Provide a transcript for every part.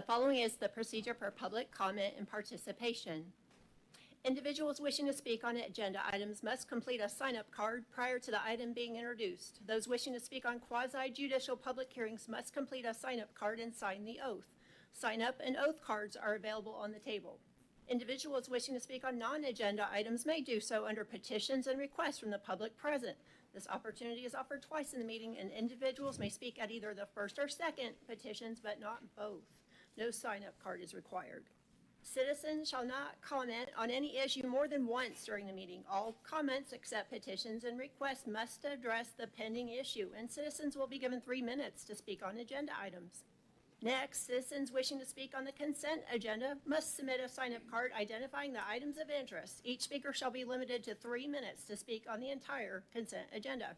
The following is the procedure for public comment and participation. Individuals wishing to speak on agenda items must complete a sign-up card prior to the item being introduced. Those wishing to speak on quasi-judicial public hearings must complete a sign-up card and sign the oath. Sign-up and oath cards are available on the table. Individuals wishing to speak on non-agenda items may do so under petitions and requests from the public present. This opportunity is offered twice in the meeting, and individuals may speak at either the first or second petitions, but not both. No sign-up card is required. Citizens shall not comment on any issue more than once during the meeting. All comments except petitions and requests must address the pending issue, and citizens will be given 3 minutes to speak on agenda items. Next, citizens wishing to speak on the consent agenda must submit a sign-up card identifying the items of interest. Each speaker shall be limited to 3 minutes to speak on the entire consent agenda.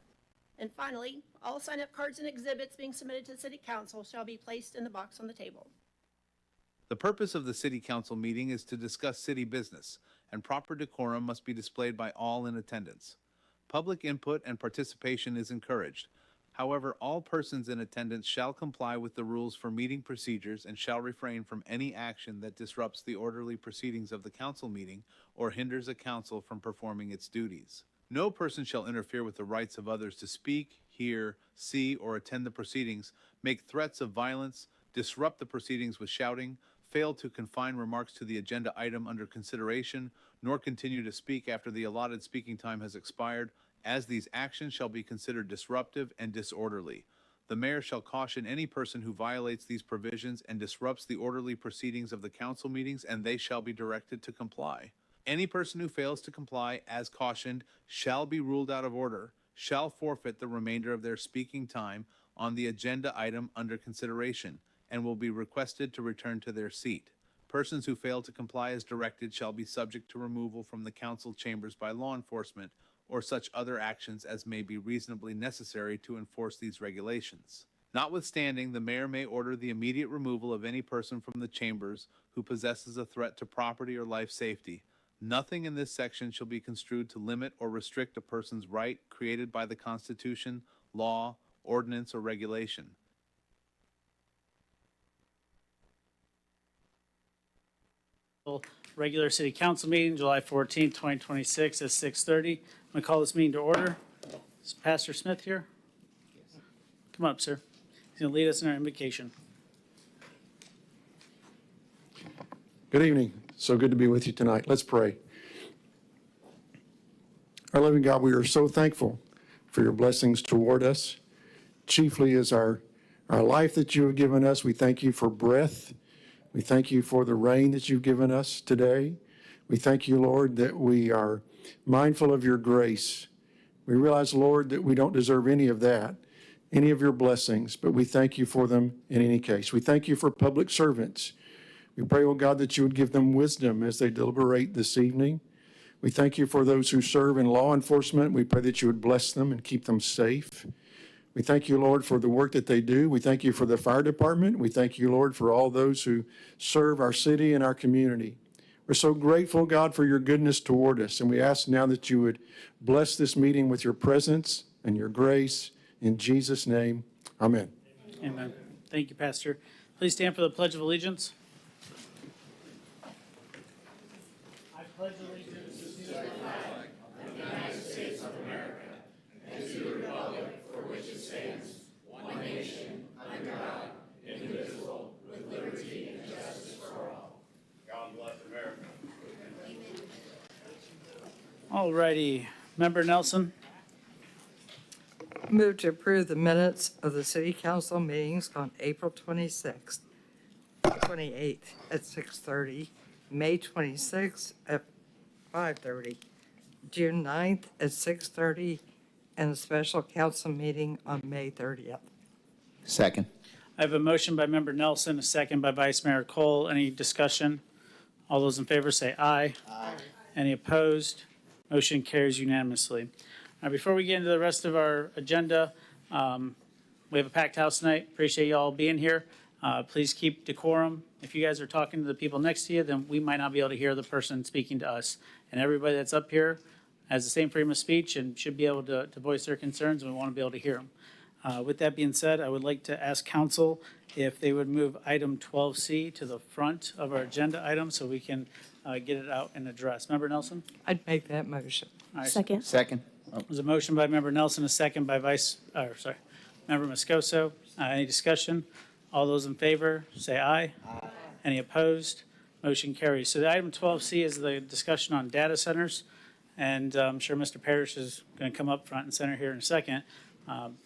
And finally, all sign-up cards and exhibits being submitted to the City Council shall be placed in the box on the table. The purpose of the City Council meeting is to discuss city business, and proper decorum must be displayed by all in attendance. Public input and participation is encouraged. However, all persons in attendance shall comply with the rules for meeting procedures and shall refrain from any action that disrupts the orderly proceedings of the council meeting or hinders a council from performing its duties. No person shall interfere with the rights of others to speak, hear, see, or attend the proceedings, make threats of violence, disrupt the proceedings with shouting, fail to confine remarks to the agenda item under consideration, nor continue to speak after the allotted speaking time has expired, as these actions shall be considered disruptive and disorderly. The mayor shall caution any person who violates these provisions and disrupts the orderly proceedings of the council meetings, and they shall be directed to comply. Any person who fails to comply, as cautioned, shall be ruled out of order, shall forfeit the remainder of their speaking time on the agenda item under consideration, and will be requested to return to their seat. Persons who fail to comply as directed shall be subject to removal from the council chambers by law enforcement or such other actions as may be reasonably necessary to enforce these regulations. Notwithstanding, the mayor may order the immediate removal of any person from the chambers who possesses a threat to property or life safety. Nothing in this section shall be construed to limit or restrict a person's right created by the Constitution, law, ordinance, or regulation. Regular City Council meeting, July 14th, 2026 at 6:30. I'm going to call this meeting to order. Is Pastor Smith here? Come up, sir. He's going to lead us in our invocation. Good evening. So good to be with you tonight. Let's pray. Our loving God, we are so thankful for your blessings toward us. Chiefly is our life that you have given us. We thank you for breath. We thank you for the rain that you've given us today. We thank you, Lord, that we are mindful of your grace. We realize, Lord, that we don't deserve any of that, any of your blessings, but we thank you for them in any case. We thank you for public servants. We pray, oh God, that you would give them wisdom as they deliberate this evening. We thank you for those who serve in law enforcement. We pray that you would bless them and keep them safe. We thank you, Lord, for the work that they do. We thank you for the fire department. We thank you, Lord, for all those who serve our city and our community. We're so grateful, God, for your goodness toward us. And we ask now that you would bless this meeting with your presence and your grace. In Jesus' name, amen. Amen. Thank you, Pastor. Please stand for the Pledge of Allegiance. I pledge allegiance to the flag of the United States of America and to the republic for which it stands, one nation, under God, indivisible, with liberty and justice for all. God bless America. All righty. Member Nelson. Move to approve the minutes of the city council meetings on April 26th, 28th at 6:30, May 26th at 5:30, June 9th at 6:30, and a special council meeting on May 30th. Second. I have a motion by Member Nelson, a second by Vice Mayor Cole. Any discussion? All those in favor say aye. Aye. Any opposed? Motion carries unanimously. Now, before we get into the rest of our agenda, we have a packed house tonight. Appreciate you all being here. Please keep decorum. If you guys are talking to the people next to you, then we might not be able to hear the person speaking to us. And everybody that's up here has the same freedom of speech and should be able to voice their concerns, and we want to be able to hear them. With that being said, I would like to ask council if they would move item 12C to the front of our agenda item so we can get it out and address. Member Nelson? I'd make that motion. All right, Second. Second. There's a motion by Member Nelson, a second by Member Moscoso. Any discussion? All those in favor, say aye. Aye. Any opposed? Motion carries. So the item 12C is the discussion on data centers. And I'm sure Mr. Parrish is going to come up front and center here in a second.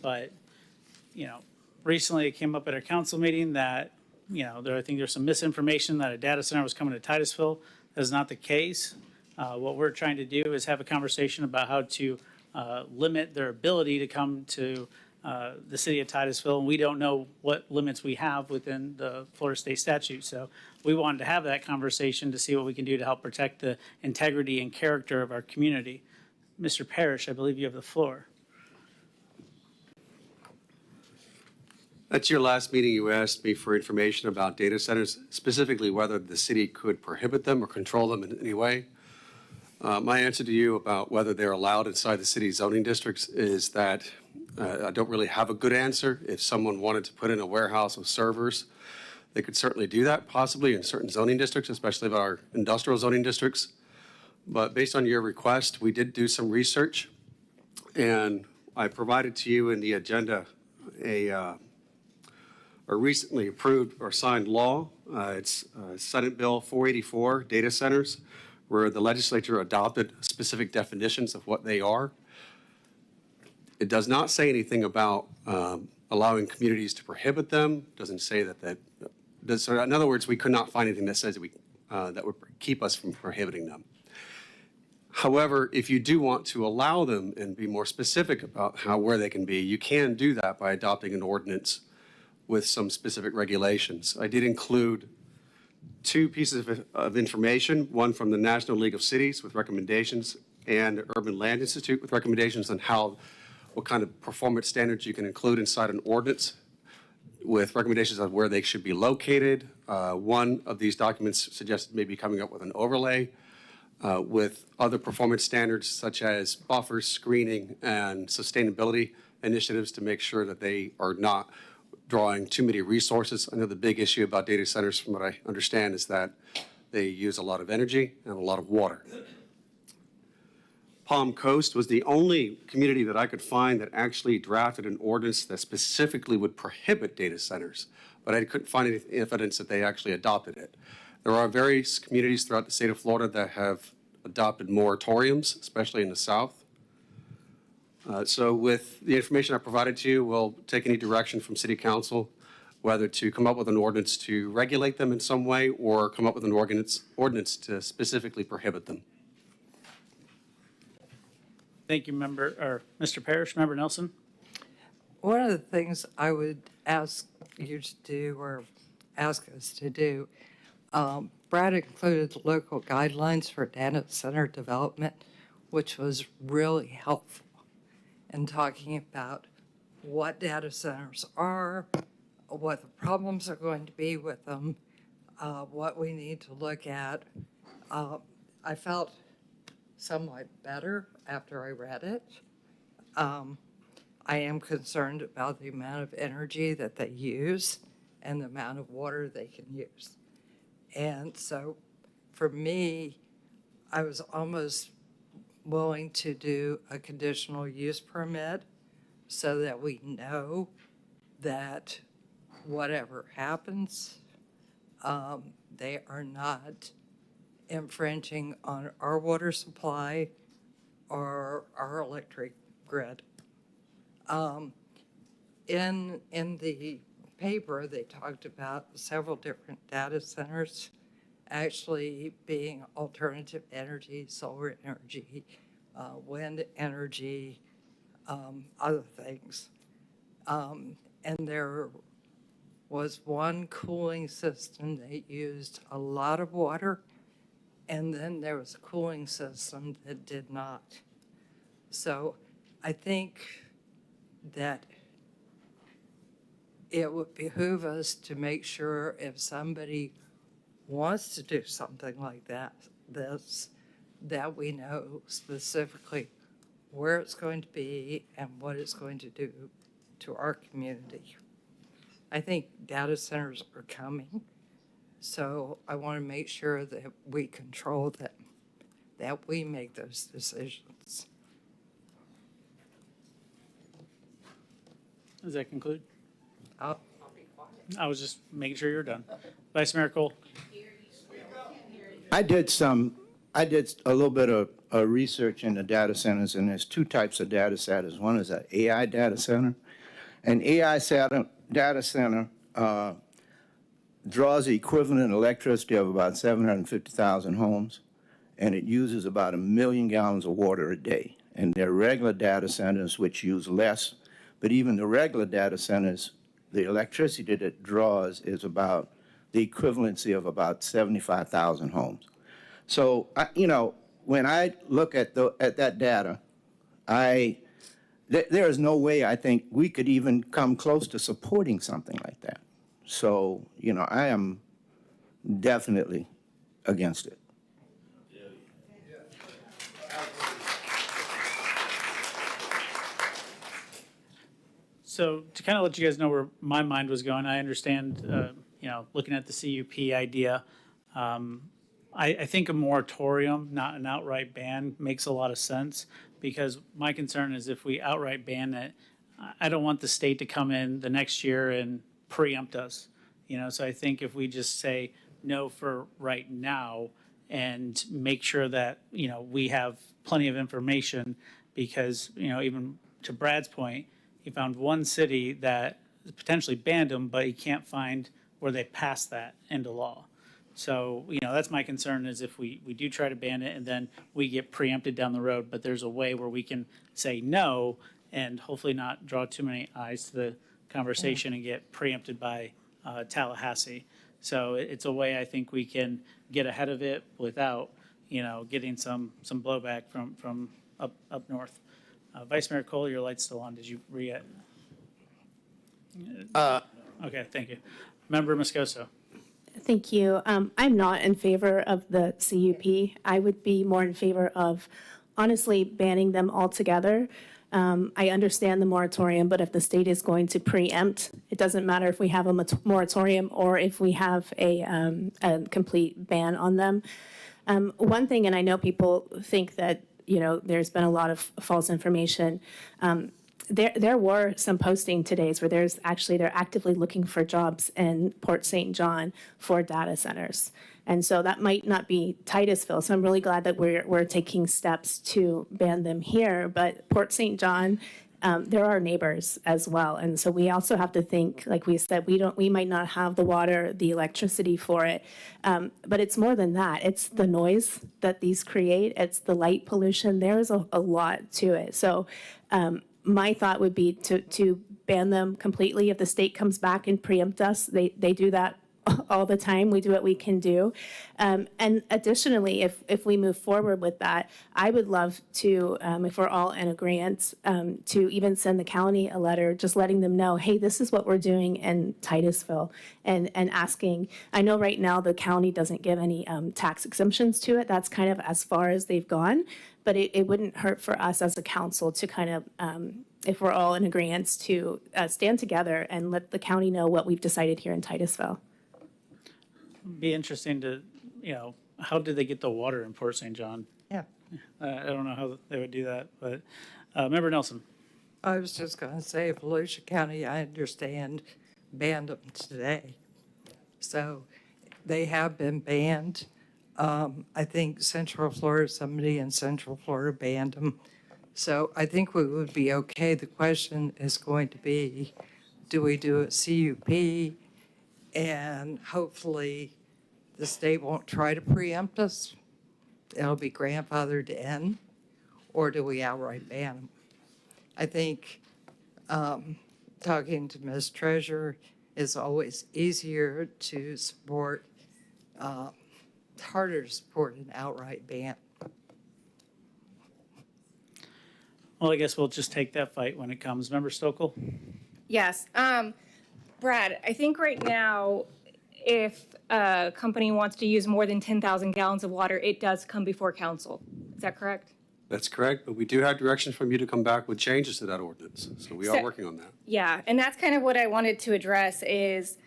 But, recently it came up at our council meeting that, I think there's some misinformation that a data center was coming to Titusville. That is not the case. What we're trying to do is have a conversation about how to limit their ability to come to the city of Titusville, and we don't know what limits we have within the Florida State statute. So we wanted to have that conversation to see what we can do to help protect the integrity and character of our community. Mr. Parrish, I believe you have the floor. At your last meeting, you asked me for information about data centers, specifically whether the city could prohibit them or control them in any way. My answer to you about whether they're allowed inside the city zoning districts is that I don't really have a good answer. If someone wanted to put in a warehouse with servers, they could certainly do that, possibly in certain zoning districts, especially our industrial zoning districts. But based on your request, we did do some research, and I provided to you in the agenda a recently approved or signed law. It's Senate Bill 484, data centers, where the legislature adopted specific definitions of what they are. It does not say anything about allowing communities to prohibit them. Doesn't say that. So in other words, we could not find anything that says that would keep us from prohibiting them. However, if you do want to allow them and be more specific about where they can be, you can do that by adopting an ordinance with some specific regulations. I did include two pieces of information, one from the National League of Cities with recommendations and Urban Land Institute with recommendations on what kind of performance standards you can include inside an ordinance with recommendations on where they should be located. One of these documents suggested maybe coming up with an overlay with other performance standards such as buffers, screening, and sustainability initiatives to make sure that they are not drawing too many resources. I know the big issue about data centers, from what I understand, is that they use a lot of energy and a lot of water. Palm Coast was the only community that I could find that actually drafted an ordinance that specifically would prohibit data centers, but I couldn't find any evidence that they actually adopted it. There are various communities throughout the state of Florida that have adopted moratoriums, especially in the South. So with the information I provided to you, we'll take any direction from City Council, whether to come up with an ordinance to regulate them in some way or come up with an ordinance to specifically prohibit them. Thank you, Mr. Parrish. Member Nelson? One of the things I would ask you to do, or ask us to do, Brad included local guidelines for data center development, which was really helpful in talking about what data centers are, what the problems are going to be with them, what we need to look at. I felt somewhat better after I read it. I am concerned about the amount of energy that they use and the amount of water they can use. And so for me, I was almost willing to do a conditional use permit so that we know that whatever happens, they are not infringing on our water supply or our electric grid. In the paper, they talked about several different data centers actually being alternative energy, solar energy, wind energy, other things. And there was one cooling system that used a lot of water, and then there was a cooling system that did not. So I think that it would behoove us to make sure if somebody wants to do something like that, that we know specifically where it's going to be and what it's going to do to our community. I think data centers are coming, so I want to make sure that we control them, that we make those decisions. Does that conclude? I'll I was just making sure you're done. Vice Mayor Cole? I did a little bit of research into data centers, and there's two types of data centers. One is an AI data center. An data center draws the equivalent electricity of about 750,000 homes, and it uses about 1 million gallons of water a day. And there are regular data centers which use less, but even the regular data centers, the electricity that it draws is about the equivalency of about 75,000 homes. So, when I look at that data, there is no way I think we could even come close to supporting something like that. So, I am definitely against it. So to kind of let you guys know where my mind was going, I understand, looking at the CUP idea. I think a moratorium, not an outright ban, makes a lot of sense, because my concern is if we outright ban it, I don't want the state to come in the next year and preempt us. So I think if we just say no for right now and make sure that, we have plenty of information, because, even to Brad's point, he found one city that potentially banned them, but he can't find where they passed that into law. So, that's my concern, is if we do try to ban it and then we get preempted down the road, but there's a way where we can say no and hopefully not draw too many eyes to the conversation and get preempted by Tallahassee. So it's a way I think we can get ahead of it without, getting some blowback from up north. Vice Mayor Cole, your light's still on. Did you re? Okay, thank you. Member Moscoso. Thank you. I'm not in favor of the CUP. I would be more in favor of honestly banning them altogether. I understand the moratorium, but if the state is going to preempt, it doesn't matter if we have a moratorium or if we have a complete ban on them. One thing, and I know people think that, there's been a lot of false information. There were some posting todays where they're actively looking for jobs in Port St. John for data centers. And so that might not be Titusville. So I'm really glad that we're taking steps to ban them here. But Port St. John, there are neighbors as well. And so we also have to think, like we said, we might not have the water, the electricity for it. But it's more than that. It's the noise that these create. It's the light pollution. There's a lot to it. So my thought would be to ban them completely. If the state comes back and preempt us, they do that all the time. We do what we can do. And additionally, if we move forward with that, I would love to, if we're all in agreement, to even send the county a letter just letting them know, hey, this is what we're doing in Titusville, and asking. I know right now the county doesn't give any tax exemptions to it. That's kind of as far as they've gone. But it wouldn't hurt for us as a council to kind of, if we're all in agreement, to stand together and let the county know what we've decided here in Titusville. Be interesting to, how did they get the water in Port St. John? Yeah. I don't know how they would do that, but Member Nelson. I was just going to say, Volusia County, I understand, banned them today. So they have been banned. I think Central Florida, somebody in Central Florida banned them. So I think we would be okay. The question is going to be, do we do a CUP? And hopefully the state won't try to preempt us. It'll be grandfathered in. Or do we outright ban them? I think talking to Ms. Treasurer is always easier to support. It's harder to support an outright ban. Well, I guess we'll just take that fight when it comes. Member Stokel? Yes. Brad, I think right now, if a company wants to use more than 10,000 gallons of water, it does come before council. Is that correct? That's correct, but we do have direction from you to come back with changes to that ordinance, so we are So- working on that. Yeah, and that's kind of what I wanted to address is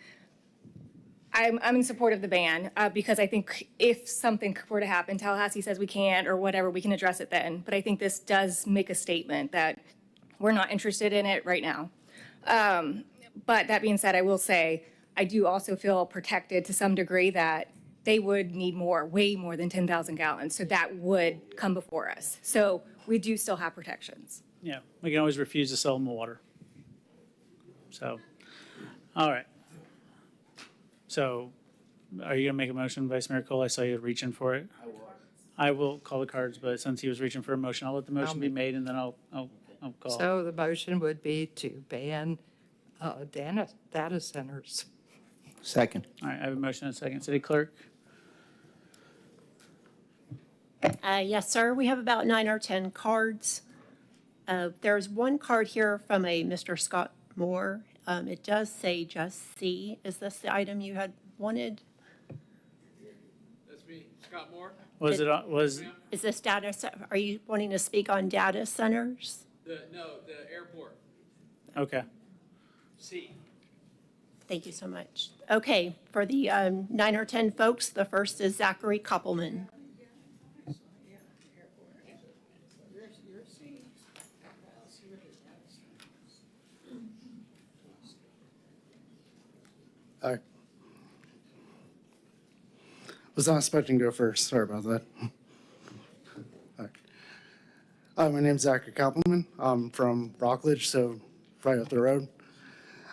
I'm in support of the ban because I think if something were to happen, Tallahassee says we can't or whatever, we can address it then. But I think this does make a statement that we're not interested in it right now. But that being said, I will say, I do also feel protected to some degree that they would need more, way more than 10,000 gallons. So that would come before us. So we do still have protections. Yeah, we can always refuse to sell them the water. So, all right. So, are you gonna make a motion, Vice Mayor Cole? I saw you reaching for it. I will call the cards, but since he was reaching for a motion, I'll let the motion be made and then I'll call. So the motion would be to ban data centers. Second. All right, I have a motion and a second. City Clerk? Yes, sir. We have about 9 or 10 cards. There's one card here from a Mr. Scott Moore. It does say just C. Is this the item you had wanted? That's me, Scott Moore. Was it, Is this are you wanting to speak on data centers? The airport. okay. C. Thank you so much. Okay, for the 9 or 10 folks, the first is Zachary Koppelman. I was not expecting to go first. Sorry about that. My name's Zachary Koppelman. I'm from Rockledge, so right up the road.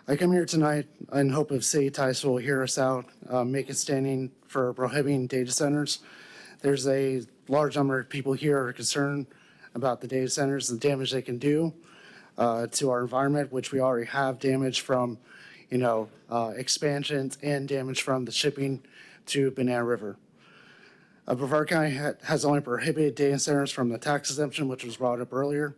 I come here tonight in hope of City Titusville will hear us out, make a standing for prohibiting data centers. There's a large number of people here who are concerned about the data centers, the damage they can do to our environment, which we already have damage from, expansions and damage from the shipping to Banana River. Brevard County has only prohibited data centers from the tax exemption, which was brought up earlier.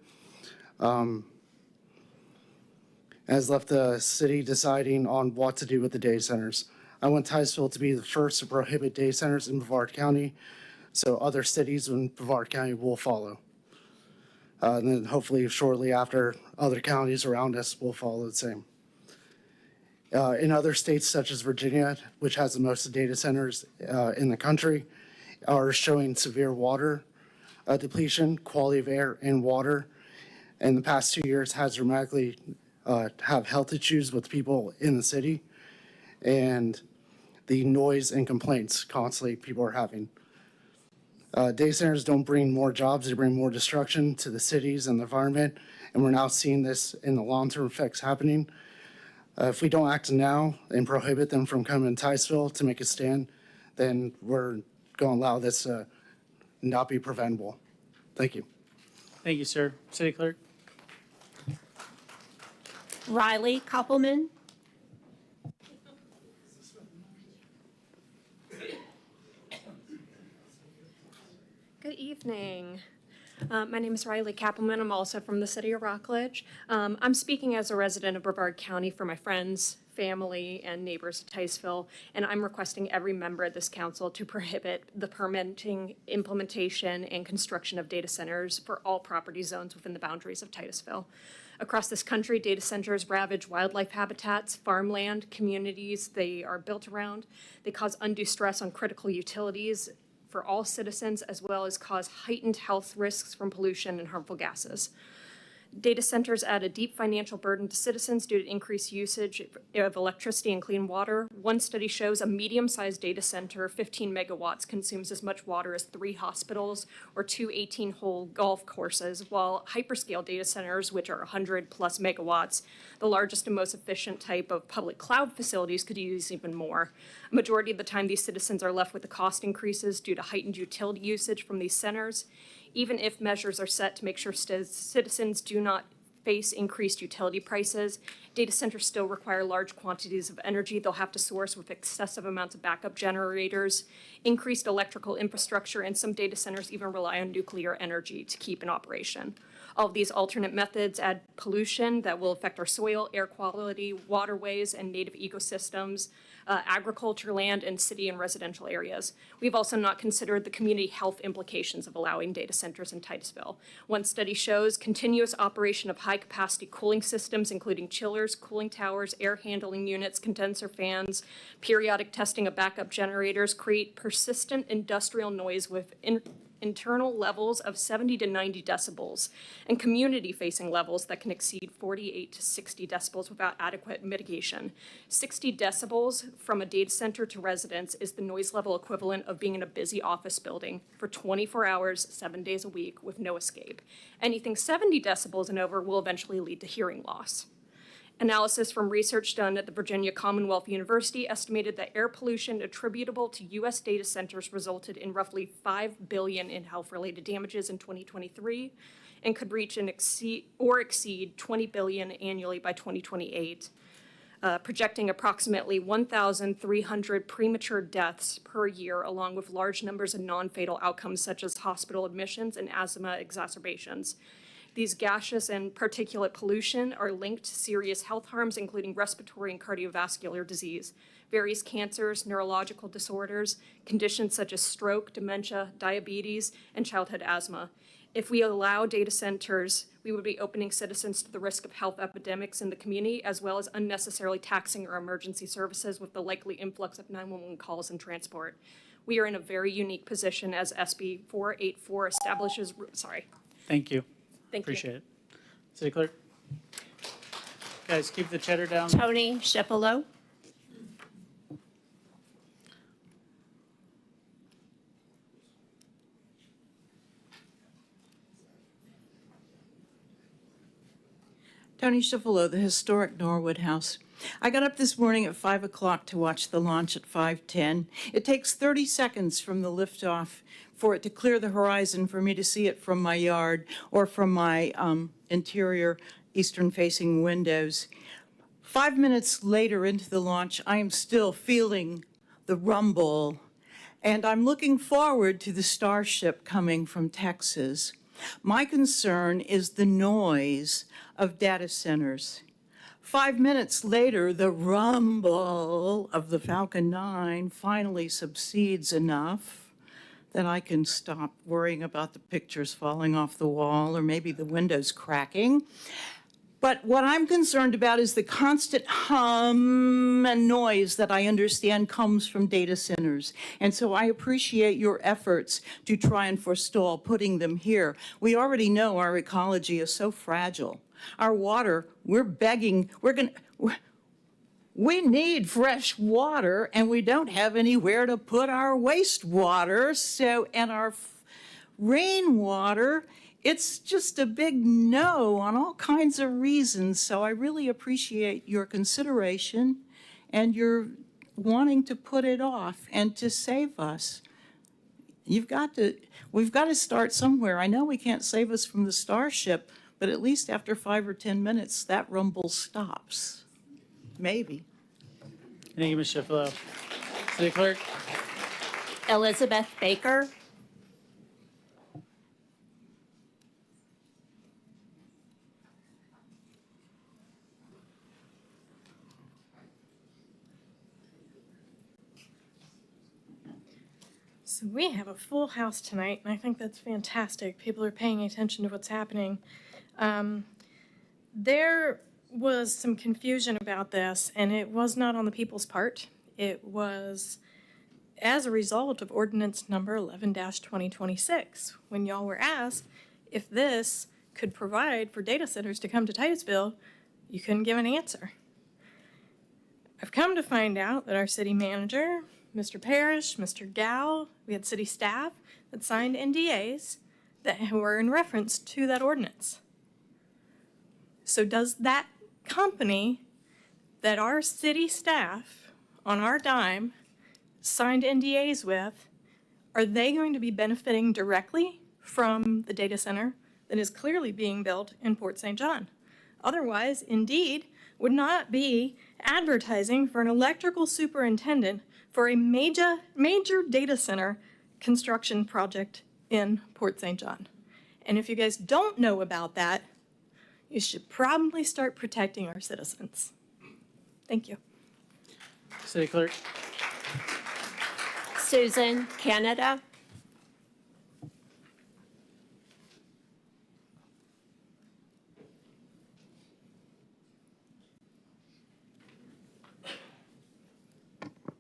Has left the city deciding on what to do with the data centers. I want Titusville to be the first to prohibit data centers in Brevard County, so other cities in Brevard County will follow. And then hopefully shortly after, other counties around us will follow the same. In other states such as Virginia, which has the most data centers in the country, are showing severe water depletion, quality of air and water. In the past 2 years has dramatically have health issues with people in the city and the noise and complaints constantly people are having. Data centers don't bring more jobs, they bring more destruction to the cities and the environment, and we're now seeing this in the long-term effects happening. If we don't act now and prohibit them from coming to Titusville to make a stand, then we're going to allow this not be preventable. Thank you. Thank you, sir. City Clerk? Riley Koppelman. Good evening. My name is Riley Kappelman. I'm also from the city of Rockledge. I'm speaking as a resident of Brevard County for my friends, family, and neighbors of Titusville, and I'm requesting every member of this council to prohibit the permitting, implementation, and construction of data centers for all property zones within the boundaries of Titusville. Across this country, data centers ravage wildlife habitats, farmland, communities they are built around. They cause undue stress on critical utilities for all citizens, as well as cause heightened health risks from pollution and harmful gases. Data centers add a deep financial burden to citizens due to increased usage of electricity and clean water. One study shows a medium-sized data center, 15 megawatts, consumes as much water as 3 hospitals or 2 18-hole golf courses, while hyperscale data centers, which are 100-plus megawatts, the largest and most efficient type of public cloud facilities, could use even more. A majority of the time, these citizens are left with the cost increases due to heightened utility usage from these centers. Even if measures are set to make sure citizens do not face increased utility prices, data centers still require large quantities of energy they'll have to source with excessive amounts of backup generators, increased electrical infrastructure, and some data centers even rely on nuclear energy to keep in operation. All of these alternate methods add pollution that will affect our soil, air quality, waterways, and native ecosystems, agriculture land, and city and residential areas. We've also not considered the community health implications of allowing data centers in Titusville. One study shows continuous operation of high-capacity cooling systems, including chillers, cooling towers, air handling units, condenser fans, periodic testing of backup generators, create persistent industrial noise with internal levels of 70 to 90 decibels and community-facing levels that can exceed 48 to 60 decibels without adequate mitigation. 60 decibels from a data center to residents is the noise level equivalent of being in a busy office building for 24 hours, 7 days a week with no escape. Anything 70 decibels and over will eventually lead to hearing loss. Analysis from research done at the Virginia Commonwealth University estimated that air pollution attributable to U.S. data centers resulted in roughly $5 billion in health-related damages in 2023 and could reach and exceed $20 billion annually by 2028, projecting approximately 1,300 premature deaths per year, along with large numbers of non-fatal outcomes such as hospital admissions and asthma exacerbations. These gaseous and particulate pollution are linked to serious health harms, including respiratory and cardiovascular disease, various cancers, neurological disorders, conditions such as stroke, dementia, diabetes, and childhood asthma. If we allow data centers, we would be opening citizens to the risk of health epidemics in the community, as well as unnecessarily taxing our emergency services with the likely influx of 911 calls and transport. We are in a very unique position as SB 484 establishes, Thank you. Thank you. Appreciate it. City Clerk? Guys, keep the cheddar down. Tony Shipolo. Tony Shifolo, the historic Norwood House. I got up this morning at 5 o'clock to watch the launch at 5:10. It takes 30 seconds from the liftoff for it to clear the horizon for me to see it from my yard or from my interior eastern-facing windows. 5 minutes later into the launch, I am still feeling the rumble, and I'm looking forward to the Starship coming from Texas. My concern is the noise of data centers. 5 minutes later, the rumble of the Falcon 9 finally subsides enough that I can stop worrying about the pictures falling off the wall or maybe the windows cracking. But what I'm concerned about is the constant hum and noise that I understand comes from data centers. And so I appreciate your efforts to try and forestall putting them here. We already know our ecology is so fragile. Our water, we need fresh water, and we don't have anywhere to put our wastewater. And our rainwater, it's just a big no on all kinds of reasons. So I really appreciate your consideration and your wanting to put it off and to save us. We've got to start somewhere. I know we can't save us from the Starship, but at least after 5 or 10 minutes, that rumble stops. Maybe. Thank you, Ms. Shifelo. City Clerk? Elizabeth Baker. So we have a full house tonight, and I think that's fantastic. People are paying attention to what's happening. There was some confusion about this, and it was not on the people's part. It was as a result of ordinance number 11-2026, when y'all were asked if this could provide for data centers to come to Titusville, you couldn't give an answer. I've come to find out that our city manager, Mr. Parrish, Mr. Gow, we had city staff that signed NDAs that were in reference to that ordinance. So does that company that our city staff on our dime signed NDAs with, are they going to be benefiting directly from the data center that is clearly being built in Port St. John? Otherwise, Indeed would not be advertising for an electrical superintendent for a major data center construction project in Port St. John. And if you guys don't know about that, you should probably start protecting our citizens. Thank you. City Clerk? Susan Canada.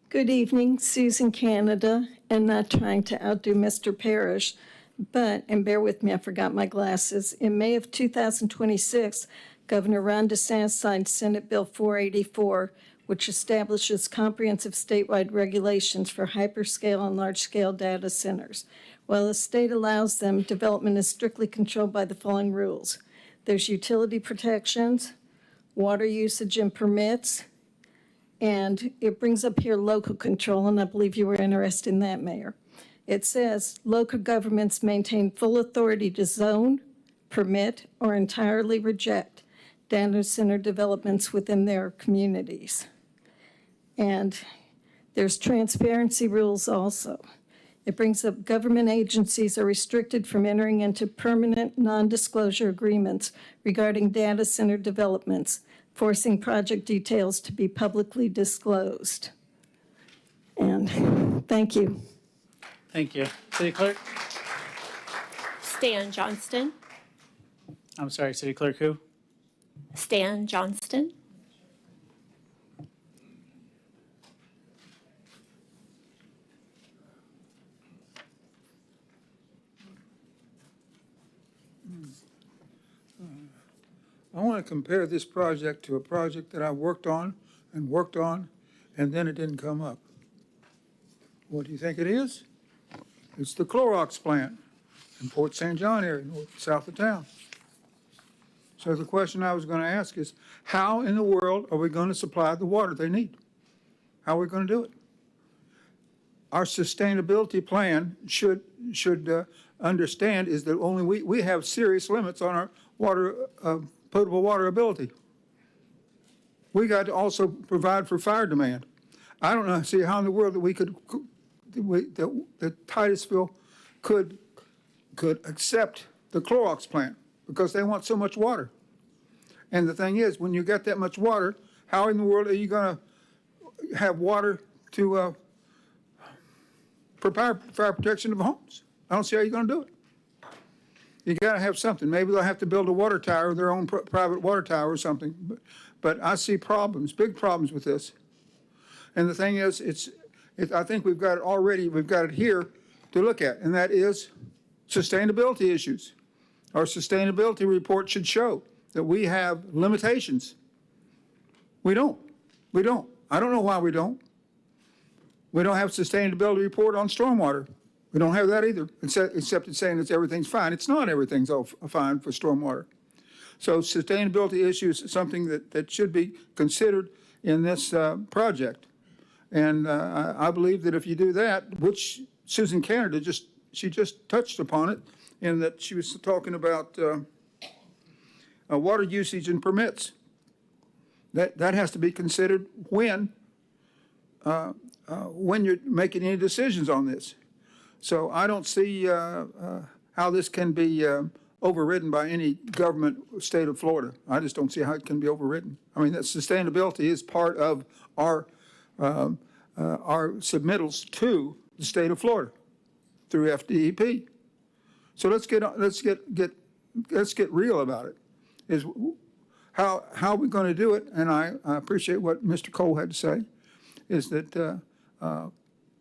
Good evening, Susan Canada, and not trying to outdo Mr. Parrish, but, and bear with me, I forgot my glasses. In May of 2026, Governor Ron DeSantis signed Senate Bill 484, which establishes comprehensive statewide regulations for hyperscale and large-scale data centers. While the state allows them, development is strictly controlled by the following rules. There's utility protections, water usage and permits, and it brings up here local control, and I believe you were interested in that, Mayor. It says local governments maintain full authority to zone, permit, or entirely reject data center developments within their communities. And there's transparency rules also. It brings up government agencies are restricted from entering into permanent non-disclosure agreements regarding data center developments, forcing project details to be publicly disclosed. And thank you. Thank you. City Clerk? Stan Johnston. I'm sorry, City Clerk who? Stan Johnston. I want to compare this project to a project that I worked on, and then it didn't come up. What do you think it is? It's the Clorox plant in Port St. John area, south of town. So the question I was going to ask is, how in the world are we going to supply the water they need? How are we going to do it? Our sustainability plan should understand is that only we have serious limits on our water, potable water ability. We got to also provide for fire demand. I don't know, see how in the world that we could, that Titusville could accept the Clorox plant because they want so much water. And the thing is, when you get that much water, how in the world are you going to have water to for fire protection of homes? I don't see how you're going to do it. You got to have something. Maybe they'll have to build a water tower, their own private water tower or something. But I see problems, big problems with this. And the thing is, I think we've got it already, we've got it here to look at, and that is sustainability issues. Our sustainability report should show that we have limitations. We don't. I don't know why we don't. We don't have sustainability report on stormwater. We don't have that either, except it's saying everything's fine. It's not everything's all fine for stormwater. So sustainability issues is something that should be considered in this project. And I believe that if you do that, which Susan Canada just touched upon it, in that she was talking about water usage and permits. That has to be considered when you're making any decisions on this. So I don't see how this can be overridden by any government state of Florida. I just don't see how it can be overridden. I mean, that sustainability is part of our submittals to the state of Florida through FDEP. So let's get real about it. Is how are we going to do it? And I appreciate what Mr. Cole had to say. Is that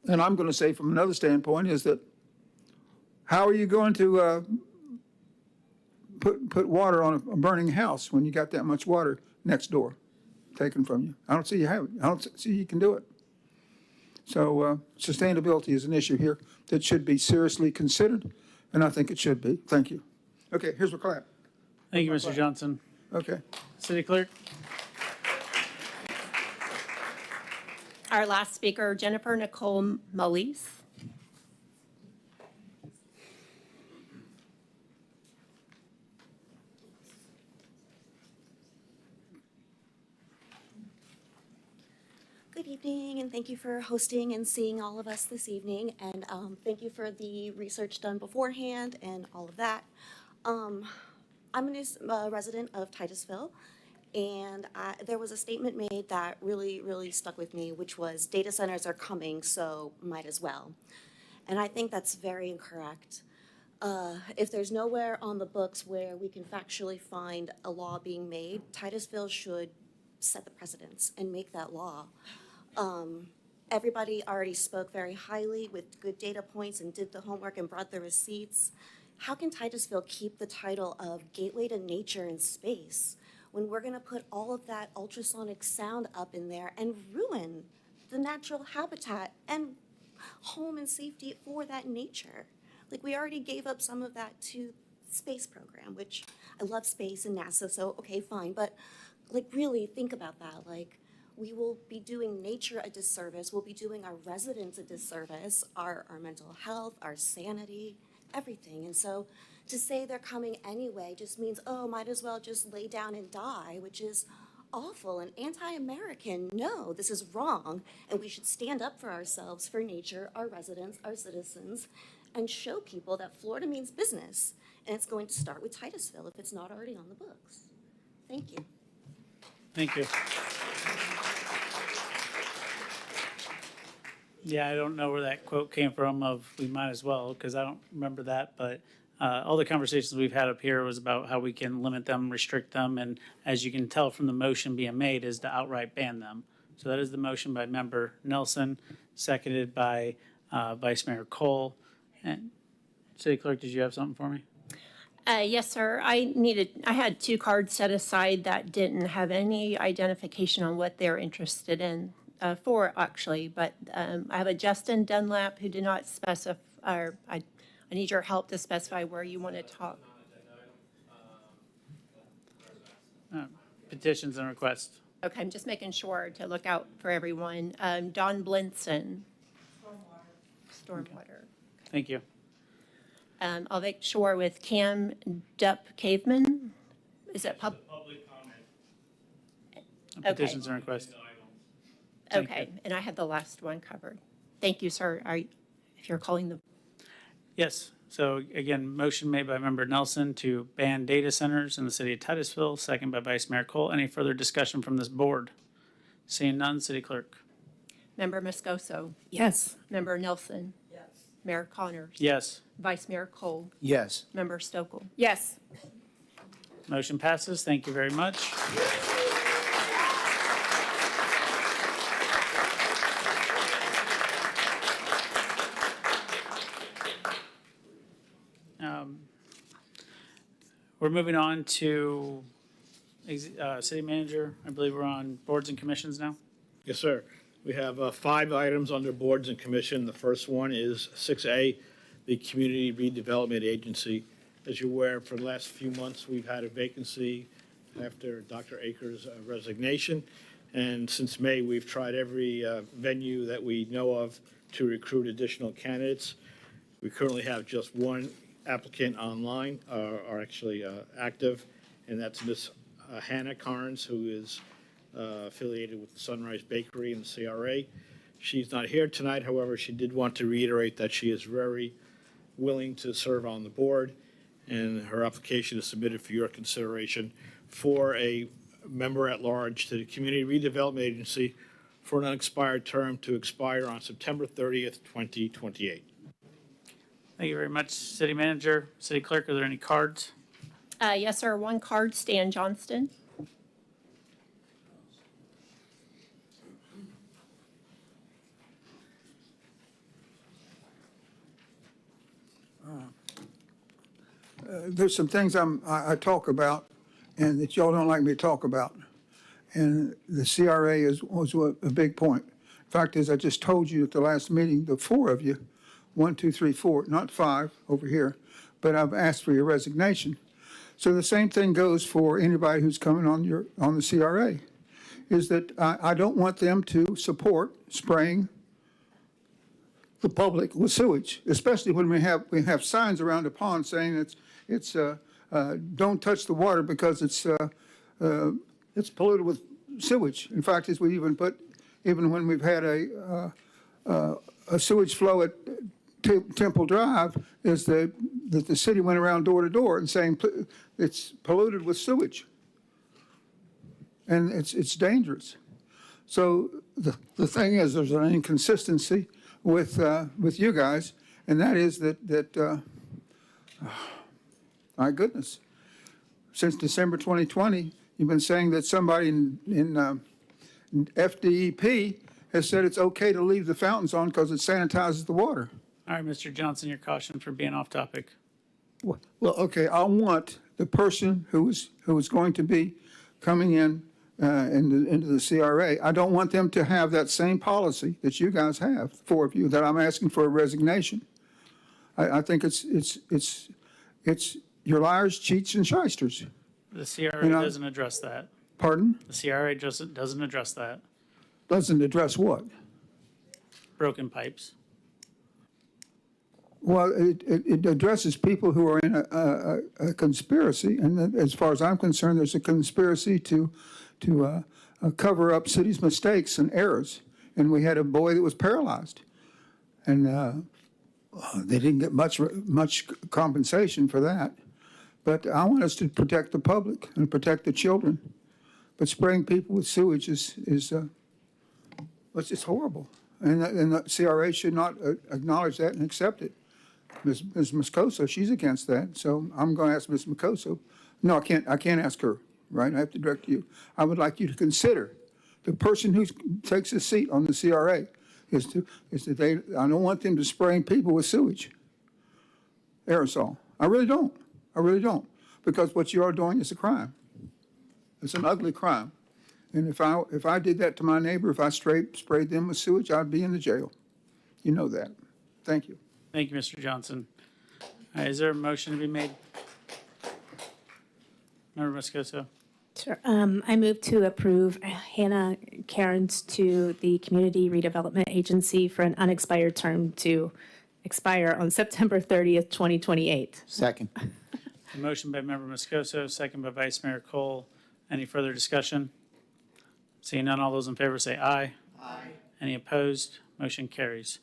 and I'm going to say from another standpoint is that how are you going to put water on a burning house when you got that much water next door taken from you? I don't see you have it. I don't see you can do it. So sustainability is an issue here that should be seriously considered, and I think it should be. Thank you. Okay, here's a clap. Thank you, Mr. Johnson. Okay. City Clerk? Our last speaker, Jennifer Nicole Moise. Good evening, and thank you for hosting and seeing all of us this evening. And thank you for the research done beforehand and all of that. I'm a resident of Titusville, and there was a statement made that really, really stuck with me, which was data centers are coming, so might as well. And I think that's very incorrect. If there's nowhere on the books where we can factually find a law being made, Titusville should set the precedence and make that law. Everybody already spoke very highly with good data points and did the homework and brought the receipts. How can Titusville keep the title of Gateway to Nature and Space when we're gonna put all of that ultrasonic sound up in there and ruin the natural habitat and home and safety for that nature? Like, we already gave up some of that to the space program, which I love space and NASA, so okay, fine. But like, really think about that. Like, we will be doing nature a disservice. We'll be doing our residents a disservice, our mental health, our sanity, everything. And so to say they're coming anyway just means, oh, might as well just lay down and die, which is awful and anti-American. No, this is wrong. And we should stand up for ourselves, for nature, our residents, our citizens, and show people that Florida means business. And it's going to start with Titusville if it's not already on the books. Thank you. Thank you. Yeah, I don't know where that quote came from of we might as well, because I don't remember that, but all the conversations we've had up here was about how we can limit them, restrict them, and as you can tell from the motion being made is to outright ban them. So that is the motion by Member Nelson, seconded by Vice Mayor Cole. And City Clerk, did you have something for me? Yes, sir. I had 2 cards set aside that didn't have any identification on what they're interested in, for actually, but I have a Justin Dunlap who did not specify, or I need your help to specify where you want to talk. Petitions and requests. Okay, I'm just making sure to look out for everyone. Don Blinson. Stormwater. Thank you. I'll make sure with Cam Dup Caveman. Is that public comment? Okay. Petitions and requests. Thank Okay, you. and I have the last one covered. Thank you, sir. If you're calling the, Yes, so again, motion made by Member Nelson to ban data centers in the city of Titusville, second by Vice Mayor Cole. Any further discussion from this board? Seeing none, City Clerk. Member Moscoso, Yes. Member Nelson. Yes. Mayor Connors. Yes, Vice Mayor Cole, Yes. Member Stokel. Yes. motion passes. Thank you very much. We're moving on to City Manager. I believe we're on boards and commissions now. Yes, sir. We have 5 items under boards and commission. The first one is 6A, the Community Redevelopment Agency. As you're aware, for the last few months, we've had a vacancy after Dr. Akers' resignation. And since May, we've tried every venue that we know of to recruit additional candidates. We currently have just one applicant online, are actually active, and that's Miss Hannah Carnes, who is affiliated with the Sunrise Bakery and the CRA. She's not here tonight, however, she did want to reiterate that she is very willing to serve on the board, and her application is submitted for your consideration for a member-at-large to the Community Redevelopment Agency for an unexpired term to expire on September 30th, 2028. Thank you very much, City Manager. City Clerk, are there any cards? Yes, sir. 1 card, Stan Johnston. There's some things I talk about and that y'all don't like me to talk about. And the CRA was a big point. Fact is, I just told you at the last meeting, the 4 of you, 1, 2, 3, 4, not 5 over here, but I've asked for your resignation. So the same thing goes for anybody who's coming on the CRA, is that I don't want them to support spraying the public with sewage, especially when we have signs around the pond saying it's don't touch the water because it's polluted with sewage. In fact, as we even when we've had a sewage flow at Temple Drive, is the that the city went around door to door and saying it's polluted with sewage. And it's dangerous. So the thing is, there's an inconsistency with you guys, and that is that my goodness, since December 2020, you've been saying that somebody in FDEP has said it's okay to leave the fountains on because it sanitizes the water. All right, Mr. Johnson, your caution for being off topic. Well, okay, I want the person who is going to be coming in into the CRA, I don't want them to have that same policy that you guys have, the four of you, that I'm asking for a resignation. I think it's you're liars, cheats, and shysters. The CRA doesn't address that. Pardon? The CRA doesn't address that. Doesn't address what? Broken pipes. Well, it addresses people who are in a conspiracy, and as far as I'm concerned, there's a conspiracy to cover up city's mistakes and errors. And we had a boy that was paralyzed, and they didn't get much compensation for that. But I want us to protect the public and protect the children. But spraying people with sewage is it's horrible, and the CRA should not acknowledge that and accept it. Ms. Moscoso, she's against that, so I'm going to ask Ms. Moscoso. No, I can't ask her, right? I have to direct you. I would like you to consider the person who takes a seat on the CRA is that I don't want them to spraying people with sewage, aerosol. I really don't, because what you are doing is a crime. It's an ugly crime. And if I did that to my neighbor, if I sprayed them with sewage, I'd be in the jail. You know that. Thank you. Thank you, Mr. Johnson. Is there a motion to be made? Member Moscoso. Sure. I move to approve Hannah Cairns to the Community Redevelopment Agency for an unexpired term to expire on September 30th, 2028. Second. A motion by Member Moscoso, second by Vice Mayor Cole. Any further discussion? Seeing none, all those in favor say aye. Aye. Any opposed? Motion carries.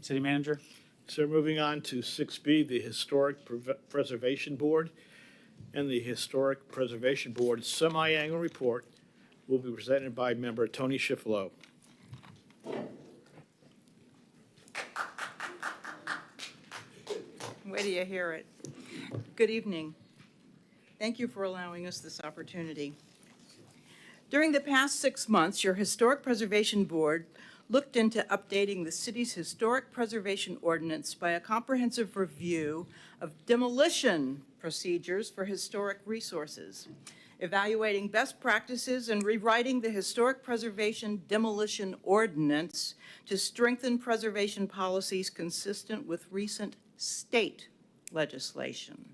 City Manager? So moving on to 6B, the Historic Preservation Board. And the Historic Preservation Board's semi-annual report will be presented by Member Tony Schifolo. Wait till you hear it. Good evening. Thank you for allowing us this opportunity. During the past 6 months, your Historic Preservation Board looked into updating the city's historic preservation ordinance by a comprehensive review of demolition procedures for historic resources, evaluating best practices and rewriting the historic preservation demolition ordinance to strengthen preservation policies consistent with recent state legislation.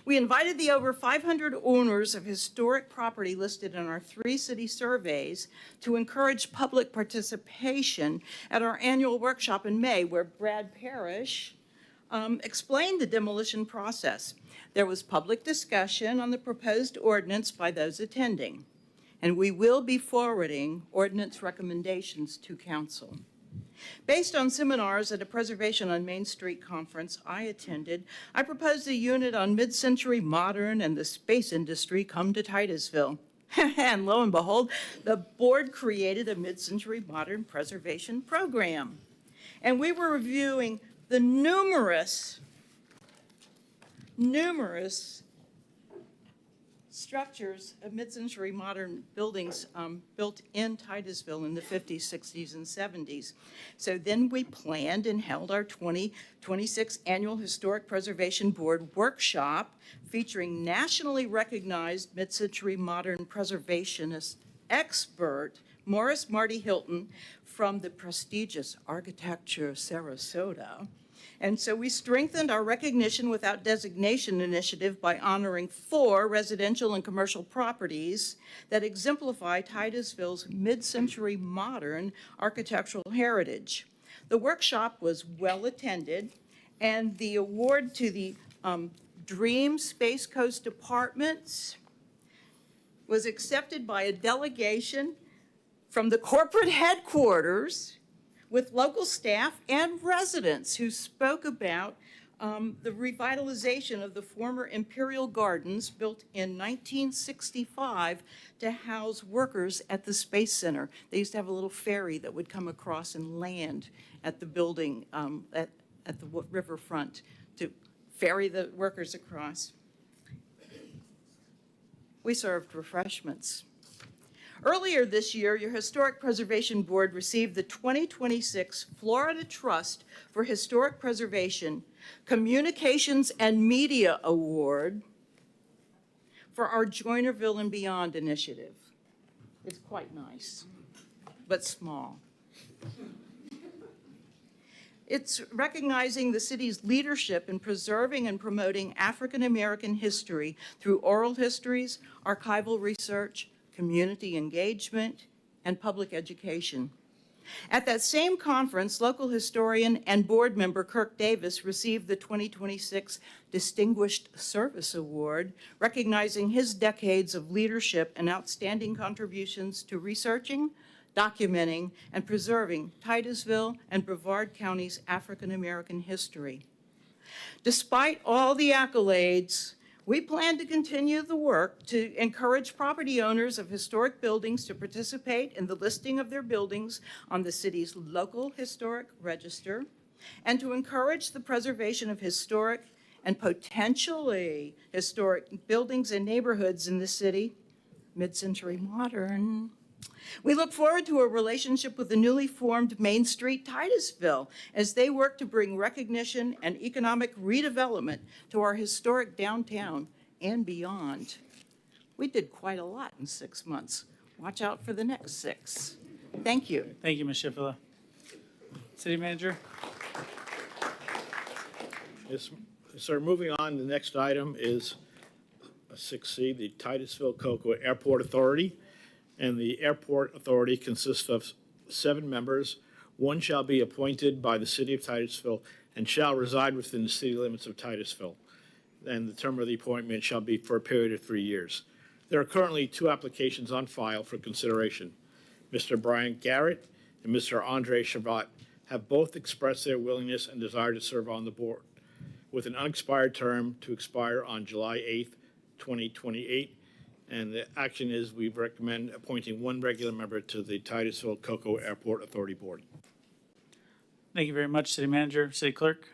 We invited the over 500 owners of historic property listed in our 3 city surveys to encourage public participation at our annual workshop in May, where Brad Parrish explained the demolition process. There was public discussion on the proposed ordinance by those attending, and we will be forwarding ordinance recommendations to council. Based on seminars at a Preservation on Main Street conference I attended, I proposed a unit on mid-century modern and the space industry come to Titusville. And lo and behold, the board created a mid-century modern preservation program. And we were reviewing the numerous structures of mid-century modern buildings built in Titusville in the 50s, 60s, and 70s. So then we planned and held our 2026 Annual Historic Preservation Board Workshop featuring nationally recognized mid-century modern preservationist expert Morris Marty Hilton from the prestigious Architecture Sarasota. And so we strengthened our recognition without designation initiative by honoring 4 residential and commercial properties that exemplify Titusville's mid-century modern architectural heritage. The workshop was well attended, and the award to the Dream Space Coast Apartments was accepted by a delegation from the corporate headquarters with local staff and residents who spoke about the revitalization of the former Imperial Gardens built in 1965 to house workers at the Space Center. They used to have a little ferry that would come across and land at the building at the riverfront to ferry the workers across. We served refreshments. Earlier this year, your Historic Preservation Board received the 2026 Florida Trust for Historic Preservation Communications and Media Award for our Joinerville and Beyond initiative. It's quite nice, but small. It's recognizing the city's leadership in preserving and promoting African American history through oral histories, archival research, community engagement, and public education. At that same conference, local historian and board member Kirk Davis received the 2026 Distinguished Service Award, recognizing his decades of leadership and outstanding contributions to researching, documenting, and preserving Titusville and Brevard County's African American history. Despite all the accolades, we plan to continue the work to encourage property owners of historic buildings to participate in the listing of their buildings on the city's local historic register, and to encourage the preservation of historic and potentially historic buildings and neighborhoods in the city, mid-century modern. We look forward to a relationship with the newly formed Main Street Titusville as they work to bring recognition and economic redevelopment to our historic downtown and beyond. We did quite a lot in 6 months. Watch out for the next 6. Thank you. Thank you, Ms. Shiflett. City Manager? Yes, sir. Moving on, the next item is 6C, the Titusville Cocoa Airport Authority. And the airport authority consists of 7 members. 1 shall be appointed by the city of Titusville and shall reside within the city limits of Titusville. And the term of the appointment shall be for a period of 3 years. There are currently 2 applications on file for consideration. Mr. Brian Garrett and Mr. Andre Shavat have both expressed their willingness and desire to serve on the board with an unexpired term to expire on July 8th, 2028. And the action is we recommend appointing 1 regular member to the Titusville Cocoa Airport Authority Board. Thank you very much, City Manager. City Clerk?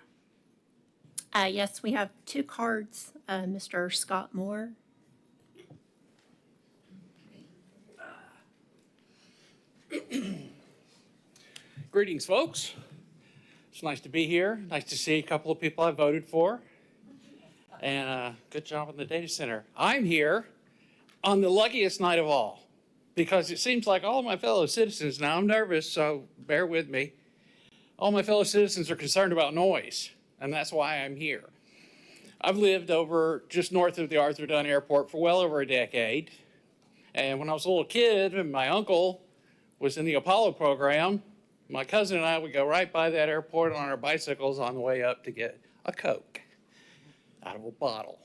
Yes, we have 2 cards. Mr. Scott Moore. Greetings, folks. It's nice to be here. Nice to see a couple of people I voted for. And good job on the data center. I'm here on the luckiest night of all, because it seems like all of my fellow citizens, now I'm nervous, so bear with me. All my fellow citizens are concerned about noise, and that's why I'm here. I've lived over just north of the Arthur Dunn Airport for well over a decade. And when I was a little kid and my uncle was in the Apollo program, my cousin and I would go right by that airport on our bicycles on the way up to get a Coke out of a bottle.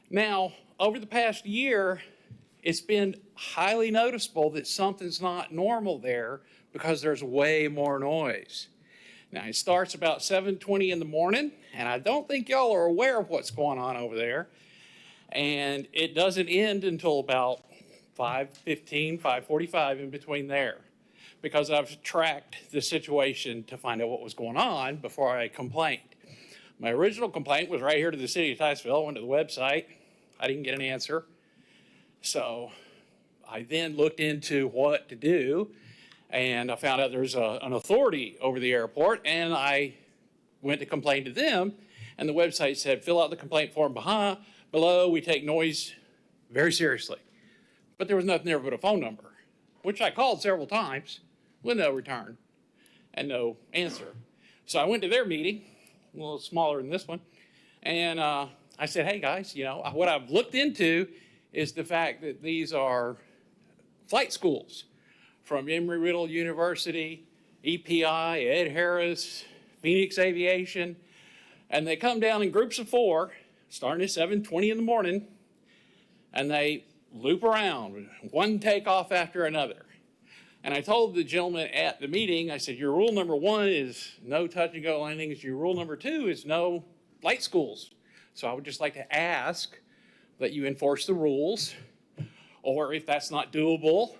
Now, over the past year, it's been highly noticeable that something's not normal there because there's way more noise. Now, it starts about 7:20 in the morning, and I don't think y'all are aware of what's going on over there. And it doesn't end until about 5:15, 5:45 in between there, because I've tracked the situation to find out what was going on before I complained. My original complaint was right here to the city of Titusville. I went to the website. I didn't get an answer. So I then looked into what to do, and I found out there's an authority over the airport, and I went to complain to them, and the website said, fill out the complaint form below. We take noise very seriously. But there was nothing there but a phone number, which I called several times with no return and no answer. So I went to their meeting, a little smaller than this one, and I said, hey guys, what I've looked into is the fact that these are flight schools from Embry-Riddle University, EPI, Ed Harris, Phoenix Aviation, and they come down in groups of 4, starting at 7:20 in the morning, and they loop around, one takeoff after another. And I told the gentleman at the meeting, I said, your rule number 1 is no touch and go landings. Your rule number 2 is no light schools. So I would just like to ask that you enforce the rules, or if that's not doable,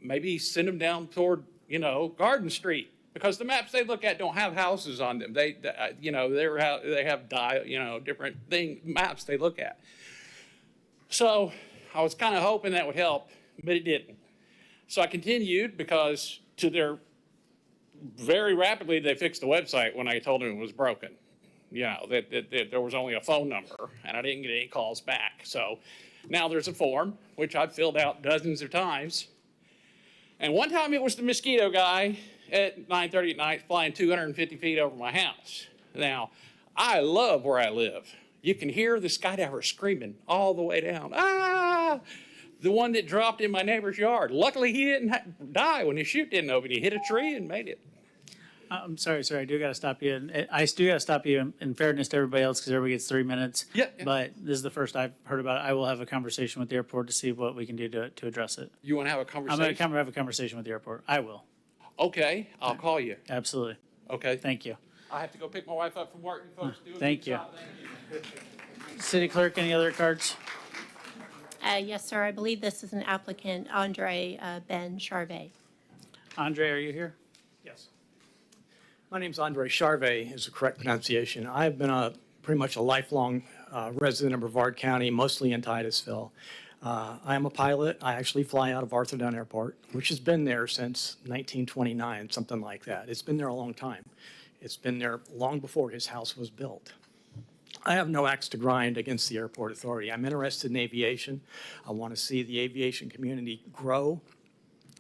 maybe send them down toward, Garden Street, because the maps they look at don't have houses on them. They have different maps they look at. So I was kind of hoping that would help, but it didn't. So I continued, because very rapidly they fixed the website when I told them it was broken. That there was only a phone number, and I didn't get any calls back. So now there's a form, which I've filled out dozens of times. And one time it was the mosquito guy at 9:30 at night flying 250 feet over my house. Now, I love where I live. You can hear the skydiver screaming all the way down. Ah! The one that dropped in my neighbor's yard. Luckily, he didn't die when his chute didn't open. He hit a tree and made it. I'm sorry, I do got to stop you. And I do got to stop you in fairness to everybody else, because everybody gets 3 minutes. Yeah. But this is the first I've heard about it. I will have a conversation with the airport to see what we can do to address it. You want to have a conversation? I'm going to have a conversation with the airport. I will. Okay, I'll call you. Absolutely. Okay. Thank you. I have to go pick my wife up from work. You folks do a Thank good you. job. Thank you. City Clerk, any other cards? Yes, sir. I believe this is an applicant, Andre Ben Charvet. Andre, are you here? Yes. My name's Andre Charvet, is the correct pronunciation. I've been pretty much a lifelong resident of Brevard County, mostly in Titusville. I am a pilot. I actually fly out of Arthur Dunn Airport, which has been there since 1929, something like that. It's been there a long time. It's been there long before his house was built. I have no axe to grind against the airport authority. I'm interested in aviation. I want to see the aviation community grow.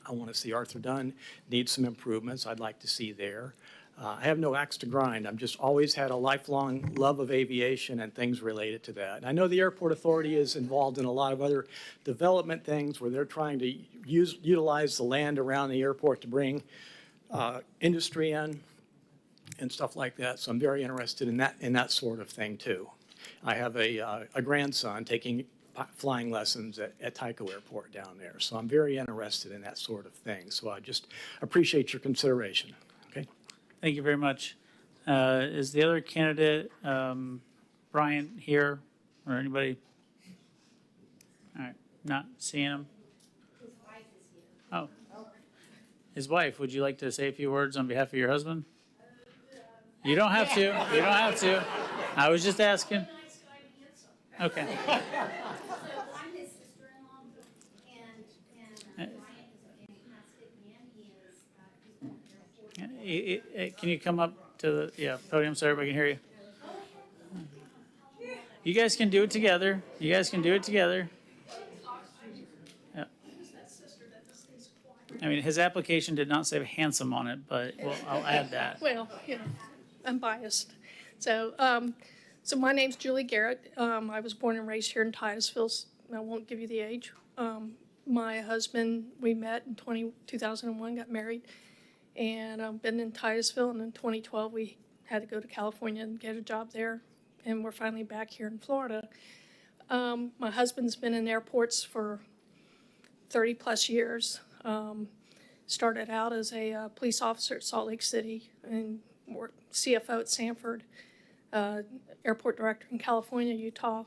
I want to see Arthur Dunn need some improvements I'd like to see there. I have no axe to grind. I've just always had a lifelong love of aviation and things related to that. And I know the airport authority is involved in a lot of other development things where they're trying to utilize the land around the airport to bring industry in and stuff like that. So I'm very interested in that sort of thing too. I have a grandson taking flying lessons at Tyco Airport down there. So I'm very interested in that sort of thing. So I just appreciate your consideration. Okay. Thank you very much. Is the other candidate, Brian, here, or anybody? All right, not seeing him. His wife is here. Oh. His wife, would you like to say a few words on behalf of your husband? You don't have to. You don't have to. I was just asking. Okay. I'm his sister-in-law, and Brian is a fantastic man. He is, Can you come up to the podium so everybody can hear you? You guys can do it together. You guys can do it together. Yeah. I mean, his application did not say handsome on it, but I'll add that. Well, I'm biased. So my name's Julie Garrett. I was born and raised here in Titusville. I won't give you the age. My husband, we met in 2001, got married, and I've been in Titusville. And in 2012, we had to go to California and get a job there, and we're finally back here in Florida. My husband's been in airports for 30 plus years. Started out as a police officer at Salt Lake City and worked CFO at Sanford, airport director in California, Utah,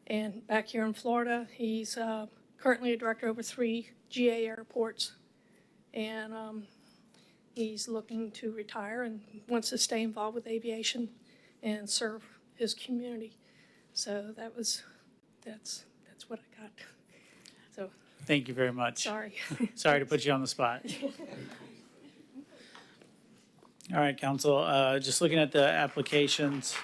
and back here in Florida. He's currently a director over 3 GA airports, and he's looking to retire and wants to stay involved with aviation and serve his community. So that's what I got. So. Thank you very much. Sorry. Sorry to put you on the spot. All right, council, just looking at the applications,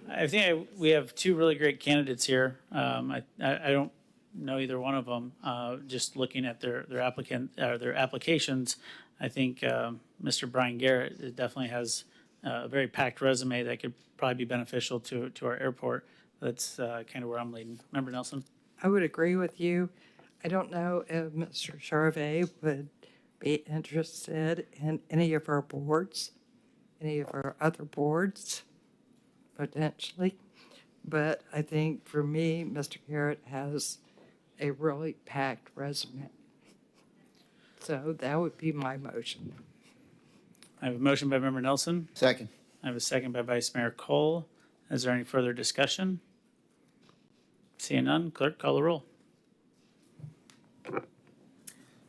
I think we have 2 really great candidates here. I don't know either one of them. Just looking at their applications, I think Mr. Brian Garrett definitely has a very packed resume that could probably be beneficial to our airport. That's kind of where I'm leading. Member Nelson? I would agree with you. I don't know if Mr. Charvet would be interested in any of our boards, any of our other boards, potentially. But I think for me, Mr. Garrett has a really packed resume. So that would be my motion. I have a motion by Member Nelson. Second. I have a second by Vice Mayor Cole. Is there any further discussion? Seeing none, clerk, call the roll.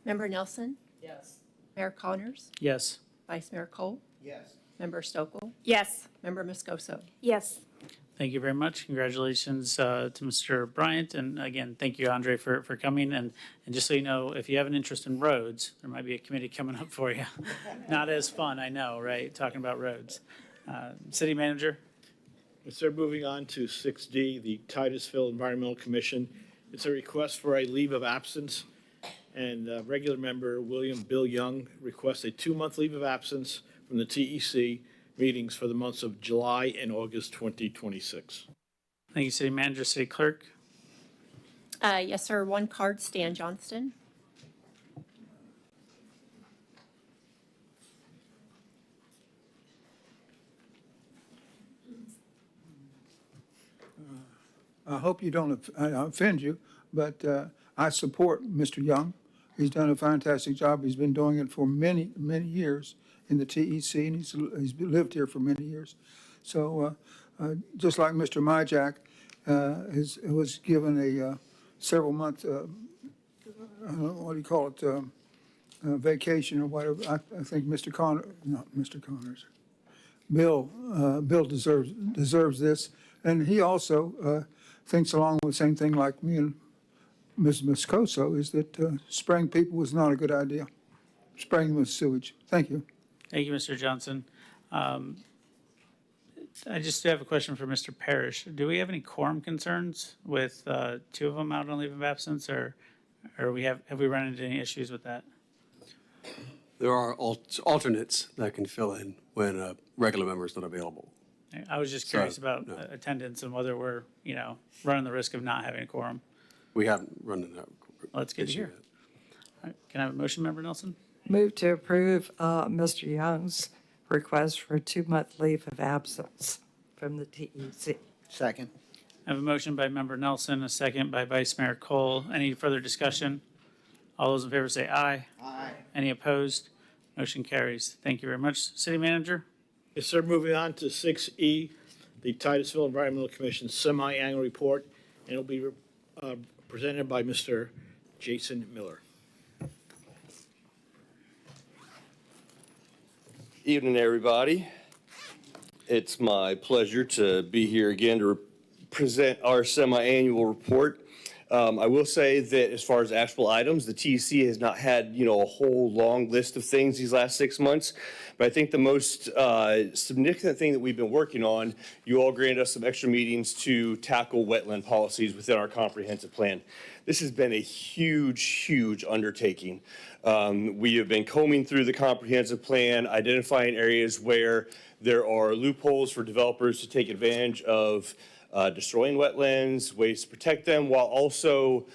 Member Nelson? Yes. Mayor Connors? Yes. Vice Mayor Cole? Yes. Member Stokel? Yes. Member Moscoso? Yes. Thank you very much. Congratulations to Mr. Bryant. And again, thank you, Andre, for coming. And just so you know, if you have an interest in roads, there might be a committee coming up for you. Not as fun, I know, right? Talking about roads. City Manager? Yes, sir. Moving on to 6D, the Titusville Environmental Commission. It's a request for a leave of absence. And regular member William Bill Young requests a 2-month leave of absence from the TEC meetings for the months of July and August 2026. Thank you, City Manager. City Clerk? Yes, sir. 1 card, Stan Johnston. I hope you don't offend you, but I support Mr. Young. He's done a fantastic job. He's been doing it for many, many years in the TEC, and he's lived here for many years. So just like Mr. Myjack was given a several-month, I don't know, what do you call it, vacation or whatever, I think Mr. Connors, Bill deserves this. And he also thinks along with the same thing like me and Ms. Moscoso, is that spraying people was not a good idea. Spraying them with sewage. Thank you. Thank you, Mr. Johnson. I just have a question for Mr. Parrish. Do we have any quorum concerns with 2 of them out on leave of absence, or have we run into any issues with that? There are alternates that can fill in when a regular member is not available. I was just curious about no. attendance and whether we're, running the risk of not having a quorum. We haven't run into that. Well, that's good to issue hear. yet. All right, can I have a motion, Member Nelson? Move to approve Mr. Young's request for a 2-month leave of absence from the TEC. Second. I have a motion by Member Nelson, a second by Vice Mayor Cole. Any further discussion? All those in favor say aye. Aye. Any opposed? Motion carries. Thank you very much. City Manager? Yes, sir. Moving on to 6E, the Titusville Environmental Commission semi-annual report, and it'll be presented by Mr. Jason Miller. Evening, everybody. It's my pleasure to be here again to present our semi-annual report. I will say that as far as actual items, the TEC has not had, a whole long list of things these last 6 months. But I think the most significant thing that we've been working on, you all granted us some extra meetings to tackle wetland policies within our comprehensive plan. This has been a huge, huge undertaking. We have been combing through the comprehensive plan, identifying areas where there are loopholes for developers to take advantage of destroying wetlands, ways to protect them, while also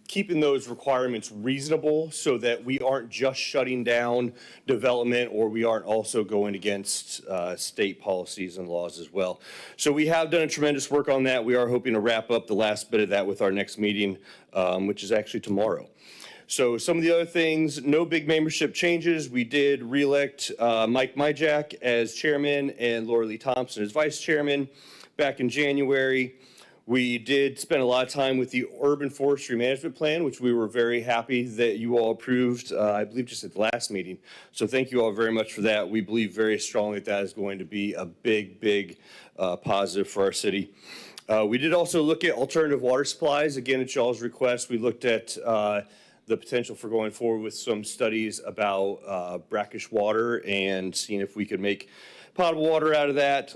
keeping those requirements reasonable so that we aren't just shutting down development or we aren't also going against state policies and laws as well. So we have done a tremendous work on that. We are hoping to wrap up the last bit of that with our next meeting, which is actually tomorrow. So some of the other things, no big membership changes. We did reelect Mike Myjack as chairman and Laura Lee Thompson as vice chairman back in January. We did spend a lot of time with the Urban Forestry Management Plan, which we were very happy that you all approved, I believe just at the last meeting. So thank you all very much for that. We believe very strongly that is going to be a big, big positive for our city. We did also look at alternative water supplies. Again, at y'all's request, we looked at the potential for going forward with some studies about brackish water and seeing if we could make potable water out of that.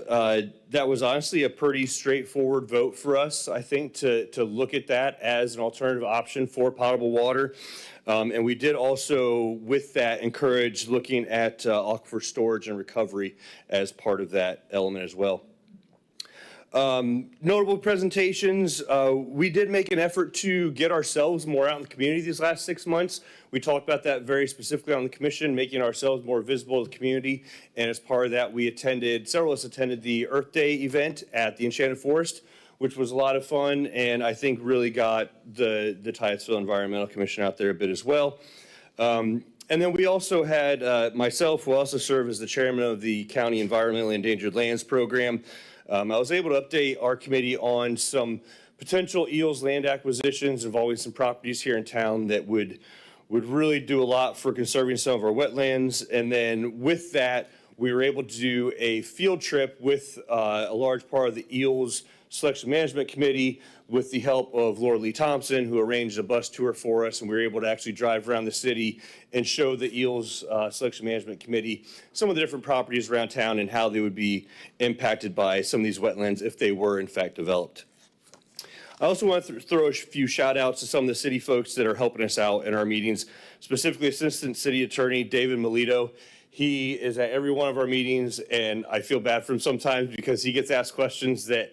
That was honestly a pretty straightforward vote for us, I think, to look at that as an alternative option for potable water. And we did also, with that, encourage looking at aquifer storage and recovery as part of that element as well. Notable presentations, we did make an effort to get ourselves more out in the community these last 6 months. We talked about that very specifically on the commission, making ourselves more visible to the community. And as part of that, several of us attended the Earth Day event at the Enchanted Forest, which was a lot of fun, and I think really got the Titusville Environmental Commission out there a bit as well. And then we also had myself, who also serve as the chairman of the County Environmentally Endangered Lands Program. I was able to update our committee on some potential EELS land acquisitions involving some properties here in town that would really do a lot for conserving some of our wetlands. And then with that, we were able to do a field trip with a large part of the EELS Selection Management Committee with the help of Laura Lee Thompson, who arranged a bus tour for us, and we were able to actually drive around the city and show the EELS Selection Management Committee some of the different properties around town and how they would be impacted by some of these wetlands if they were in fact developed. I also want to throw a few shout outs to some of the city folks that are helping us out in our meetings, specifically Assistant City Attorney David Melito. He is at every one of our meetings, and I feel bad for him sometimes because he gets asked questions that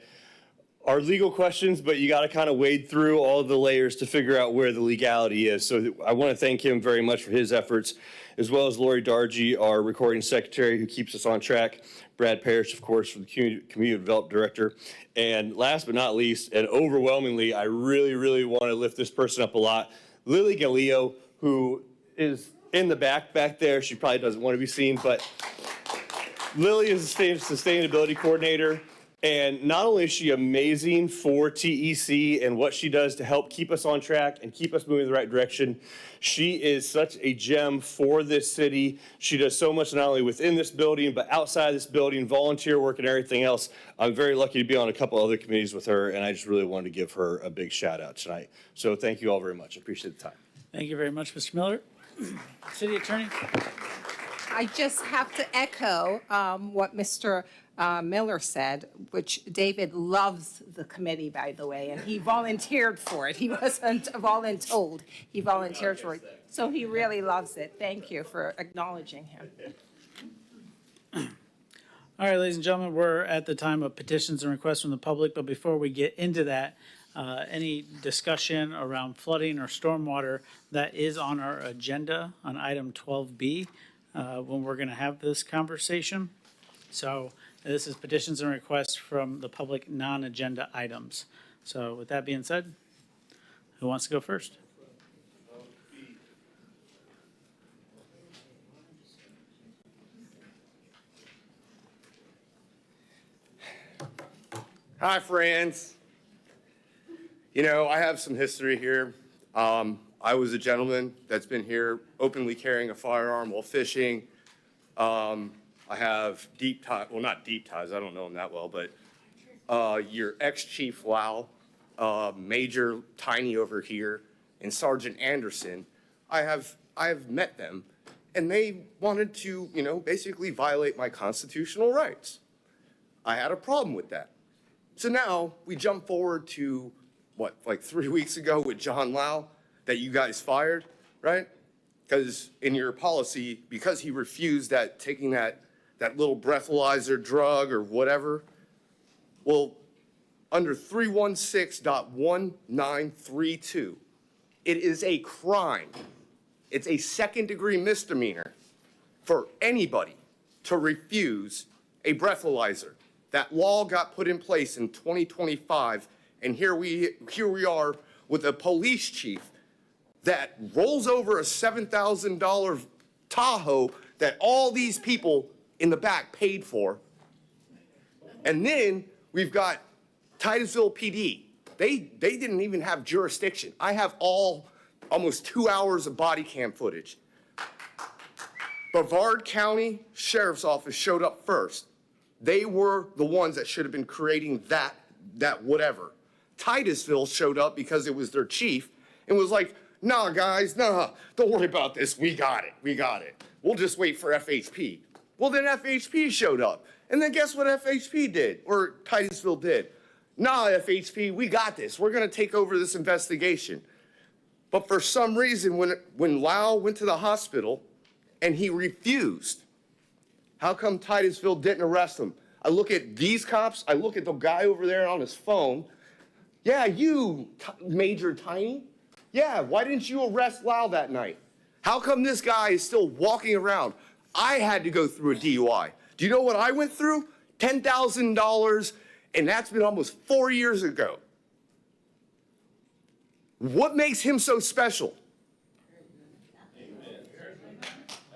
are legal questions, but you got to kind of wade through all the layers to figure out where the legality is. So I want to thank him very much for his efforts, as well as Lori Dargy, our recording secretary, who keeps us on track. Brad Parrish, of course, for the community development director. And last but not least, and overwhelmingly, I really want to lift this person up a lot, Lily Galileo, who is in the back there. She probably doesn't want to be seen, but Lily is a sustainability coordinator. And not only is she amazing for TEC and what she does to help keep us on track and keep us moving in the right direction, she is such a gem for this city. She does so much not only within this building, but outside this building, volunteer work and everything else. I'm very lucky to be on a couple other committees with her, and I just really wanted to give her a big shout out tonight. So thank you all very much. I appreciate the time. Thank you very much, Mr. Miller. City Attorney? I just have to echo what Mr. Miller said, which David loves the committee, by the way, and he volunteered for it. He wasn't voluntold. He volunteered for it. So he really loves it. Thank you for acknowledging him. All right, ladies and gentlemen, we're at the time of petitions and requests from the public, but before we get into that, any discussion around flooding or stormwater that is on our agenda on item 12B when we're going to have this conversation. So this is petitions and requests from the public non-agenda items. So with that being said, who wants to go first? Hi, friends. You know, I have some history here. I was a gentleman that's been here openly carrying a firearm while fishing. I have deep ties, well, not deep ties, I don't know him that well, but your ex-Chief Lau, Major Tiny over here, and Sergeant Anderson, I have met them, and they wanted to, you know, basically violate my constitutional rights. I had a problem with that. So now we jump forward to, what, like 3 weeks ago with John Lau that you guys fired, right? Because in your policy, because he refused taking that little breathalyzer drug or whatever, well, under 316.1932, it is a crime. It's a second-degree misdemeanor for anybody to refuse a breathalyzer. That law got put in place in 2025, and here we are with a police chief that rolls over a $7,000 Tahoe that all these people in the back paid for. And then we've got Titusville PD. They didn't even have jurisdiction. I have almost 2 hours of body cam footage. Brevard County Sheriff's Office showed up first. They were the ones that should have been creating that whatever. Titusville showed up because it was their chief and was like, nah, guys, nah, don't worry about this. We got it. We'll just wait for FHP. Well, then FHP showed up. And then guess what FHP did, or Titusville did? Nah, FHP, we got this. We're going to take over this investigation. But for some reason, when Lau went to the hospital and he refused, how come Titusville didn't arrest him? I look at these cops. I look at the guy over there on his phone. Yeah, you, Major Tiny. Yeah, why didn't you arrest Lau that night? How come this guy is still walking around? I had to go through a DUI. Do you know what I went through? $10,000, and that's been almost 4 years ago. What makes him so special?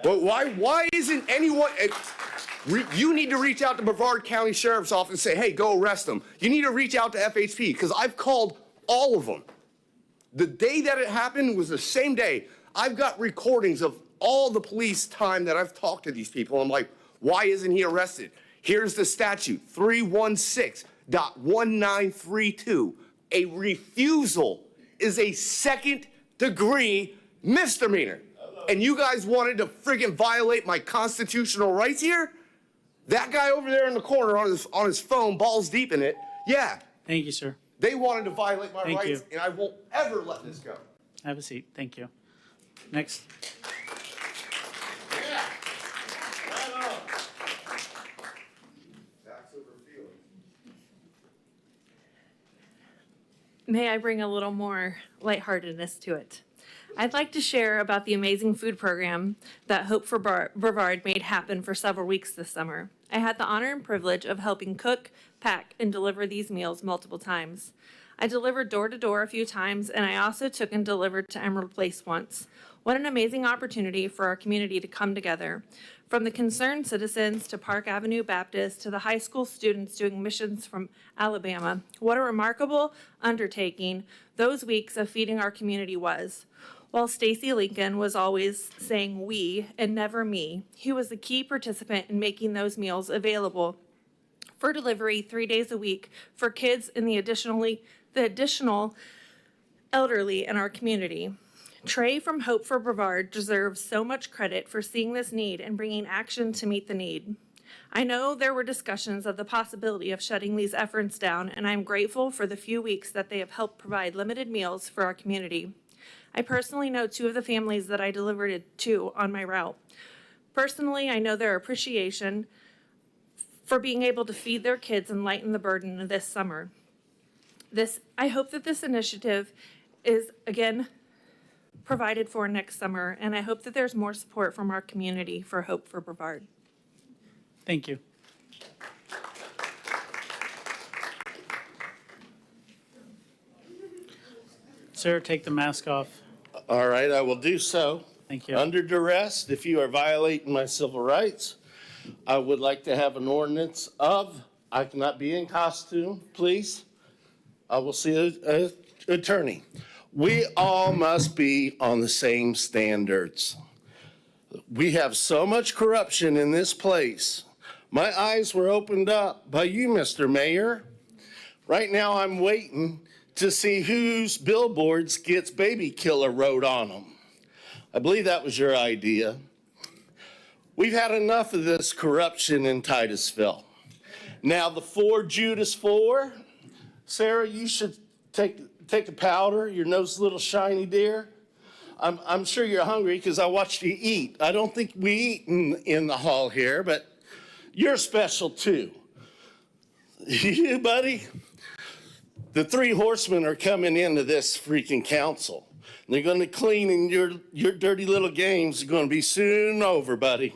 But why isn't anyone, you need to reach out to Brevard County Sheriff's Office and say, hey, go arrest them. You need to reach out to FHP, because I've called all of them. The day that it happened was the same day. I've got recordings of all the police time that I've talked to these people. I'm like, why isn't he arrested? Here's the statute, 316.1932. A refusal is a second-degree misdemeanor. And you guys wanted to friggin' violate my constitutional rights here? That guy over there in the corner on his phone, balls deep in it, yeah. Thank you, sir. They wanted to violate my Thank rights, you. and I won't ever let this go. Have a seat. Thank you. Next. May I bring a little more lightheartedness to it? I'd like to share about the amazing food program that Hope for Brevard made happen for several weeks this summer. I had the honor and privilege of helping cook, pack, and deliver these meals multiple times. I delivered door to door a few times, and I also took and delivered to Emerald Place once. What an amazing opportunity for our community to come together. From the concerned citizens to Park Avenue Baptist to the high school students doing missions from Alabama. What a remarkable undertaking those weeks of feeding our community was. While Stacy Lincoln was always saying we and never me, he was the key participant in making those meals available for delivery 3 days a week for kids and the additional elderly in our community. Trey from Hope for Brevard deserves so much credit for seeing this need and bringing action to meet the need. I know there were discussions of the possibility of shutting these efforts down, and I'm grateful for the few weeks that they have helped provide limited meals for our community. I personally know 2 of the families that I delivered it to on my route. Personally, I know their appreciation for being able to feed their kids and lighten the burden this summer. I hope that this initiative is, again, provided for next summer, and I hope that there's more support from our community for Hope for Brevard. Thank you. Sir, take the mask off. All right, I will do so. Thank you. Under duress, if you are violating my civil rights, I would like to have an ordinance of, I cannot be in costume, please. I will see an attorney. We all must be on the same standards. We have so much corruption in this place. My eyes were opened up by you, Mr. Mayor. Right now, I'm waiting to see whose billboards gets baby killer wrote on them. I believe that was your idea. We've had enough of this corruption in Titusville. Now, the 4 Judas 4, Sarah, you should take a powder, your nose a little shiny, dear. I'm sure you're hungry because I watched you eat. I don't think we eat in the hall here, but you're special too. You, buddy, the 3 horsemen are coming into this freaking council. They're going to clean, and your dirty little games are going to be soon over, buddy,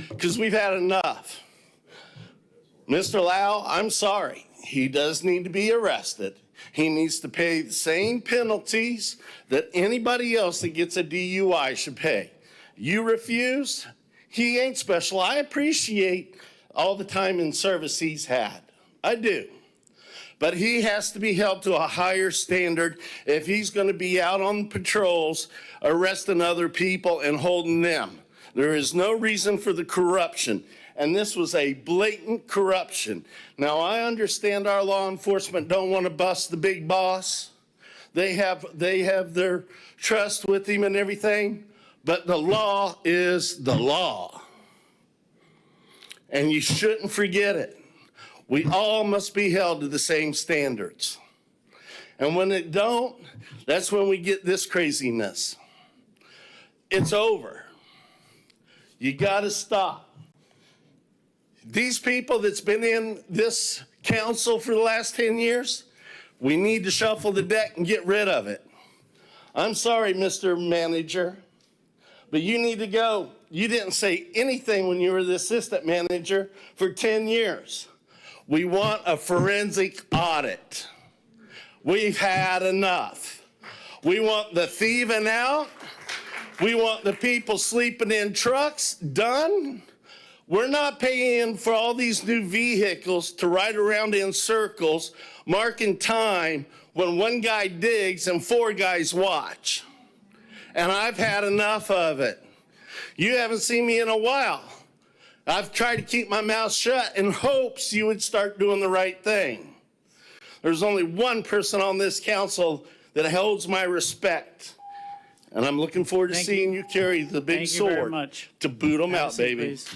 because we've had enough. Mr. Lau, I'm sorry. He does need to be arrested. He needs to pay the same penalties that anybody else that gets a DUI should pay. You refuse, he ain't special. I appreciate all the time in service he's had. I do. But he has to be held to a higher standard if he's going to be out on patrols, arresting other people and holding them. There is no reason for the corruption. And this was a blatant corruption. Now, I understand our law enforcement don't want to bust the big boss. They have their trust with him and everything, but the law is the law. And you shouldn't forget it. We all must be held to the same standards. And when it don't, that's when we get this craziness. It's over. You got to stop. These people that's been in this council for the last 10 years, we need to shuffle the deck and get rid of it. I'm sorry, Mr. Manager, but you need to go. You didn't say anything when you were the assistant manager for 10 years. We want a forensic audit. We've had enough. We want the thieving out. We want the people sleeping in trucks done. We're not paying for all these new vehicles to ride around in circles, marking time when one guy digs and 4 guys watch. And I've had enough of it. You haven't seen me in a while. I've tried to keep my mouth shut in hopes you would start doing the right thing. There's only one person on this council that holds my respect. And I'm looking forward to seeing you carry the big Thank you very sword much. to boot them Have a out, seat, baby. please.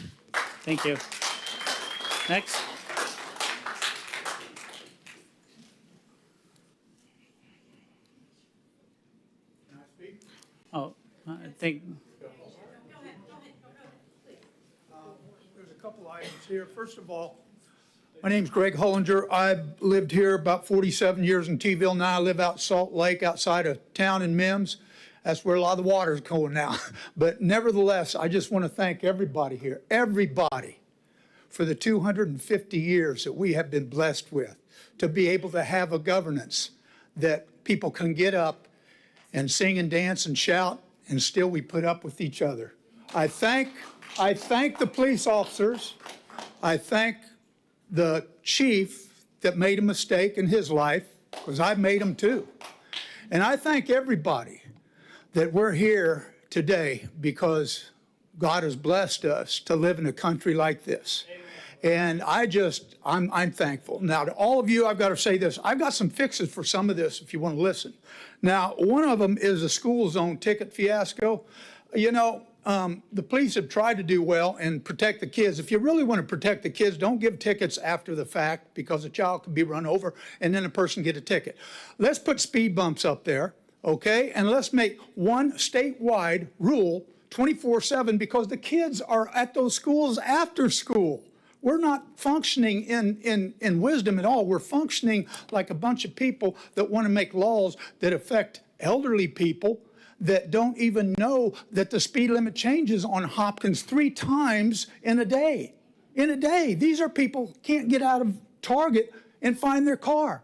Thank you. Next. Oh, I think, There's a couple items here. First of all, my name's Greg Hollinger. I've lived here about 47 years in T-ville. Now I live out Salt Lake, outside of town in Mims. That's where a lot of the water is going now. But nevertheless, I just want to thank everybody here, everybody, for the 250 years that we have been blessed with, to be able to have a governance that people can get up and sing and dance and shout, and still we put up with each other. I thank the police officers. I thank the chief that made a mistake in his life, because I've made them too. And I thank everybody that we're here today because God has blessed us to live in a country like this. And I'm thankful. Now, to all of you, I've got to say this. I've got some fixes for some of this if you want to listen. Now, one of them is a school zone ticket fiasco. You know, the police have tried to do well and protect the kids. If you really want to protect the kids, don't give tickets after the fact, because a child can be run over and then a person get a ticket. Let's put speed bumps up there, okay? And let's make one statewide rule 24/7, because the kids are at those schools after school. We're not functioning in wisdom at all. We're functioning like a bunch of people that want to make laws that affect elderly people that don't even know that the speed limit changes on Hopkins 3 times in a day. In a day. These are people who can't get out of Target and find their car.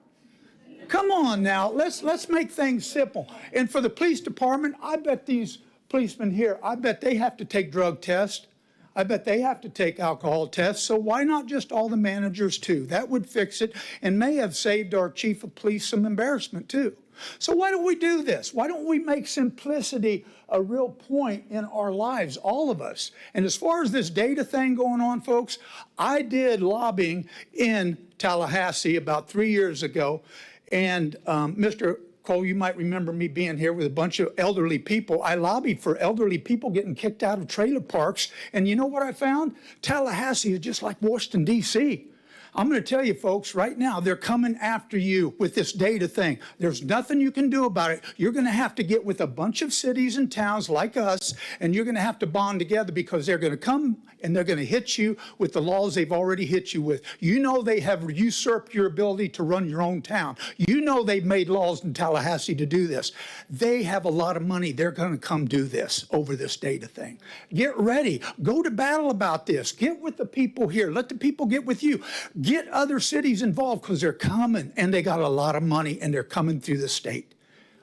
Come on now, let's make things simple. And for the police department, I bet these policemen here, I bet they have to take drug tests. I bet they have to take alcohol tests. So why not just all the managers too? That would fix it and may have saved our chief of police some embarrassment too. So why don't we do this? Why don't we make simplicity a real point in our lives, all of us? And as far as this data thing going on, folks, I did lobbying in Tallahassee about 3 years ago. And Mr. Cole, you might remember me being here with a bunch of elderly people. I lobbied for elderly people getting kicked out of trailer parks. And you know what I found? Tallahassee is just like Washington, D.C. I'm going to tell you, folks, right now, they're coming after you with this data thing. There's nothing you can do about it. You're going to have to get with a bunch of cities and towns like us, and you're going to have to bond together, because they're going to come and they're going to hit you with the laws they've already hit you with. You know they have usurped your ability to run your own town. You know they've made laws in Tallahassee to do this. They have a lot of money. They're going to come do this over this data thing. Get ready. Go to battle about this. Get with the people here. Let the people get with you. Get other cities involved, because they're coming, and they got a lot of money, and they're coming through the state.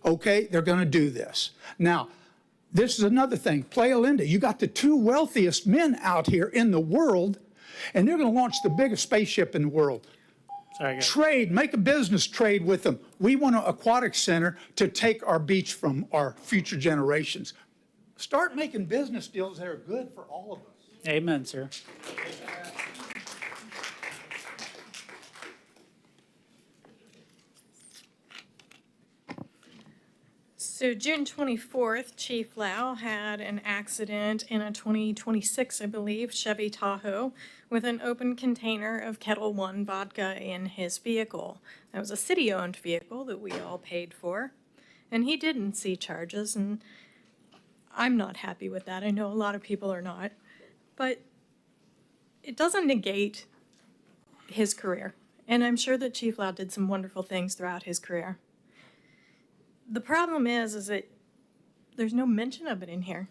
Okay? They're going to do this. Now, this is another thing. Playa Linda, you got the 2 wealthiest men out here in the world, and they're going to launch the biggest spaceship in the world. sorry, guys. Trade, make a business trade with them. We want an aquatic center to take our beach from our future generations. Start making business deals that are good for all of us. Amen, sir. So June 24th, Chief Lau had an accident in a 2026, I believe, Chevy Tahoe with an open container of Kettle One vodka in his vehicle. That was a city-owned vehicle that we all paid for, and he didn't see charges, and I'm not happy with that. I know a lot of people are not, but it doesn't negate his career, and I'm sure that Chief Lau did some wonderful things throughout his career. The problem is that there's no mention of it in here.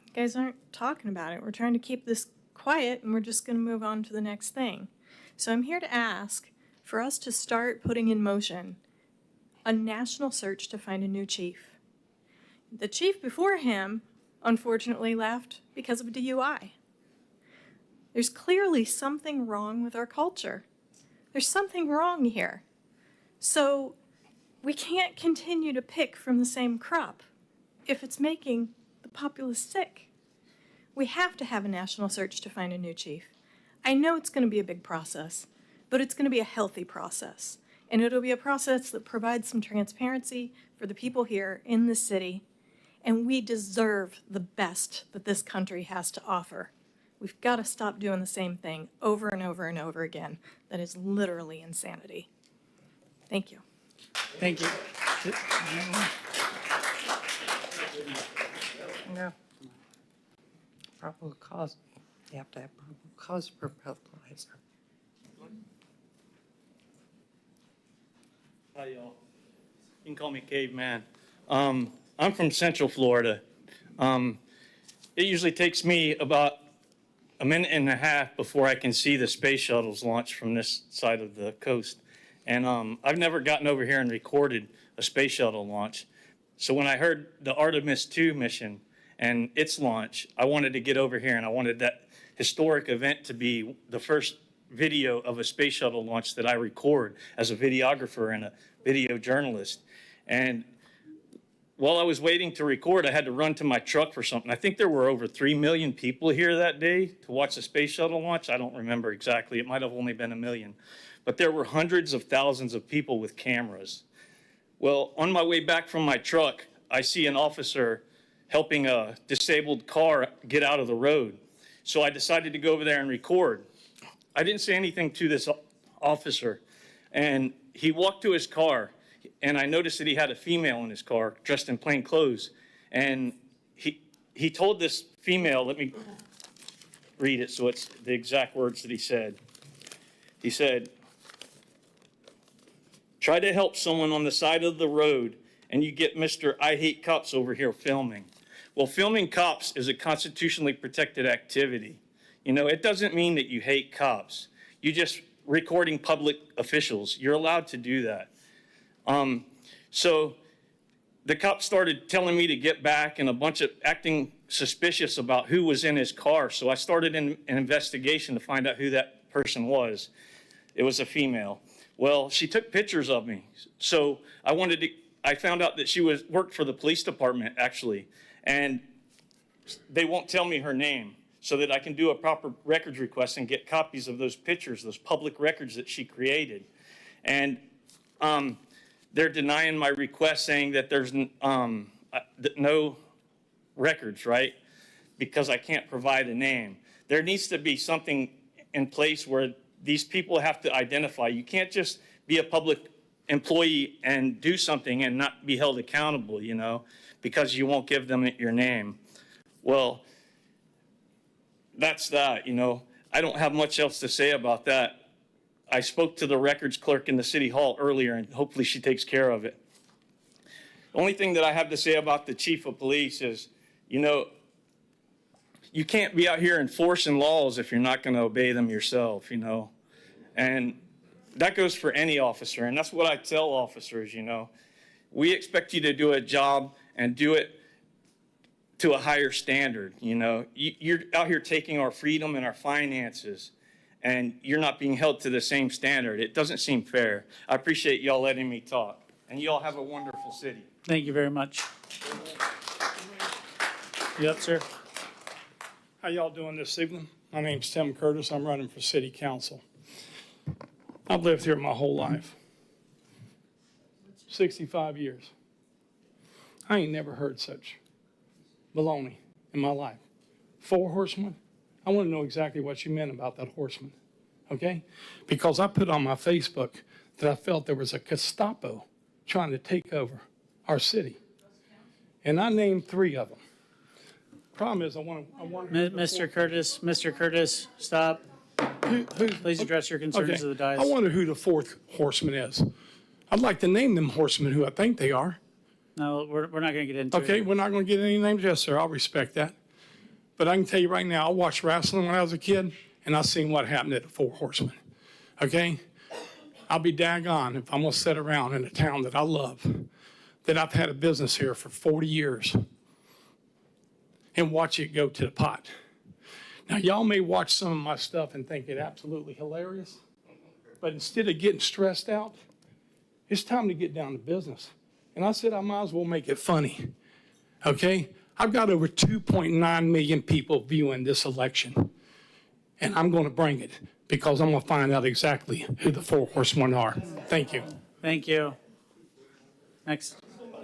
You guys aren't talking about it. We're trying to keep this quiet, and we're just going to move on to the next thing. So I'm here to ask for us to start putting in motion a national search to find a new chief. The chief before him, unfortunately, left because of DUI. There's clearly something wrong with our culture. There's something wrong here. So we can't continue to pick from the same crop if it's making the populace sick. We have to have a national search to find a new chief. I know it's going to be a big process, but it's going to be a healthy process. And it'll be a process that provides some transparency for the people here in this city. And we deserve the best that this country has to offer. We've got to stop doing the same thing over and over and over again. That is literally insanity. Thank you. Thank you. No. Probable cause, you have to have probable cause for breathalyzer. Hi, y'all. You can call me Caveman. I'm from Central Florida. It usually takes me about a minute and a half before I can see the space shuttles launch from this side of the coast. And I've never gotten over here and recorded a space shuttle launch. So when I heard the Artemis II mission and its launch, I wanted to get over here and I wanted that historic event to be the first video of a space shuttle launch that I record as a videographer and a video journalist. And while I was waiting to record, I had to run to my truck for something. I think there were over 3 million people here that day to watch the space shuttle launch. I don't remember exactly. It might have only been 1 million. But there were hundreds of thousands of people with cameras. Well, on my way back from my truck, I see an officer helping a disabled car get out of the road. So I decided to go over there and record. I didn't say anything to this officer, and he walked to his car, and I noticed that he had a female in his car dressed in plain clothes. And he told this female, let me read it so it's the exact words that he said. He said, "Try to help someone on the side of the road and you get Mr. I Hate Cops over here filming." Well, filming cops is a constitutionally protected activity. You know, it doesn't mean that you hate cops. You're just recording public officials. You're allowed to do that. So the cop started telling me to get back and a bunch of acting suspicious about who was in his car. So I started an investigation to find out who that person was. It was a female. Well, she took pictures of me. So I found out that she worked for the police department, actually. And they won't tell me her name so that I can do a proper records request and get copies of those pictures, those public records that she created. And they're denying my request, saying that there's no records, right? Because I can't provide a name. There needs to be something in place where these people have to identify. You can't just be a public employee and do something and not be held accountable, you know, because you won't give them your name. Well, that's that, you know. I don't have much else to say about that. I spoke to the records clerk in the city hall earlier, and hopefully she takes care of it. The only thing that I have to say about the chief of police is, you know, you can't be out here enforcing laws if you're not going to obey them yourself, you know. And that goes for any officer, and that's what I tell officers, you know. We expect you to do a job and do it to a higher standard, you know. You're out here taking our freedom and our finances, and you're not being held to the same standard. It doesn't seem fair. I appreciate y'all letting me talk, and y'all have a wonderful city. Thank you very much. You up, sir? How y'all doing this evening? My name's Tim Curtis. I'm running for city council. I've lived here my whole life, 65 years. I ain't never heard such baloney in my life. 4 horsemen? I want to know exactly what you meant about that horseman, okay? Because I put on my Facebook that I felt there was a Gestapo trying to take over our city. And I named 3 of them. Problem is, I want Mr. Curtis, stop. Please address your concerns to the dais. I wonder who the 4th horseman is. I'd like to name them horsemen who I think they are. No, we're not going to get into it. Okay, we're not going to get any names. Yes, sir, I'll respect that. But I can tell you right now, I watched wrestling when I was a kid, and I seen what happened to the 4 horsemen. Okay? I'll be daggone if I'm going to sit around in a town that I love that I've had a business here for 40 years and watch it go to the pot. Now, y'all may watch some of my stuff and think it absolutely hilarious, but instead of getting stressed out, it's time to get down to business. And I said I might as well make it funny, okay? I've got over 2.9 million people viewing this election, and I'm going to bring it because I'm going to find out exactly who the 4 horsemen are. Thank you. Thank you. Next. All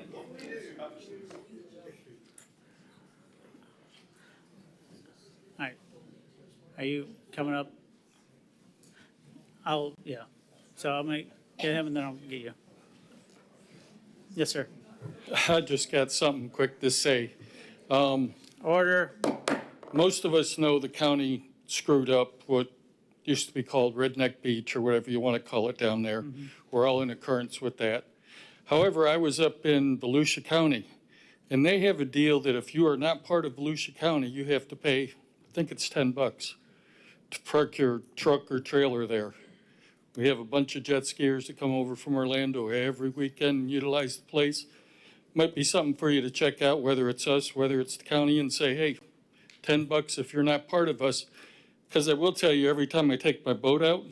right. Are you coming up? Yeah. So I'm going to get him and then I'll get you. Yes, sir. I just got something quick to say. Order. Most of us know the county screwed up what used to be called Redneck Beach or whatever you want to call it down there. We're all in accordance with that. However, I was up in Volusia County, and they have a deal that if you are not part of Volusia County, you have to pay, I think it's $10 to park your truck or trailer there. We have a bunch of jet skiers that come over from Orlando every weekend and utilize the place. Might be something for you to check out, whether it's us, whether it's the county, and say, hey, $10 if you're not part of us. Because I will tell you, every time I take my boat out,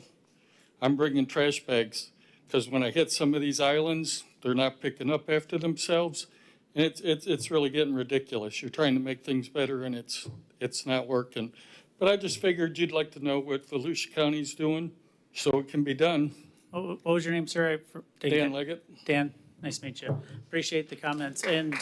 I'm bringing trash bags. Because when I hit some of these islands, they're not picking up after themselves. And it's really getting ridiculous. You're trying to make things better, and it's not working. But I just figured you'd like to know what Volusia County's doing, so it can be done. What was your name, sir? Dan Leggett. Dan, nice to meet you. Appreciate the comments. And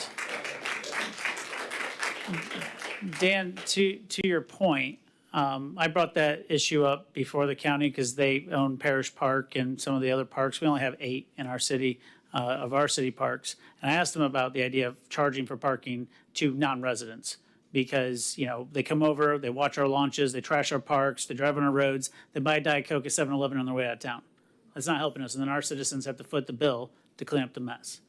Dan, to your point, I brought that issue up before the county because they own Parish Park and some of the other parks. We only have 8 in our city, of our city parks. And I asked them about the idea of charging for parking to non-residents because, you know, they come over, they watch our launches, they trash our parks, they drive on our roads, they buy a Diet Coke at 7-Eleven on their way out of town. That's not helping us. And then our citizens have to foot the bill to clean up the mess.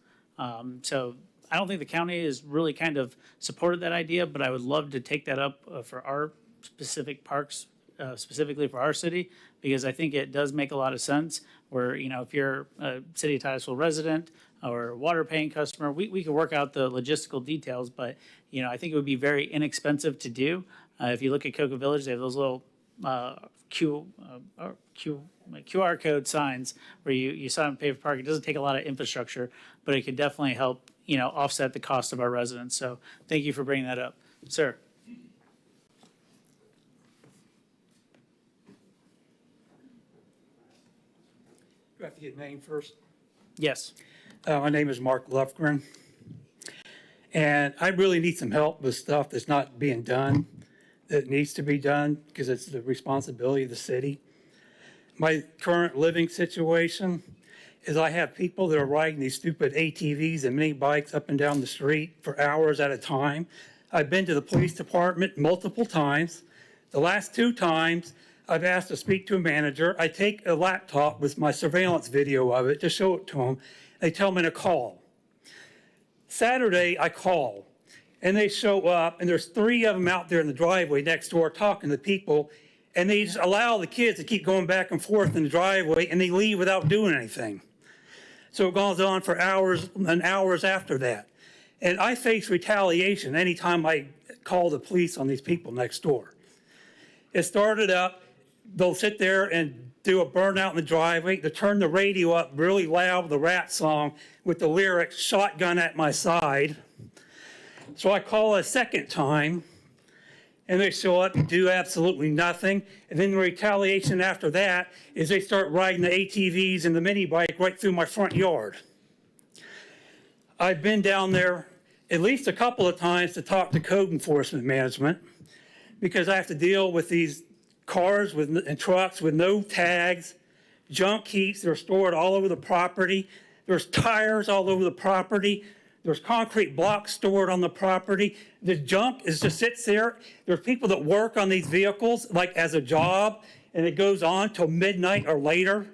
So I don't think the county has really kind of supported that idea, but I would love to take that up for our specific parks, specifically for our city, because I think it does make a lot of sense where, you know, if you're a City of Titusville resident or water paying customer, we could work out the logistical details, but, you know, I think it would be very inexpensive to do. If you look at Cocoa Village, they have those little QR code signs where you sign up and pay for parking. It doesn't take a lot of infrastructure, but it could definitely help, you know, offset the cost of our residents. So thank you for bringing that up. Sir. Do I have to get a name first? Yes. My name is Mark Lufgren. And I really need some help with stuff that's not being done, that needs to be done, because it's the responsibility of the city. My current living situation is I have people that are riding these stupid ATVs and mini bikes up and down the street for hours at a time. I've been to the police department multiple times. The last 2 times, I've asked to speak to a manager. I take a laptop with my surveillance video of it to show it to them. They tell me to call. Saturday, I call, and they show up, and there's 3 of them out there in the driveway next door talking to people, and they just allow the kids to keep going back and forth in the driveway, and they leave without doing anything. So it goes on for hours and hours after that. And I face retaliation anytime I call the police on these people next door. It started up, they'll sit there and do a burnout in the driveway. They turn the radio up really loud with the Rat song with the lyrics, "Shotgun at my side." So I call a second time, and they show up and do absolutely nothing. And then the retaliation after that is they start riding the ATVs and the mini bike right through my front yard. I've been down there at least a couple of times to talk to code enforcement management because I have to deal with these cars and trucks with no tags, junk heaps that are stored all over the property. There's tires all over the property. There's concrete blocks stored on the property. The junk just sits there. There's people that work on these vehicles like as a job, and it goes on till midnight or later.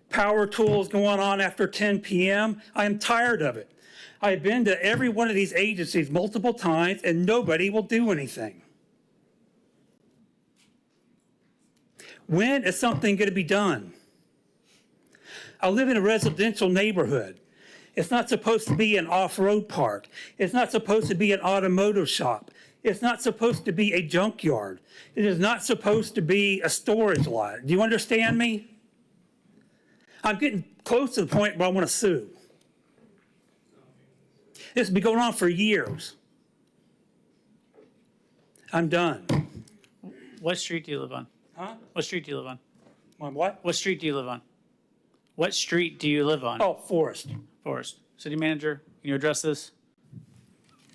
Power tools going on after 10 p.m. I am tired of it. I've been to every one of these agencies multiple times, and nobody will do anything. When is something going to be done? I live in a residential neighborhood. It's not supposed to be an off-road park. It's not supposed to be an automotive shop. It's not supposed to be a junkyard. It is not supposed to be a storage lot. Do you understand me? I'm getting close to the point where I want to sue. This has been going on for years. I'm done. What street do you live on? Huh? What street do you live on? On what? What street do you live on? What street do you live on? Oh, Forest. Forest. City manager, can you address this?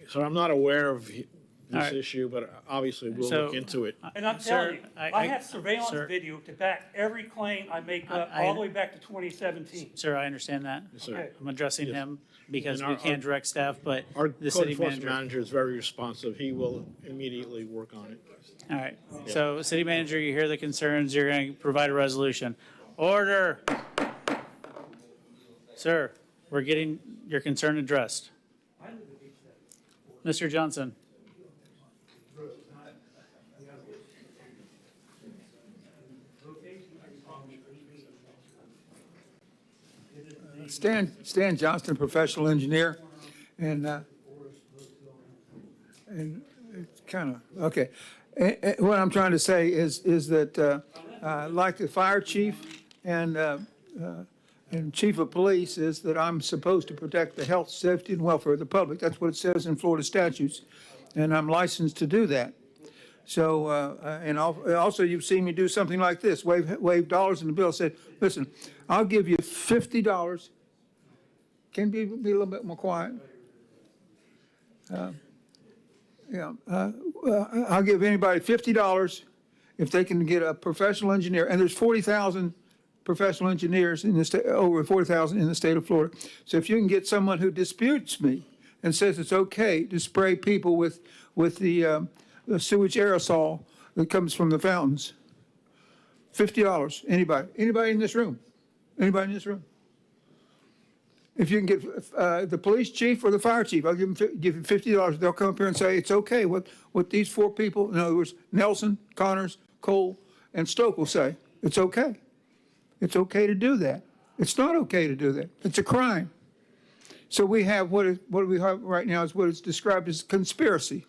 So I'm not aware of this right. issue, but obviously we'll So- look into it. And I'm Sir, telling you, I- I have surveillance sir. video to back every claim I make up I- all the way back to 2017. Sir, I understand that. Yes, sir. Okay. I'm addressing him because And we our- can't direct staff, but Our the code city enforcement manager. manager is very responsive. He will immediately work on it. All right. So, city manager, you hear the concerns. You're going to provide a resolution. Order. Sir, we're getting your concern addressed. Mr. Johnson. Stan Johnston, professional engineer, and it's kind of, okay. What I'm trying to say is that, like the fire chief and chief of police, is that I'm supposed to protect the health, safety, and welfare of the public. That's what it says in Florida statutes, and I'm licensed to do that. So, and also you've seen me do something like this, wave dollars in the bill, said, listen, I'll give you $50. Can be a little bit more quiet. I'll give anybody $50 if they can get a professional engineer, and there's 40,000 professional engineers in the state, over 40,000 in the state of Florida. So if you can get someone who disputes me and says it's okay to spray people with the sewage aerosol that comes from the fountains, $50, anybody in this room, If you can get the police chief or the fire chief, I'll give you $50. They'll come up here and say, it's okay. What these four people, in other words, Nelson, Connors, Cole, and Stoke will say, it's okay. It's okay to do that. It's not okay to do that. It's a crime. So we have what we have right now is what is described as conspiracy.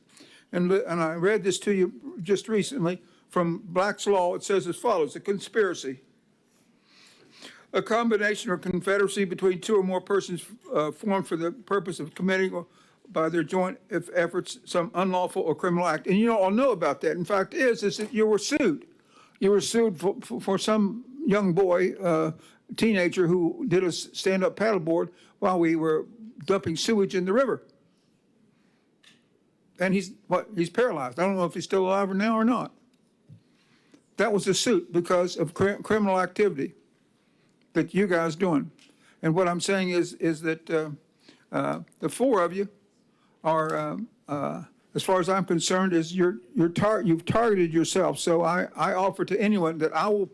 And I read this to you just recently from Black's Law. It says as follows: a conspiracy, a combination or confederacy between two or more persons formed for the purpose of committing or by their joint efforts some unlawful or criminal act. And you all know about that. In fact, is that you were sued. You were sued for some young boy, teenager, who did a stand-up paddleboard while we were dumping sewage in the river. And he's paralyzed. I don't know if he's still alive now or not. That was a suit because of criminal activity that you guys doing. And what I'm saying is that the four of you are, as far as I'm concerned, is you've targeted yourself. So I offer to anyone that I will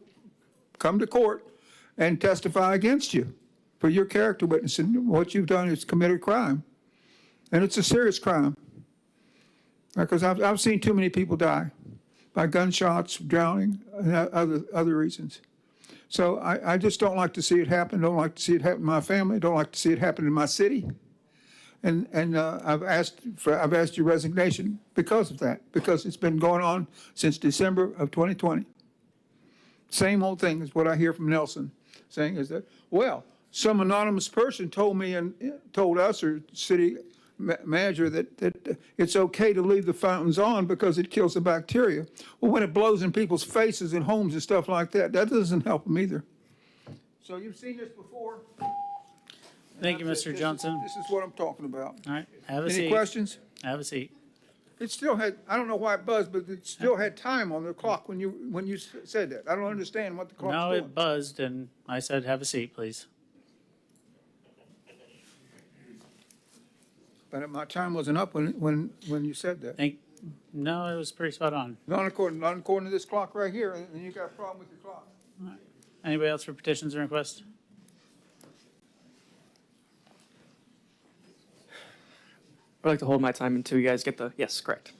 come to court and testify against you for your character witness. And what you've done is committed a crime. And it's a serious crime. Because I've seen too many people die by gunshots, drowning, and other reasons. So I just don't like to see it happen. Don't like to see it happen in my family. Don't like to see it happen in my city. And I've asked your resignation because of that, because it's been going on since December of 2020. Same old thing is what I hear from Nelson, saying is that, well, some anonymous person told me and told us, or city manager, that it's okay to leave the fountains on because it kills the bacteria. Well, when it blows in people's faces and homes and stuff like that, that doesn't help them either. So you've seen this before. Thank you, Mr. Johnson. This is what I'm talking about. All right, have a seat. Any questions? Have a seat. It still had, I don't know why it buzzed, but it still had time on the clock when you said that. I don't understand what the clock's No, doing. it buzzed, and I said, have a seat, please. But my time wasn't up when you said that. No, it was pretty spot on. Not according to this clock right here, and you got a problem with your clock. Anybody else for petitions and requests? I'd like to hold my time until you guys get the, yes, correct.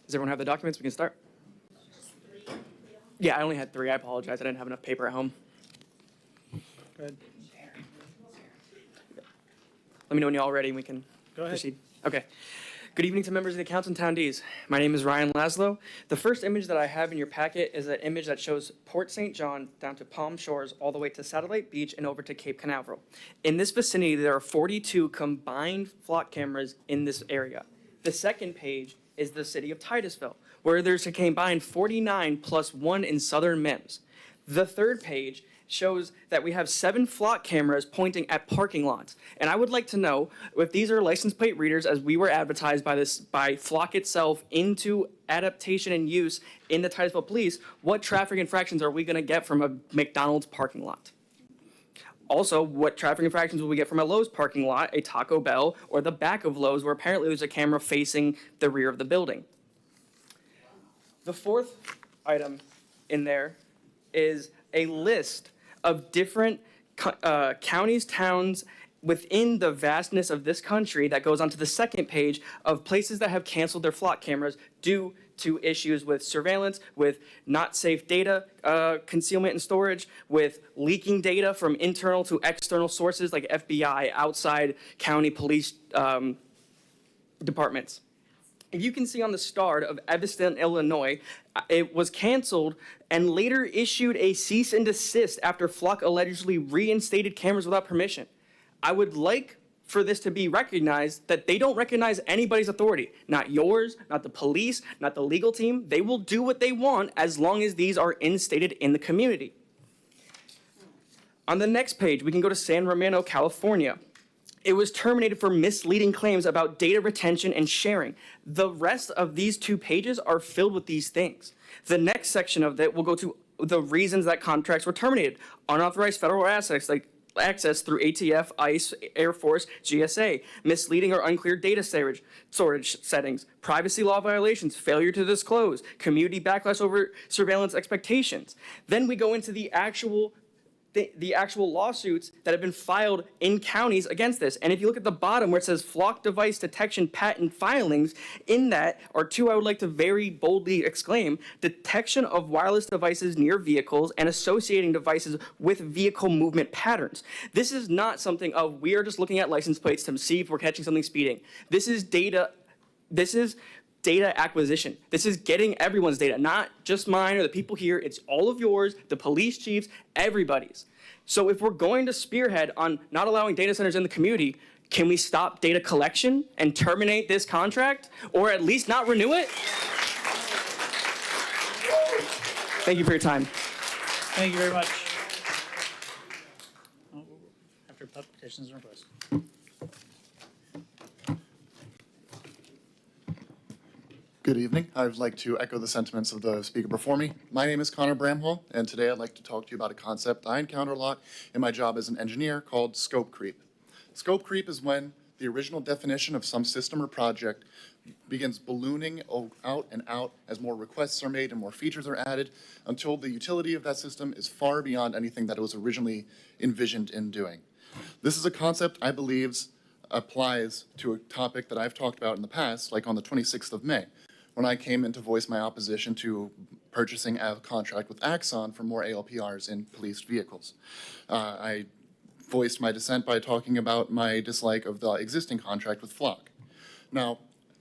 Does everyone have the documents? We can start. Yeah, I only had 3. I apologize. I didn't have enough paper at home. Go ahead. Let me know when you're all ready and we can Go ahead. proceed. Okay. Good evening to members of the council and towndees. My name is Ryan Laszlo. The first image that I have in your packet is an image that shows Port St. John down to Palm Shores all the way to Satellite Beach and over to Cape Canaveral. In this vicinity, there are 42 combined flock cameras in this area. The second page is the city of Titusville, where there's a combined 49 plus 1 in southern Mims. The third page shows that we have 7 flock cameras pointing at parking lots. And I would like to know if these are license plate readers, as we were advertised by Flock itself into adaptation and use in the Titusville Police, what traffic infractions are we going to get from a McDonald's parking lot? Also, what traffic infractions will we get from a Lowe's parking lot, a Taco Bell, or the back of Lowe's, where apparently there's a camera facing the rear of the building? The fourth item in there is a list of different counties, towns within the vastness of this country that goes onto the second page of places that have canceled their flock cameras due to issues with surveillance, with not safe data concealment and storage, with leaking data from internal to external sources like FBI, outside county police departments. If you can see on the start of Evanston, Illinois, it was canceled and later issued a cease and desist after Flock allegedly reinstated cameras without permission. I would like for this to be recognized that they don't recognize anybody's authority. Not yours, not the police, not the legal team. They will do what they want as long as these are instated in the community. On the next page, we can go to San Romano, California. It was terminated for misleading claims about data retention and sharing. The rest of these 2 pages are filled with these things. The next section of that will go to the reasons that contracts were terminated. Unauthorized federal assets like access through ATF, ICE, Air Force, GSA, misleading or unclear data storage settings, privacy law violations, failure to disclose, community backlash over surveillance expectations. Then we go into the actual lawsuits that have been filed in counties against this. And if you look at the bottom where it says flock device detection patent filings, in that are 2 I would like to very boldly exclaim: detection of wireless devices near vehicles and associating devices with vehicle movement patterns. This is not something of we are just looking at license plates to see if we're catching something speeding. This is data acquisition. This is getting everyone's data, not just mine or the people here. It's all of yours, the police chiefs, everybody's. So if we're going to spearhead on not allowing data centers in the community, can we stop data collection and terminate this contract, or at least not renew it? Thank you for your time. Thank you very much. After petitions and requests. Good evening. I'd like to echo the sentiments of the speaker before me. My name is Connor Bramhall, and today I'd like to talk to you about a concept I encounter a lot in my job as an engineer called scope creep. Scope creep is when the original definition of some system or project begins ballooning out and out as more requests are made and more features are added until the utility of that system is far beyond anything that it was originally envisioned in doing. This is a concept I believe applies to a topic that I've talked about in the past, like on the 26th of May, when I came in to voice my opposition to purchasing a contract with Axon for more ALPRs in policed vehicles. I voiced my dissent by talking about my dislike of the existing contract with Flock. Now,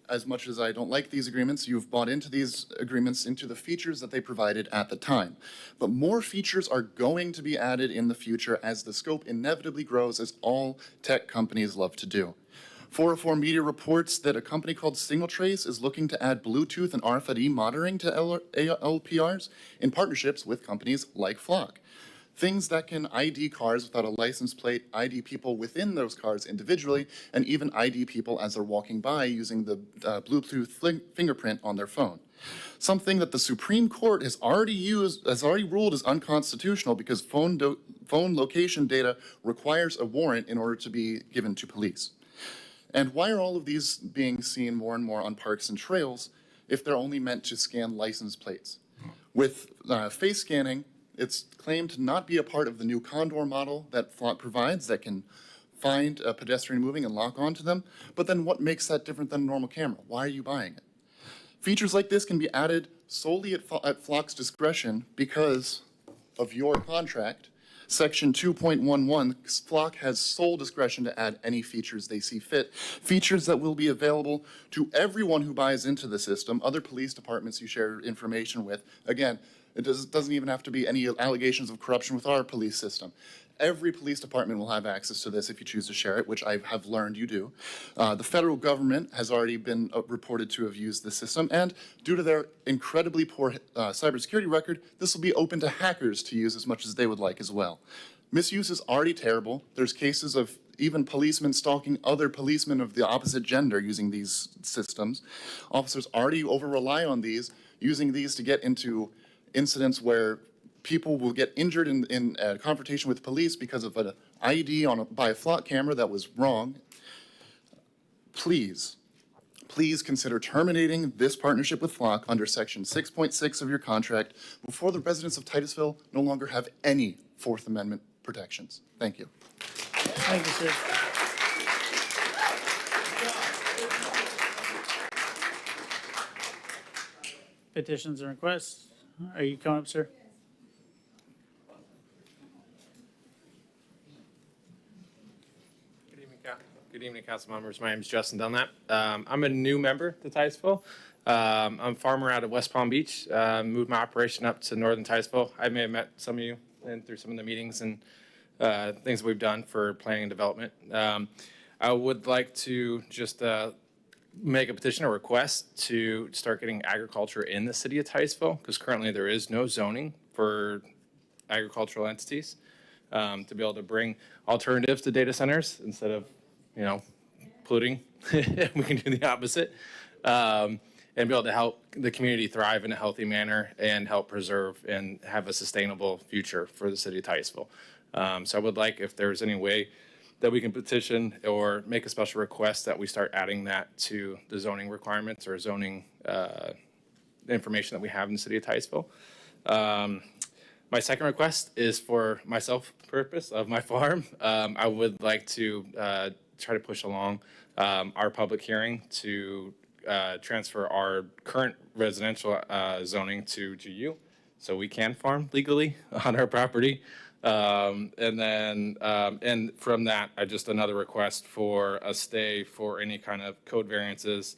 as much as I don't like these agreements, you've bought into these agreements into the features that they provided at the time. But more features are going to be added in the future as the scope inevitably grows, as all tech companies love to do. 404 Media reports that a company called SingleTrace is looking to add Bluetooth and RFID monitoring to ALPRs in partnerships with companies like Flock. Things that can ID cars without a license plate, ID people within those cars individually, and even ID people as they're walking by using the Bluetooth fingerprint on their phone. Something that the Supreme Court has already ruled is unconstitutional because phone location data requires a warrant in order to be given to police. And why are all of these being seen more and more on parks and trails if they're only meant to scan license plates? With face scanning, it's claimed to not be a part of the new Condor model that Flock provides that can find a pedestrian moving and lock onto them. But then what makes that different than a normal camera? Why are you buying it? Features like this can be added solely at Flock's discretion because of your contract. Section 2.11, Flock has sole discretion to add any features they see fit. Features that will be available to everyone who buys into the system, other police departments you share information with. Again, it doesn't even have to be any allegations of corruption with our police system. Every police department will have access to this if you choose to share it, which I have learned you do. The federal government has already been reported to have used this system, and due to their incredibly poor cybersecurity record, this will be open to hackers to use as much as they would like as well. Misuse is already terrible. There's cases of even policemen stalking other policemen of the opposite gender using these systems. Officers already over-rely on these, using these to get into incidents where people will get injured in a confrontation with police because of an IED by a Flock camera that was wrong. Please consider terminating this partnership with Flock under Section 6.6 of your contract before the residents of Titusville no longer have any Fourth Amendment protections. Thank you. Thank you, sir. Petitions and requests. Are you coming up, sir? Good evening, council members. My name is Justin Dunlap. I'm a new member to Titusville. I'm a farmer out of West Palm Beach. Moved my operation up to northern Titusville. I may have met some of you and through some of the meetings and things that we've done for planning and development. I would like to just make a petition or request to start getting agriculture in the city of Titusville, because currently there is no zoning for agricultural entities. To be able to bring alternatives to data centers instead of polluting, we can do the opposite, and be able to help the community thrive in a healthy manner and help preserve and have a sustainable future for the city of Titusville. So I would like, if there's any way that we can petition or make a special request that we start adding that to the zoning requirements or zoning information that we have in the city of Titusville. My second request is for myself purpose of my farm. I would like to try to push along our public hearing to transfer our current residential zoning to GU so we can farm legally on our property. And from that, just another request for a stay for any kind of code variances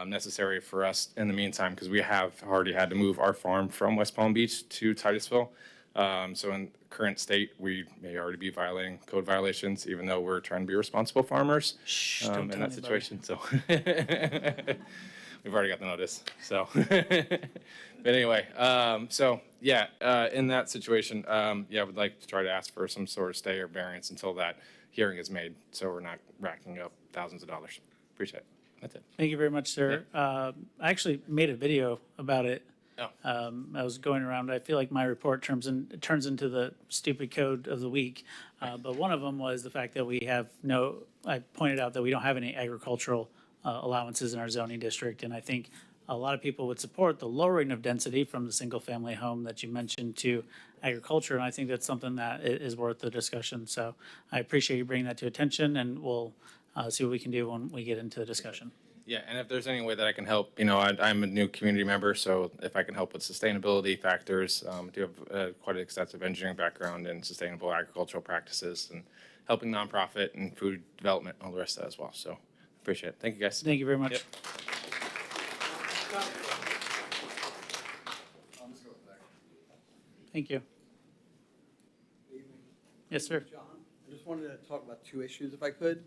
necessary for us in the meantime, because we have already had to move our farm from West Palm Beach to Titusville. So in current state, we may already be violating code violations, even though we're trying to be responsible farmers in that situation. So we've already got the notice. So, but anyway, in that situation, I would like to try to ask for some sort of stay or variance until that hearing is made, so we're not racking up thousands of dollars. Appreciate it. That's it. Thank you very much, sir. I actually made a video about it. I was going around. I feel like my report turns into the stupid code of the week. But one of them was the fact that I pointed out that we don't have any agricultural allowances in our zoning district. And I think a lot of people would support the lowering of density from the single family home that you mentioned to agriculture. And I think that's something that is worth the discussion. So I appreciate you bringing that to attention, and we'll see what we can do when we get into the discussion. Yeah, and if there's any way that I can help, I'm a new community member, so if I can help with sustainability factors, I do have quite an extensive engineering background in sustainable agricultural practices and helping nonprofit and food development, all the rest of that as well. So appreciate it. Thank you, guys. Thank you very much. Yep. Thank you. Yes, sir. John, I just wanted to talk about two issues if I could.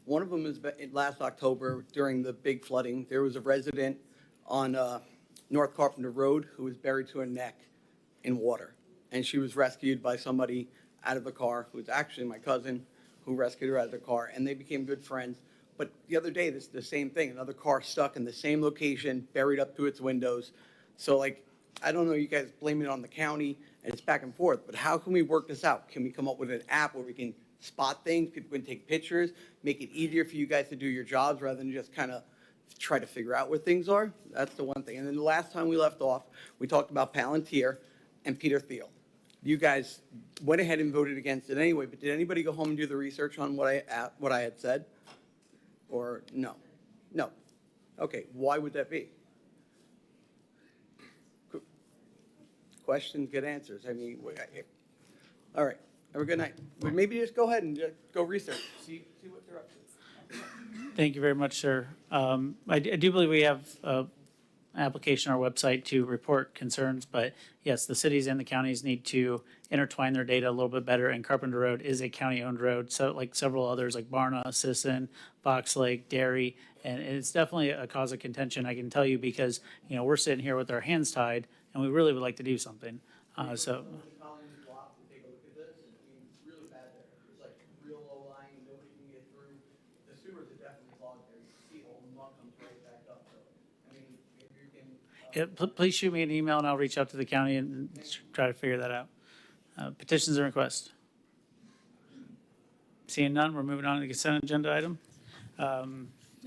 One of them is last October during the big flooding, there was a resident on North Carpenter Road who was buried to her neck in water. And she was rescued by somebody out of the car, who was actually my cousin, who rescued her out of the car, and they became good friends. But the other day, the same thing, another car stuck in the same location, buried up to its windows. So I don't know, you guys blame it on the county, and it's back and forth, but how can we work this out? Can we come up with an app where we can spot things, people can take pictures, make it easier for you guys to do your jobs rather than just kind of try to figure out where things are? That's the one thing. And then the last time we left off, we talked about Palantir and Peter Thiel. You guys went ahead and voted against it anyway, but did anybody go home and do the research on what I had said? Or no? No. Okay, why would that be? questions, good answers. I mean, all right, have a good night. But maybe just go ahead and go research, see what they're up to. Thank you very much, sir. I do believe we have an application on our website to report concerns, but yes, the cities and the counties need to intertwine their data a little bit better, and Carpenter Road is a county-owned road, so like several others like Barna, Sisson, Fox Lake, Dairy, and it's definitely a cause of contention, I can tell you, because, you know, we're sitting here with our hands tied, and we really would like to do something. So. Yeah, please shoot me an email and I'll reach out to the county and try to figure that out. Petitions and requests. Seeing none, we're moving on to the consent agenda item.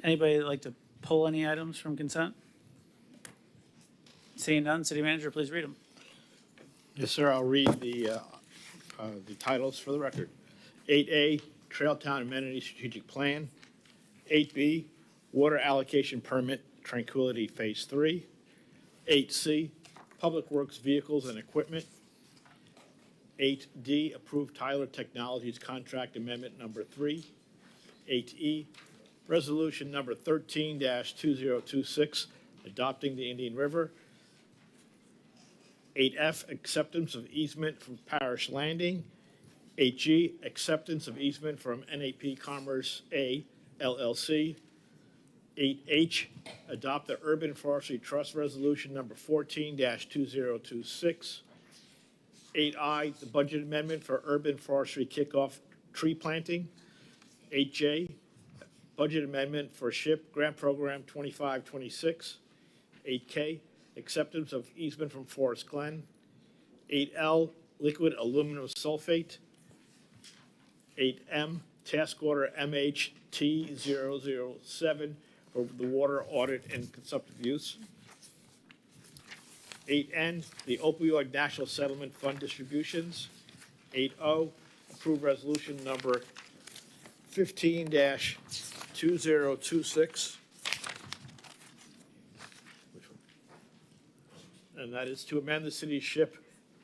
Anybody like to pull any items from consent? Seeing none, city manager, please read them. Yes, sir, I'll read the titles for the record. 8A, Trailtown Amenity Strategic Plan. 8B, Water Allocation Permit, Tranquility Phase 3. 8C, Public Works Vehicles and Equipment. 8D, Approved Tyler Technologies Contract Amendment Number 3. 8E, Resolution Number 13-2026, adopting the Indian River. 8F, Acceptance of Easement from Parish Landing. 8G, Acceptance of Easement from NAP Commerce A, LLC. 8H, adopt the Urban Forestry Trust Resolution Number 14-2026. 8I, the budget amendment for urban forestry kickoff tree planting. 8J, budget amendment for SHIP Grant Program 2526. 8K, acceptance of easement from Forest Glen. 8L, liquid aluminum sulfate. 8M, task order MHT007 for the water audit and consumptive use. 8N, the opioid national settlement fund distributions. 8O, approve resolution number 15-2026. And that is to amend the city's SHIP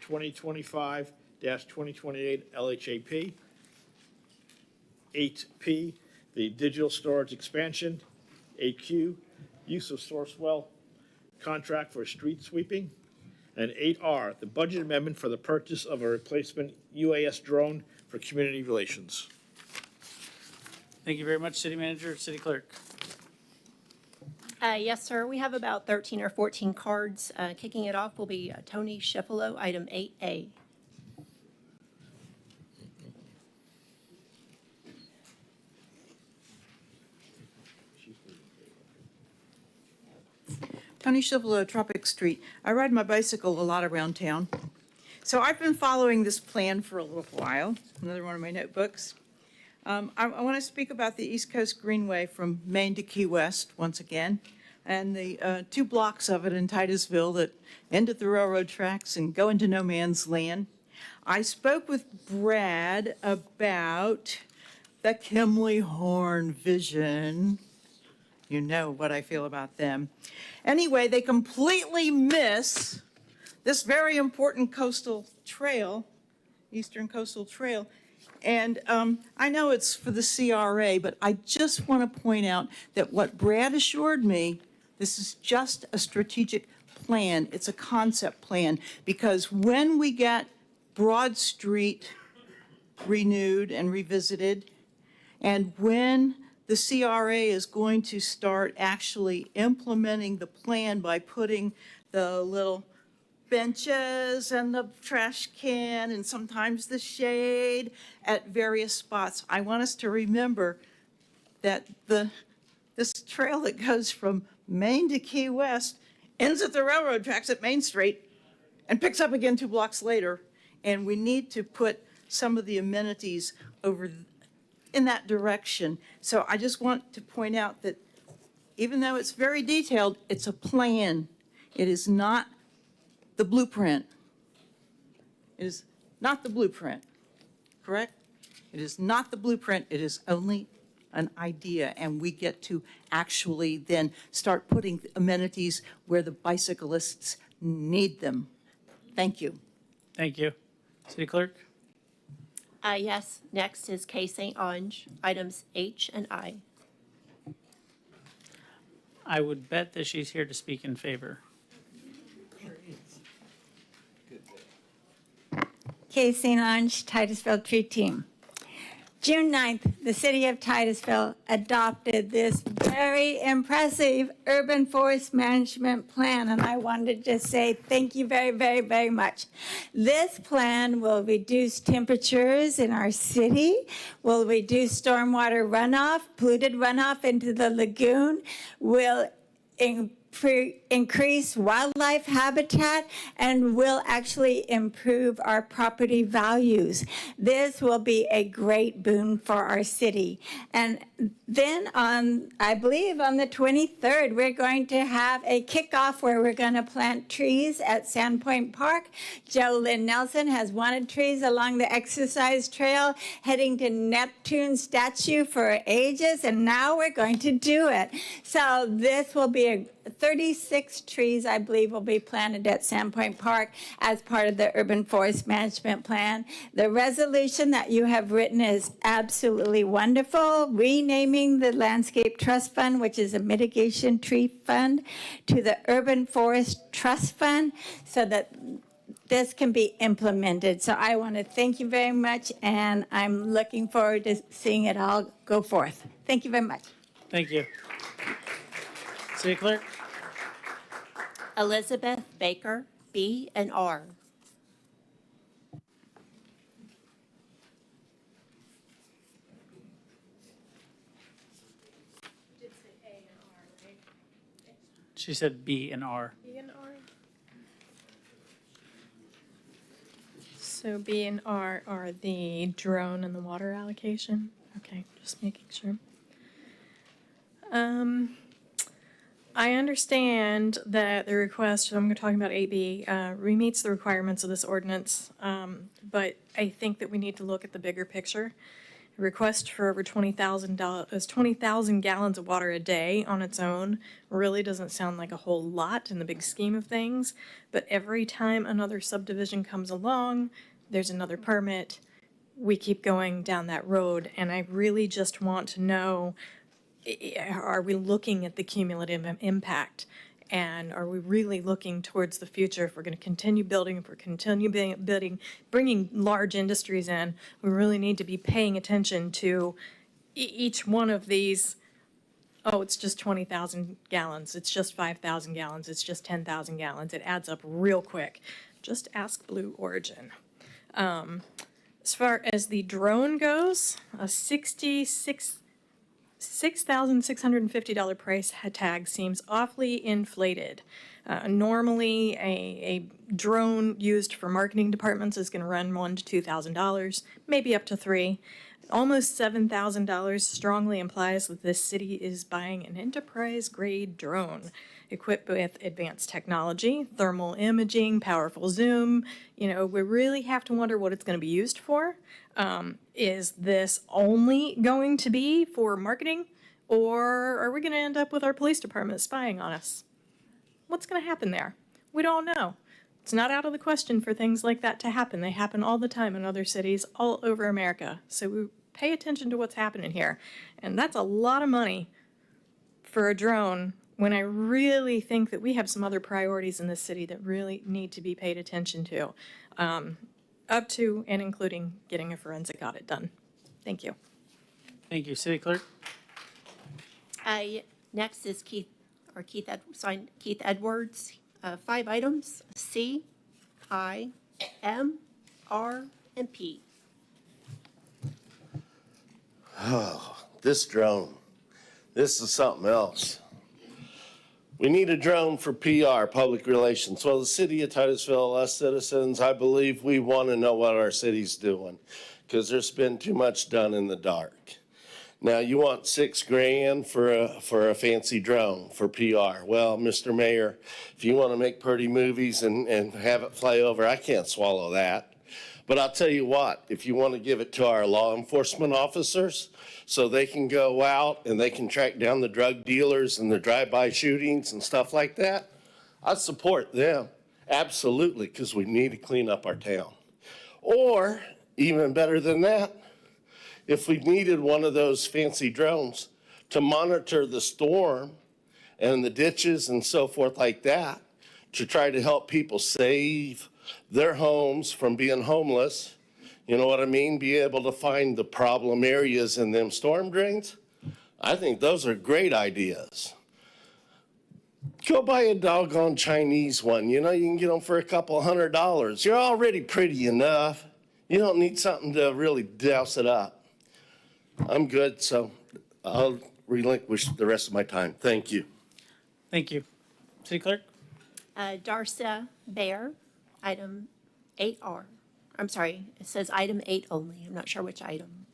2025-2028 LHAP. 8P, the digital storage expansion. 8Q, use of Sourcewell contract for street sweeping. And 8R, the budget amendment for the purchase of a replacement UAS drone for community relations. Thank you very much, city manager. City clerk. Yes, sir. We have about 13 or 14 cards. Kicking it off will be Tony Schifolo, item 8A. Tony Schifolo, Tropic Street. I ride my bicycle a lot around town. So I've been following this plan for a little while, another one of my notebooks. I want to speak about the East Coast Greenway from Maine to Key West once again, and the 2 blocks of it in Titusville that end at the railroad tracks and go into no man's land. I spoke with Brad about the Kimley Horn vision. You know what I feel about them. Anyway, they completely miss this very important coastal trail, Eastern Coastal Trail. And I know it's for the CRA, but I just want to point out that what Brad assured me, this is just a strategic plan. It's a concept plan, because when we get Broad Street renewed and revisited, and when the CRA is going to start actually implementing the plan by putting the little benches and the trash can and sometimes the shade at various spots. I want us to remember that this trail that goes from Maine to Key West ends at the railroad tracks at Main Street and picks up again 2 blocks later. And we need to put some of the amenities over in that direction. So I just want to point out that even though it's very detailed, it's a plan. It is not the blueprint. It is not the blueprint, correct? It is not the blueprint. It is only an idea, and we get to actually then start putting amenities where the bicyclists need them. Thank you. Thank you. City Clerk? Yes, next is K. St. Ange, items H and I. I would bet that she's here to speak in favor. K. St. Ange, Titusville Tree Team. June 9th, the city of Titusville adopted this very impressive urban forest management plan, and I wanted to say thank you very, very, very much. This plan will reduce temperatures in our city, will reduce stormwater runoff, polluted runoff into the lagoon, will increase wildlife habitat, and will actually improve our property values. This will be a great boon for our city. And then I believe on the 23rd, we're going to have a kickoff where we're going to plant trees at Sandpoint Park. Joe Lynn Nelson has wanted trees along the exercise trail heading to Neptune's statue for ages, and now we're going to do it. So this will be 36 trees, I believe, will be planted at Sandpoint Park as part of the Urban Forest Management Plan. The resolution that you have written is absolutely wonderful, renaming the Landscape Trust Fund, which is a mitigation tree fund, to the Urban Forest Trust Fund so that this can be implemented. So I want to thank you very much, and I'm looking forward to seeing it all go forth. Thank you very much. Thank you. City Clerk? Elizabeth Baker, B and R. She said B and R. B and R. So B and R are the drone and the water allocation? Okay, just making sure. I understand that the request, so I'm talking about AB, meets the requirements of this ordinance, but I think that we need to look at the bigger picture. A request for over 20,000 gallons of water a day on its own really doesn't sound like a whole lot in the big scheme of things, but every time another subdivision comes along, there's another permit, we keep going down that road, and I really just want to know, are we looking at the cumulative impact? And are we really looking towards the future? If we're going to continue building, if we're continue building, bringing large industries in, we really need to be paying attention to each one of these. Oh, it's just 20,000 gallons. It's just 5,000 gallons. It's just 10,000 gallons. It adds up real quick. Just ask Blue Origin. As far as the drone goes, a $6,650 price tag seems awfully inflated. Normally, a drone used for marketing departments is going to run $1,000 to $2,000, maybe up to $3,000. Almost $7,000 strongly implies that this city is buying an enterprise-grade drone equipped with advanced technology, thermal imaging, powerful zoom. You know, we really have to wonder what it's going to be used for. Is this only going to be for marketing, or are we going to end up with our police department spying on us? What's going to happen there? We don't know. It's not out of the question for things like that to happen. They happen all the time in other cities all over America. So we pay attention to what's happening here. And that's a lot of money for a drone when I really think that we have some other priorities in this city that really need to be paid attention to. Up to and including getting a forensic audit done. Thank you. Thank you. City Clerk? Next is Keith Edwards. 5 items, C, I, M, R, and P. Oh, this drone. This is something else. We need a drone for PR, public relations. Well, the city of Titusville, us citizens, I believe we want to know what our city's doing because there's been too much done in the dark. Now, you want $6,000 for a fancy drone for PR. Well, Mr. Mayor, if you want to make pretty movies and have it fly over, I can't swallow that. But I'll tell you what, if you want to give it to our law enforcement officers so they can go out and they can track down the drug dealers and the drive-by shootings and stuff like that, I support them. Absolutely, because we need to clean up our town. Or, even better than that, if we needed one of those fancy drones to monitor the storm and the ditches and so forth like that, to try to help people save their homes from being homeless, you know what I mean? Be able to find the problem areas in them storm drains. I think those are great ideas. Go buy a doggone Chinese one. You know, you can get them for a couple $100. You're already pretty enough. You don't need something to really douse it up. I'm good, so I'll relinquish the rest of my time. Thank you. Thank you. City Clerk? Darcy Bear, item 8R. I'm sorry, it says item 8 only. I'm not sure which item.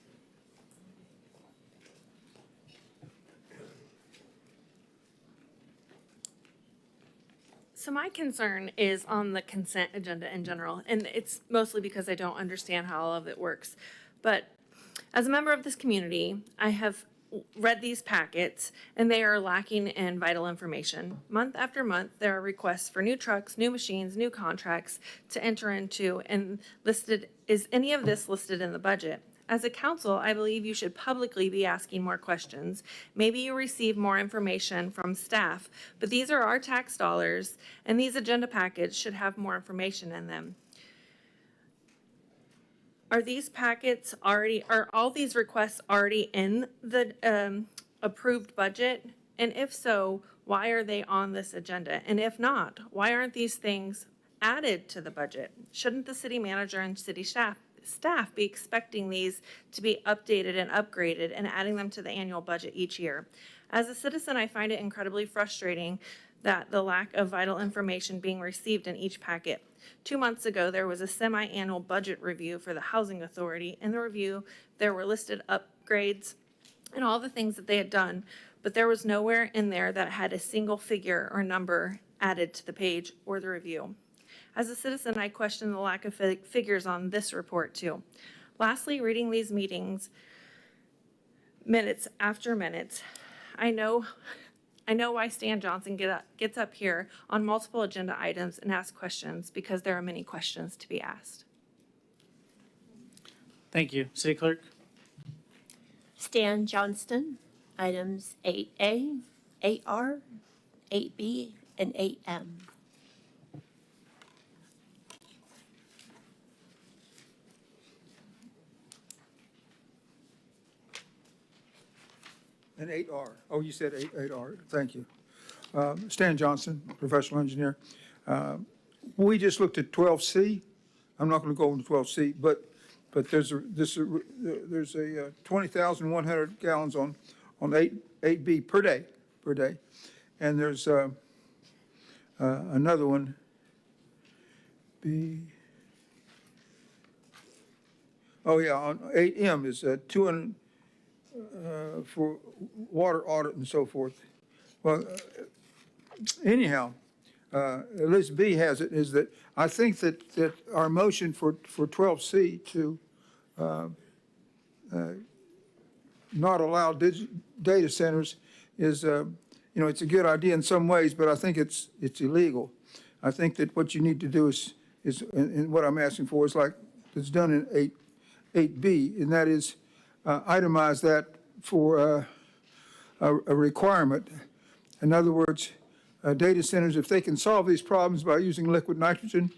So my concern is on the consent agenda in general, and it's mostly because I don't understand how all of it works. But as a member of this community, I have read these packets, and they are lacking in vital information. Month after month, there are requests for new trucks, new machines, new contracts to enter into, and is any of this listed in the budget? As a council, I believe you should publicly be asking more questions. Maybe you receive more information from staff, but these are our tax dollars, and these agenda packets should have more information in them. Are these packets are all these requests already in the approved budget? And if so, why are they on this agenda? And if not, why aren't these things added to the budget? Shouldn't the city manager and city staff be expecting these to be updated and upgraded and adding them to the annual budget each year? As a citizen, I find it incredibly frustrating that the lack of vital information being received in each packet. 2 months ago, there was a semi-annual budget review for the Housing Authority. In the review, there were listed upgrades and all the things that they had done, but there was nowhere in there that had a single figure or number added to the page or the review. As a citizen, I question the lack of figures on this report too. Lastly, reading these meetings, minutes after minutes, I know why Stan Johnson gets up here on multiple agenda items and asks questions, because there are many questions to be asked. Thank you. City Clerk? Stan Johnston, items 8A, 8R, 8B, and 8M. And 8R. Oh, you said 8R. Thank you. Stan Johnson, professional engineer. We just looked at 12C. I'm not going to go into 12C, but there's a 20,100 gallons on 8B per day. And there's another one, B. Oh, yeah, on 8M is 200 for water audit and so forth. Well, anyhow, at least B has it, is that I think that our motion for 12C to not allow data centers is, it's a good idea in some ways, but I think it's illegal. I think that what you need to do is and what I'm asking for is like it's done in 8B, and that is itemize that for a requirement. In other words, data centers, if they can solve these problems by using liquid nitrogen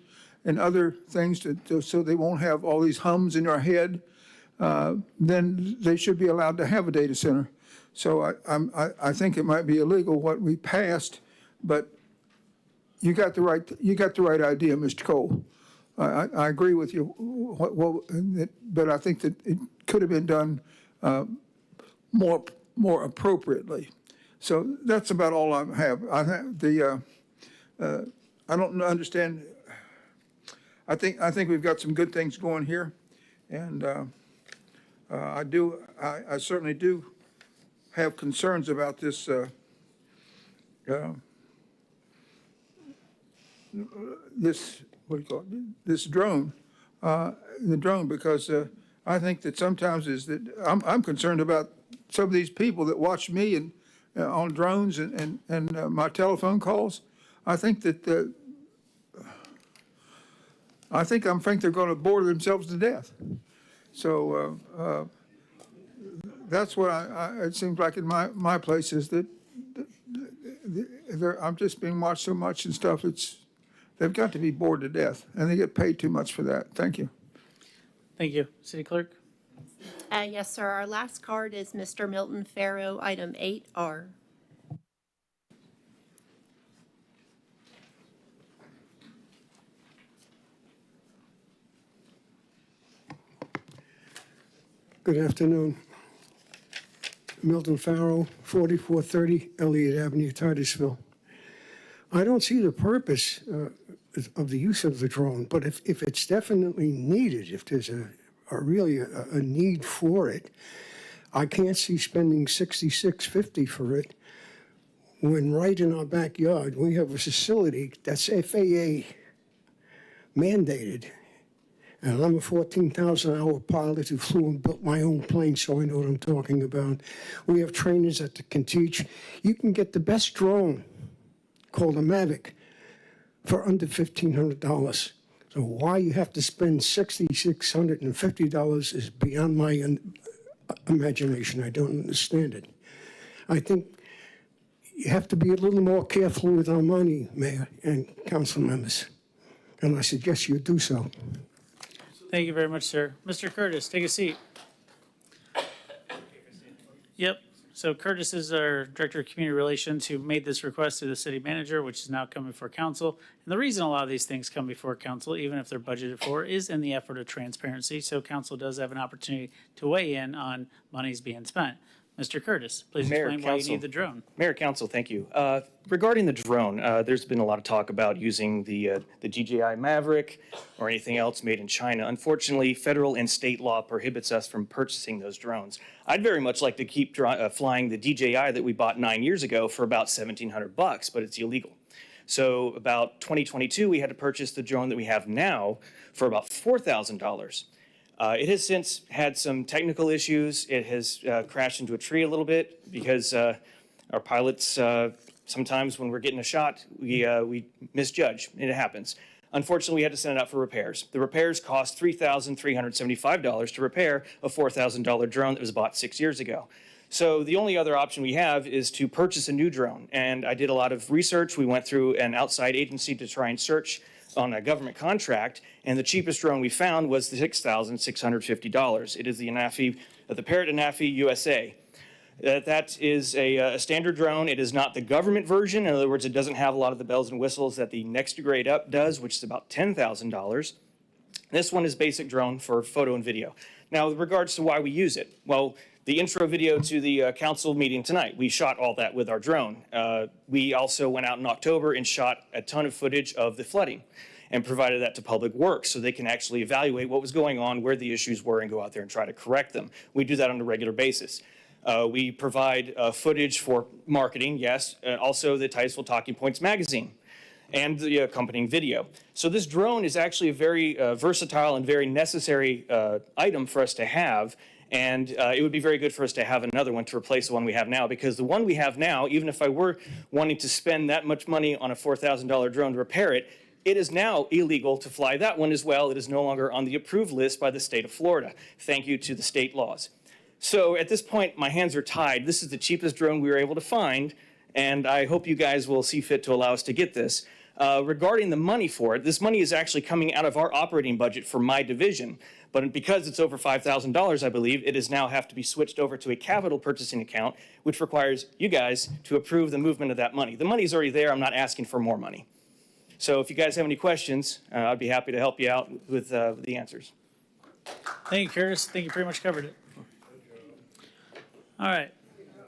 and other things so they won't have all these hums in your head, then they should be allowed to have a data center. So I think it might be illegal what we passed, but you got the right idea, Mr. Cole. I agree with you, but I think that it could have been done more appropriately. So that's about all I have. I don't understand. I think we've got some good things going here, and I certainly do have concerns about this this drone, the drone, because I think that sometimes I'm concerned about some of these people that watch me and on drones and my telephone calls. I think that I think they're going to bore themselves to death. So that's what it seems like in my place is that I'm just being watched so much and stuff. They've got to be bored to death, and they get paid too much for that. Thank you. Thank you. City Clerk? Yes, sir. Our last card is Mr. Milton Farrow, item 8R. Good afternoon. Milton Farrow, 4430 Elliott Avenue, Titusville. I don't see the purpose of the use of the drone, but if it's definitely needed, if there's really a need for it, I can't see spending $66.50 for it when right in our backyard we have a facility that's FAA mandated. And I'm a 14,000-hour pilot who flew and built my own plane, so I know what I'm talking about. We have trainers that can teach. You can get the best drone, called a Mavic, for under $1,500. So why you have to spend $6,650 is beyond my imagination. I don't understand it. I think you have to be a little more careful with our money, Mayor and council members. And I suggest you do so. Thank you very much, sir. Mr. Curtis, take a seat. Yep. So Curtis is our Director of Community Relations who made this request to the city manager, which is now coming before council. And the reason a lot of these things come before council, even if they're budgeted for, is in the effort of transparency. So council does have an opportunity to weigh in on monies being spent. Mr. Curtis, please explain why you need the drone. Mayor, Council, thank you. Regarding the drone, there's been a lot of talk about using the DJI Maverick or anything else made in China. Unfortunately, federal and state law prohibits us from purchasing those drones. I'd very much like to keep flying the DJI that we bought 9 years ago for about $1,700, but it's illegal. So about 2022, we had to purchase the drone that we have now for about $4,000. It has since had some technical issues. It has crashed into a tree a little bit because our pilots, sometimes when we're getting a shot, we misjudge, and it happens. Unfortunately, we had to send it out for repairs. The repairs cost $3,375 to repair a $4,000 drone that was bought 6 years ago. So the only other option we have is to purchase a new drone. And I did a lot of research. We went through an outside agency to try and search on a government contract, and the cheapest drone we found was the $6,650. It is the Anafi, the Parrot Anafi USA. That is a standard drone. It is not the government version. In other words, it doesn't have a lot of the bells and whistles that the next grade up does, which is about $10,000. This one is basic drone for photo and video. Now, with regards to why we use it, well, the intro video to the council meeting tonight, we shot all that with our drone. We also went out in October and shot a ton of footage of the flooding and provided that to Public Works so they can actually evaluate what was going on, where the issues were, and go out there and try to correct them. We do that on a regular basis. We provide footage for marketing, yes, also the Titusville Talking Points magazine and the accompanying video. So this drone is actually a very versatile and very necessary item for us to have. And it would be very good for us to have another one to replace the one we have now, because the one we have now, even if I were wanting to spend that much money on a $4,000 drone to repair it, it is now illegal to fly that one as well. It is no longer on the approved list by the state of Florida. Thank you to the state laws. So at this point, my hands are tied. This is the cheapest drone we were able to find, and I hope you guys will see fit to allow us to get this. Regarding the money for it, this money is actually coming out of our operating budget for my division. But because it's over $5,000, I believe, it is now have to be switched over to a capital purchasing account, which requires you guys to approve the movement of that money. The money's already there. I'm not asking for more money. So if you guys have any questions, I'd be happy to help you out with the answers. Thank you, Curtis. I think you pretty much covered it. All right.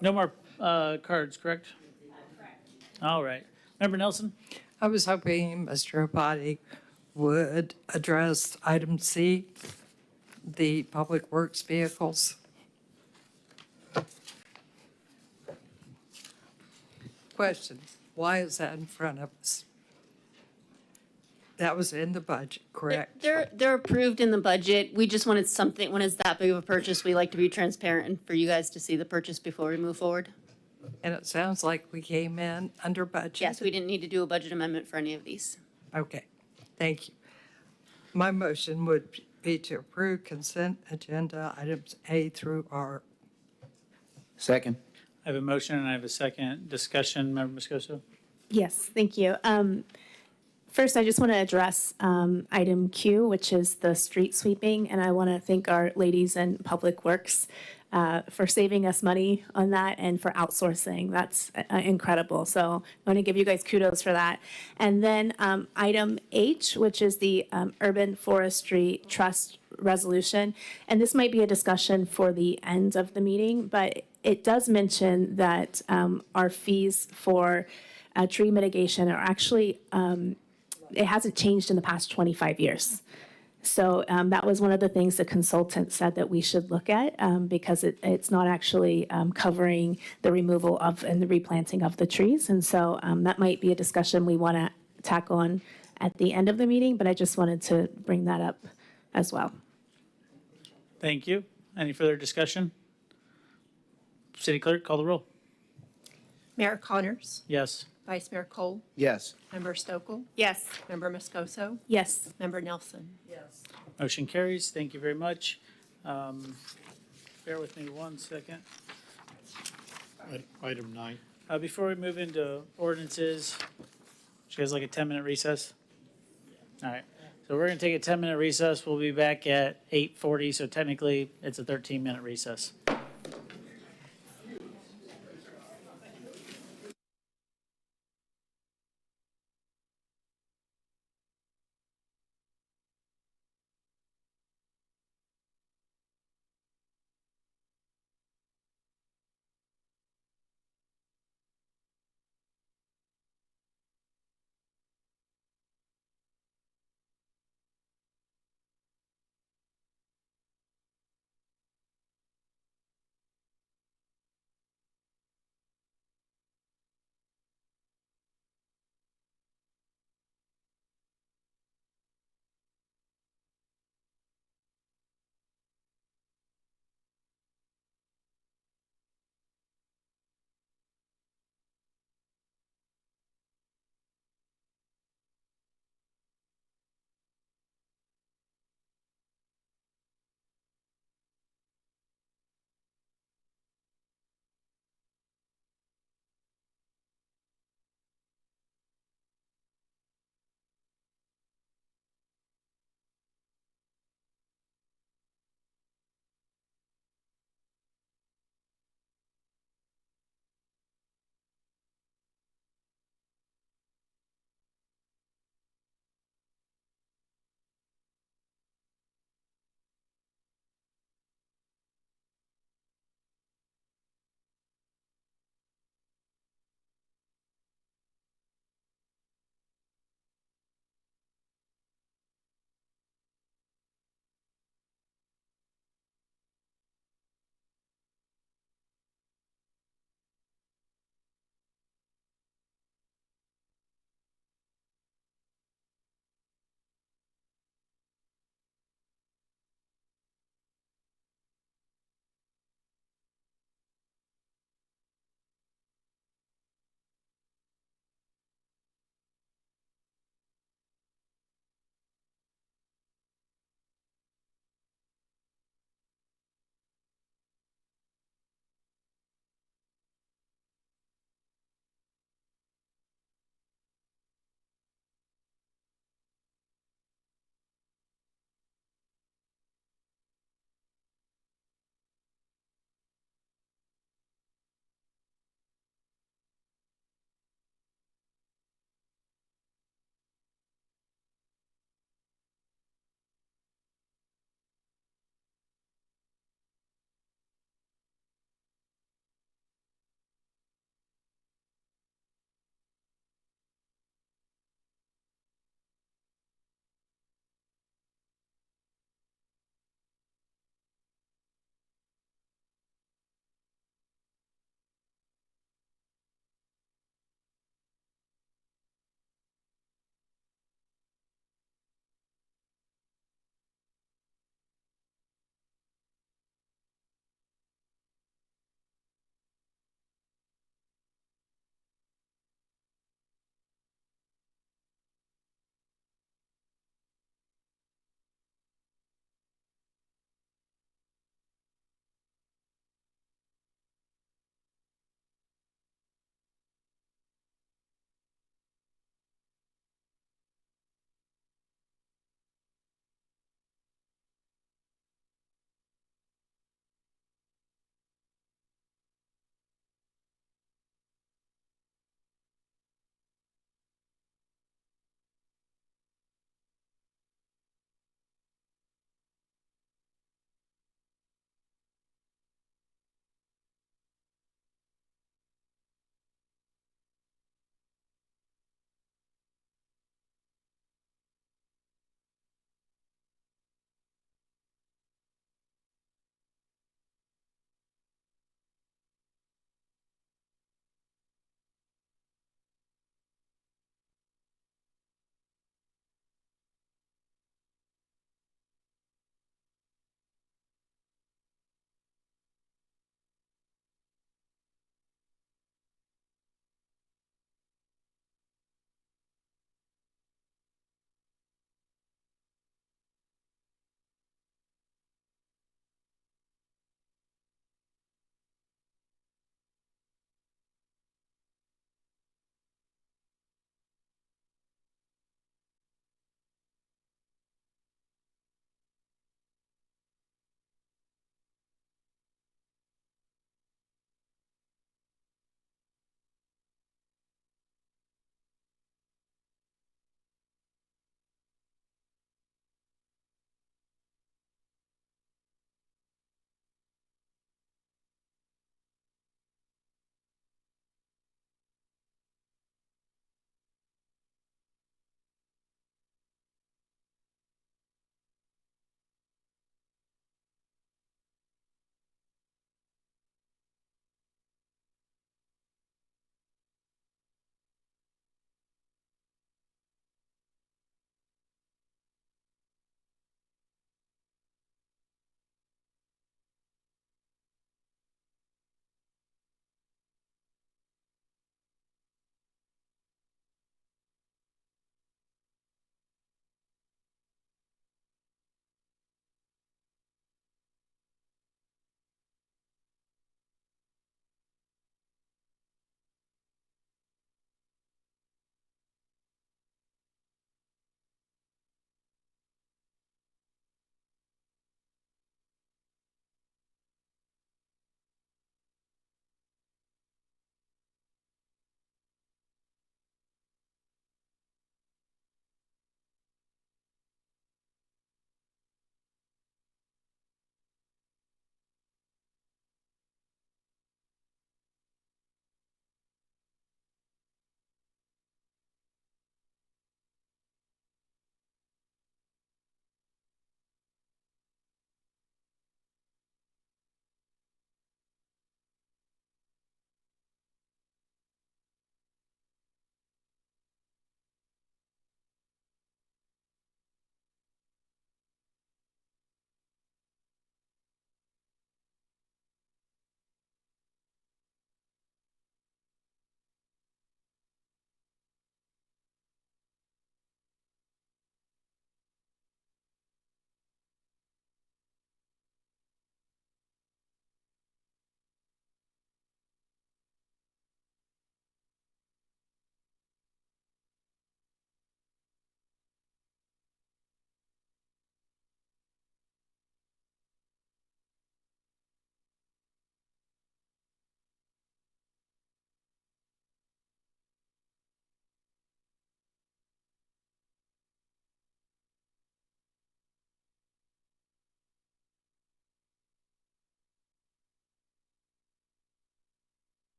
No more cards, correct? All right. Member Nelson? I was hoping Mr. Abadi would address item C, the public works vehicles. Question, why is that in front of us? That was in the budget, correct? They're approved in the budget. We just wanted something, when it's that big of a purchase, we like to be transparent and for you guys to see the purchase before we move forward. And it sounds like we came in under budget. Yes, we didn't need to do a budget amendment for any of these. Okay, thank you. My motion would be to approve consent agenda items A through R. Second. I have a motion and I have a second. Discussion, Member Moscoso? Yes, thank you. First, I just want to address item Q, which is the street sweeping, and I want to thank our ladies in Public Works for saving us money on that and for outsourcing. That's incredible. So I want to give you guys kudos for that. And then item H, which is the Urban Forestry Trust resolution, and this might be a discussion for the end of the meeting, but it does mention that our fees for tree mitigation are actually it hasn't changed in the past 25 years. So that was one of the things the consultant said that we should look at because it's not actually covering the removal of and the replanting of the trees. And so that might be a discussion we want to tack on at the end of the meeting, but I just wanted to bring that up as well. Thank you. Any further discussion? City Clerk, call the roll. Mayor Connors, Yes. Vice Mayor Cole, Yes. Member Stokel, Yes. Member Moscoso, Yes. Member Nelson. Yes. Motion carries. Thank you very much. Bear with me 1 second. Item 9. Before we move into ordinances, you guys like a 10-minute recess? All right. So we're going to take a 10-minute recess. We'll be back at 8:40, so technically it's a 13-minute recess.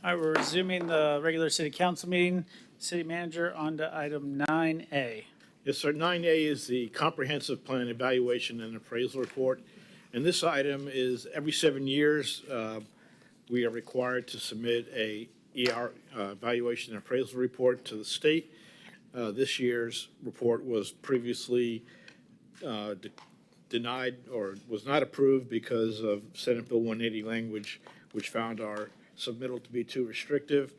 All right, we're resuming the regular city council meeting. City manager on to item 9A. Yes, sir. 9A is the comprehensive plan evaluation and appraisal report. And this item is every 7 years, we are required to submit a ER evaluation and appraisal report to the state. This year's report was previously denied or was not approved because of Senate Bill 180 language, which found our submittal to be too restrictive.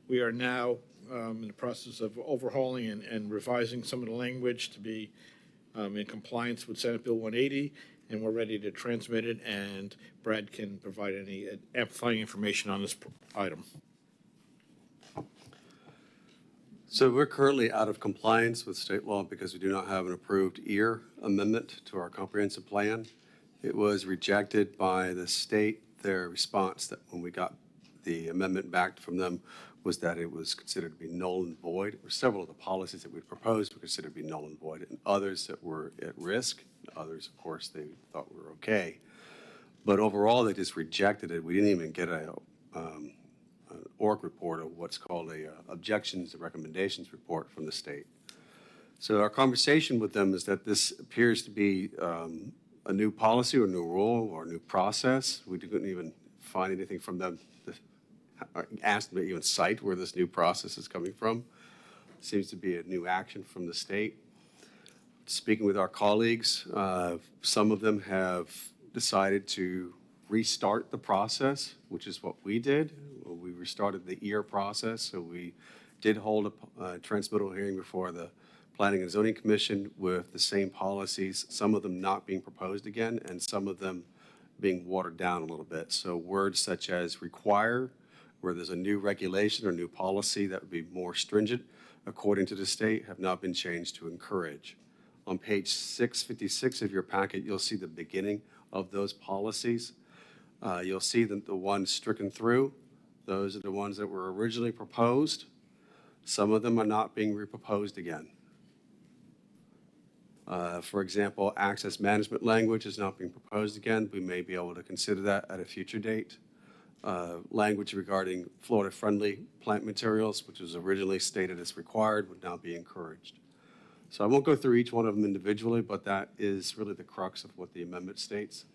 We are now in the process of overhauling and revising some of the language to be in compliance with Senate Bill 180, and we're ready to transmit it, and Brad can provide any amplifying information on this item. So we're currently out of compliance with state law because we do not have an approved EAR amendment to our comprehensive plan. It was rejected by the state. Their response that when we got the amendment back from them was that it was considered to be null and void. Or several of the policies that we proposed were considered to be null and void, and others that were at risk. Others, of course, they thought were okay. But overall, they just rejected it. We didn't even get an ORC report, or what's called a objections and recommendations report from the state. So our conversation with them is that this appears to be a new policy or a new rule or a new process. We couldn't even find anything from them to ask them to even cite where this new process is coming from. Seems to be a new action from the state. Speaking with our colleagues, some of them have decided to restart the process, which is what we did. We restarted the EAR process, so we did hold a transmittal hearing before the Planning and Zoning Commission with the same policies, some of them not being proposed again, and some of them being watered down a little bit. So words such as require, where there's a new regulation or new policy that would be more stringent, according to the state, have not been changed to encourage. On page 656 of your packet, you'll see the beginning of those policies. You'll see the ones stricken through. Those are the ones that were originally proposed. Some of them are not being reproposed again. For example, access management language is not being proposed again. We may be able to consider that at a future date. Language regarding Florida-friendly plant materials, which was originally stated as required, would now be encouraged. So I won't go through each one of them individually, but that is really the crux of what the amendment states.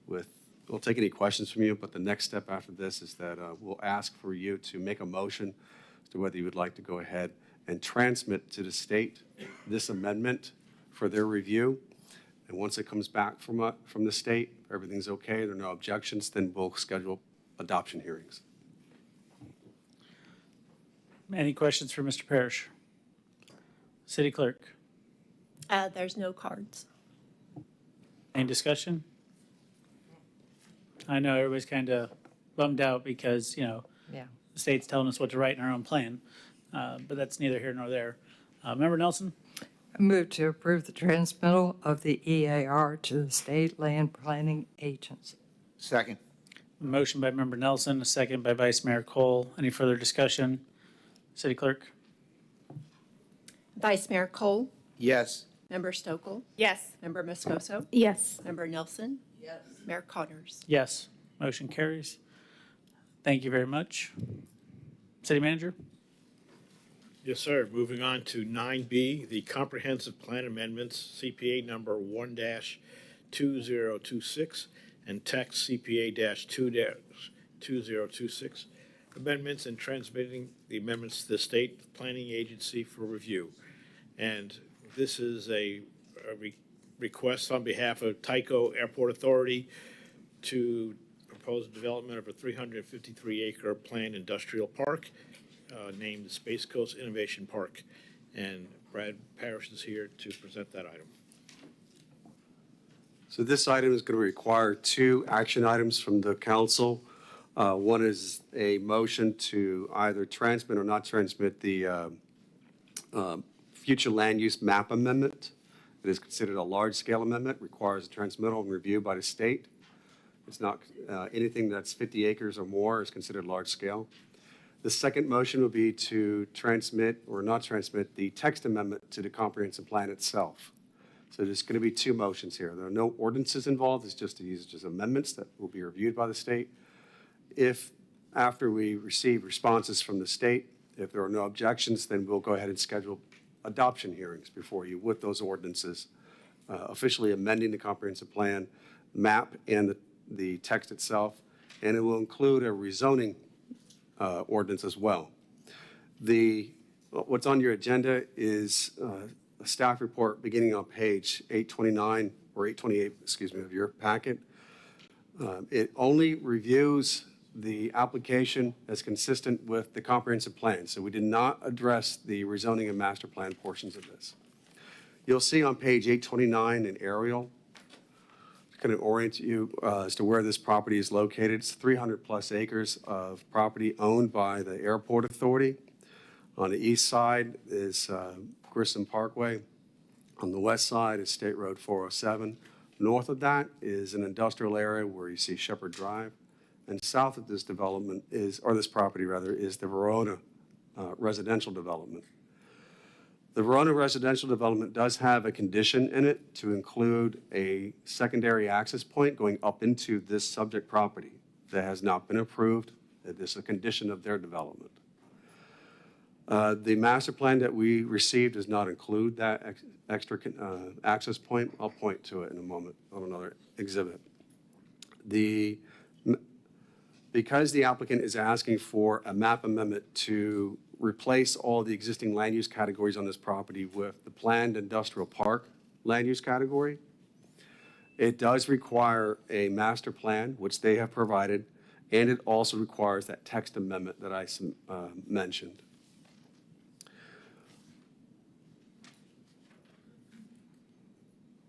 We'll take any questions from you, but the next step after this is that we'll ask for you to make a motion as to whether you would like to go ahead and transmit to the state this amendment for their review. And once it comes back from the state, if everything's okay, there are no objections, then we'll schedule adoption hearings. Any questions for Mr. Parrish? City Clerk, There's no cards. any discussion? I know everybody's kind of bummed out because, Yeah. the state's telling us what to write in our own plan, but that's neither here nor there. Member Nelson? I move to approve the transmittal of the EAR to the State Land Planning Agency. Second. Motion by Member Nelson, a second by Vice Mayor Cole. Any further discussion? City Clerk? Vice Mayor Cole, Yes. Member Stokel, Yes. Member Moscoso, Yes. Member Nelson. Yes. Mayor Connors. Yes. Motion carries. Thank you very much. City Manager? Yes, sir. Moving on to 9B, the comprehensive plan amendments, CPA number 1-2026 and text CPA-2-2026. Amendments and transmitting the amendments to the state planning agency for review. And this is a request on behalf of Tyco Airport Authority to propose development of a 353-acre planned industrial park named the Space Coast Innovation Park. And Brad Parrish is here to present that item. So this item is going to require two action items from the council. One is a motion to either transmit or not transmit the future land use map amendment. It is considered a large-scale amendment, requires a transmittal and review by the state. It's not anything that's 50 acres or more is considered large-scale. The second motion will be to transmit or not transmit the text amendment to the comprehensive plan itself. So there's going to be two motions here. There are no ordinances involved. It's just these just amendments that will be reviewed by the state. If After we receive responses from the state, if there are no objections, then we'll go ahead and schedule adoption hearings before you with those ordinances, officially amending the comprehensive plan, map, and the text itself, and it will include a rezoning ordinance as well. What's on your agenda is a staff report beginning on page 829 or 828, excuse me, of your packet. It only reviews the application as consistent with the comprehensive plan. So we did not address the rezoning and master plan portions of this. You'll see on page 829 an aerial to kind of orient you as to where this property is located. It's 300 plus acres of property owned by the Airport Authority. On the east side is Grissom Parkway. On the west side is State Road 407. North of that is an industrial area where you see Shepherd Drive. And south of this development is, or this property rather, is the Verona residential development. The Verona residential development does have a condition in it to include a secondary access point going up into this subject property that has not been approved. This is a condition of their development. The master plan that we received does not include that extra access point. I'll point to it in a moment on another exhibit. Because the applicant is asking for a map amendment to replace all the existing land use categories on this property with the planned industrial park land use category, it does require a master plan, which they have provided, and it also requires that text amendment that I mentioned.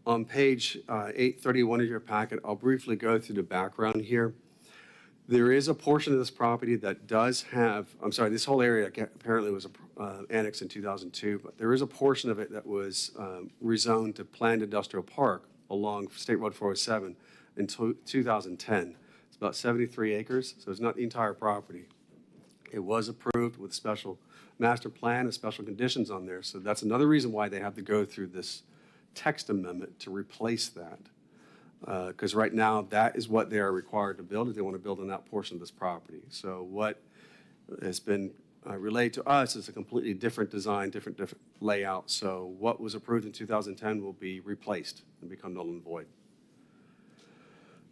On page 831 of your packet, I'll briefly go through the background here. There is a portion of this property that does have, I'm sorry, this whole area apparently was annexed in 2002, but there is a portion of it that was rezoned to planned industrial park along State Road 407 in 2010. It's about 73 acres, so it's not the entire property. It was approved with special master plan and special conditions on there, so that's another reason why they have to go through this text amendment to replace that. Because right now, that is what they are required to build if they want to build on that portion of this property. So what has been relayed to us is a completely different design, different layout. So what was approved in 2010 will be replaced and become null and void.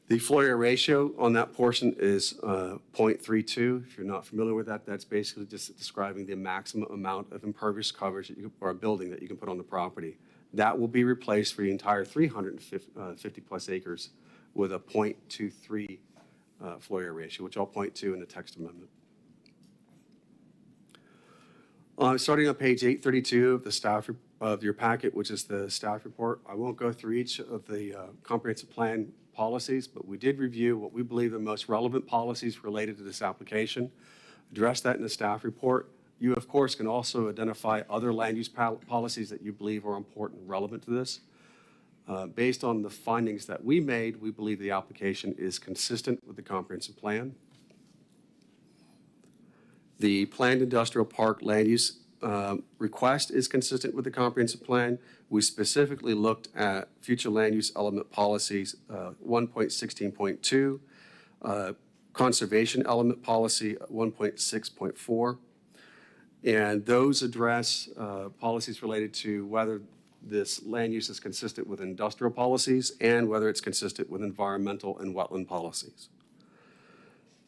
The floor area ratio on that portion is 0.32. If you're not familiar with that, that's basically just describing the maximum amount of impervious coverage that or a building that you can put on the property. That will be replaced for the entire 350 plus acres with a 0.23 floor area ratio, which I'll point to in the text amendment. Starting on page 832 of the staff of your packet, which is the staff report, I won't go through each of the comprehensive plan policies, but we did review what we believe are the most relevant policies related to this application, address that in the staff report. You, of course, can also identify other land use policies that you believe are important and relevant to this. Based on the findings that we made, we believe the application is consistent with the comprehensive plan. The planned industrial park land use request is consistent with the comprehensive plan. We specifically looked at future land use element policies 1.16.2, conservation element policy 1.6.4. And those address policies related to whether this land use is consistent with industrial policies and whether it's consistent with environmental and wetland policies.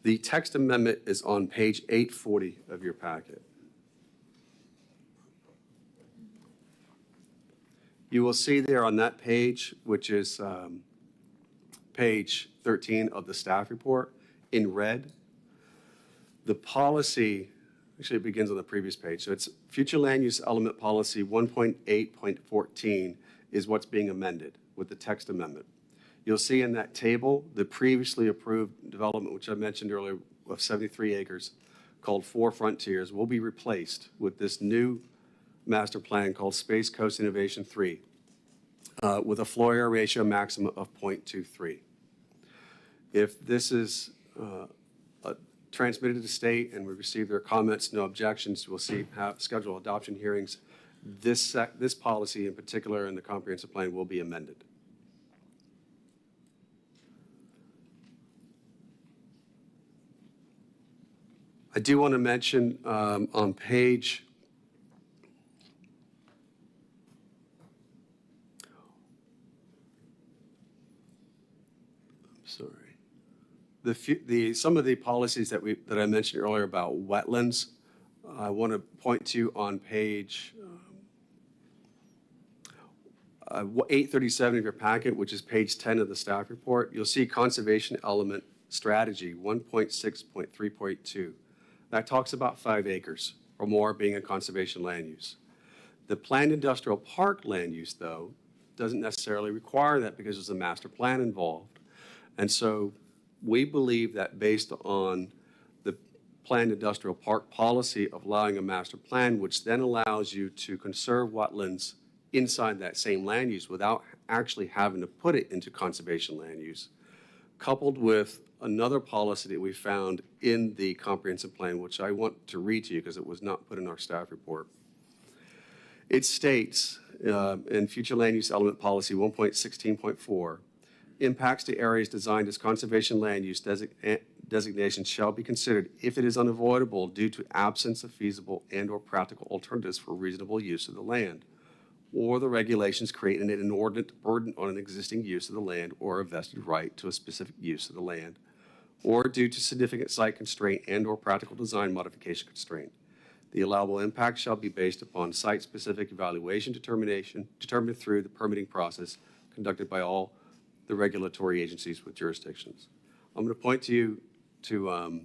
The text amendment is on page 840 of your packet. You will see there on that page, which is page 13 of the staff report, in red, the policy. Actually, it begins on the previous page. So it's future land use element policy 1.8.14 is what's being amended with the text amendment. You'll see in that table the previously approved development, which I mentioned earlier, of 73 acres called Four Frontiers, will be replaced with this new master plan called Space Coast Innovation 3 with a floor area ratio maximum of 0.23. If this is transmitted to the state and we receive their comments, no objections, we'll schedule adoption hearings. This policy in particular in the comprehensive plan will be amended. I do want to mention on page some of the policies that I mentioned earlier about wetlands. I want to point to on page 837 of your packet, which is page 10 of the staff report. You'll see conservation element strategy 1.6.3.2. That talks about 5 acres or more being a conservation land use. The planned industrial park land use, though, doesn't necessarily require that because there's a master plan involved. And so we believe that based on the planned industrial park policy of allowing a master plan, which then allows you to conserve wetlands inside that same land use without actually having to put it into conservation land use, coupled with another policy that we found in the comprehensive plan, which I want to read to you because it was not put in our staff report. It states in future land use element policy 1.16.4, impacts to areas designed as conservation land use designations shall be considered if it is unavoidable due to absence of feasible and/or practical alternatives for reasonable use of the land, or the regulations create an inordinate burden on an existing use of the land or a vested right to a specific use of the land, or due to significant site constraint and/or practical design modification constraint. The allowable impact shall be based upon site-specific evaluation determined through the permitting process conducted by all the regulatory agencies with jurisdictions. I'm going to point to you to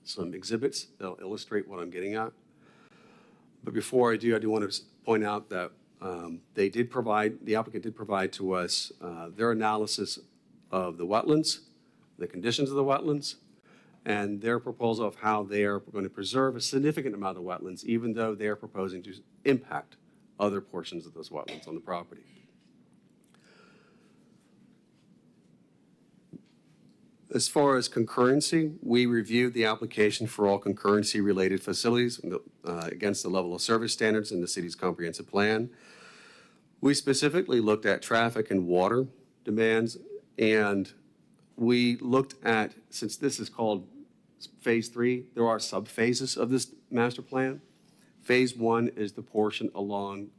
some exhibits that'll illustrate what I'm getting at. But before I do want to point out that the applicant did provide to us their analysis of the wetlands, the conditions of the wetlands, and their proposal of how they are going to preserve a significant amount of wetlands, even though they are proposing to impact other portions of those wetlands on the property. As far as concurrency, we reviewed the application for all concurrency-related facilities against the level of service standards in the city's comprehensive plan. We specifically looked at traffic and water demands, and we looked at, since this is called Phase 3, there are sub-phases of this master plan. Phase 1 is the portion along,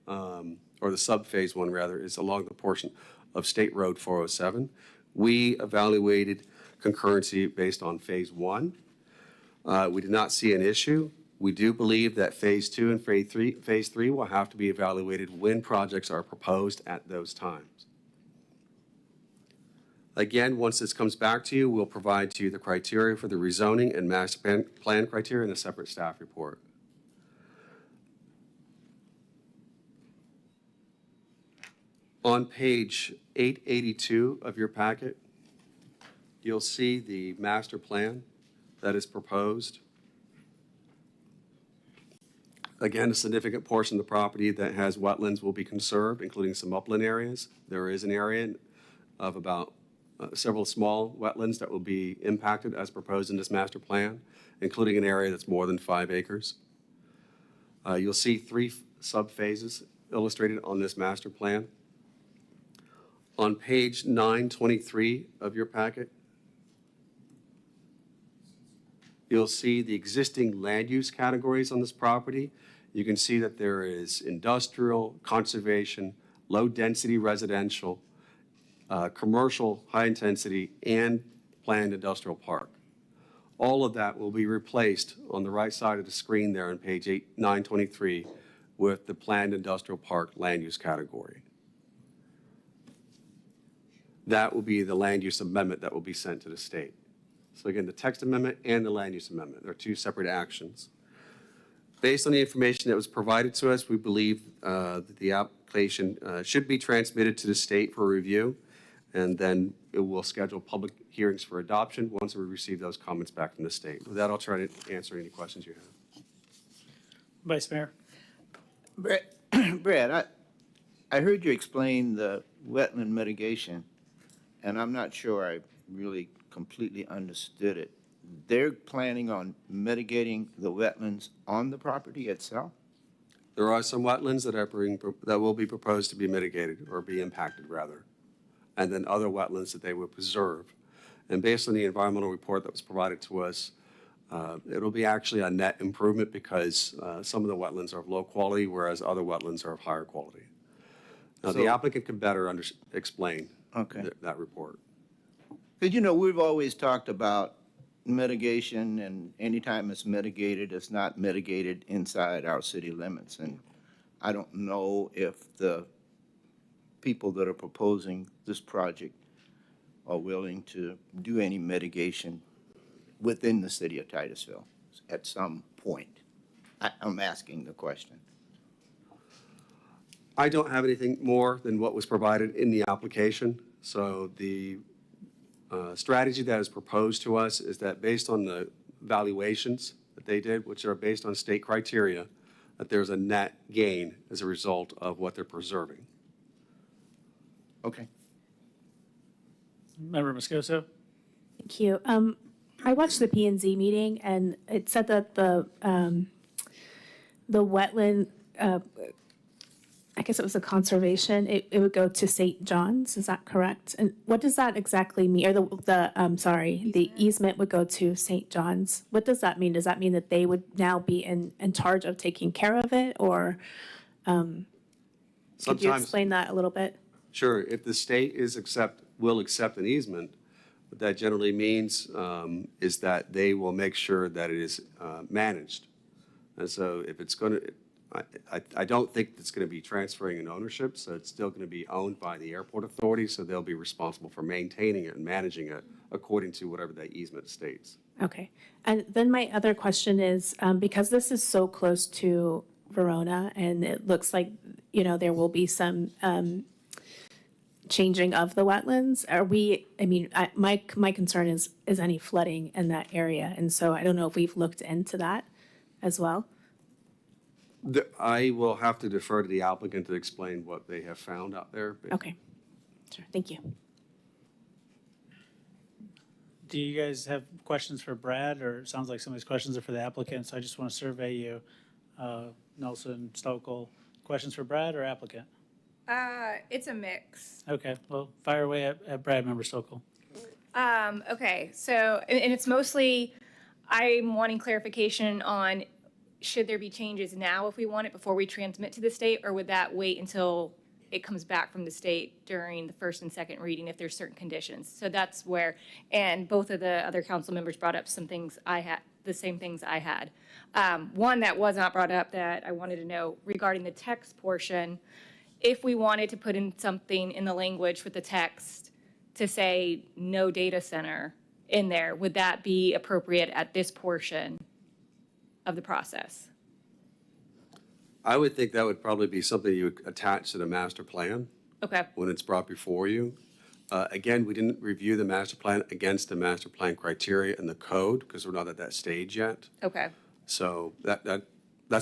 or the sub-phase 1 rather, is along the portion of State Road 407. We evaluated concurrency based on Phase 1. We did not see an issue. We do believe that Phase 2 and Phase 3 will have to be evaluated when projects are proposed at those times. Again, once this comes back to you, we'll provide to you the criteria for the rezoning and master plan criteria in a separate staff report. On page 882 of your packet, you'll see the master plan that is proposed. Again, a significant portion of the property that has wetlands will be conserved, including some upland areas. There is an area of about several small wetlands that will be impacted as proposed in this master plan, including an area that's more than 5 acres. You'll see 3 sub-phases illustrated on this master plan. On page 923 of your packet, you'll see the existing land use categories on this property. You can see that there is industrial, conservation, low-density residential, commercial, high-intensity, and planned industrial park. All of that will be replaced on the right side of the screen there on page 923 with the planned industrial park land use category. That will be the land use amendment that will be sent to the state. So again, the text amendment and the land use amendment are 2 separate actions. Based on the information that was provided to us, we believe that the application should be transmitted to the state for review, and then it will schedule public hearings for adoption once we receive those comments back from the state. With that, I'll try to answer any questions you have. Vice Mayor. Brad, I heard you explain the wetland mitigation, and I'm not sure I really completely understood it. They're planning on mitigating the wetlands on the property itself? There are some wetlands that will be proposed to be mitigated or be impacted, rather, and then other wetlands that they will preserve. And based on the environmental report that was provided to us, It'll be actually a net improvement because some of the wetlands are of low quality, whereas other wetlands are of higher quality. Now, the So- applicant can better explain Okay. that report. Because, you know, we've always talked about mitigation, and anytime it's mitigated, it's not mitigated inside our city limits. And I don't know if the people that are proposing this project are willing to do any mitigation within the city of Titusville at some point. I'm asking the question. I don't have anything more than what was provided in the application. So the strategy that is proposed to us is that based on the valuations that they did, which are based on state criteria, that there's a net gain as a result of what they're preserving. Okay. Member Moscoso? Thank you. I watched the P and Z meeting, and it said that the wetland, I guess it was a conservation, it would go to St. John's, is that correct? And what does that exactly mean? Or the easement would go to St. John's. What does that mean? Does that mean that they would now be in charge of taking care of it, or could you Sometimes- explain that a little bit? Sure, if the state will accept an easement, what that generally means is that they will make sure that it is managed. And so if it's going to, I don't think it's going to be transferring in ownership, so it's still going to be owned by the airport authority, so they'll be responsible for maintaining it and managing it according to whatever that easement states. Okay. And then my other question is, because this is so close to Verona, and it looks like, you know, there will be some changing of the wetlands, my concern is any flooding in that area. And so I don't know if we've looked into that as well. I will have to defer to the applicant to explain what they have found out there. Okay. Sure. Thank you. Do you guys have questions for Brad, or it sounds like some of these questions are for the applicant, so I just want to survey you. Nelson, Stokel, questions for Brad or applicant? It's a mix. Okay, well, fire away at Brad, Member Stokel. Okay, so, and it's mostly, I'm wanting clarification on, should there be changes now if we want it before we transmit to the state, or would that wait until it comes back from the state during the first and second reading if there's certain conditions? So that's where, and both of the other council members brought up some things I had, the same things I had. One that was not brought up that I wanted to know regarding the text portion, if we wanted to put in something in the language with the text to say no data center in there, would that be appropriate at this portion of the process? I would think that would probably be something you would attach to the master plan. Okay. When it's brought before you. Again, we didn't review the master plan against the master plan criteria and the code because we're not at that stage yet. Okay. So that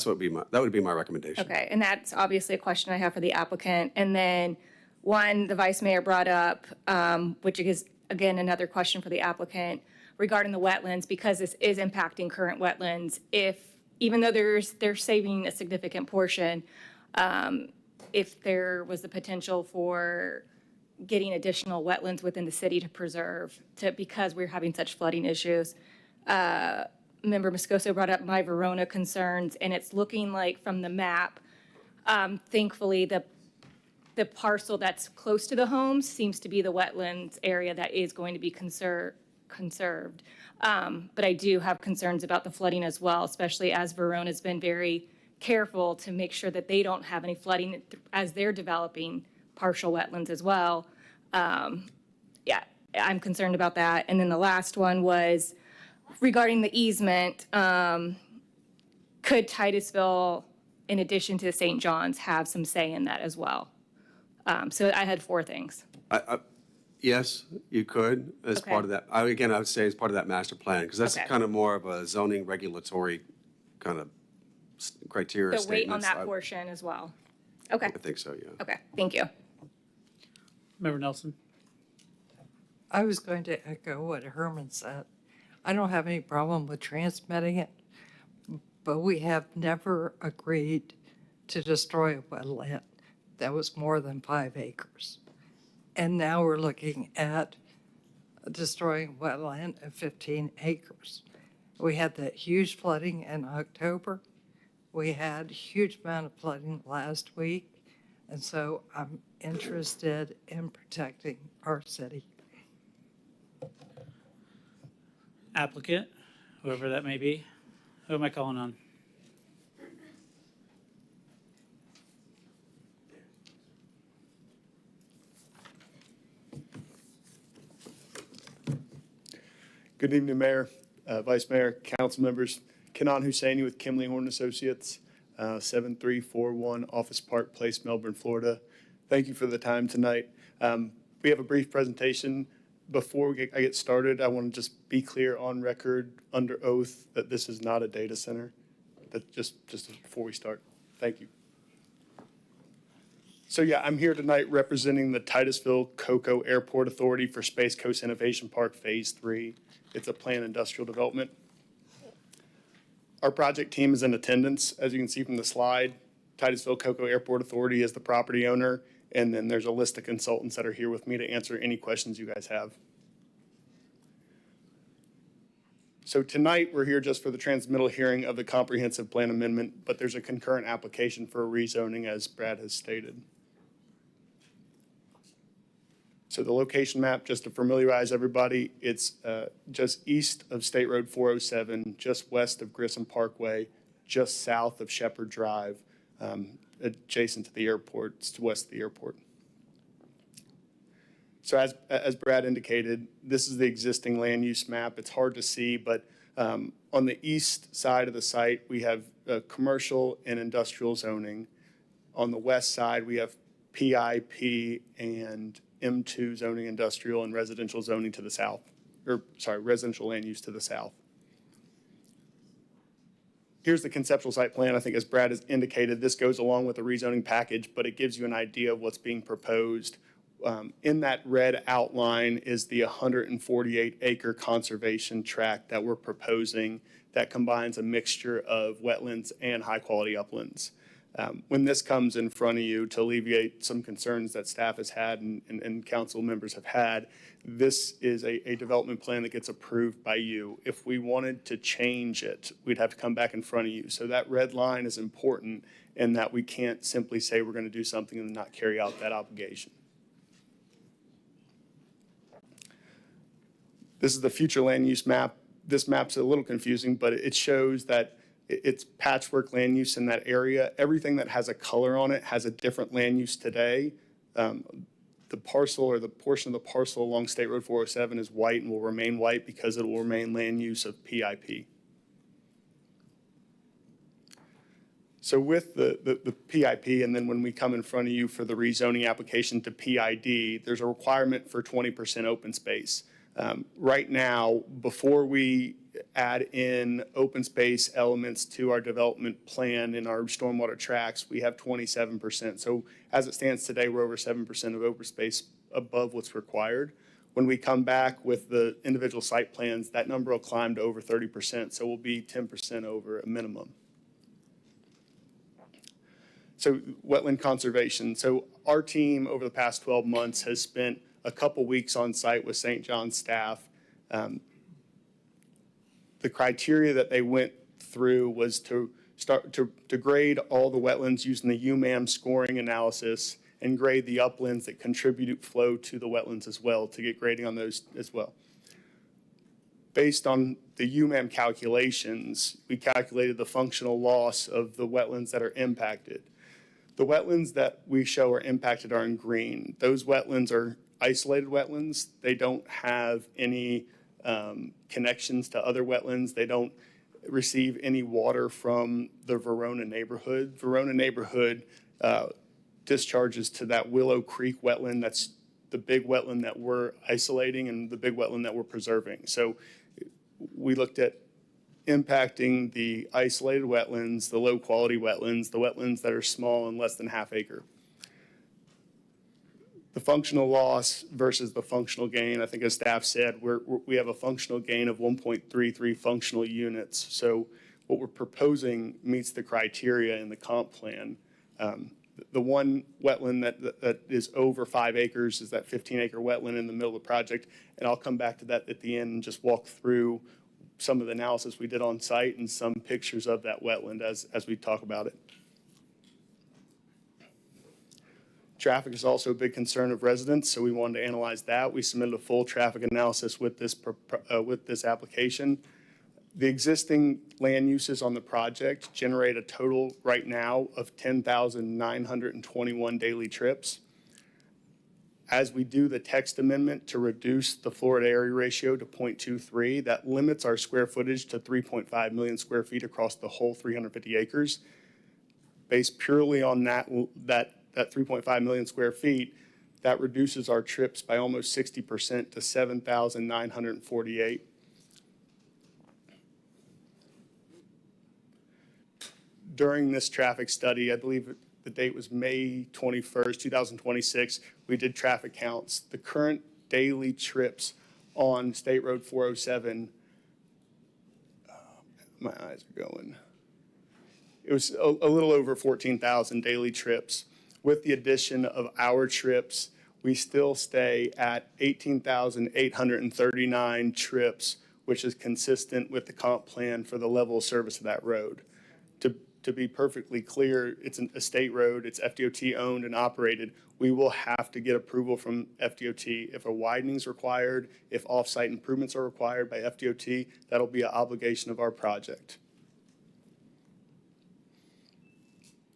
would be my recommendation. Okay, and that's obviously a question I have for the applicant. And then one, the vice mayor brought up, which is, again, another question for the applicant regarding the wetlands, because this is impacting current wetlands. Even though they're saving a significant portion, if there was the potential for getting additional wetlands within the city to preserve, because we're having such flooding issues. Member Moscoso brought up my Verona concerns, and it's looking like from the map, thankfully, the parcel that's close to the homes seems to be the wetlands area that is going to be conserved. But I do have concerns about the flooding as well, especially as Verona's been very careful to make sure that they don't have any flooding as they're developing partial wetlands as well. Yeah, I'm concerned about that. And then the last one was regarding the easement. Could Titusville, in addition to St. John's, have some say in that as well? So I had 4 things. Yes, you could as part of that. I would say as part of that master plan, because that's kind of more of a zoning regulatory kind of criteria So wait on statements. that portion as well. Okay. I think so, yeah. Okay, thank you. Member Nelson. I was going to echo what Herman said. I don't have any problem with transmitting it, but we have never agreed to destroy a wetland that was more than 5 acres. And now we're looking at destroying wetland of 15 acres. We had that huge flooding in October. We had huge amount of flooding last week. And so I'm interested in protecting our city. Applicant, whoever that may be, who am I calling on? Good evening, Mayor, Vice Mayor, council members. Kenan Husseini with Kimley Horn Associates, 7341 Office Park Place, Melbourne, Florida. Thank you for the time tonight. We have a brief presentation. Before I get started, I want to just be clear on record, under oath, that this is not a data center. That just before we start. Thank you. So yeah, I'm here tonight representing the Titusville Cocoa Airport Authority for Space Coast Innovation Park Phase 3. It's a planned industrial development. Our project team is in attendance. As you can see from the slide, Titusville Cocoa Airport Authority is the property owner, and then there's a list of consultants that are here with me to answer any questions you guys have. So tonight, we're here just for the transmittal hearing of the comprehensive plan amendment, but there's a concurrent application for a rezoning, as Brad has stated. So the location map, just to familiarize everybody, it's just east of State Road 407, just west of Grissom Parkway, just south of Shepherd Drive, adjacent to the airport. It's west of the airport. So as Brad indicated, this is the existing land use map. It's hard to see, but on the east side of the site, we have commercial and industrial zoning. On the west side, we have PIP and M2 zoning, industrial, and residential zoning to the south, or sorry, residential land use to the south. Here's the conceptual site plan. I think as Brad has indicated, this goes along with the rezoning package, but it gives you an idea of what's being proposed. In that red outline is the 148-acre conservation tract that we're proposing that combines a mixture of wetlands and high-quality uplands. When this comes in front of you to alleviate some concerns that staff has had and council members have had, this is a development plan that gets approved by you. If we wanted to change it, we'd have to come back in front of you. So that red line is important in that we can't simply say we're going to do something and not carry out that obligation. This is the future land use map. This map's a little confusing, but it shows that it's patchwork land use in that area. Everything that has a color on it has a different land use today. The parcel or the portion of the parcel along State Road 407 is white and will remain white because it will remain land use of PIP. So with the PIP, and then when we come in front of you for the rezoning application to PID, there's a requirement for 20% open space. Right now, before we add in open space elements to our development plan in our stormwater tracks, we have 27%. So as it stands today, we're over 7% of open space above what's required. When we come back with the individual site plans, that number will climb to over 30%. So we'll be 10% over a minimum. So wetland conservation. So our team over the past 12 months has spent a couple weeks on site with St. John's staff. The criteria that they went through was to start to grade all the wetlands using the UMAM scoring analysis and grade the uplands that contribute flow to the wetlands as well, to get grading on those as well. Based on the UMAM calculations, we calculated the functional loss of the wetlands that are impacted. The wetlands that we show are impacted are in green. Those wetlands are isolated wetlands. They don't have any connections to other wetlands. They don't receive any water from the Verona neighborhood. Verona neighborhood discharges to that Willow Creek wetland. That's the big wetland that we're isolating and the big wetland that we're preserving. So we looked at impacting the isolated wetlands, the low quality wetlands, the wetlands that are small and less than half acre. The functional loss versus the functional gain, I think as staff said, we have a functional gain of 1.33 functional units. So what we're proposing meets the criteria in the comp plan. The one wetland that is over 5 acres is that 15-acre wetland in the middle of the project. And I'll come back to that at the end and just walk through some of the analysis we did on site and some pictures of that wetland as we talk about it. Traffic is also a big concern of residents, so we wanted to analyze that. We submitted a full traffic analysis with this application. The existing land uses on the project generate a total right now of 10,921 daily trips. As we do the text amendment to reduce the floor area ratio to 0.23, that limits our square footage to 3.5 million square feet across the whole 350 acres. Based purely on that 3.5 million square feet, that reduces our trips by almost 60% to 7,948. During this traffic study, I believe the date was May 21st, 2026, we did traffic counts. The current daily trips on State Road 407, my eyes are going, it was a little over 14,000 daily trips. With the addition of our trips, we still stay at 18,839 trips, which is consistent with the comp plan for the level of service of that road. To be perfectly clear, it's a state road, it's FDOT owned and operated. We will have to get approval from FDOT. If a widening is required, if off-site improvements are required by FDOT, that'll be an obligation of our project.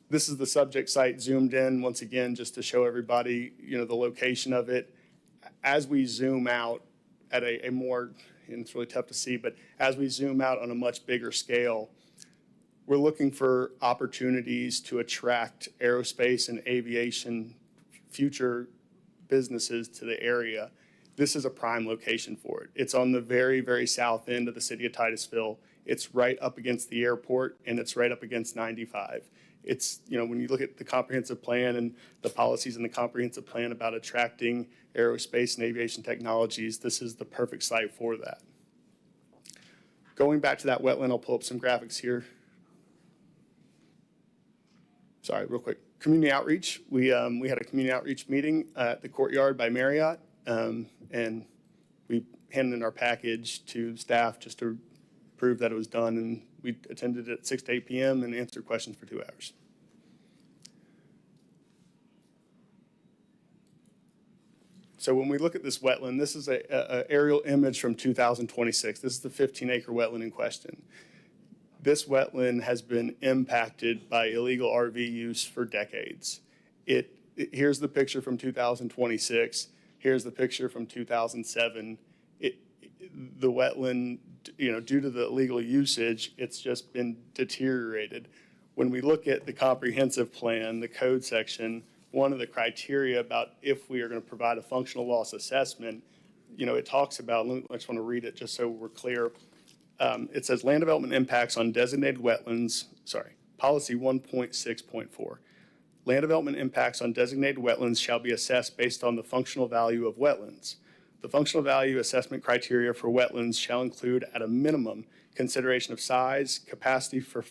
This is the subject site zoomed in, once again, just to show everybody, the location of it. As we zoom out at a more, and it's really tough to see, but as we zoom out on a much bigger scale, we're looking for opportunities to attract aerospace and aviation future businesses to the area. This is a prime location for it. It's on the very, very south end of the city of Titusville. It's right up against the airport, and it's right up against 95. It's, when you look at the comprehensive plan and the policies in the comprehensive plan about attracting aerospace and aviation technologies, this is the perfect site for that. Going back to that wetland, I'll pull up some graphics here. Sorry, real quick. Community outreach. We had a community outreach meeting at the Courtyard by Marriott, and we handed in our package to staff just to prove that it was done, and we attended at 6 to 8 p.m. and answered questions for 2 hours. So when we look at this wetland, this is a aerial image from 2026. This is the 15-acre wetland in question. This wetland has been impacted by illegal RV use for decades. Here's the picture from 2026. Here's the picture from 2007. The wetland, due to the illegal usage, it's just been deteriorated. When we look at the comprehensive plan, the code section, one of the criteria about if we are going to provide a functional loss assessment, it talks about, I just want to read it just so we're clear. It says land development impacts on designated wetlands, policy 1.6.4. Land development impacts on designated wetlands shall be assessed based on the functional value of wetlands. The functional value assessment criteria for wetlands shall include at a minimum consideration of size, capacity for,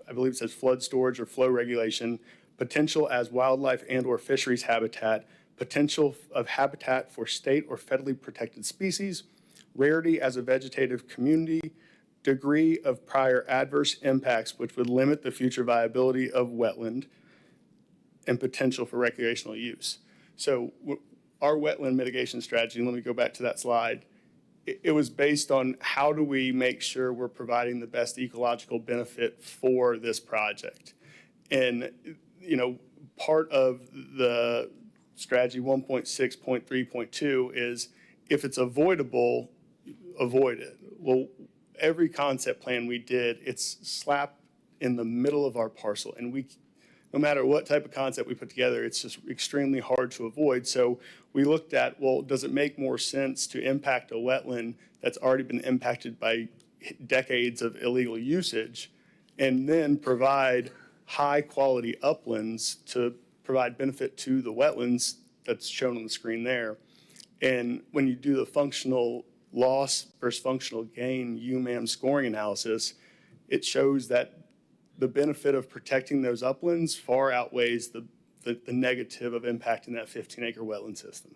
I believe it says flood storage or flow regulation, potential as wildlife and or fisheries habitat, potential of habitat for state or federally protected species, rarity as a vegetative community, degree of prior adverse impacts which would limit the future viability of wetland, and potential for recreational use. So our wetland mitigation strategy, let me go back to that slide, it was based on how do we make sure we're providing the best ecological benefit for this project. And, part of the strategy 1.6.3.2 is if it's avoidable, avoid it. Well, every concept plan we did, it's slapped in the middle of our parcel. And no matter what type of concept we put together, it's just extremely hard to avoid. So we looked at, well, does it make more sense to impact a wetland that's already been impacted by decades of illegal usage and then provide high quality uplands to provide benefit to the wetlands that's shown on the screen there. And when you do the functional loss versus functional gain UMAM scoring analysis, it shows that the benefit of protecting those uplands far outweighs the negative of impacting that 15-acre wetland system.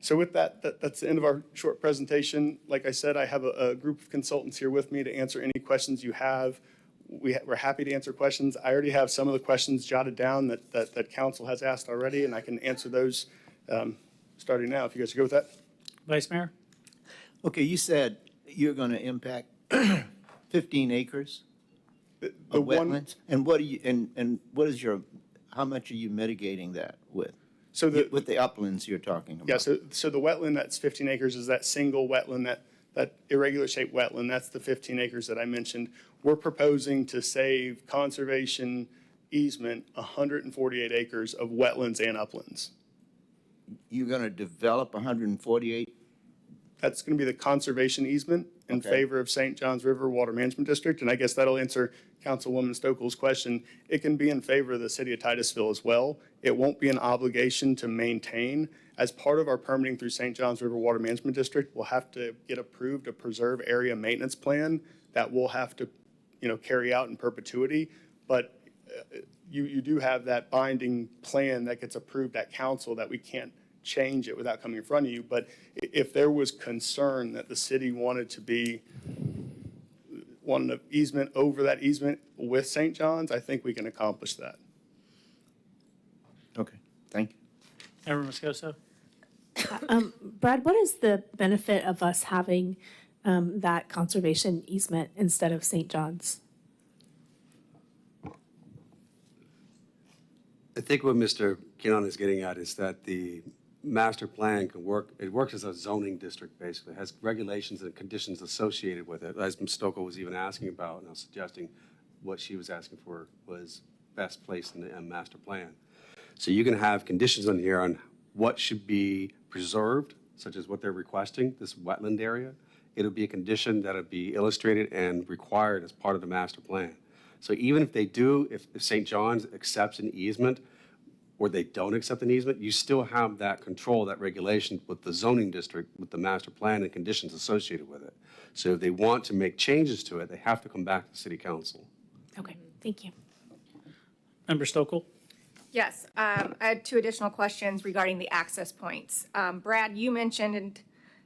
So with that, that's the end of our short presentation. Like I said, I have a group of consultants here with me to answer any questions you have. We're happy to answer questions. I already have some of the questions jotted down that council has asked already, and I can answer those starting now, if you guys are good with that. Vice Mayor? Okay, you said you're going to impact 15 acres of wetlands? And what do you, and what is your, how much are you mitigating that with? So with the uplands you're talking about? Yeah, so the wetland that's 15 acres is that single wetland, that irregular shaped wetland. That's the 15 acres that I mentioned. We're proposing to save conservation easement 148 acres of wetlands and uplands. You're going to develop 148? That's going to be the conservation easement in favor of St. Johns River Water Management District. And I guess that'll answer Councilwoman Stokel's question. It can be in favor of the city of Titusville as well. It won't be an obligation to maintain. As part of our permitting through St. Johns River Water Management District, we'll have to get approved a preserve area maintenance plan that we'll have to, carry out in perpetuity. But you do have that binding plan that gets approved at council that we can't change it without coming in front of you. But if there was concern that the city wanted an easement over that easement with St. John's, I think we can accomplish that. Okay, thank you. Member Moscoso? Brad, what is the benefit of us having that conservation easement instead of St. John's? I think what Mr. Keenan is getting at is that the master plan can work, it works as a zoning district, basically. It has regulations and conditions associated with it, as Ms. Stokel was even asking about, and I was suggesting what she was asking for was best placed in the master plan. So you can have conditions on here on what should be preserved, such as what they're requesting, this wetland area. It'll be a condition that'll be illustrated and required as part of the master plan. So even if they do, if St. John's accepts an easement, or they don't accept an easement, you still have that control, that regulation with the zoning district, with the master plan and conditions associated with it. So if they want to make changes to it, they have to come back to city council. Okay, thank you. Member Stokel? Yes, I had two additional questions regarding the access points. Brad, you mentioned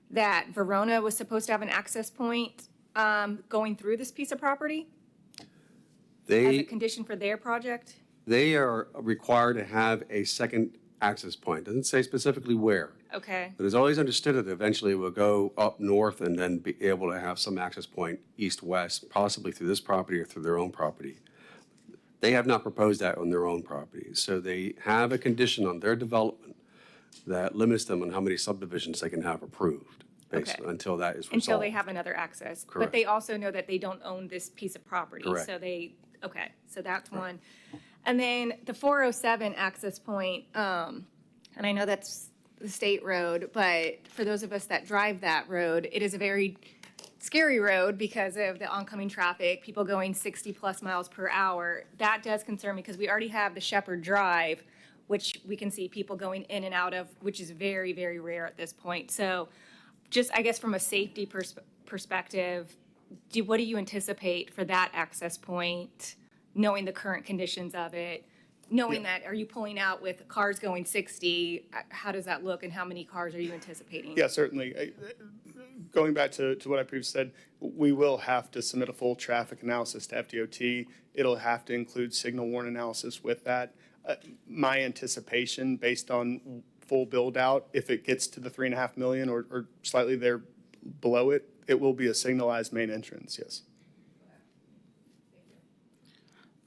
that Verona was supposed to have an access point going through this piece of property as a condition for their project? They are required to have a second access point. Doesn't say specifically where. Okay. But it's always understood that eventually it will go up north and then be able to have some access point east-west, possibly through this property or through their own property. They have not proposed that on their own property. So they have a condition on their development that limits them on how many subdivisions they can have approved, basically, until that is resolved. Until they have another access. Correct. But they also know that they don't own this piece of property. Correct. So so that's one. And then the 407 access point, and I know that's the state road, but for those of us that drive that road, it is a very scary road because of the oncoming traffic, people going 60 plus miles per hour. That does concern me because we already have the Shepherd Drive, which we can see people going in and out of, which is very, very rare at this point. So just, I guess, from a safety perspective, what do you anticipate for that access point, knowing the current conditions of it, knowing that, are you pulling out with cars going 60? How does that look and how many cars are you anticipating? Yeah, certainly. Going back to what I previously said, we will have to submit a full traffic analysis to FDOT. It'll have to include signal warning analysis with that. My anticipation, based on full build out, if it gets to the 3.5 million or slightly there below it, it will be a signalized main entrance, yes.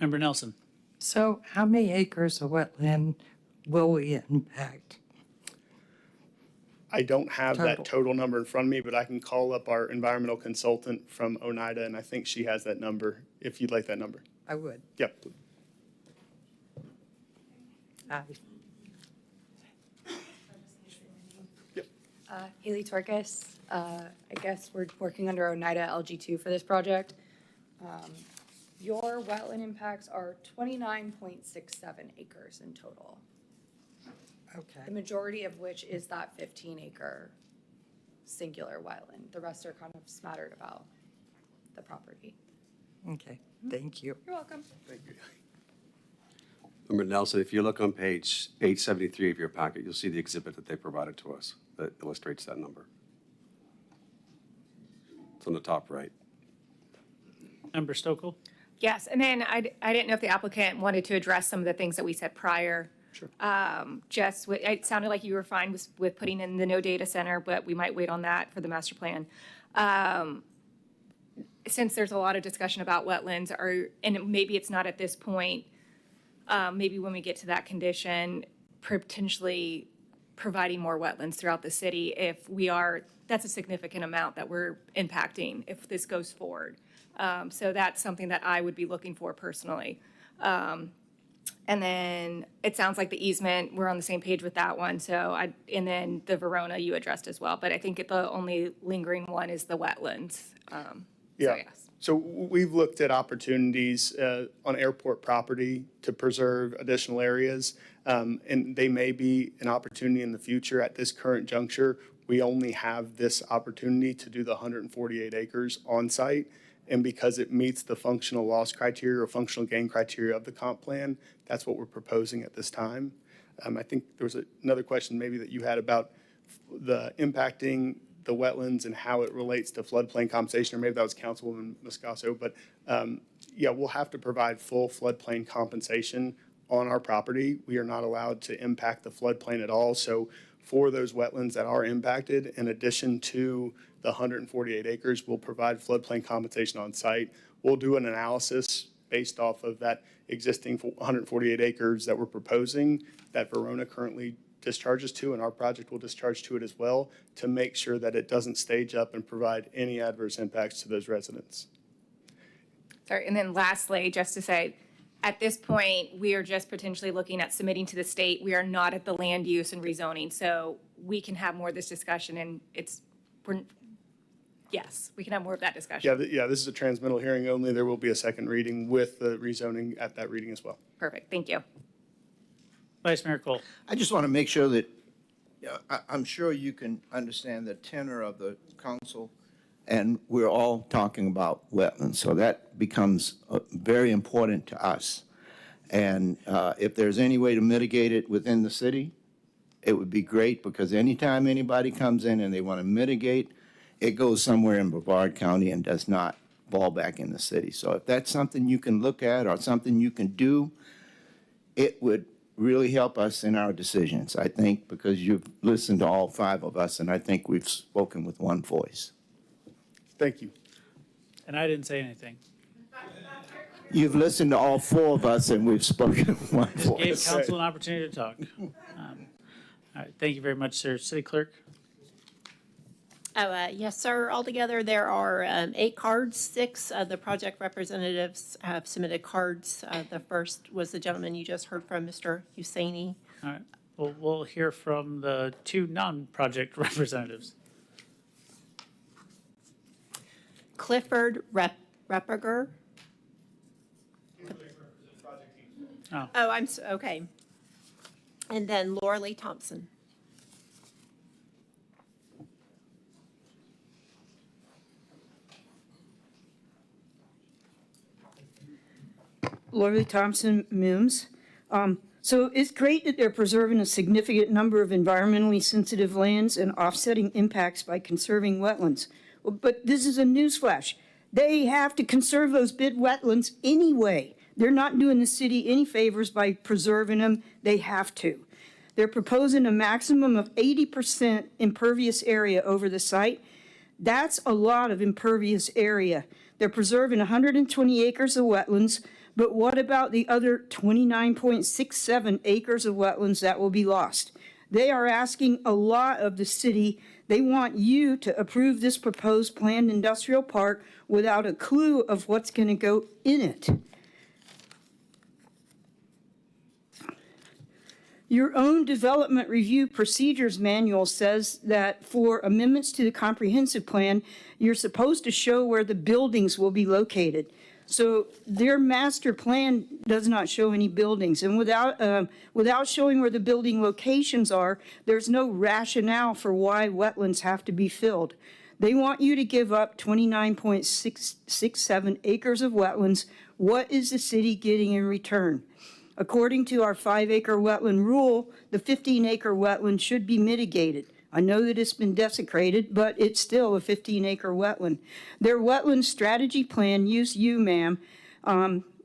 Member Nelson? So how many acres of wetland will we impact? I don't have that total number in front of me, but I can call up our environmental consultant from Oneida, and I think she has that number, if you'd like that number. I would. Yep. Haley Torkis. I guess we're working under Oneida LG2 for this project. Your wetland impacts are 29.67 acres in total. Okay. The majority of which is that 15-acre singular wetland. The rest are kind of smattered about the property. Okay, thank you. You're welcome. Thank you. Member Nelson, if you look on page 873 of your packet, you'll see the exhibit that they provided to us that illustrates that number. It's on the top right. Member Stokel? Yes, and then I didn't know if the applicant wanted to address some of the things that we said prior. Sure. It sounded like you were fine with putting in the no data center, but we might wait on that for the master plan. Since there's a lot of discussion about wetlands, and maybe it's not at this point, maybe when we get to that condition, potentially providing more wetlands throughout the city if that's a significant amount that we're impacting if this goes forward. So that's something that I would be looking for personally. And then it sounds like the easement, we're on the same page with that one. And then the Verona you addressed as well. But I think the only lingering one is the wetlands. Yeah. So we've looked at opportunities on airport property to preserve additional areas. And they may be an opportunity in the future. At this current juncture, we only have this opportunity to do the 148 acres on site. And because it meets the functional loss criteria or functional gain criteria of the comp plan, that's what we're proposing at this time. I think there was another question maybe that you had about the impacting the wetlands and how it relates to floodplain compensation, or maybe that was Councilwoman Moscaso. But yeah, we'll have to provide full floodplain compensation on our property. We are not allowed to impact the floodplain at all. So for those wetlands that are impacted, in addition to the 148 acres, we'll provide floodplain compensation on site. We'll do an analysis based off of that existing 148 acres that we're proposing that Verona currently discharges to, and our project will discharge to it as well, to make sure that it doesn't stage up and provide any adverse impacts to those residents. Sorry, and then lastly, just to say, at this point, we are just potentially looking at submitting to the state. We are not at the land use and rezoning, so we can have more of this discussion, and yes, we can have more of that discussion. Yeah, this is a transmittal hearing only. There will be a second reading with the rezoning at that reading as well. Perfect, thank you. Vice Mayor Cole. I just want to make sure that, I'm sure you can understand the tenor of the council, and we're all talking about wetlands, so that becomes very important to us. And if there's any way to mitigate it within the city, it would be great, because anytime anybody comes in and they want to mitigate, it goes somewhere in Brevard County and does not fall back in the city. So if that's something you can look at or something you can do, it would really help us in our decisions, I think, because you've listened to all five of us, and I think we've spoken with one voice. Thank you. And I didn't say anything. You've listened to all four of us, and we've spoken with one Just gave voice. council an opportunity to talk. All right, thank you very much, sir. City Clerk? Yes, sir. Altogether, there are 8 cards. 6 of the project representatives have submitted cards. The first was the gentleman you just heard from, Mr. Husseini. All right, well, we'll hear from the 2 non-project representatives. Clifford Repperger. Oh, Okay. And then Laura Lee Thompson. Laura Thompson, MIMS. So it's great that they're preserving a significant number of environmentally sensitive lands and offsetting impacts by conserving wetlands. But this is a newsflash. They have to conserve those big wetlands anyway. They're not doing the city any favors by preserving them. They have to. They're proposing a maximum of 80% impervious area over the site. That's a lot of impervious area. They're preserving 120 acres of wetlands, but what about the other 29.67 acres of wetlands that will be lost? They are asking a lot of the city. They want you to approve this proposed planned industrial park without a clue of what's going to go in it. Your own development review procedures manual says that for amendments to the comprehensive plan, you're supposed to show where the buildings will be located. So their master plan does not show any buildings, and without showing where the building locations are, there's no rationale for why wetlands have to be filled. They want you to give up 29.667 acres of wetlands. What is the city getting in return? According to our 5-acre wetland rule, the 15-acre wetland should be mitigated. I know that it's been desecrated, but it's still a 15-acre wetland. Their wetland strategy plan used UMAM,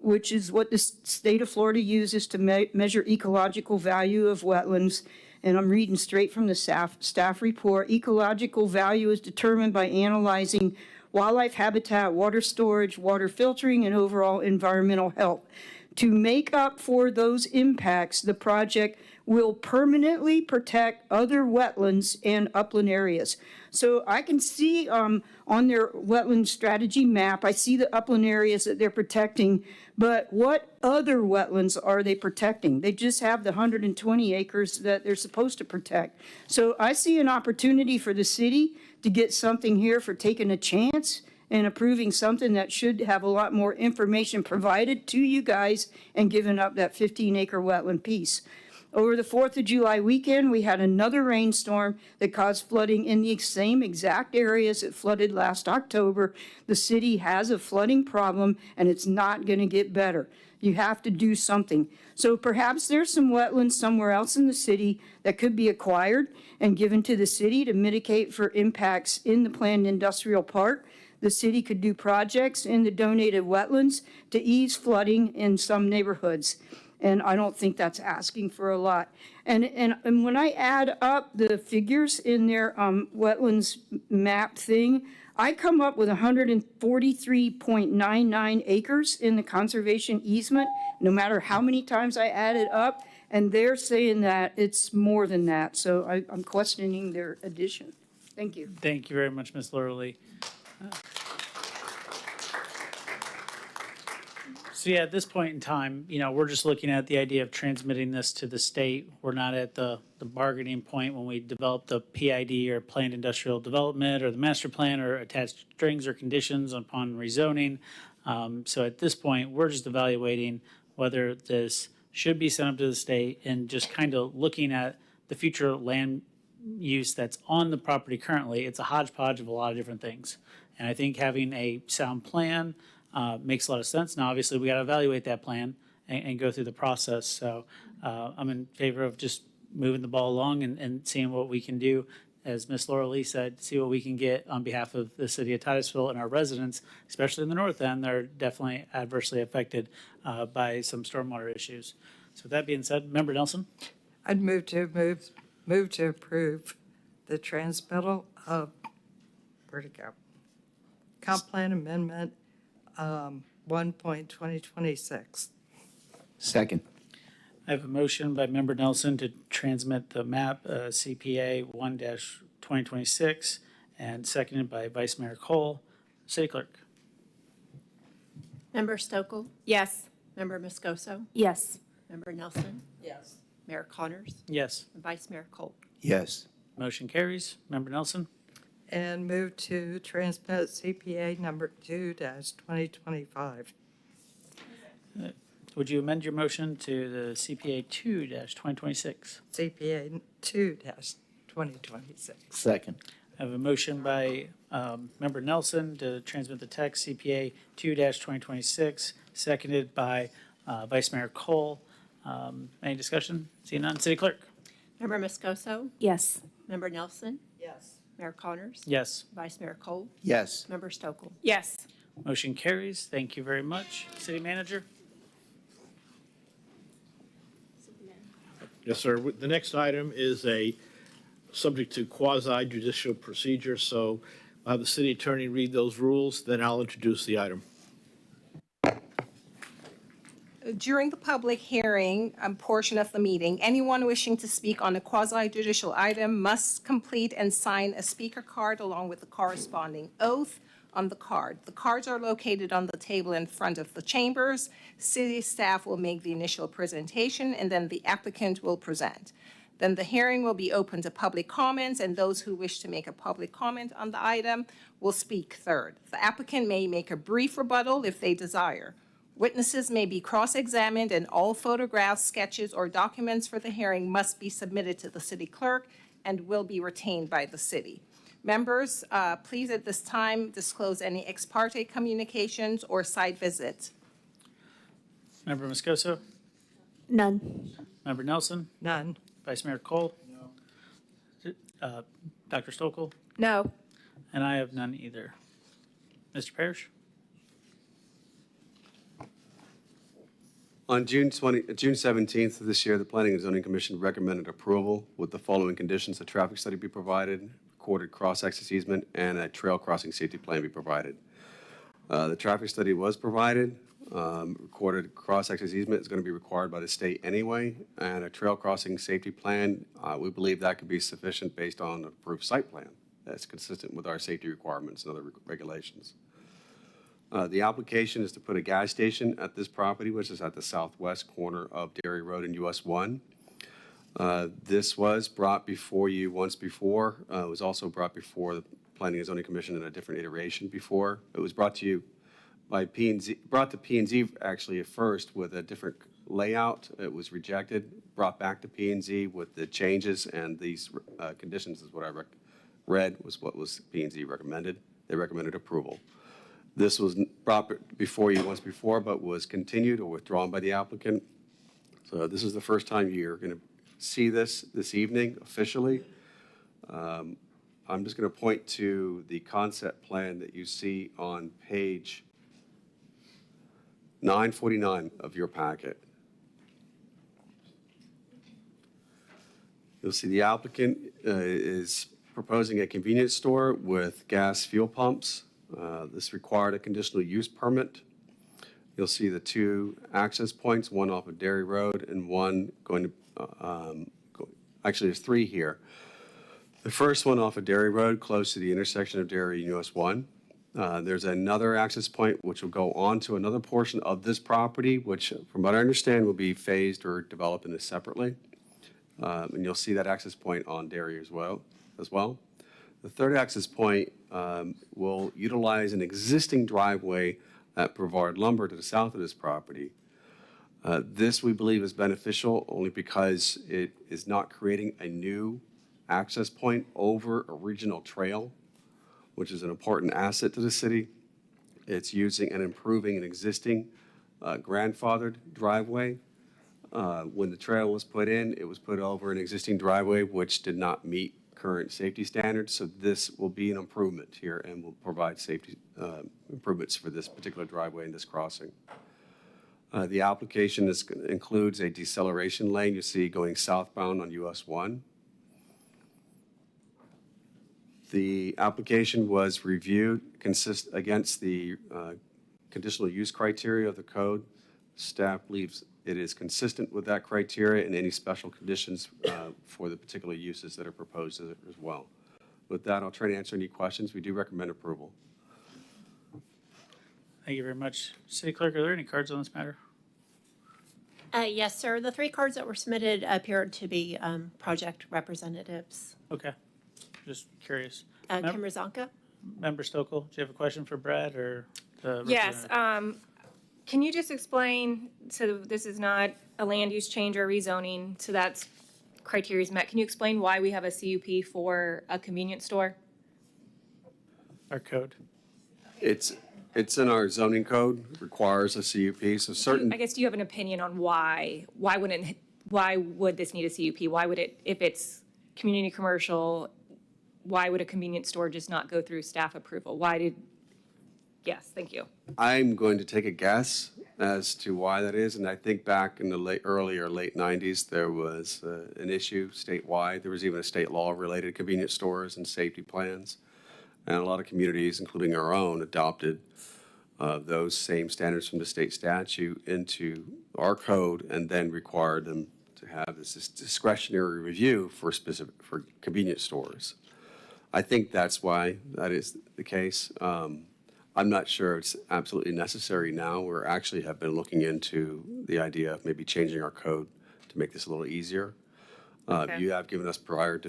which is what the state of Florida uses to measure ecological value of wetlands. And I'm reading straight from the staff report. Ecological value is determined by analyzing wildlife habitat, water storage, water filtering, and overall environmental health. To make up for those impacts, the project will permanently protect other wetlands and upland areas. So I can see on their wetland strategy map, I see the upland areas that they're protecting, but what other wetlands are they protecting? They just have the 120 acres that they're supposed to protect. So I see an opportunity for the city to get something here for taking a chance and approving something that should have a lot more information provided to you guys and giving up that 15-acre wetland piece. Over the 4th of July weekend, we had another rainstorm that caused flooding in the same exact areas that flooded last October. The city has a flooding problem, and it's not going to get better. You have to do something. So perhaps there's some wetlands somewhere else in the city that could be acquired and given to the city to mitigate for impacts in the planned industrial park. The city could do projects in the donated wetlands to ease flooding in some neighborhoods. And I don't think that's asking for a lot. And when I add up the figures in their wetlands map thing, I come up with 143.99 acres in the conservation easement, no matter how many times I add it up. And they're saying that it's more than that. So I'm questioning their addition. Thank you. Thank you very much, Ms. Lurley. So yeah, at this point in time, we're just looking at the idea of transmitting this to the state. We're not at the bargaining point when we develop the PID or planned industrial development or the master plan or attached strings or conditions upon rezoning. So at this point, we're just evaluating whether this should be sent up to the state and just kind of looking at the future land use that's on the property currently. It's a hodgepodge of a lot of different things. And I think having a sound plan makes a lot of sense. Now, obviously, we got to evaluate that plan and go through the process. So I'm in favor of just moving the ball along and seeing what we can do. As Ms. Laura Lee said, see what we can get on behalf of the city of Titusville and our residents, especially in the north end. They're definitely adversely affected by some stormwater issues. So with that being said, Member Nelson? I'd move to approve the transmittal of, where'd it go? Comp Plan Amendment 1.2026. Second. I have a motion by Member Nelson to transmit the map CPA 1-2026 and seconded by Vice Mayor Cole. City Clerk. Member Stokel? Yes. Member Moscoso? Yes. Member Nelson? Yes. Mayor Connors? Yes. And Vice Mayor Cole? Yes. Motion carries. Member Nelson? And move to transmit CPA number 2-2025. Would you amend your motion to the CPA 2-2026? CPA 2-2026. Second. I have a motion by Member Nelson to transmit the text CPA 2-2026, seconded by Vice Mayor Cole. Any discussion? Seeing none. City Clerk? Member Moscoso? Yes. Member Nelson? Yes. Mayor Connors? Yes. Vice Mayor Cole? Yes. Member Stokel? Yes. Motion carries. Thank you very much. City Manager? Yes, sir. The next item is subject to quasi judicial procedure, so I'll have the city attorney read those rules, then I'll introduce the item. During the public hearing portion of the meeting, anyone wishing to speak on a quasi-judicial item must complete and sign a speaker card along with the corresponding oath on the card. The cards are located on the table in front of the chambers. City staff will make the initial presentation, and then the applicant will present. Then the hearing will be open to public comments, and those who wish to make a public comment on the item will speak third. The applicant may make a brief rebuttal if they desire. Witnesses may be cross-examined, and all photographs, sketches, or documents for the hearing must be submitted to the city clerk and will be retained by the city. Members, please at this time disclose any ex parte communications or site visits. Member Moscoso? None. Member Nelson? None. Vice Mayor Cole? No. Dr. Stokel? No. And I have none either. Mr. Parrish? On June 17th of this year, the Planning and Zoning Commission recommended approval with the following conditions: a traffic study be provided, recorded cross-access easement, and a trail crossing safety plan be provided. The traffic study was provided. Recorded cross-access easement is going to be required by the state anyway, and a trail crossing safety plan, we believe that could be sufficient based on an approved site plan that's consistent with our safety requirements and other regulations. The application is to put a gas station at this property, which is at the southwest corner of Dairy Road and US 1. This was brought before you once before. It was also brought before the Planning and Zoning Commission in a different iteration before. It was brought to you by P&Z, brought to P&Z actually at first with a different layout. It was rejected, brought back to P&Z with the changes, and these conditions is what I read was what was P&Z recommended. They recommended approval. This was brought before you once before, but was continued or withdrawn by the applicant. So this is the first time you're going to see this evening officially. I'm just going to point to the concept plan that you see on page 949 of your packet. You'll see the applicant is proposing a convenience store with gas fuel pumps. This required a conditional use permit. You'll see the two access points, one off of Dairy Road and one going to, actually there's three here. The first one off of Dairy Road, close to the intersection of Dairy and US 1. There's another access point which will go on to another portion of this property, which from what I understand will be phased or developed into separately. And you'll see that access point on Dairy as well. The third access point will utilize an existing driveway at Brevard Lumber to the south of this property. This we believe is beneficial only because it is not creating a new access point over a regional trail, which is an important asset to the city. It's using and improving an existing grandfathered driveway. When the trail was put in, it was put over an existing driveway which did not meet current safety standards. So this will be an improvement here and will provide safety improvements for this particular driveway and this crossing. The application includes a deceleration lane you see going southbound on US 1. The application was reviewed against the conditional use criteria of the code. Staff believes it is consistent with that criteria and any special conditions for the particular uses that are proposed as well. With that, I'll try to answer any questions. We do recommend approval. Thank you very much. City Clerk, are there any cards on this matter? Yes, sir. The three cards that were submitted appeared to be project representatives. Okay, just curious. Kim Razanka? Member Stokel, do you have a question for Brad or the Yes. representative? Can you just explain, so this is not a land use change or rezoning, so that's criteria is met. Can you explain why we have a CUP for a convenience store? Our code. It's in our zoning code, requires a CUP, so certain. I guess, do you have an opinion on why would this need a CUP? Why would it, if it's community commercial, why would a convenience store just not go through staff approval? Yes, thank you. I'm going to take a guess as to why that is, and I think back in the late 90s, there was an issue statewide. There was even a state law related to convenience stores and safety plans, and a lot of communities, including our own, adopted those same standards from the state statute into our code, and then required them to have this discretionary review for convenience stores. I think that's why that is the case. I'm not sure it's absolutely necessary now. We actually have been looking into the idea of maybe changing our code to make this a little easier. Okay. You have given us prior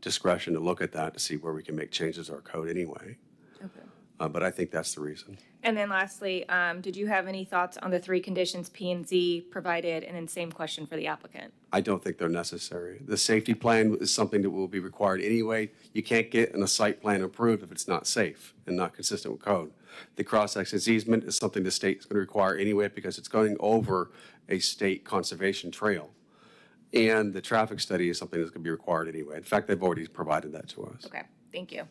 discretion to look at that to see where we can make changes to our code anyway. Okay. But I think that's the reason. And then lastly, did you have any thoughts on the three conditions P&Z provided? And then same question for the applicant. I don't think they're necessary. The safety plan is something that will be required anyway. You can't get a site plan approved if it's not safe and not consistent with code. The cross-access easement is something the state is going to require anyway because it's going over a state conservation trail. And the traffic study is something that's going to be required anyway. In fact, they've already provided that to us. Okay, thank you.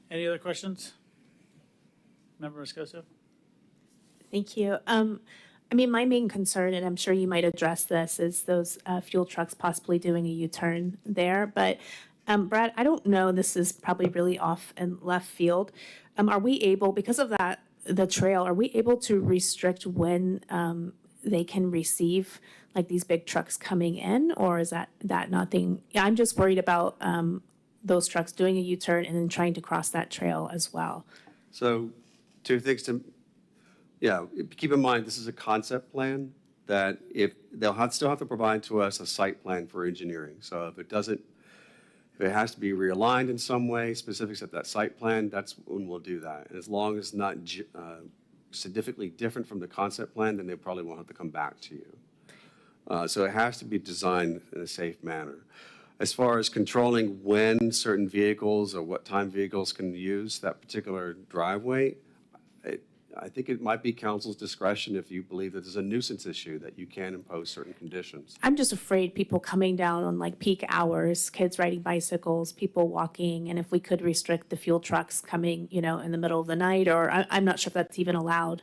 Any other questions? Member Moscoso? Thank you. I mean, my main concern, and I'm sure you might address this, is those fuel trucks possibly doing a U-turn there. But Brad, I don't know, this is probably really off and left field. Are we able, because of that, the trail, are we able to restrict when they can receive like these big trucks coming in, or is that nothing? I'm just worried about those trucks doing a U-turn and then trying to cross that trail as well. So two things to, keep in mind, this is a concept plan that still have to provide to us a site plan for engineering. So if it has to be realigned in some way, specifics at that site plan, that's when we'll do that. And as long as it's not significantly different from the concept plan, then they probably won't have to come back to you. So it has to be designed in a safe manner. As far as controlling when certain vehicles or what time vehicles can use that particular driveway, I think it might be council's discretion if you believe that there's a nuisance issue that you can impose certain conditions. I'm just afraid people coming down on like peak hours, kids riding bicycles, people walking, and if we could restrict the fuel trucks coming, in the middle of the night, or I'm not sure if that's even allowed,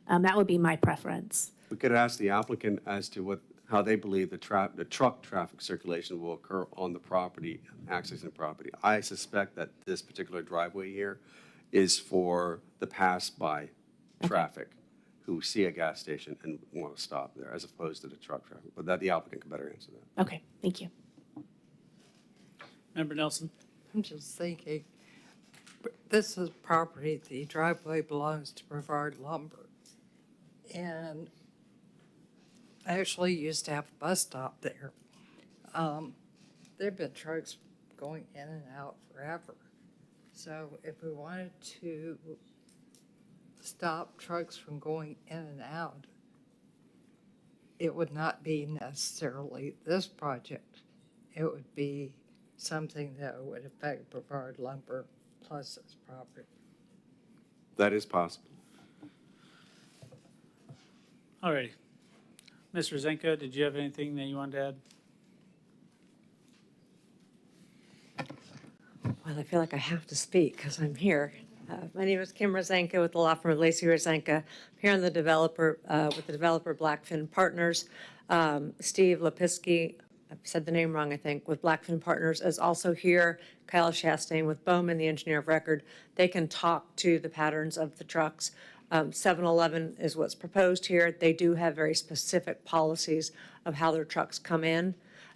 that would be my preference. We could ask the applicant as to how they believe the truck traffic circulation will occur on the property, accessing the property. I suspect that this particular driveway here is for the pass-by traffic who see a gas station and want to stop there, as opposed to the truck traffic. But that the applicant can better answer that. Okay, thank you. Member Nelson? I'm just thinking, this is property, the driveway belongs to Brevard Lumber. And I actually used to have a bus stop there. There've been trucks going in and out forever. So if we wanted to stop trucks from going in and out, it would not be necessarily this project. It would be something that would affect Brevard Lumber plus this property. That is possible. All righty. Mr. Zenko, did you have anything that you wanted to add? Well, I feel like I have to speak because I'm here. My name is Kim Rosenka with the law firm of Lacey Rosenka. I'm here on the developer, with the developer Blackfin Partners. Steve Lepiski, I said the name wrong, I think, with Blackfin Partners is also here. Kyle Chastain with Bowman, the engineer of record. They can talk to the patterns of the trucks. 7-Eleven is what's proposed here. They do have very specific policies of how their trucks come in.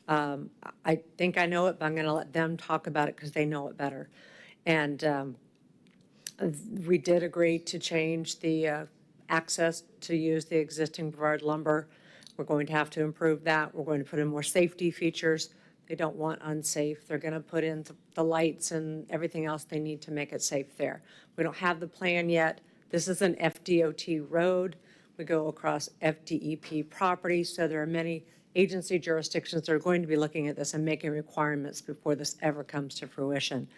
I think I know it, but I'm going to let them talk about it because they know it better. And we did agree to change the access to use the existing Brevard Lumber. We're going to have to improve that. We're going to put in more safety features. They don't want unsafe. They're going to put in the lights and everything else they need to make it safe there. We don't have the plan yet. This is an FDOT road. We go across FDEP property, so there are many agency jurisdictions that are going to be looking at this and making requirements before this ever comes to fruition.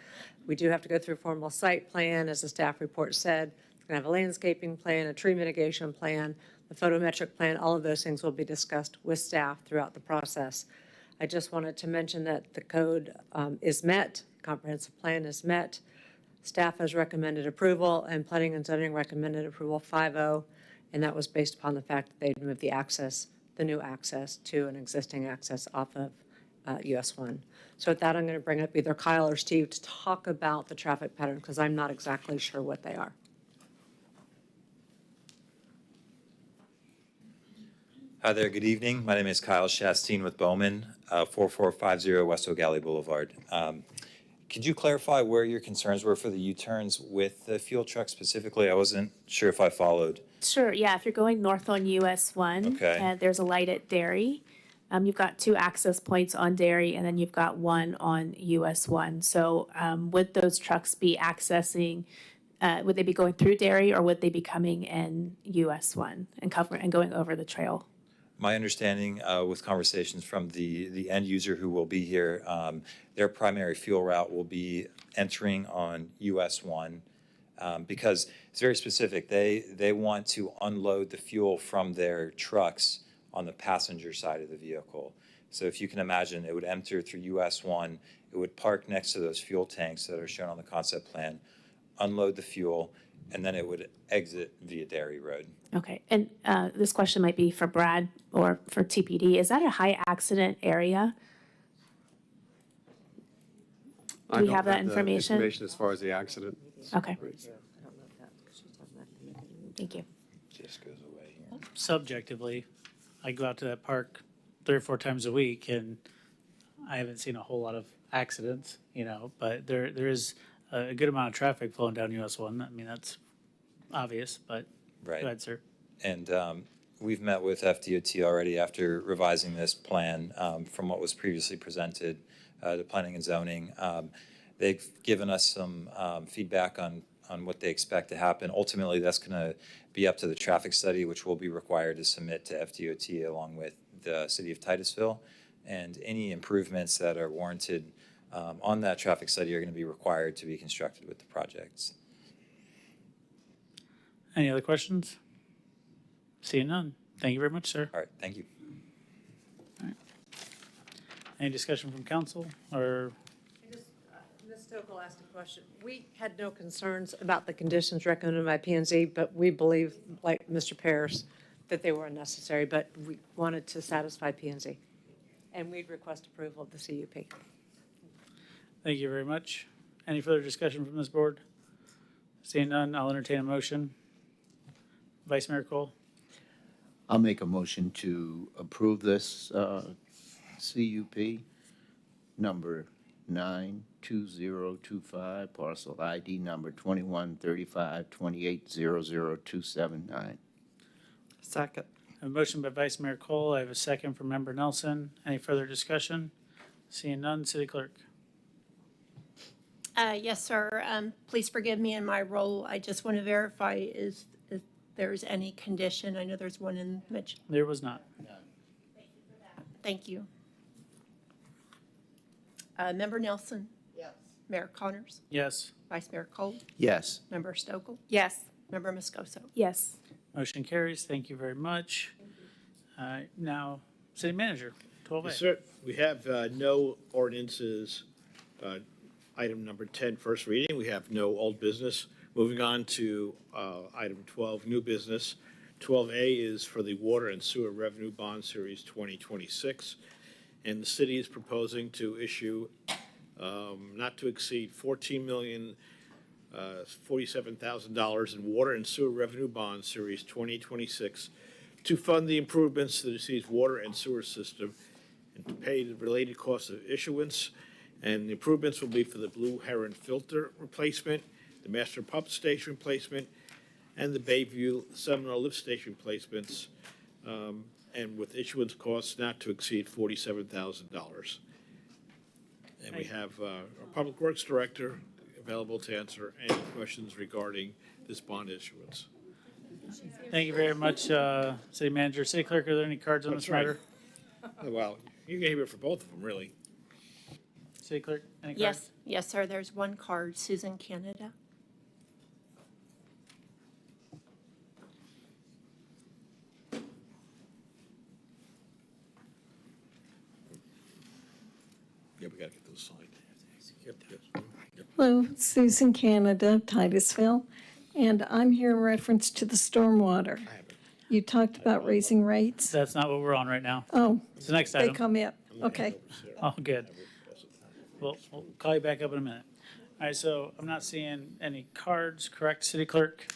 We do have to go through a formal site plan, as the staff report said. It's going to have a landscaping plan, a tree mitigation plan, the photometric plan. All of those things will be discussed with staff throughout the process. I just wanted to mention that the code is met, comprehensive plan is met. Staff has recommended approval, and Planning and Zoning recommended approval 5-0, and that was based upon the fact that they'd moved the new access to an existing access off of US 1. So with that, I'm going to bring up either Kyle or Steve to talk about the traffic pattern, because I'm not exactly sure what they are. Hi there, good evening. My name is Kyle Chastain with Bowman, 4450 West O'Galley Boulevard. Could you clarify where your concerns were for the U-turns with the fuel truck specifically? I wasn't sure if I followed. Sure, yeah, if you're going north on US 1, Okay. there's a light at Dairy. You've got 2 access points on Dairy, and then you've got 1 on US 1. So would those trucks be accessing, would they be going through Dairy, or would they be coming in US 1 and going over the trail? My understanding with conversations from the end user who will be here, their primary fuel route will be entering on US 1 because it's very specific. They want to unload the fuel from their trucks on the passenger side of the vehicle. So if you can imagine, it would enter through US 1, it would park next to those fuel tanks that are shown on the concept plan, unload the fuel, and then it would exit via Dairy Road. Okay, and this question might be for Brad or for TPD. Is that a high accident area? Do we have that information? Information as far as the accident. Okay. Thank you. Just goes away here. Subjectively, I go out to that park 3 or 4 times a week, and I haven't seen a whole lot of accidents, but there is a good amount of traffic flowing down US 1. I mean, that's obvious, but Right. go ahead, sir. And we've met with FDOT already after revising this plan from what was previously presented to Planning and Zoning. They've given us some feedback on what they expect to happen. Ultimately, that's going to be up to the traffic study, which we'll be required to submit to FDOT along with the City of Titusville. And any improvements that are warranted on that traffic study are going to be required to be constructed with the projects. Any other questions? Seeing none. Thank you very much, sir. All right, thank you. Any discussion from council or? Ms. Stokel asked a question. We had no concerns about the conditions recommended by P&Z, but we believe, like Mr. Pears, that they were unnecessary, but we wanted to satisfy P&Z. And we'd request approval of the CUP. Thank you very much. Any further discussion from this board? Seeing none, I'll entertain a motion. Vice Mayor Cole? I'll make a motion to approve this CUP number 92025, parcel ID number 213528000279. Second. A motion by Vice Mayor Cole. I have a second from Member Nelson. Any further discussion? Seeing none, City Clerk. Yes, sir. Please forgive me in my role. I just want to verify if there's any condition. I know there's one in Mitch. There was not. Thank you. Member Nelson? Yes. Mayor Connors? Yes. Vice Mayor Cole? Yes. Member Stokel? Yes. Member Moscoso? Yes. Motion carries. Thank you very much. Now, City Manager, 12A. Yes, sir. We have no ordinances. Item number 10, first reading. We have no old business. Moving on to item 12, new business. 12A is for the Water and Sewer Revenue Bond Series 2026. And the city is proposing to issue not to exceed $14,047,000 in Water and Sewer Revenue Bond Series 2026 to fund the improvements to the city's water and sewer system and to pay the related costs of issuance. And the improvements will be for the Blue Heron filter replacement, the master pump station replacement, and the Bayview Seminole lift station placements, and with issuance costs not to exceed $47,000. And we have our Public Works Director available to answer any questions regarding this bond issuance. Thank you very much, City Manager. City Clerk, are there any cards on this That's right. matter? Well, you can hear it for both of them, really. City Clerk, any cards? Yes. Yes, sir. There's one card. Susan Canada. Yeah, we gotta get those signed. Yep, yes. Hello, Susan Canada, Titusville, and I'm here in reference to the stormwater. You talked about raising rates. That's not what we're on right now. Oh, It's the next they item. come in, okay. Oh, good. We'll call you back up in a minute. All right, so I'm not seeing any cards, correct, City Clerk?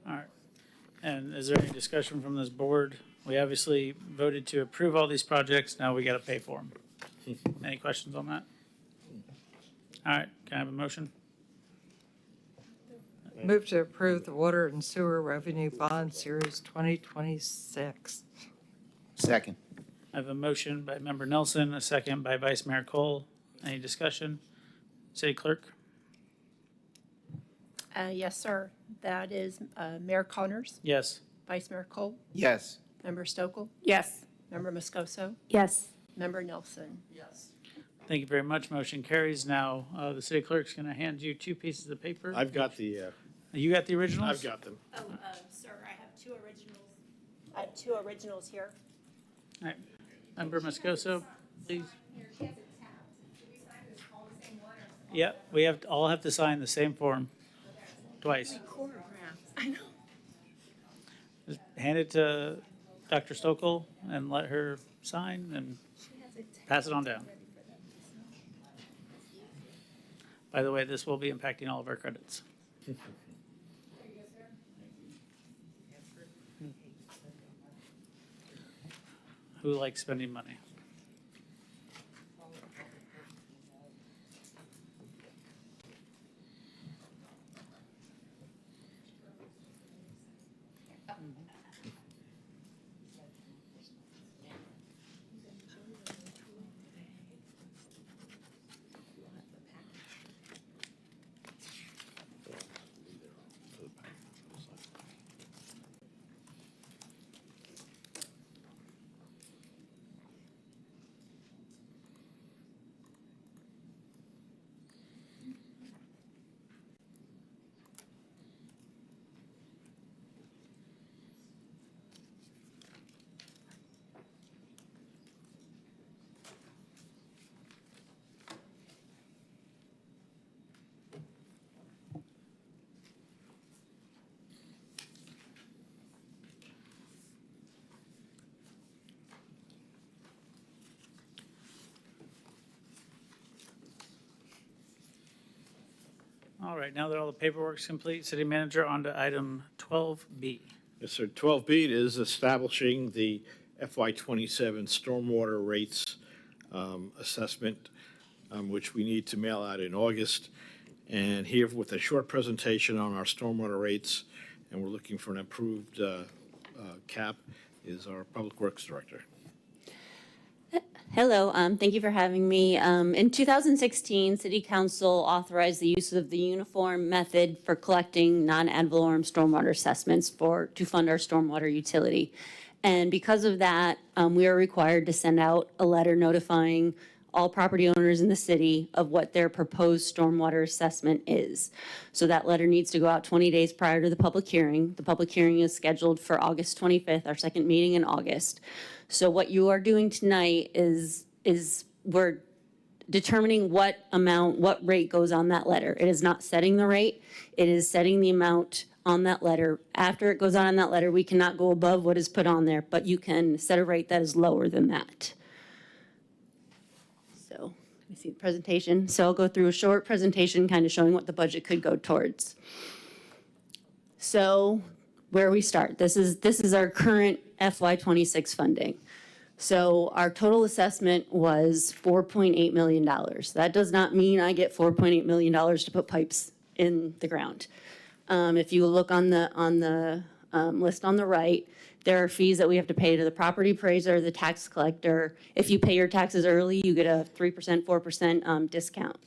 All right. And is there any discussion from this board? We obviously voted to approve all these projects. Now we got to pay for them. Any questions on that? All right, can I have a motion? Move to approve the Water and Sewer Revenue Bond Series 2026. Second. I have a motion by Member Nelson, a second by Vice Mayor Cole. Any discussion? City Clerk? Yes, sir. That is Mayor Connors, Yes. Vice Mayor Cole, Yes. Member Stokel, Yes. Member Moscoso, Yes. Member Nelson. Yes. Thank you very much. Motion carries. Now, the city clerk's going to hand you 2 pieces of paper. I've got the, You got the originals? I've got them. Oh, sir, I have 2 originals. I have 2 originals here. All right. Member Moscoso, please. Yep, we all have to sign the same form twice. I know. Just hand it to Dr. Stokel and let her sign and pass it on down. By the way, this will be impacting all of our credits. Who likes spending money? All right, now that all the paperwork's complete, city manager, on to item 12B. Yes, sir. 12B is establishing the FY27 stormwater rates assessment, which we need to mail out in August. And here with a short presentation on our stormwater rates, and we're looking for an approved cap, is our Public Works Director. Hello, thank you for having me. In 2016, City Council authorized the use of the uniform method for collecting non-ad valorem stormwater assessments to fund our stormwater utility. And because of that, we are required to send out a letter notifying all property owners in the city of what their proposed stormwater assessment is. So that letter needs to go out 20 days prior to the public hearing. The public hearing is scheduled for August 25th, our second meeting in August. So what you are doing tonight is we're determining what rate goes on that letter. It is not setting the rate, it is setting the amount on that letter. After it goes on that letter, we cannot go above what is put on there, but you can set a rate that is lower than that. So, let me see the presentation. So I'll go through a short presentation kind of showing what the budget could go towards. So where we start, this is our current FY26 funding. So our total assessment was $4.8 million. That does not mean I get $4.8 million to put pipes in the ground. If you look on the list on the right, there are fees that we have to pay to the property appraiser, the tax collector. If you pay your taxes early, you get a 3%, 4% discount.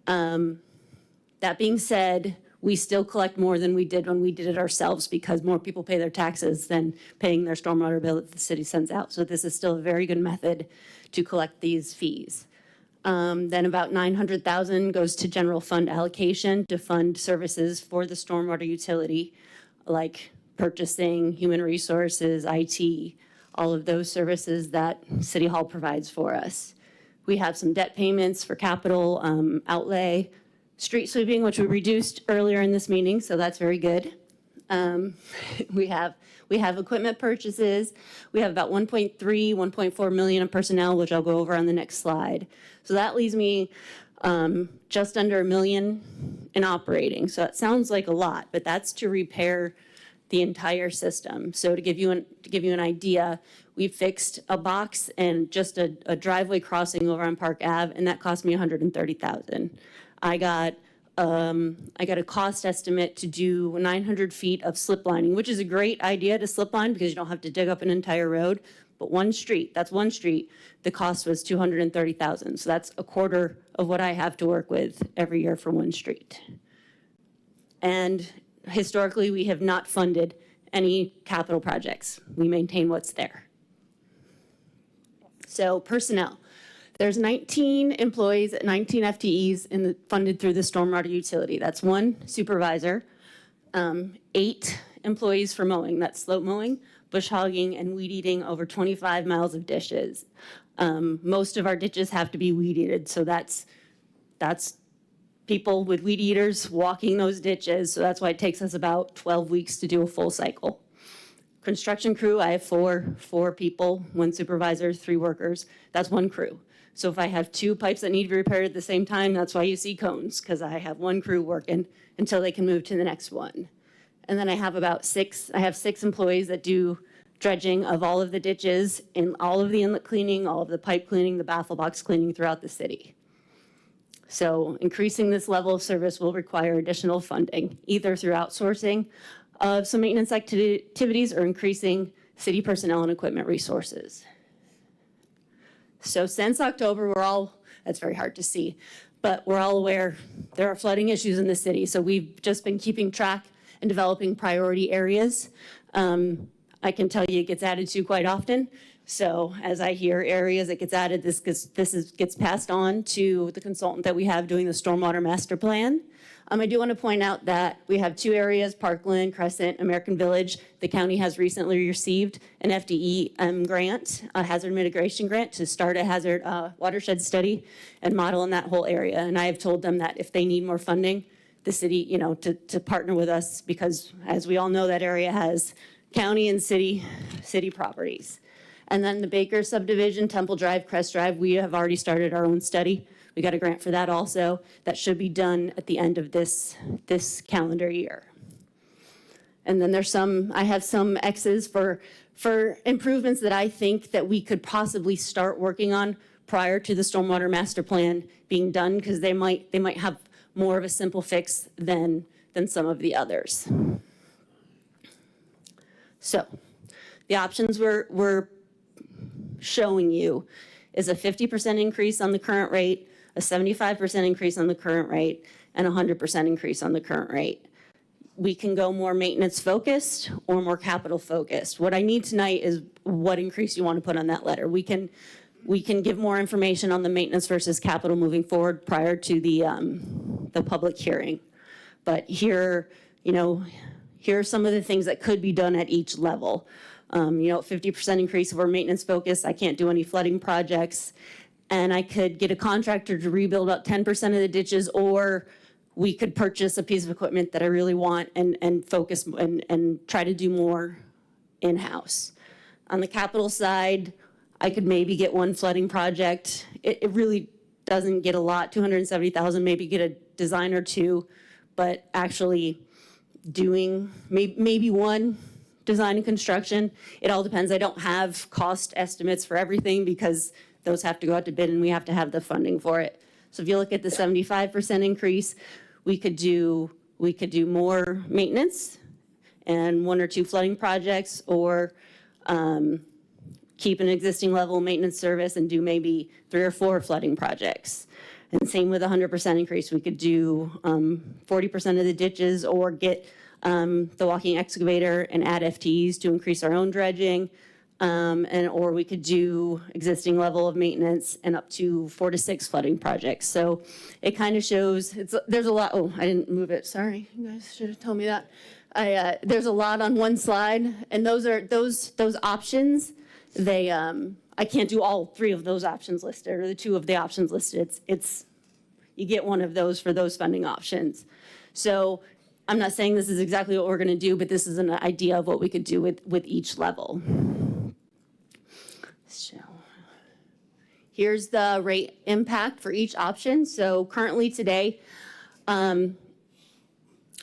That being said, we still collect more than we did when we did it ourselves because more people pay their taxes than paying their stormwater bill that the city sends out. So this is still a very good method to collect these fees. Then about $900,000 goes to general fund allocation to fund services for the stormwater utility, like purchasing, human resources, IT, all of those services that City Hall provides for us. We have some debt payments for capital outlay, street sweeping, which we reduced earlier in this meeting, so that's very good. We have equipment purchases. We have about 1.4 million in personnel, which I'll go over on the next slide. So that leaves me just under $1 million in operating. So that sounds like a lot, but that's to repair the entire system. So to give you an idea, we fixed a box and just a driveway crossing over on Park Ave, and that cost me $130,000. I got a cost estimate to do 900 feet of slip lining, which is a great idea to slip line because you don't have to dig up an entire road. But one street, the cost was $230,000. So that's a quarter of what I have to work with every year for one street. And historically, we have not funded any capital projects. We maintain what's there. So personnel. There's 19 employees, 19 FTEs funded through the stormwater utility. That's 1 supervisor, 8 employees for mowing. That's slope mowing, bush hogging, and weed eating over 25 miles of ditches. Most of our ditches have to be weed eated, so that's people with weed eaters walking those ditches. So that's why it takes us about 12 weeks to do a full cycle. Construction crew, I have four people, 1 supervisor, 3 workers. That's 1 crew. So if I have 2 pipes that need to be repaired at the same time, that's why you see cones, because I have 1 crew working until they can move to the next one. And then I have I have 6 employees that do dredging of all of the ditches and all of the inlet cleaning, all of the pipe cleaning, the baffle box cleaning throughout the city. So increasing this level of service will require additional funding, either through outsourcing of some maintenance activities or increasing city personnel and equipment resources. So since October, that's very hard to see, but we're all aware there are flooding issues in the city. So we've just been keeping track and developing priority areas. I can tell you it gets added to quite often. So as I hear areas that gets added, this gets passed on to the consultant that we have doing the Stormwater Master Plan. I do want to point out that we have 2 areas, Parkland, Crescent, American Village. The county has recently received an FDE grant, a hazard mitigation grant, to start a hazard watershed study and model in that whole area. And I have told them that if they need more funding, the city, to partner with us, because as we all know, that area has county and city properties. And then the Baker subdivision, Temple Drive, Crest Drive, we have already started our own study. We got a grant for that also. That should be done at the end of this calendar year. And then I have some X's for improvements that I think that we could possibly start working on prior to the Stormwater Master Plan being done, because they might have more of a simple fix than some of the others. So the options we're showing you is a 50% increase on the current rate, a 75% increase on the current rate, and 100% increase on the current rate. We can go more maintenance focused or more capital focused. What I need tonight is what increase you want to put on that letter. We can give more information on the maintenance versus capital moving forward prior to the public hearing. But here are some of the things that could be done at each level. 50% increase of our maintenance focus. I can't do any flooding projects. And I could get a contractor to rebuild up 10% of the ditches, or we could purchase a piece of equipment that I really want and focus and try to do more in-house. On the capital side, I could maybe get 1 flooding project. It really doesn't get a lot, $270,000, maybe get a design or 2, but actually doing maybe 1 design and construction. It all depends. I don't have cost estimates for everything because those have to go out to bid and we have to have the funding for it. So if you look at the 75% increase, we could do more maintenance and 1 or 2 flooding projects, or keep an existing level of maintenance service and do maybe 3 or 4 flooding projects. And same with 100% increase. We could do 40% of the ditches, or get the walking excavator and add FTEs to increase our own dredging. Or we could do existing level of maintenance and up to 4 to 6 flooding projects. So it kind of shows there's a lot. Oh, I didn't move it. Sorry, you guys should have told me that. There's a lot on one slide, and those options. I can't do all 3 of those options listed, or the 2 of the options listed. It's you get 1 of those for those funding options. So I'm not saying this is exactly what we're going to do, but this is an idea of what we could do with each level. So here's the rate impact for each option. So currently today, a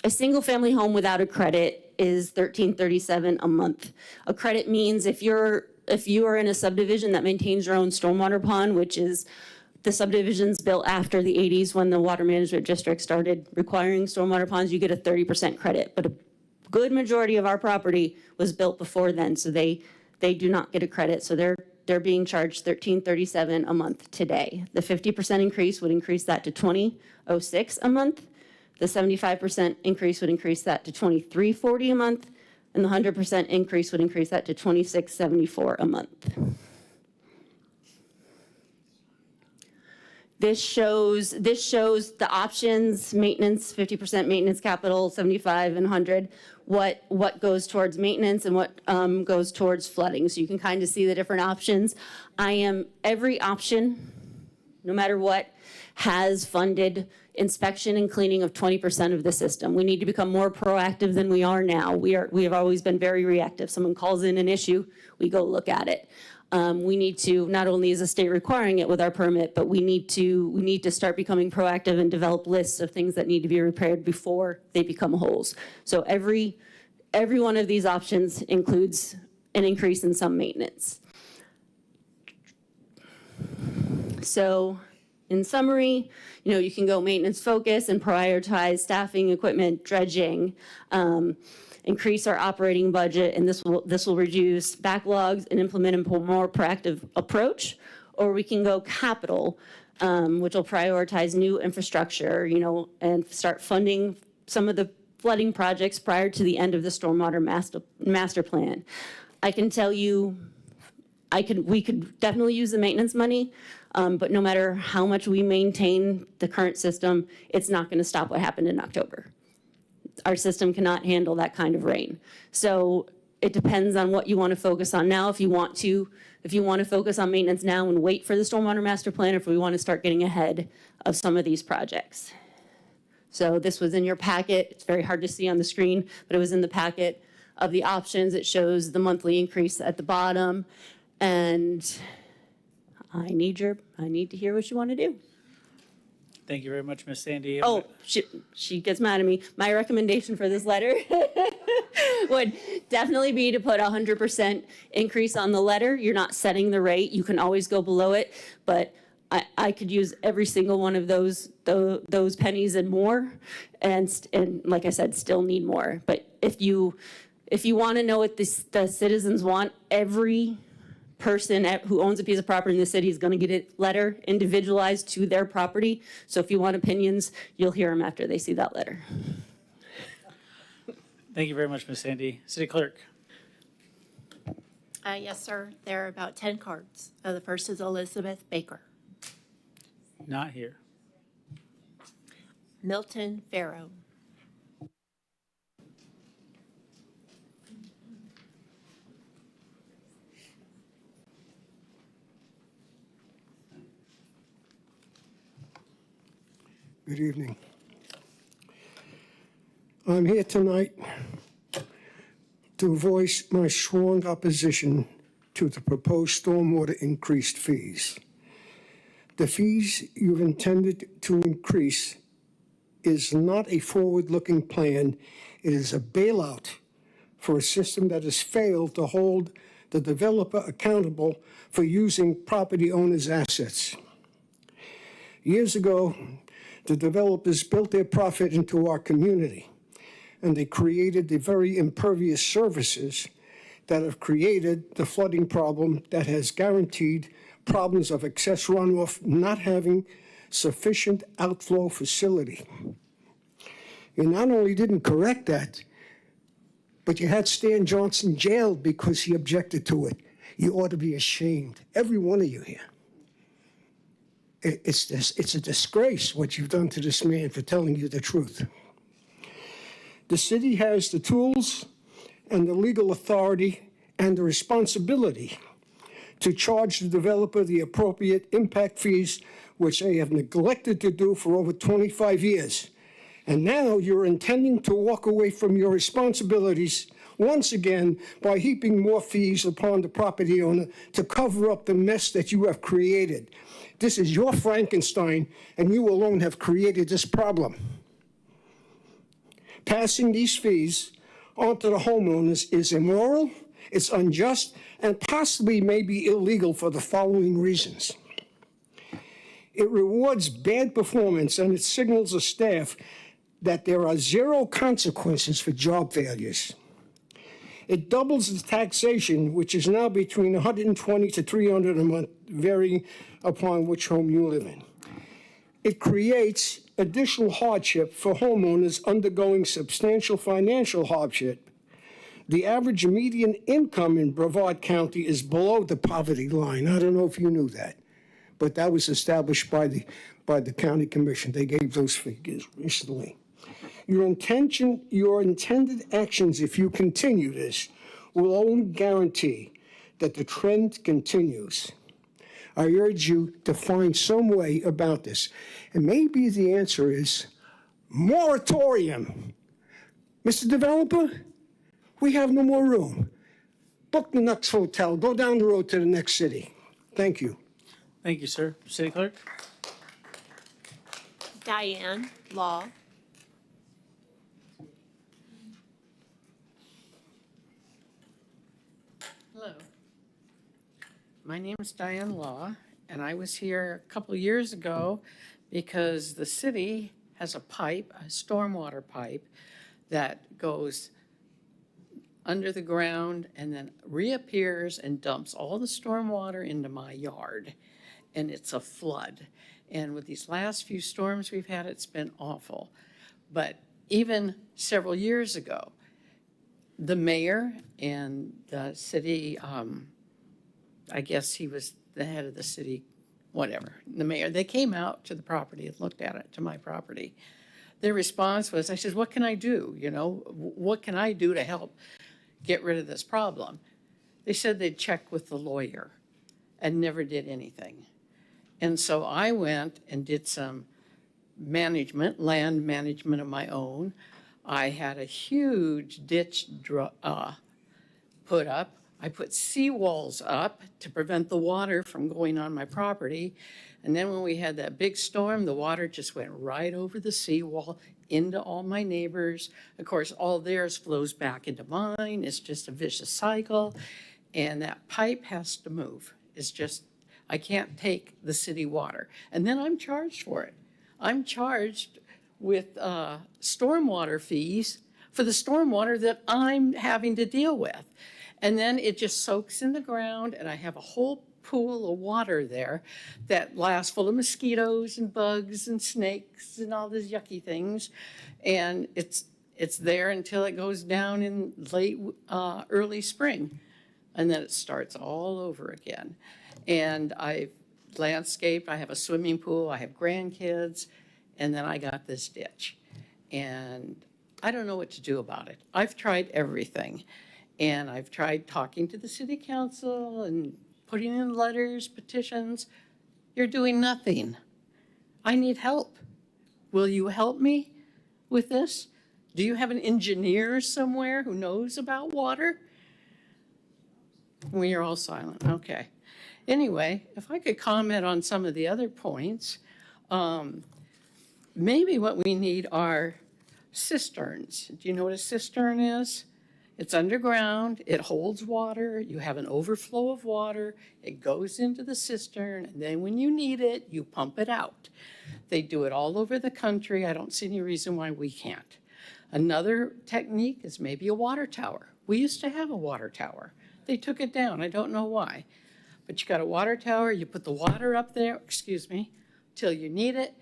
single family home without a credit is $13.37 a month. A credit means if you are in a subdivision that maintains your own stormwater pond, which is the subdivisions built after the 80s when the water management district started requiring stormwater ponds, you get a 30% credit. But a good majority of our property was built before then, so they do not get a credit. So they're being charged $13.37 a month today. The 50% increase would increase that to $20.06 a month. The 75% increase would increase that to $23.40 a month, and the 100% increase would increase that to $26.74 a month. This shows the options, maintenance, 50% maintenance capital, 75 and 100, what goes towards maintenance and what goes towards flooding. So you can kind of see the different options. Every option, no matter what, has funded inspection and cleaning of 20% of the system. We need to become more proactive than we are now. We have always been very reactive. Someone calls in an issue, we go look at it. We need to, not only is the state requiring it with our permit, but we need to start becoming proactive and develop lists of things that need to be repaired before they become holes. So every one of these options includes an increase in some maintenance. So in summary, you can go maintenance focus and prioritize staffing, equipment, dredging, increase our operating budget, and this will reduce backlogs and implement a more proactive approach. Or we can go capital, which will prioritize new infrastructure, and start funding some of the flooding projects prior to the end of the stormwater master plan. I can tell you, we could definitely use the maintenance money, but no matter how much we maintain the current system, it's not going to stop what happened in October. Our system cannot handle that kind of rain. So it depends on what you want to focus on now. If you want to focus on maintenance now and wait for the stormwater master plan, or if we want to start getting ahead of some of these projects. So this was in your packet. It's very hard to see on the screen, but it was in the packet of the options. It shows the monthly increase at the bottom. And I need to hear what you want to do. Thank you very much, Ms. Sandy. Oh, she gets mad at me. My recommendation for this letter would definitely be to put 100% increase on the letter. You're not setting the rate. You can always go below it, but I could use every single one of those pennies and more, and like I said, still need more. But if you want to know what the citizens want, every person who owns a piece of property in the city is going to get a letter individualized to their property. So if you want opinions, you'll hear them after they see that letter. Thank you very much, Ms. Sandy. City Clerk. Yes, sir. There are about 10 cards. The first is Elizabeth Baker. Not here. Milton Farrow. Good evening. I'm here tonight to voice my strong opposition to the proposed stormwater increased fees. The fees you've intended to increase is not a forward-looking plan. It is a bailout for a system that has failed to hold the developer accountable for using property owners' assets. Years ago, the developers built their profit into our community, and they created the very impervious services that have created the flooding problem that has guaranteed problems of excess runoff, not having sufficient outflow facility. You not only didn't correct that, but you had Stan Johnson jailed because he objected to it. You ought to be ashamed, every one of you here. It's a disgrace what you've done to this man for telling you the truth. The city has the tools and the legal authority and the responsibility to charge the developer the appropriate impact fees, which they have neglected to do for over 25 years. And now you're intending to walk away from your responsibilities once again by heaping more fees upon the property owner to cover up the mess that you have created. This is your Frankenstein, and you alone have created this problem. Passing these fees onto the homeowners is immoral, it's unjust, and possibly may be illegal for the following reasons. It rewards bad performance, and it signals the staff that there are zero consequences for job failures. It doubles the taxation, which is now between $120 to $300 a month, varying upon which home you live in. It creates additional hardship for homeowners undergoing substantial financial hardship. The average median income in Brevard County is below the poverty line. I don't know if you knew that, but that was established by the county commission. They gave those figures recently. Your intended actions, if you continue this, will only guarantee that the trend continues. I urge you to find some way about this. And maybe the answer is moratorium. Mr. Developer, we have no more room. Book the next hotel. Go down the road to the next city. Thank you. Thank you, sir. City Clerk? Diane Law. Hello. My name is Diane Law, and I was here a couple of years ago because the city has a pipe, a stormwater pipe, that goes under the ground and then reappears and dumps all the stormwater into my yard. And it's a flood. And with these last few storms we've had, it's been awful. But even several years ago, the mayor and the city, I guess he was the head of the city, whatever, the mayor, they came out to the property and looked at it, to my property. Their response was, I said, what can I do? You know, what can I do to help get rid of this problem? They said they'd check with the lawyer and never did anything. And so I went and did some management, land management of my own. I had a huge ditch put up. I put seawalls up to prevent the water from going on my property. And then when we had that big storm, the water just went right over the seawall into all my neighbors. Of course, all theirs flows back into mine. It's just a vicious cycle. And that pipe has to move. It's just, I can't take the city water. And then I'm charged for it. I'm charged with stormwater fees for the stormwater that I'm having to deal with. And then it just soaks in the ground, and I have a whole pool of water there that lasts full of mosquitoes and bugs and snakes and all these yucky things. And it's there until it goes down in late, early spring. And then it starts all over again. And I've landscaped, I have a swimming pool, I have grandkids, and then I got this ditch. And I don't know what to do about it. I've tried everything. And I've tried talking to the city council and putting in letters, petitions. You're doing nothing. I need help. Will you help me with this? Do you have an engineer somewhere who knows about water? We are all silent, okay. Anyway, if I could comment on some of the other points, maybe what we need are cisterns. Do you know what a cistern is? It's underground, it holds water, you have an overflow of water, it goes into the cistern, and then when you need it, you pump it out. They do it all over the country. I don't see any reason why we can't. Another technique is maybe a water tower. We used to have a water tower. They took it down, I don't know why. But you got a water tower, you put the water up there, till you need it,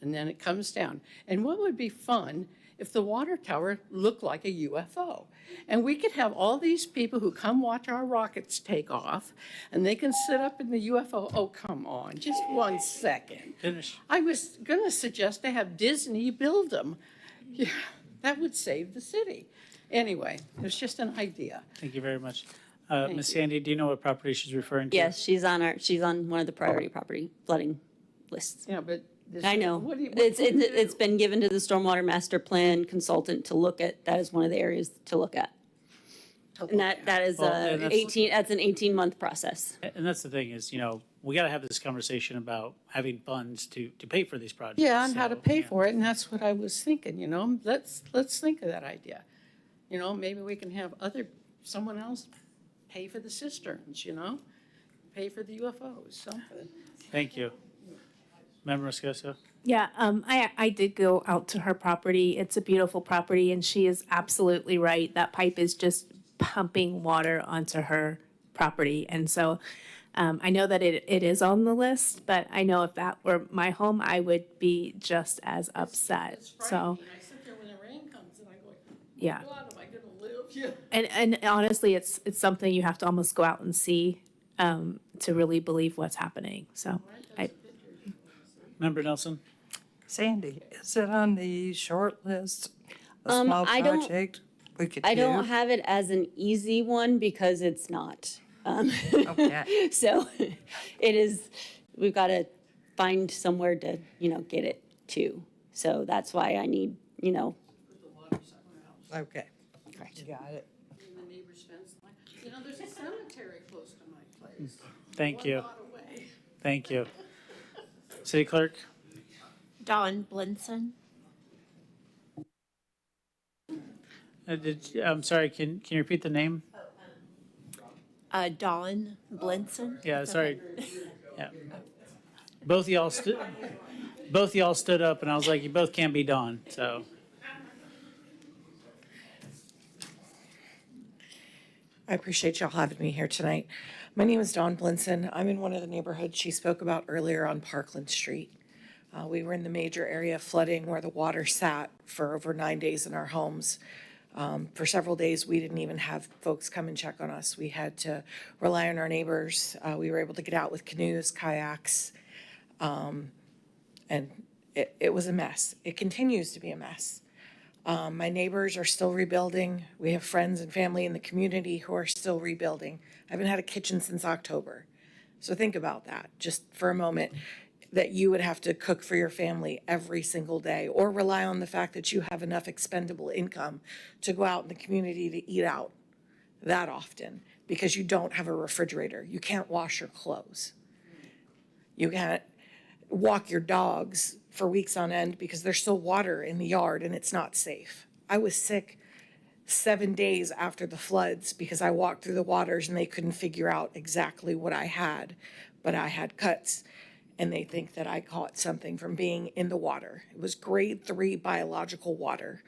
and then it comes down. And what would be fun if the water tower looked like a UFO? And we could have all these people who come watch our rockets take off, and they can sit up in the UFO. Oh, come on, just 1 second. Finish. I was gonna suggest to have Disney build them. Yeah, that would save the city. Anyway, it was just an idea. Thank you very much. Ms. Sandy, do you know what property she's referring to? Yes, she's on one of the priority property flooding lists. Yeah, but. I know. It's been given to the Stormwater Master Plan consultant to look at. That is one of the areas to look at. And that is Well, and that's- that's an 18-month process. And that's the thing is, you know, we got to have this conversation about having funds to pay for these projects. Yeah, and how to So, pay yeah. for it, and that's what I was thinking, you know, let's think of that idea. You know, maybe we can have someone else pay for the cisterns, you know, pay for the UFOs, something. Thank you. Member Moscoso? Yeah, I did go out to her property. It's a beautiful property, and she is absolutely right. That pipe is just pumping water onto her property. And so I know that it is on the list, but I know if that were my home, I would be just as upset. So, I sit there when the rain comes and I go, yeah. God, am I gonna live? Yeah. And honestly, it's something you have to almost go out and see. to really believe what's happening. So Member Nelson? Sandy, is it on the short list? A small I don't- project we could I do? don't have it as an easy one because it's not. Okay. So it is, we've got to find somewhere to, get it to. So that's why I need, Okay. Correct. Got it. In the neighbor's fence line. There's a cemetery close to my place. Thank you. One lot away. Thank you. City Clerk? Dawn Blinson. I'm sorry, can you repeat the name? Dawn Blinson. Yeah, That's sorry. okay. Yeah. Both of y'all stood up, and I was like, you both can't be Dawn, so. I appreciate y'all having me here tonight. My name is Dawn Blinson. I'm in one of the neighborhoods she spoke about earlier on Parkland Street. We were in the major area of flooding where the water sat for over 9 days in our homes. For several days, we didn't even have folks come and check on us. We had to rely on our neighbors. We were able to get out with canoes, kayaks, and it was a mess. It continues to be a mess. My neighbors are still rebuilding. We have friends and family in the community who are still rebuilding. I haven't had a kitchen since October. So think about that, just for a moment, that you would have to cook for your family every single day or rely on the fact that you have enough expendable income to go out in the community to eat out that often because you don't have a refrigerator. You can't wash your clothes. You can't walk your dogs for weeks on end because there's still water in the yard and it's not safe. I was sick 7 days after the floods because I walked through the waters and they couldn't figure out exactly what I had, but I had cuts and they think that I caught something from being in the water. It was grade 3 biological water.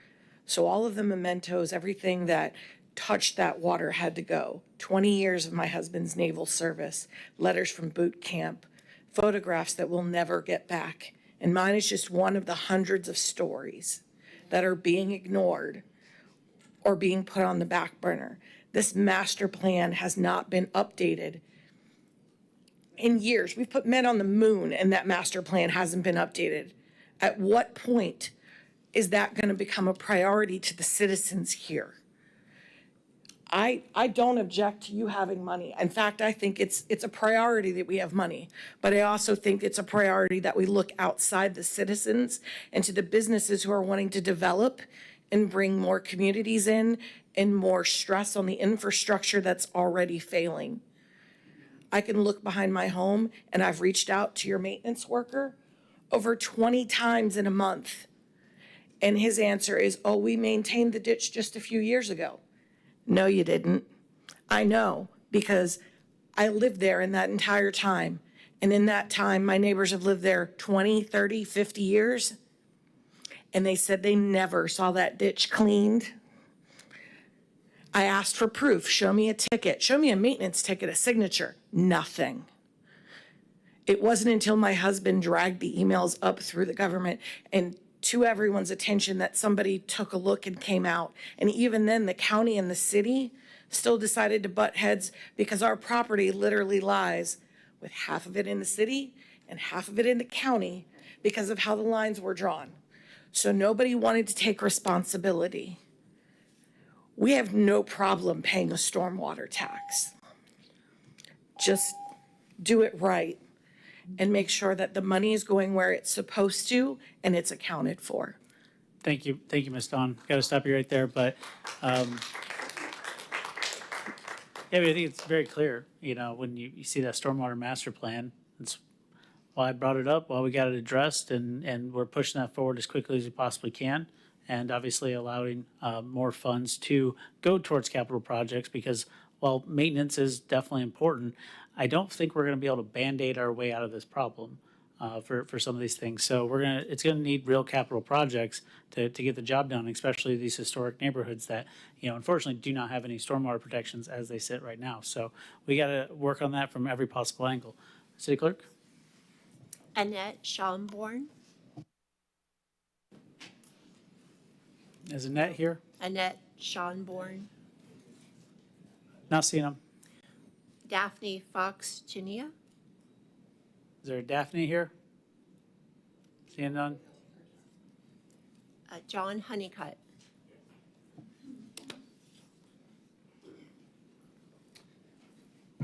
So all of the mementos, everything that touched that water had to go. 20 years of my husband's naval service, letters from boot camp, photographs that we'll never get back. And mine is just one of the hundreds of stories that are being ignored or being put on the back burner. This master plan has not been updated in years. We've put men on the moon and that master plan hasn't been updated. At what point is that going to become a priority to the citizens here? I don't object to you having money. In fact, I think it's a priority that we have money, but I also think it's a priority that we look outside the citizens and to the businesses who are wanting to develop and bring more communities in and more stress on the infrastructure that's already failing. I can look behind my home and I've reached out to your maintenance worker over 20 times in a month. And his answer is, oh, we maintained the ditch just a few years ago. No, you didn't. I know because I lived there in that entire time. And in that time, my neighbors have lived there 20, 30, 50 years. And they said they never saw that ditch cleaned. I asked for proof. Show me a ticket. Show me a maintenance ticket, a signature. Nothing. It wasn't until my husband dragged the emails up through the government and to everyone's attention that somebody took a look and came out. And even then, the county and the city still decided to butt heads because our property literally lies with half of it in the city and half of it in the county because of how the lines were drawn. So nobody wanted to take responsibility. We have no problem paying a stormwater tax. Just do it right and make sure that the money is going where it's supposed to and it's accounted for. Thank you, Ms. Dawn. Got to stop you right there, but yeah, I think it's very clear, when you see that stormwater master plan, that's why I brought it up, why we got it addressed, and we're pushing that forward as quickly as we possibly can, and obviously allowing more funds to go towards capital projects because while maintenance is definitely important, I don't think we're going to be able to Band-Aid our way out of this problem for some of these things. So it's going to need real capital projects to get the job done, especially these historic neighborhoods that, unfortunately do not have any stormwater protections as they sit right now. So we got to work on that from every possible angle. City Clerk? Annette Schomborn. Is Annette here? Annette Schomborn. Not seeing them. Daphne Fox Ginia. Is there a Daphne here? Seeing none? John Honeycutt.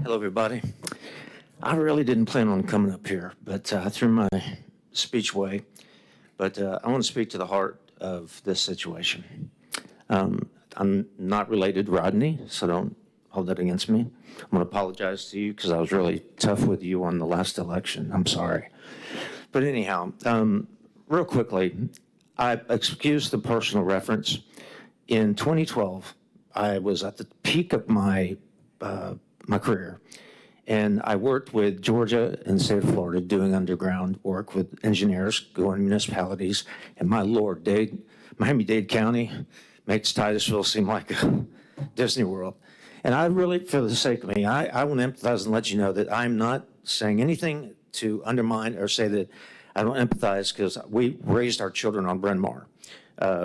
Hello, everybody. I really didn't plan on coming up here, but I threw my speech away. But I want to speak to the heart of this situation. I'm not related to Rodney, so don't hold that against me. I'm going to apologize to you because I was really tough with you on the last election. I'm sorry. But anyhow, real quickly, I excuse the personal reference. In 2012, I was at the peak of my career, and I worked with Georgia and the state of Florida doing underground work with engineers going to municipalities. And my Lord, Miami-Dade County makes Titusville seem like a Disney World. And I really, for the sake of me, I want to empathize and let you know that I'm not saying anything to undermine or say that I don't empathize, because we raised our children on Bryn Mawr.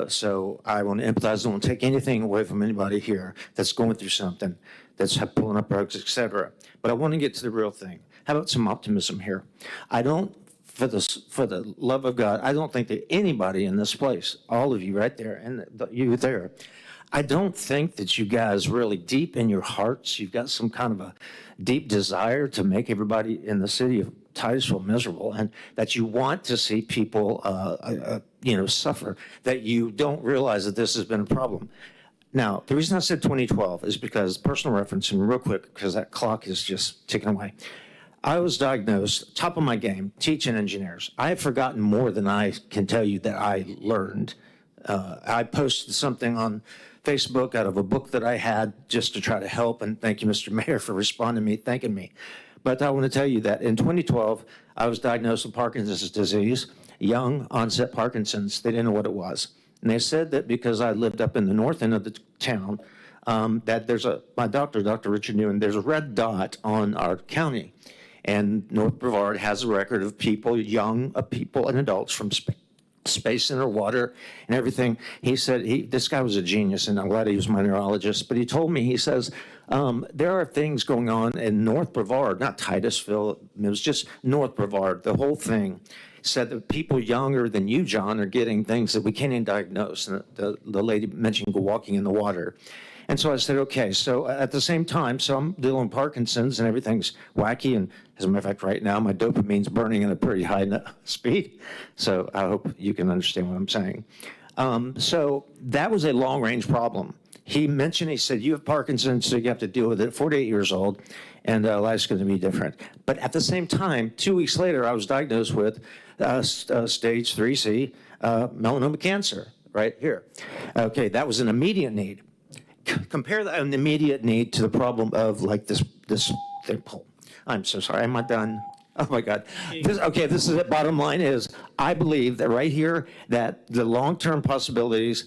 So I want to empathize. I don't want to take anything away from anybody here that's going through something, that's pulling up roads, et cetera. But I want to get to the real thing. How about some optimism here? I don't, for the love of God, I don't think that anybody in this place, all of you right there and you there, I don't think that you guys really deep in your hearts, you've got some kind of a deep desire to make everybody in the city of Titusville miserable, and that you want to see people, suffer, that you don't realize that this has been a problem. Now, the reason I said 2012 is because personal reference, and real quick, because that clock is just ticking away. I was diagnosed, top of my game, teaching engineers. I have forgotten more than I can tell you that I learned. I posted something on Facebook out of a book that I had just to try to help, and thank you, Mr. Mayor, for responding to me, thanking me. But I want to tell you that in 2012, I was diagnosed with Parkinson's disease, young onset Parkinson's. They didn't know what it was. And they said that because I lived up in the north end of the town, that my doctor, Dr. Richard Newen, there's a red dot on our county. And North Brevard has a record of people, young people and adults from space center, water, and everything. He said, this guy was a genius, and I'm glad he was my neurologist, but he told me, he says, there are things going on in North Brevard, not Titusville, it was just North Brevard, the whole thing. Said that people younger than you, John, are getting things that we can't even diagnose. And the lady mentioned walking in the water. And so I said, okay, so at the same time, so I'm dealing with Parkinson's and everything's wacky. And as a matter of fact, right now, my dopamine's burning at a pretty high speed. So I hope you can understand what I'm saying. So that was a long-range problem. He mentioned, he said, you have Parkinson's, so you have to deal with it at 48 years old, and life's going to be different. But at the same time, 2 weeks later, I was diagnosed with stage 3C melanoma cancer right here. Okay, that was an immediate need. Compare an immediate need to the problem of like this thing. I'm so sorry, am I done? Oh my God. This is it. Bottom line is, I believe that right here, that the long-term possibilities,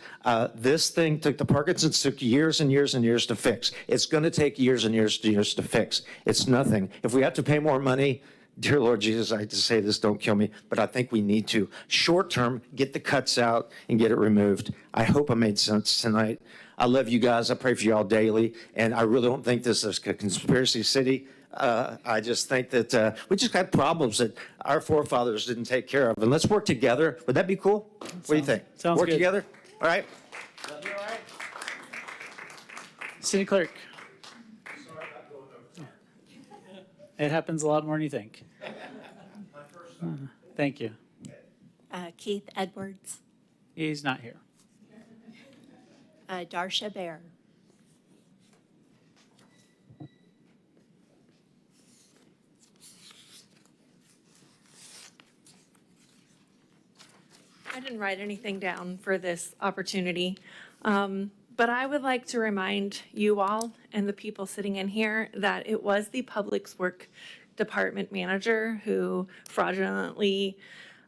this thing the Parkinson's took years and years and years to fix. It's going to take years and years to fix. It's nothing. If we have to pay more money, dear Lord Jesus, I hate to say this, don't kill me, but I think we need to, short-term, get the cuts out and get it removed. I hope I made sense tonight. I love you guys. I pray for you all daily, and I really don't think this is a conspiracy city. I just think that we just got problems that our forefathers didn't take care of, and let's work together. Would that be cool? What do you think? Sounds work good. Together? All right? City Clerk. It happens a lot more than you think. Thank you. Keith Edwards. He's not here. Darsha Bear. I didn't write anything down for this opportunity, but I would like to remind you all and the people sitting in here that it was the Public Works Department manager who fraudulently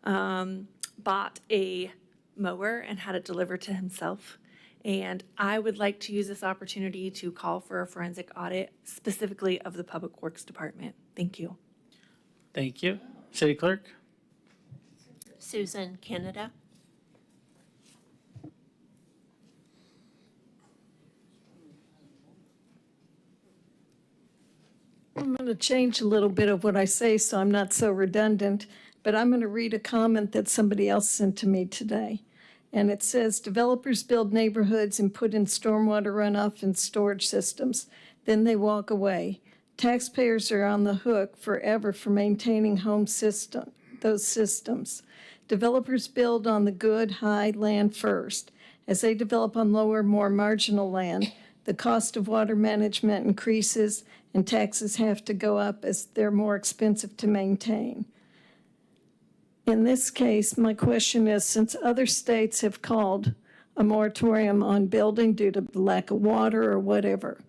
bought a mower and had it delivered to himself. And I would like to use this opportunity to call for a forensic audit specifically of the Public Works Department. Thank you. Thank you. City Clerk. Susan Canada. I'm going to change a little bit of what I say so I'm not so redundant, but I'm going to read a comment that somebody else sent to me today. And it says, developers build neighborhoods and put in stormwater runoff and storage systems. Then they walk away. Taxpayers are on the hook forever for maintaining those systems. Developers build on the good, high land first. As they develop on lower, more marginal land, the cost of water management increases and taxes have to go up as they're more expensive to maintain. In this case, my question is, since other states have called a moratorium on building due to the lack of water or whatever,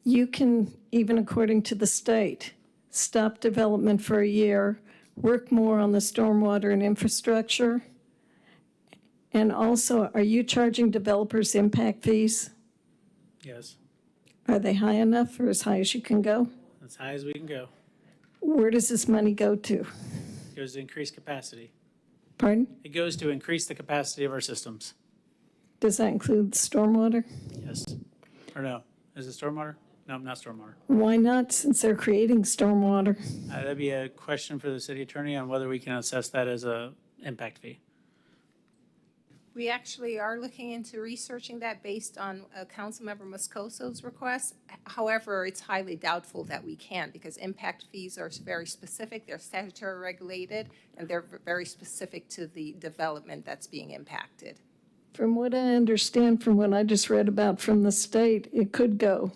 you can, even according to the state, stop development for a year, work more on the stormwater and infrastructure. And also, are you charging developers impact fees? Yes, Are they high enough or as high as you can go? as high as we can go. Where does this money go to? It goes to increase capacity. Pardon? It goes to increase the capacity of our systems. Does that include stormwater? Yes. Or no? Is it stormwater? No, not stormwater. Why not, since they're creating stormwater? That'd be a question for the city attorney on whether we can assess that as a impact fee. We actually are looking into researching that based on Councilmember Moscoso's request. However, it's highly doubtful that we can because impact fees are very specific. They're statutory regulated, and they're very specific to the development that's being impacted. From what I understand from what I just read about from the state, it could go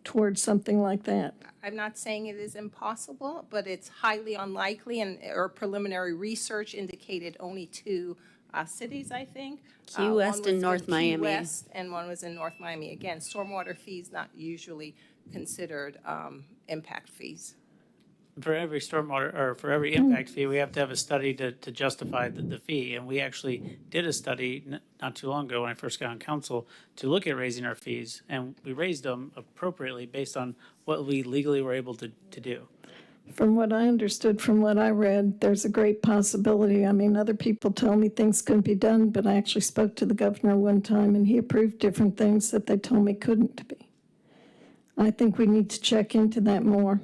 towards something like that. I'm not saying it is impossible, but it's highly unlikely, and our preliminary research indicated only two cities, I think. Key West and North Miami. Key West, and one was in North Miami. Again, stormwater fees not usually considered impact fees. For every stormwater, or for every impact fee, we have to have a study to justify the fee. And we actually did a study not too long ago when I first got on council to look at raising our fees. And we raised them appropriately based on what we legally were able to do. From what I understood, from what I read, there's a great possibility. I mean, other people tell me things couldn't be done, but I actually spoke to the governor one time and he approved different things that they told me couldn't be. I think we need to check into that more.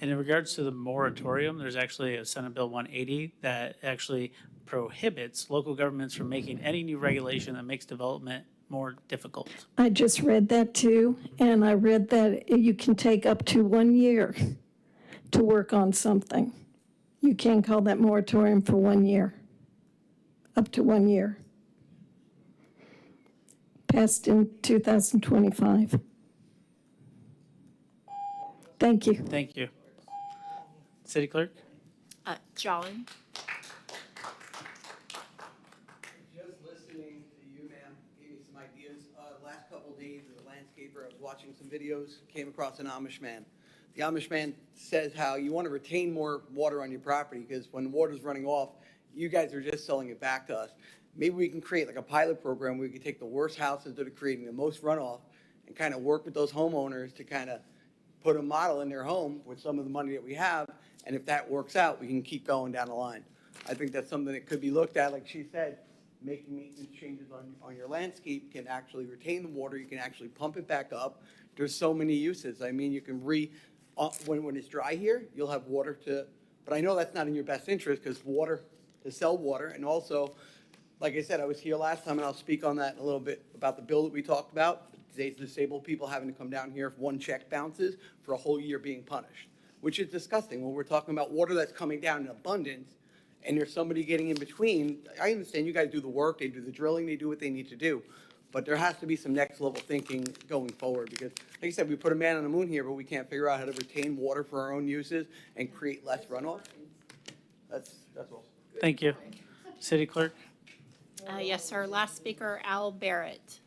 And in regards to the moratorium, there's actually a Senate Bill 180 that actually prohibits local governments from making any new regulation that makes development more difficult. I just read that too, and I read that you can take up to 1 year to work on something. You can't call that moratorium for 1 year. Up to 1 year. Passed in 2025. Thank you. Thank you. City Clerk? John? Just listening to you, ma'am, gave me some ideas. Last couple of days as a landscaper, I was watching some videos, came across an Amish man. The Amish man says how you want to retain more water on your property because when the water's running off, you guys are just selling it back to us. Maybe we can create like a pilot program where we can take the worst houses that are creating the most runoff and kind of work with those homeowners to kind of put a model in their home with some of the money that we have. And if that works out, we can keep going down the line. I think that's something that could be looked at. Like she said, making maintenance changes on your landscape can actually retain the water. You can actually pump it back up. There's so many uses. I mean, you can when it's dry here, you'll have water but I know that's not in your best interest because to sell water. And also, like I said, I was here last time and I'll speak on that in a little bit about the bill that we talked about. Disabled people having to come down here if one check bounces for a whole year being punished, which is disgusting when we're talking about water that's coming down in abundance and there's somebody getting in between. I understand you guys do the work, they do the drilling, they do what they need to do, but there has to be some next level thinking going forward because, like I said, we put a man on the moon here, but we can't figure out how to retain water for our own uses and create less runoff. That's all. Thank you. City Clerk? Yes, sir. Last speaker, Al Barrett.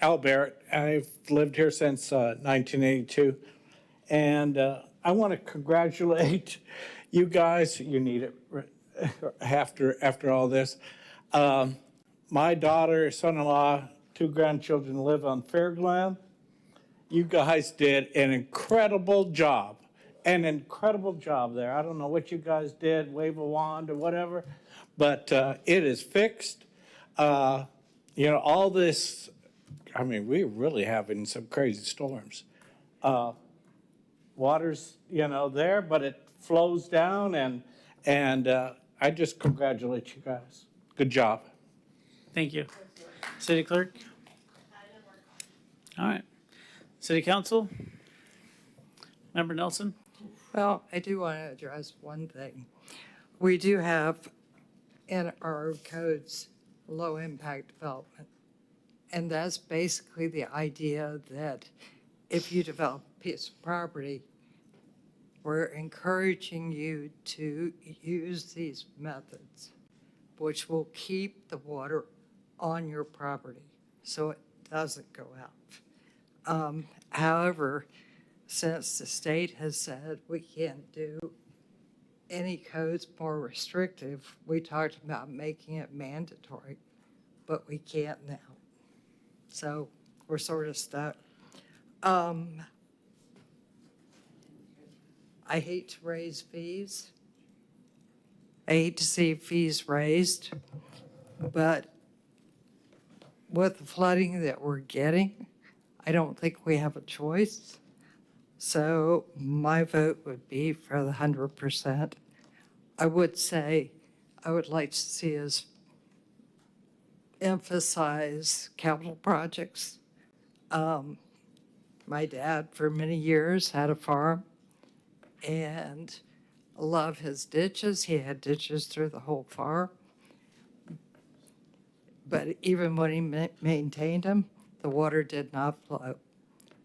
Al Barrett. I've lived here since 1982, and I want to congratulate you guys. You need it after all this. My daughter, son-in-law, 2 grandchildren live on Fairground. You guys did an incredible job there. I don't know what you guys did, wave a wand or whatever, but it is fixed. you know, all this, I mean, we're really having some crazy storms. Water's, you know, there, but it flows down, and I just congratulate you guys. Good job. Thank you. City Clerk? All right. City Council? Member Nelson? Well, I do want to address one thing. We do have in our codes low impact development. And that's basically the idea that if you develop a piece of property, we're encouraging you to use these methods, which will keep the water on your property so it doesn't go out. However, since the state has said we can't do any codes more restrictive, we talked about making it mandatory, but we can't now. So we're sort of stuck. I hate to raise fees. I hate to see fees raised, but with the flooding that we're getting, I don't think we have a choice. So my vote would be for the 100%. I would say I would like to see us emphasize capital projects. My dad, for many years, had a farm, and I love his ditches. He had ditches through the whole farm. But even when he maintained them, the water did not flow.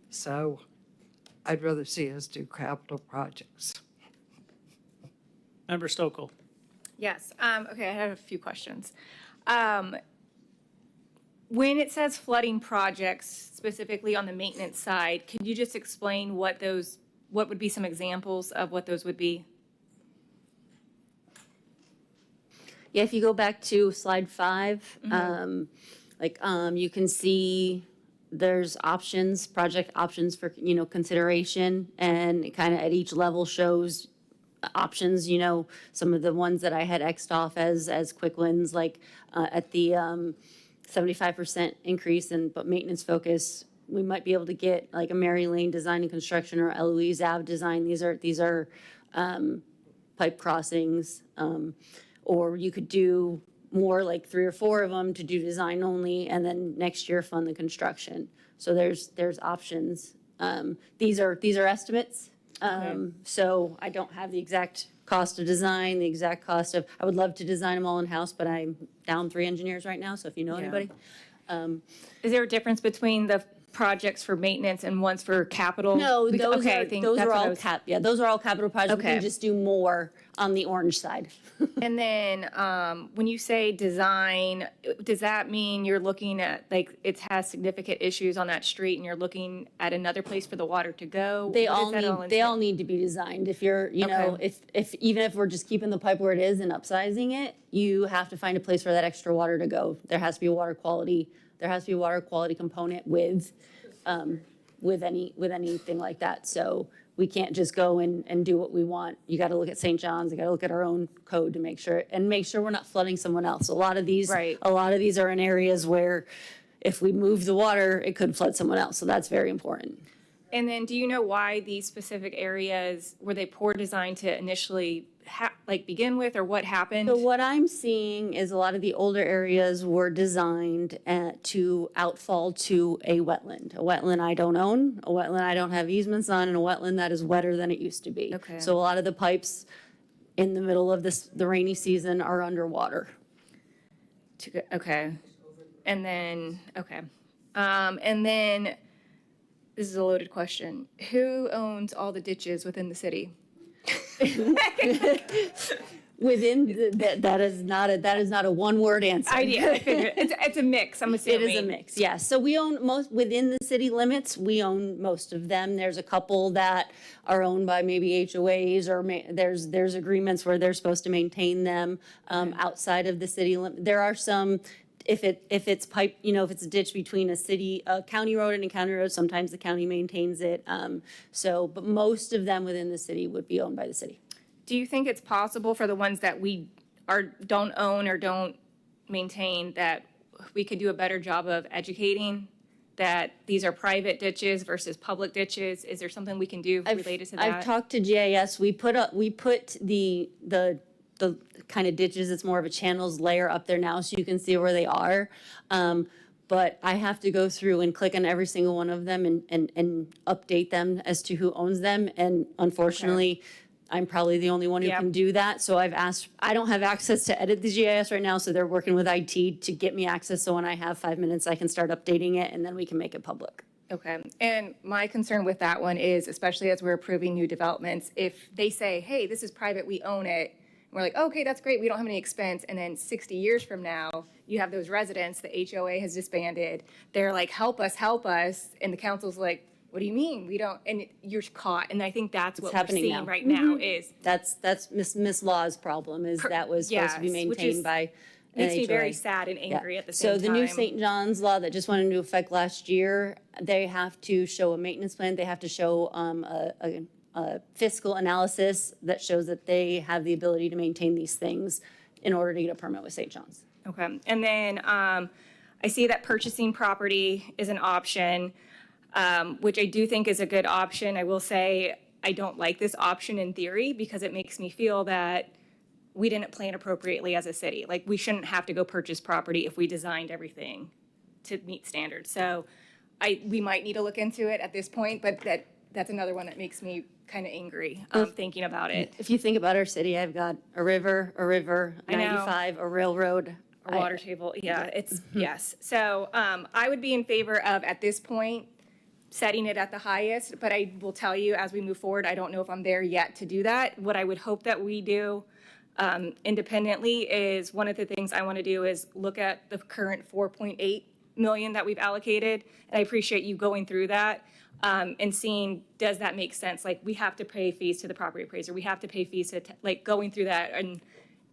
So I'd rather see us do capital projects. Member Stokel? Yes. Okay, I have a few questions. When it says flooding projects, specifically on the maintenance side, could you just explain what would be some examples of what those would be? Yeah, if you go back to slide 5, you can see there's options, project options for, consideration, and it kind of at each level shows options, some of the ones that I had X'd off as quick wins, like at the 75% increase but maintenance focus, we might be able to get like a Mary Lane design and construction or Eloise Ave design. These are pipe crossings. Or you could do more, like 3 or 4 of them to do design only, and then next year fund the construction. So there's options. These are estimates. So I don't have the exact cost of design, the exact cost of, I would love to design them all in-house, but I'm down 3 engineers right now, so if you know anybody. Is there a difference between the projects for maintenance and ones for capital? No, those Okay, I are, think those that's are what I all was- those are all capital projects. We Okay. can just do more on the orange side. And then when you say design, does that mean you're looking at, like, it has significant issues on that street and you're looking at another place for the water to go? They What does all that need, they all need to be designed. If you're, if even if we're just keeping the pipe where it is and upsizing it, you have to find a place for that extra water to go. There has to be a water quality, component with anything like that. So we can't just go and do what we want. You got to look at St. John's. You got to look at our own code to make sure we're not flooding someone else. A lot of these are in areas where if we move the water, it could flood someone else. So that's very important. And then do you know why these specific areas, were they poor design to initially begin with, or what happened? So what I'm seeing is a lot of the older areas were designed to outfall to a wetland I don't own, a wetland I don't have easements on, and a wetland that is wetter than it used to be. Okay. So a lot of the pipes in the middle of the rainy season are underwater. Okay. And then, and then, this is a loaded question. Who owns all the ditches within the city? That is not a one-word answer. I figured it's a mix. I'm assuming It is a mix, yes. So we own most within the city limits. We own most of them. There's a couple that are owned by maybe HOAs, or there's agreements where they're supposed to maintain them outside of the city limit. There are some. If it's pipe, if it's a ditch between a county road and a county road, sometimes the county maintains it. But most of them within the city would be owned by the city. Do you think it's possible for the ones that we don't own or don't maintain, that we could do a better job of educating that these are private ditches versus public ditches? Is there something we can do related to that? I've talked to GIS. We put the kind of ditches, it's more of a channels layer up there now so you can see where they are. But I have to go through and click on every single one of them and update them as to who owns them. And unfortunately, I'm probably the only one who can do that. So I've asked, I don't have access to edit the GIS right now, so they're working with IT to get me access. So when I have 5 minutes, I can start updating it and then we can make it public. Okay, and my concern with that one is, especially as we're approving new developments, if they say, hey, this is private, we own it, and we're like, okay, that's great, we don't have any expense, and then 60 years from now, you have those residents, the HOA has disbanded, they're like, help us, and the council's like, what do you mean? We don't, and you're caught, and I think that's what we're seeing right now is. That's Miss Law's problem, is that was supposed to be maintained by an Makes me very HOA. sad and angry at the same So time. the new St. John's law that just went into effect last year, they have to show a maintenance plan, they have to show a fiscal analysis that shows that they have the ability to maintain these things in order to get a permit with St. John's. Okay, and then I see that purchasing property is an option, which I do think is a good option. I will say I don't like this option in theory because it makes me feel that we didn't plan appropriately as a city. Like, we shouldn't have to go purchase property if we designed everything to meet standards. So we might need to look into it at this point, but that's another one that makes me kind of angry thinking about it. If you think about our city, I've got a river, I know. 95, a railroad. A water table, yeah, it's, yes. So I would be in favor of, at this point, setting it at the highest, but I will tell you, as we move forward, I don't know if I'm there yet to do that. What I would hope that we do independently is, one of the things I want to do is look at the current 4.8 million that we've allocated, and I appreciate you going through that and seeing, does that make sense? Like, we have to pay fees to the property appraiser, we have to pay fees to, like, going through that, and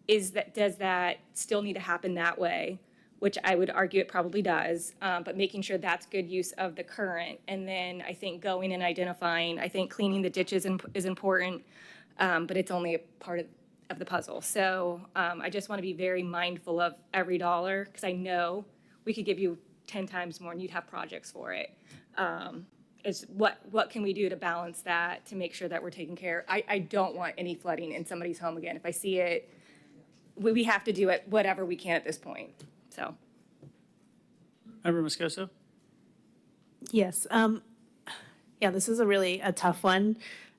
does that still need to happen that way? Which I would argue it probably does, but making sure that's good use of the current. And then I think going and identifying, I think cleaning the ditches is important, but it's only a part of the puzzle. So I just want to be very mindful of every dollar, because I know we could give you 10 times more and you'd have projects for it. It's what can we do to balance that, to make sure that we're taking care? I don't want any flooding in somebody's home again. If I see it, we have to do it whatever we can at this point. So. Member Moscoso? Yes. Yeah, this is a tough one.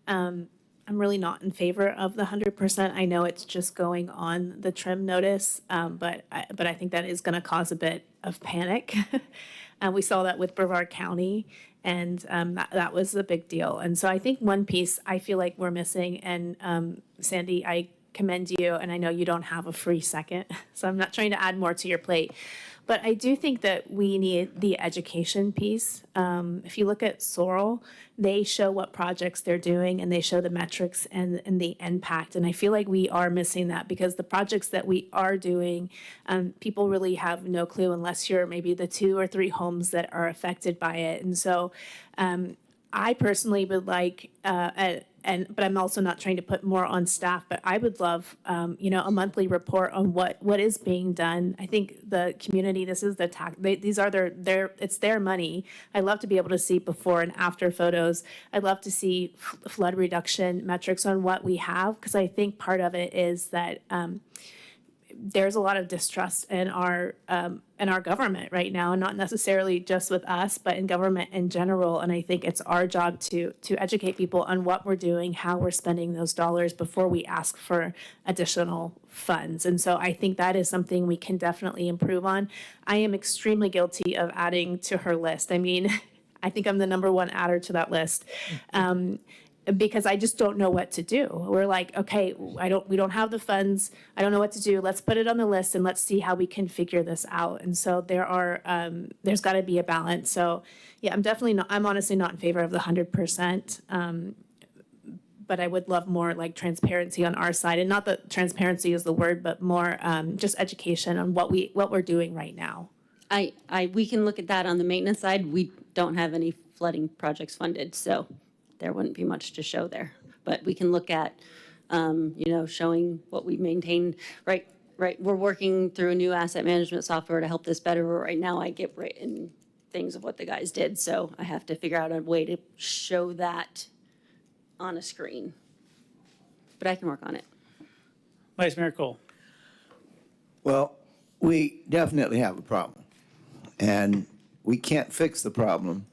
I'm really not in favor of the 100%. I know it's just going on the trim notice, but I think that is going to cause a bit of panic. We saw that with Brevard County, and that was a big deal. And so I think one piece I feel like we're missing, and Sandy, I commend you, and I know you don't have a free second, so I'm not trying to add more to your plate. But I do think that we need the education piece. If you look at Sorrel, they show what projects they're doing and they show the metrics and the impact. And I feel like we are missing that, because the projects that we are doing, people really have no clue unless you're maybe the 2 or 3 homes that are affected by it. And so I personally would like, but I'm also not trying to put more on staff, but I would love, a monthly report on what is being done. I think the community, this is the tax, these are it's their money. I'd love to be able to see before and after photos. I'd love to see flood reduction metrics on what we have, because I think part of it is that there's a lot of distrust in our government right now, and not necessarily just with us, but in government in general. And I think it's our job to educate people on what we're doing, how we're spending those dollars before we ask for additional funds. And so I think that is something we can definitely improve on. I am extremely guilty of adding to her list. I mean, I think I'm the #1 adder to that list. Because I just don't know what to do. We're like, okay, we don't have the funds. I don't know what to do. Let's put it on the list and let's see how we can figure this out. And so there's got to be a balance. So yeah, I'm honestly not in favor of the 100%. But I would love more like transparency on our side, and not that transparency is the word, but more just education on what we're doing right now. We can look at that on the maintenance side. We don't have any flooding projects funded, so there wouldn't be much to show there. But we can look at, showing what we maintained, right? right, we're working through a new asset management software to help this better. But right now, I get written things of what the guys did, so I have to figure out a way to show that on a screen. But I can work on it. Vice Mayor Cole. Well, we definitely have a problem. And we can't fix the problem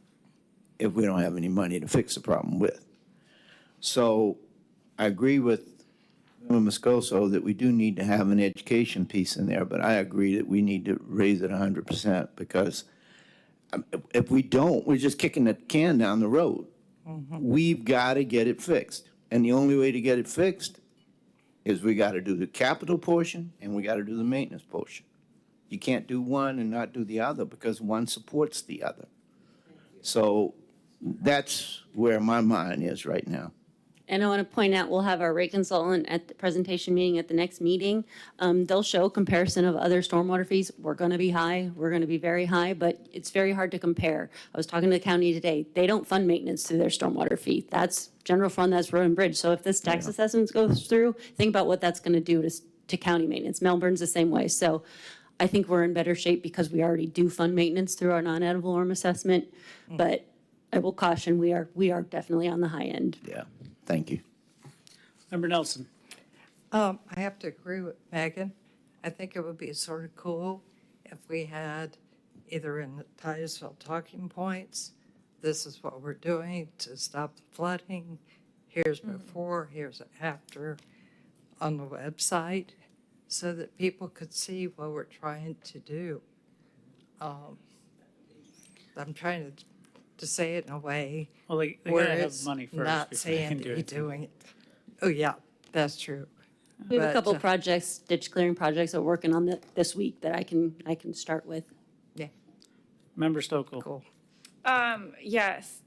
if we don't have any money to fix the problem with. So I agree with Member Moscoso that we do need to have an education piece in there, but I agree that we need to raise it 100% because if we don't, we're just kicking the can down the road. We've got to get it fixed. And the only way to get it fixed is we got to do the capital portion and we got to do the maintenance portion. You can't do one and not do the other because one supports the other. So that's where my mind is right now. And I want to point out, we'll have our rate consultant at the presentation meeting at the next meeting. They'll show comparison of other stormwater fees. We're going to be high. We're going to be very high, but it's very hard to compare. I was talking to the county today. They don't fund maintenance through their stormwater fee. That's general fund, that's road and bridge. So if this tax assessment goes through, think about what that's going to do to county maintenance. Melbourne's the same way. So I think we're in better shape because we already do fund maintenance through our non-ad valorem assessment. But I will caution, we are definitely on the high end. Yeah. Thank you. Member Nelson. I have to agree with Megan. I think it would be sort of cool if we had either in the Titusville talking points, this is what we're doing to stop the flooding. Here's before, here's after on the website so that people could see what we're trying to do. I'm trying to say it in a way Well, they where gotta have it's money first not before they saying can that do you're it. doing it. Oh, yeah, that's true. We have a But, couple projects, ditch clearing projects that we're working on this week that I can start with. Yeah. Member Stokel. Cool. Yes.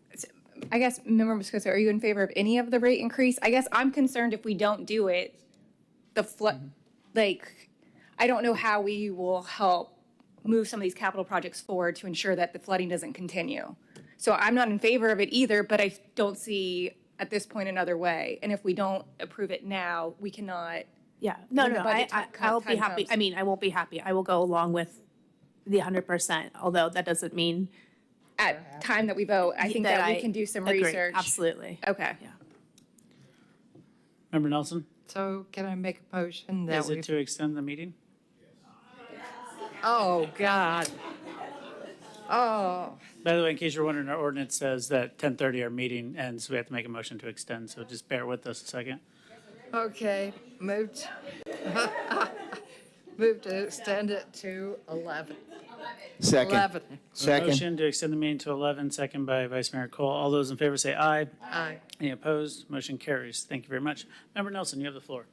I guess, Member Moscoso, are you in favor of any of the rate increase? I guess I'm concerned if we don't do it, the flood, like, I don't know how we will help move some of these capital projects forward to ensure that the flooding doesn't continue. So I'm not in favor of it either, but I don't see at this point another way. And if we don't approve it now, we cannot. Yeah, When the budget I'll be time happy. comes. I mean, I won't be happy. I will go along with the 100%, although that doesn't mean. At time that we vote, I think that we can do some agree. research. Absolutely. Okay. Member Nelson. So can I make a motion that Is it to extend the meeting? Oh, God. Oh, By the way, in case you're wondering, our ordinance says that 10:30 our meeting ends, so we have to make a motion to extend, so just bear with us a second. okay. Moved. Move to extend it to 11. Second. 11. Second. Motion to extend the meeting to 11, second by Vice Mayor Cole. All those in favor say aye. Aye. Any opposed? Motion carries. Thank you very much. Member Nelson, you have the floor.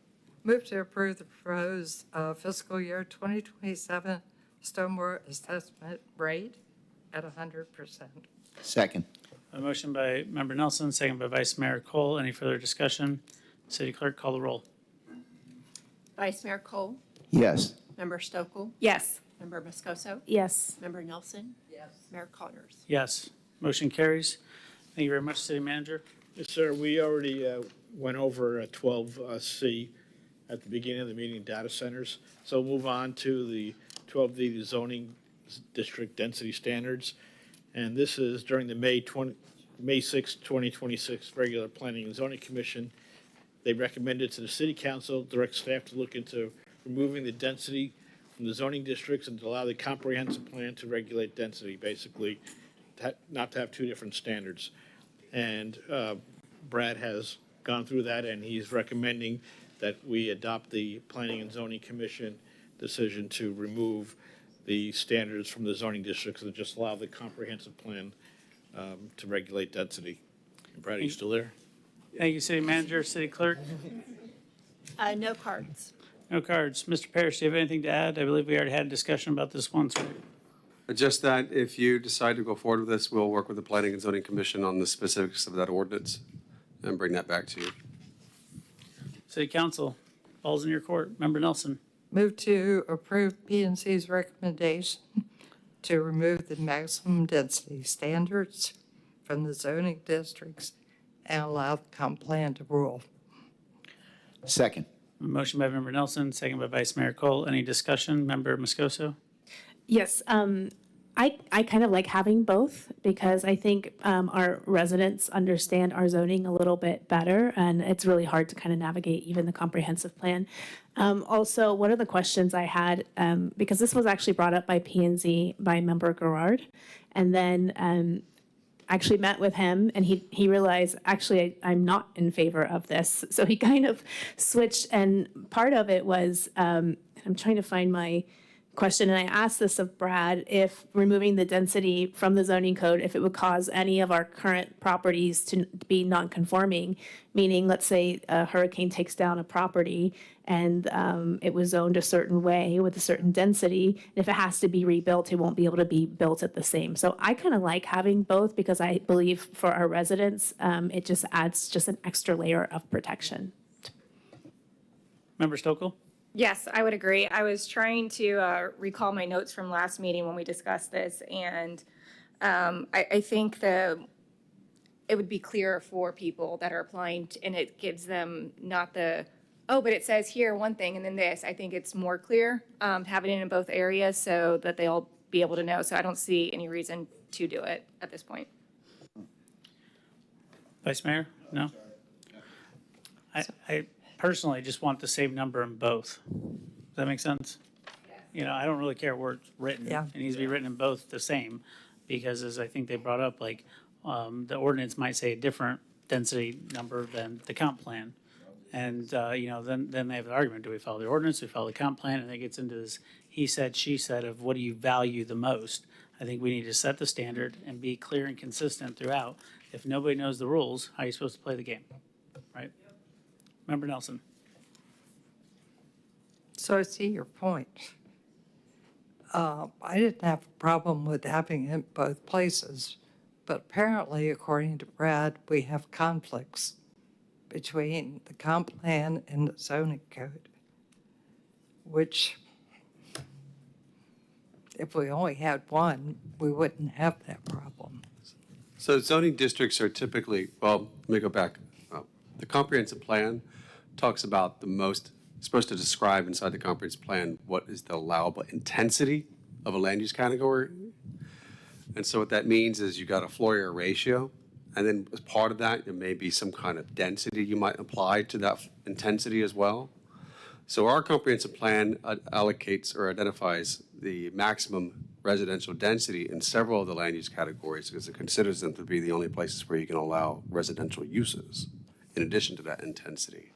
Move to approve the proposed fiscal year 2027 stormwater assessment rate at 100%. Second. A motion by Member Nelson, second by Vice Mayor Cole. Any further discussion? City Clerk, call the roll. Vice Mayor Cole, Yes. Member Stokel, Yes. Member Moscoso, Yes. Member Nelson. Yes. Mayor Connors. Yes. Motion carries. Thank you very much, City Manager. Yes, sir, we already went over 12C at the beginning of the meeting, data centers. So we'll move on to the 12D, the zoning district density standards. And this is during the May 6, 2026 regular Planning and Zoning Commission. They recommended to the City Council, direct staff to look into removing the density from the zoning districts and to allow the comprehensive plan to regulate density, basically, not to have two different standards. And Brad has gone through that, and he's recommending that we adopt the Planning and Zoning Commission decision to remove the standards from the zoning districts and just allow the comprehensive plan to regulate density. Brad, are you still there? Thank you, City Manager. City Clerk? No cards. No cards. Mr. Parrish, do you have anything to add? I believe we already had a discussion about this once. Just that if you decide to go forward with this, we'll work with the Planning and Zoning Commission on the specifics of that ordinance and bring that back to you. City Council, ball's in your court. Member Nelson. Move to approve P&C's recommendation to remove the maximum density standards from the zoning districts and allow the comp plan to rule. Second. Motion by Member Nelson, second by Vice Mayor Cole. Any discussion? Member Moscoso? Yes, I kind of like having both because I think our residents understand our zoning a little bit better, and it's really hard to kind of navigate even the comprehensive plan. Also, one of the questions I had, because this was actually brought up by P&Z by Member Gerard, and then actually met with him, and he realized, actually, I'm not in favor of this. So he kind of switched, and part of it was, I'm trying to find my question, and I asked this of Brad, if removing the density from the zoning code, if it would cause any of our current properties to be non-conforming, meaning, let's say a hurricane takes down a property and it was zoned a certain way with a certain density. If it has to be rebuilt, it won't be able to be built at the same. So I kind of like having both because I believe for our residents, it just adds just an extra layer of protection. Member Stokel? Yes, I would agree. I was trying to recall my notes from last meeting when we discussed this, and I think it would be clearer for people that are applying, and it gives them not the, oh, but it says here one thing and then this. I think it's more clear having it in both areas so that they'll be able to know. So I don't see any reason to do it at this point. Vice Mayor? No? I personally just want the same number in both. Does that make sense? You know, I don't really care where it's written. Yeah. It needs to be written in both the same, because as I think they brought up, like, the ordinance might say a different density number than the comp plan. And, you know, then they have the argument, do we follow the ordinance, do we follow the comp plan? And it gets into this he said, she said of what do you value the most? I think we need to set the standard and be clear and consistent throughout. If nobody knows the rules, how are you supposed to play the game, right? Member Nelson. So I see your point. I didn't have a problem with having it in both places, but apparently, according to Brad, we have conflicts between the comp plan and the zoning code, which, if we only had one, we wouldn't have that problem. So zoning districts are typically, well, let me go back. The comprehensive plan talks about supposed to describe inside the comprehensive plan what is the allowable intensity of a land use category. And so what that means is you got a floor area ratio, and then as part of that, there may be some kind of density you might apply to that intensity as well. So our comprehensive plan allocates or identifies the maximum residential density in several of the land use categories because it considers them to be the only places where you can allow residential uses in addition to that intensity.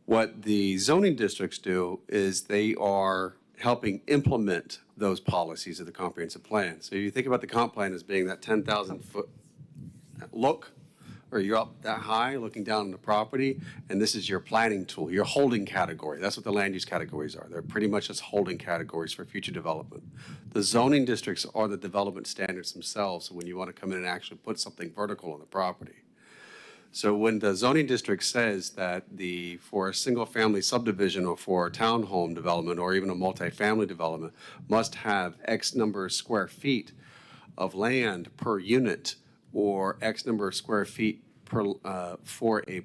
What the zoning districts do is they are helping implement those policies of the comprehensive plan. So you think about the comp plan as being that 10,000 foot look, or you're up that high looking down on the property, and this is your planning tool, your holding category. That's what the land use categories are. They're pretty much just holding categories for future development. The zoning districts are the development standards themselves, so when you want to come in and actually put something vertical on the property. So when the zoning district says that for a single family subdivision or for a townhome development or even a multifamily development must have X number of square feet of land per unit or X number of square feet for a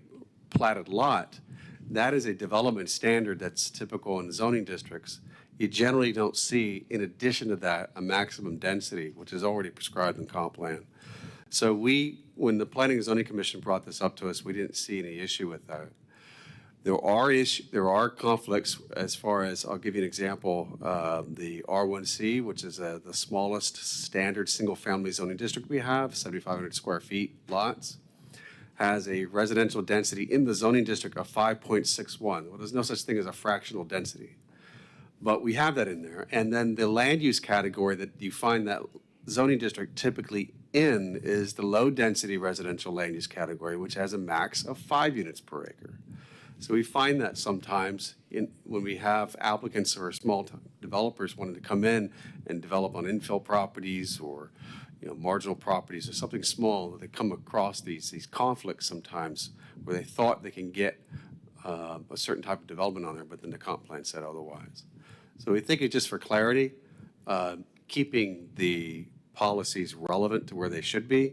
platted lot, that is a development standard that's typical in zoning districts. You generally don't see, in addition to that, a maximum density, which is already prescribed in comp plan. So when the Planning and Zoning Commission brought this up to us, we didn't see any issue with that. There are conflicts as far as, I'll give you an example, the R1C, which is the smallest standard single-family zoning district we have, 7,500 square feet lots, has a residential density in the zoning district of 5.61. Well, there's no such thing as a fractional density, but we have that in there. And then the land use category that you find that zoning district typically in is the low-density residential land use category, which has a max of 5 units per acre. So we find that sometimes when we have applicants or small developers wanting to come in and develop on infill properties or marginal properties or something small, they come across these conflicts sometimes where they thought they can get a certain type of development on there, but then the comp plan said otherwise. So we think it's just for clarity, keeping the policies relevant to where they should be.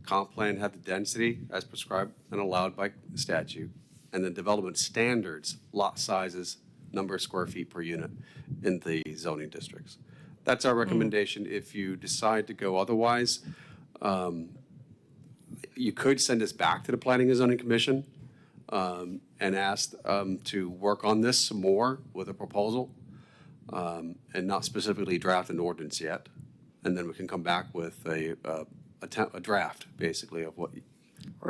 Comp plan had the density as prescribed and allowed by statute, and the development standards, lot sizes, number of square feet per unit in the zoning districts. That's our recommendation. If you decide to go otherwise, you could send us back to the Planning and Zoning Commission and ask to work on this some more with a proposal and not specifically draft an ordinance yet. And then we can come back with a draft, basically, of what,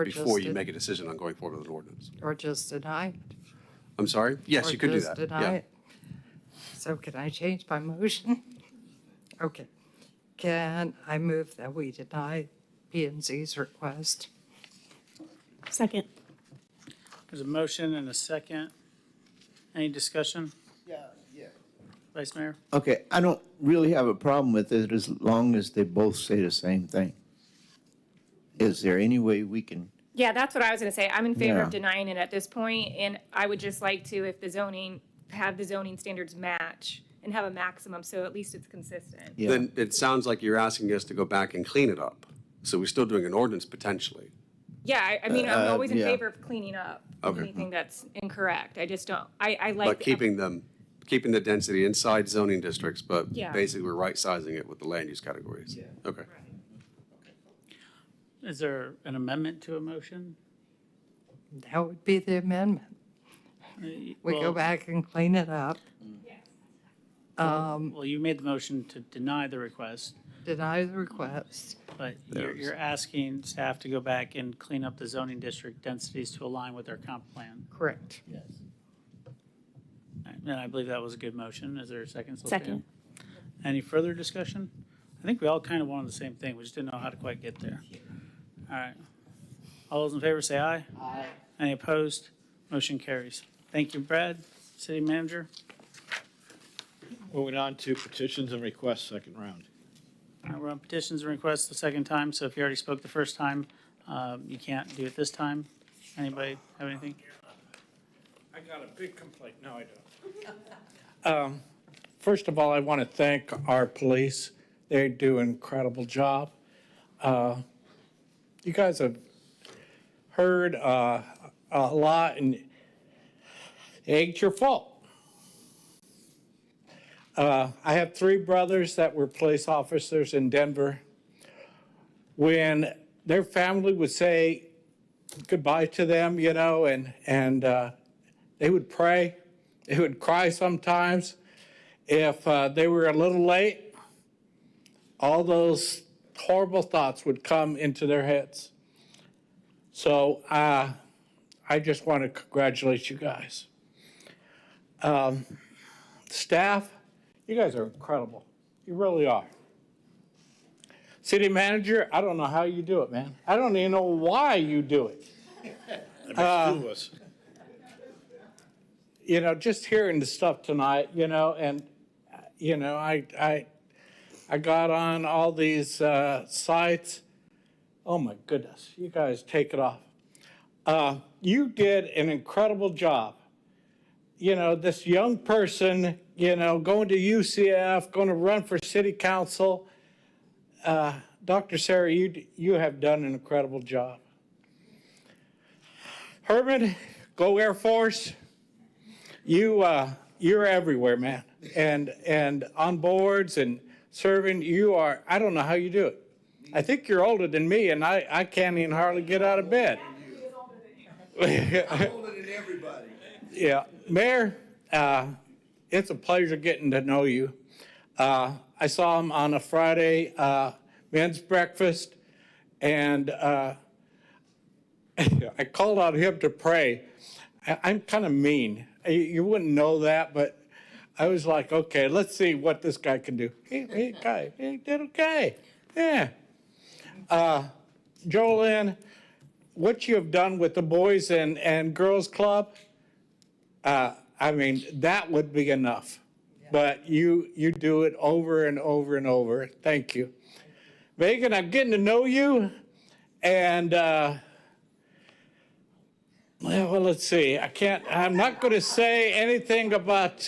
before you make a decision on going forward with an ordinance. Or just deny it. I'm sorry? Yes, Or you could do just that. deny Yeah. it. So can I change my motion? Okay. Can I move that we deny P and Z's request? Second. There's a motion and a second. Any discussion? Yeah. Vice Mayor? Okay, I don't really have a problem with it as long as they both say the same thing. Is there any way we can? Yeah, that's what I was gonna say. I'm in favor of Yeah. denying it at this point, and I would just like to, if the zoning, have the zoning standards match and have a maximum, so at least it's consistent. Then it sounds like you're asking us to go back and clean it up. So we're still doing an ordinance potentially. Yeah, I mean, I'm always in yeah. favor of cleaning up Okay. anything that's incorrect. I just don't, I like. But keeping the density inside zoning districts, but Yeah. basically we're right-sizing it with the land use categories. Okay. Is there an amendment to a motion? That would be the amendment. We go Well- back and clean it up. Well, you made the motion to deny the request, Deny the request. but you're asking staff to go back and clean up the zoning district densities to align with our comp plan. Correct. And I believe that was a good motion. Is there a second? Sophia? Second. Any further discussion? I think we all kind of wanted the same thing. We just didn't know how to quite get there. All right. All those in favor say aye. Aye. Any opposed? Motion carries. Thank you, Brad. City Manager. Moving on to petitions and requests, second round. All right, we're on petitions and requests the second time, so if you already spoke the first time, you can't do it this time. Anybody have anything? I got a big complaint. No, I don't. First of all, I want to thank our police. They do an incredible job. You guys have heard a lot, and it ain't your fault. I have 3 brothers that were police officers in Denver. When their family would say goodbye to them, you know, and they would pray. They would cry sometimes. If they were a little late, all those horrible thoughts would come into their heads. So I just want to congratulate you guys. Staff, you guys are incredible. You really are. City manager, I don't know how you do it, man. I don't even know why you do it. You know, just hearing the stuff tonight, you know, and, you know, I got on all these sites. Oh, my goodness. You guys take it off. You did an incredible job. You know, this young person, you know, going to UCF, going to run for city council. Dr. Sarah, you have done an incredible job. Herman, go Air Force. You're everywhere, man. And on boards and serving, you are, I don't know how you do it. I think you're older than me, and I can't even hardly get out of bed. I'm older than everybody. Yeah. Mayor, it's a pleasure getting to know you. I saw him on a Friday men's breakfast, and I called on him to pray. I'm kind of mean. You wouldn't know that, but I was like, okay, let's see what this guy can do. He did okay. Yeah. Jolynn, what you have done with the Boys and Girls Club, I mean, that would be enough. But you do it over and over and over. Thank you. Megan, I'm getting to know you. And, well, let's see. I'm not going to say anything about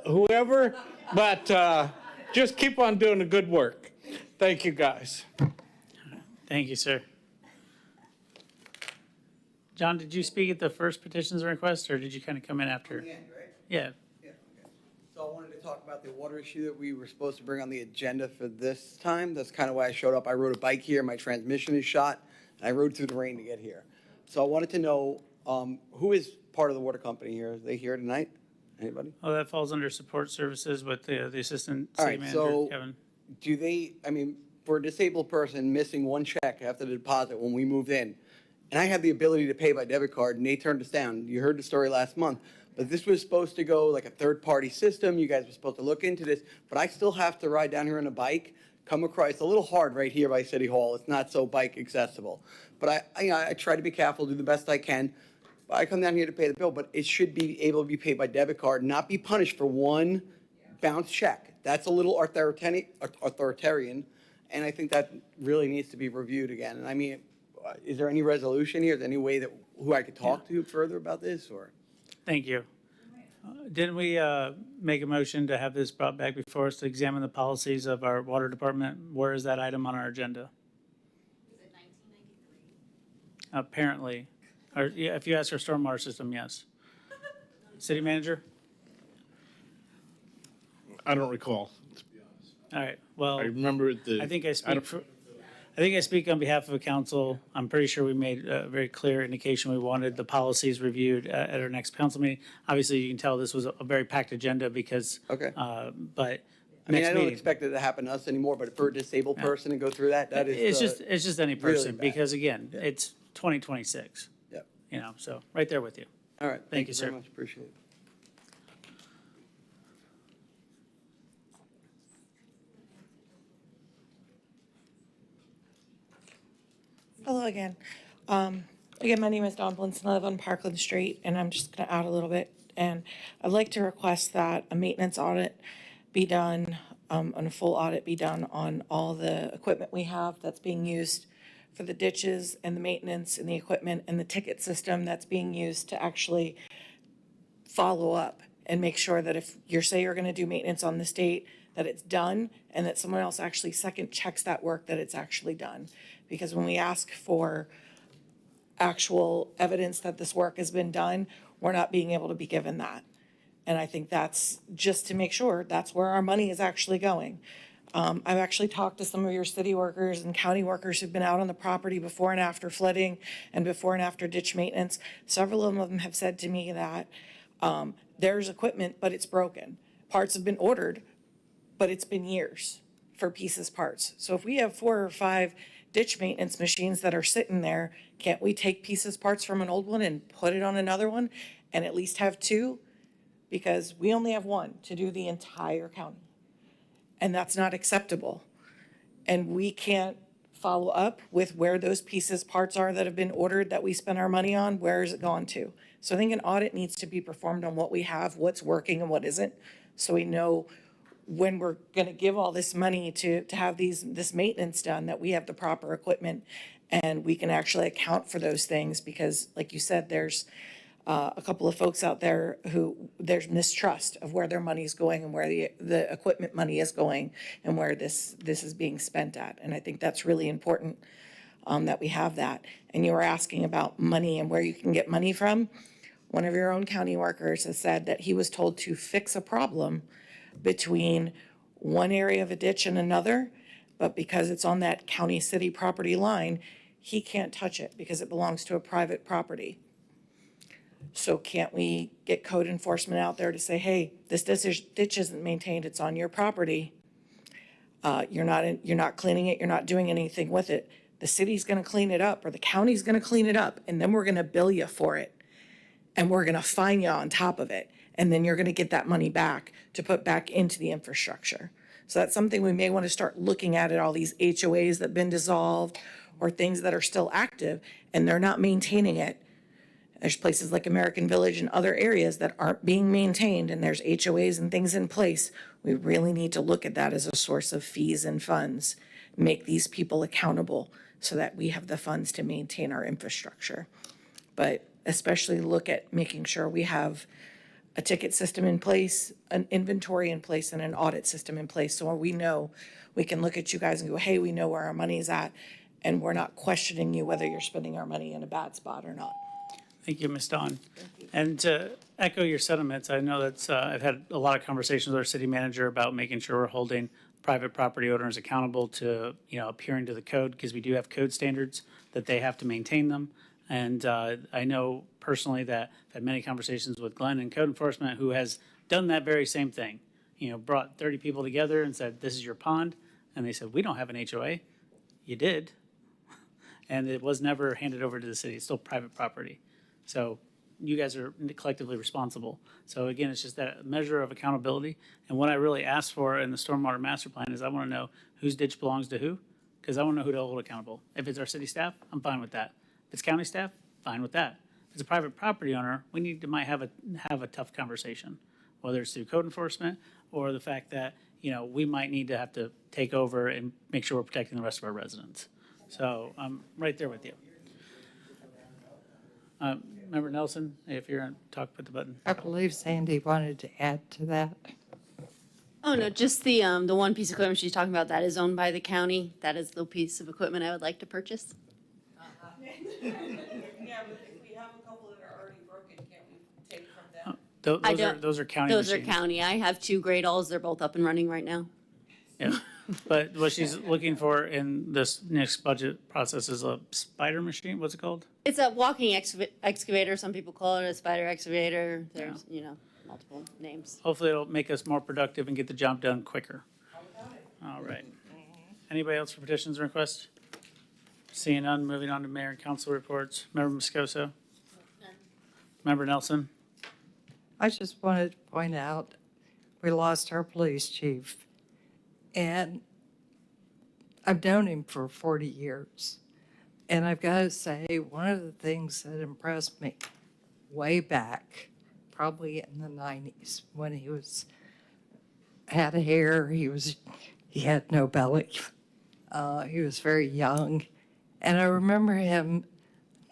whoever, but just keep on doing the good work. Thank you, guys. Thank you, sir. John, did you speak at the first petitions and requests, or did you kind of come in after? The end, right? Yeah. Yeah, okay. So I wanted to talk about the water issue that we were supposed to bring on the agenda for this time. That's kind of why I showed up. I rode a bike here, my transmission is shot, and I rode through the rain to get here. So I wanted to know, who is part of the water company here? Are they here tonight? Anybody? Oh, that falls under support services with the assistant All city right, manager, so Kevin. do they, I mean, for a disabled person missing one check after the deposit when we moved in, and I had the ability to pay by debit card, and they turned us down. You heard the story last month. But this was supposed to go like a third-party system. You guys were supposed to look into this. But I still have to ride down here on a bike, come across. It's a little hard right here by City Hall. It's not so bike accessible. But I try to be careful, do the best I can. But I come down here to pay the bill, but it should be able to be paid by debit card, not be punished for one bounce check. That's a little authoritarian, and I think that really needs to be reviewed again. And I mean, is there any resolution here? Is there any way that who I could talk to further about this, or? Thank you. Didn't we make a motion to have this brought back before us to examine the policies of our water department? Where is that item on our agenda? Is it 1993? Apparently. Or yeah, if you ask our stormwater system, yes. City manager? I don't recall. All right, well. I remember I think I speak on behalf of the council. I'm pretty sure we made a very clear indication we wanted the policies reviewed at our next council meeting. Obviously, you can tell this was a very packed agenda because, Okay. But I mean, next I don't meeting. expect it to happen to us anymore, but for a disabled person to go through that is. It's just any really person, bad. because again, it's 2026. Yep. You know, so right there with you. All right. Thank you, very sir. much. Appreciate it. Hello again. Again, my name is Dawn Blinson. I live on Parkland Street, and I'm just going to add a little bit. And I'd like to request that a maintenance audit be done, and a full audit be done on all the equipment we have that's being used for the ditches and the maintenance and the equipment and the ticket system that's being used to actually follow up and make sure that if you say you're going to do maintenance on this date, that it's done, and that someone else actually second checks that work, that it's actually done. Because when we ask for actual evidence that this work has been done, we're not being able to be given that. And I think that's just to make sure that's where our money is actually going. I've actually talked to some of your city workers and county workers who've been out on the property before and after flooding and before and after ditch maintenance. Several of them have said to me that there's equipment, but it's broken. Parts have been ordered, but it's been years for pieces parts. So if we have 4 or 5 ditch maintenance machines that are sitting there, can't we take pieces parts from an old one and put it on another one and at least have 2? Because we only have 1 to do the entire county. And that's not acceptable. And we can't follow up with where those pieces parts are that have been ordered that we spent our money on, where is it gone to? So I think an audit needs to be performed on what we have, what's working and what isn't, so we know when we're going to give all this money to have this maintenance done, that we have the proper equipment and we can actually account for those things. Because like you said, there's a couple of folks out there who there's mistrust of where their money is going and where the equipment money is going and where this is being spent at. And I think that's really important that we have that. And you were asking about money and where you can get money from. One of your own county workers has said that he was told to fix a problem between one area of a ditch and another, but because it's on that county city property line, he can't touch it because it belongs to a private property. So can't we get code enforcement out there to say, hey, this ditch isn't maintained, it's on your property. You're not cleaning it, you're not doing anything with it. The city's gonna clean it up, or the county's gonna clean it up, and then we're gonna bill you for it. And we're gonna fine you on top of it. And then you're gonna get that money back to put back into the infrastructure. So that's something we may wanna start looking at all these HOAs that have been dissolved or things that are still active and they're not maintaining it. There's places like American Village and other areas that aren't being maintained and there's HOAs and things in place. We really need to look at that as a source of fees and funds, make these people accountable so that we have the funds to maintain our infrastructure. But especially look at making sure we have a ticket system in place, an inventory in place, and an audit system in place. So we know, we can look at you guys and go, hey, we know where our money's at, and we're not questioning you whether you're spending our money in a bad spot or not. Thank you, Ms. Dawn. And to echo your sentiments, I know that's, I've had a lot of conversations with our city manager about making sure we're holding private property owners accountable to, adhering to the code, because we do have code standards that they have to maintain them. And I know personally that I've had many conversations with Glenn in code enforcement, who has done that very same thing. Brought 30 people together and said, this is your pond. And they said, we don't have an HOA. You did. And it was never handed over to the city. It's still private property. So you guys are collectively responsible. So again, it's just that measure of accountability. And what I really asked for in the stormwater master plan is I want to know whose ditch belongs to who, because I want to know who to hold accountable. If it's our city staff, I'm fine with that. If it's county staff, fine with that. If it's a private property owner, we might have a tough conversation, whether it's through code enforcement or the fact that, we might need to have to take over and make sure we're protecting the rest of our residents. So I'm right there with you. Member Nelson, if you're on talk, put the button. I believe Sandy wanted to add to that. Oh, no, just the one piece of equipment she's talking about, that is owned by the county. That is the piece of equipment I would like to purchase. Yeah, but if we have a couple that are already broken, can't we take from them? Those are county Those machines. are county. I have 2 Great Alls. They're both up and running right now. Yeah, but what she's looking for in this next budget process is a spider machine. What's it called? It's a walking excavator. Some people call it a spider excavator. There's, multiple names. Hopefully it'll make us more productive and get the job done quicker. All right. Anybody else for petitions and requests? Seeing none, moving on to mayor and council reports. Member Moscoso? Member Nelson? I just wanted to point out, we lost our police chief. And I've known him for 40 years. And I've got to say, one of the things that impressed me way back, probably in the 90s, when he had hair, he had no belly. He was very young. And I remember him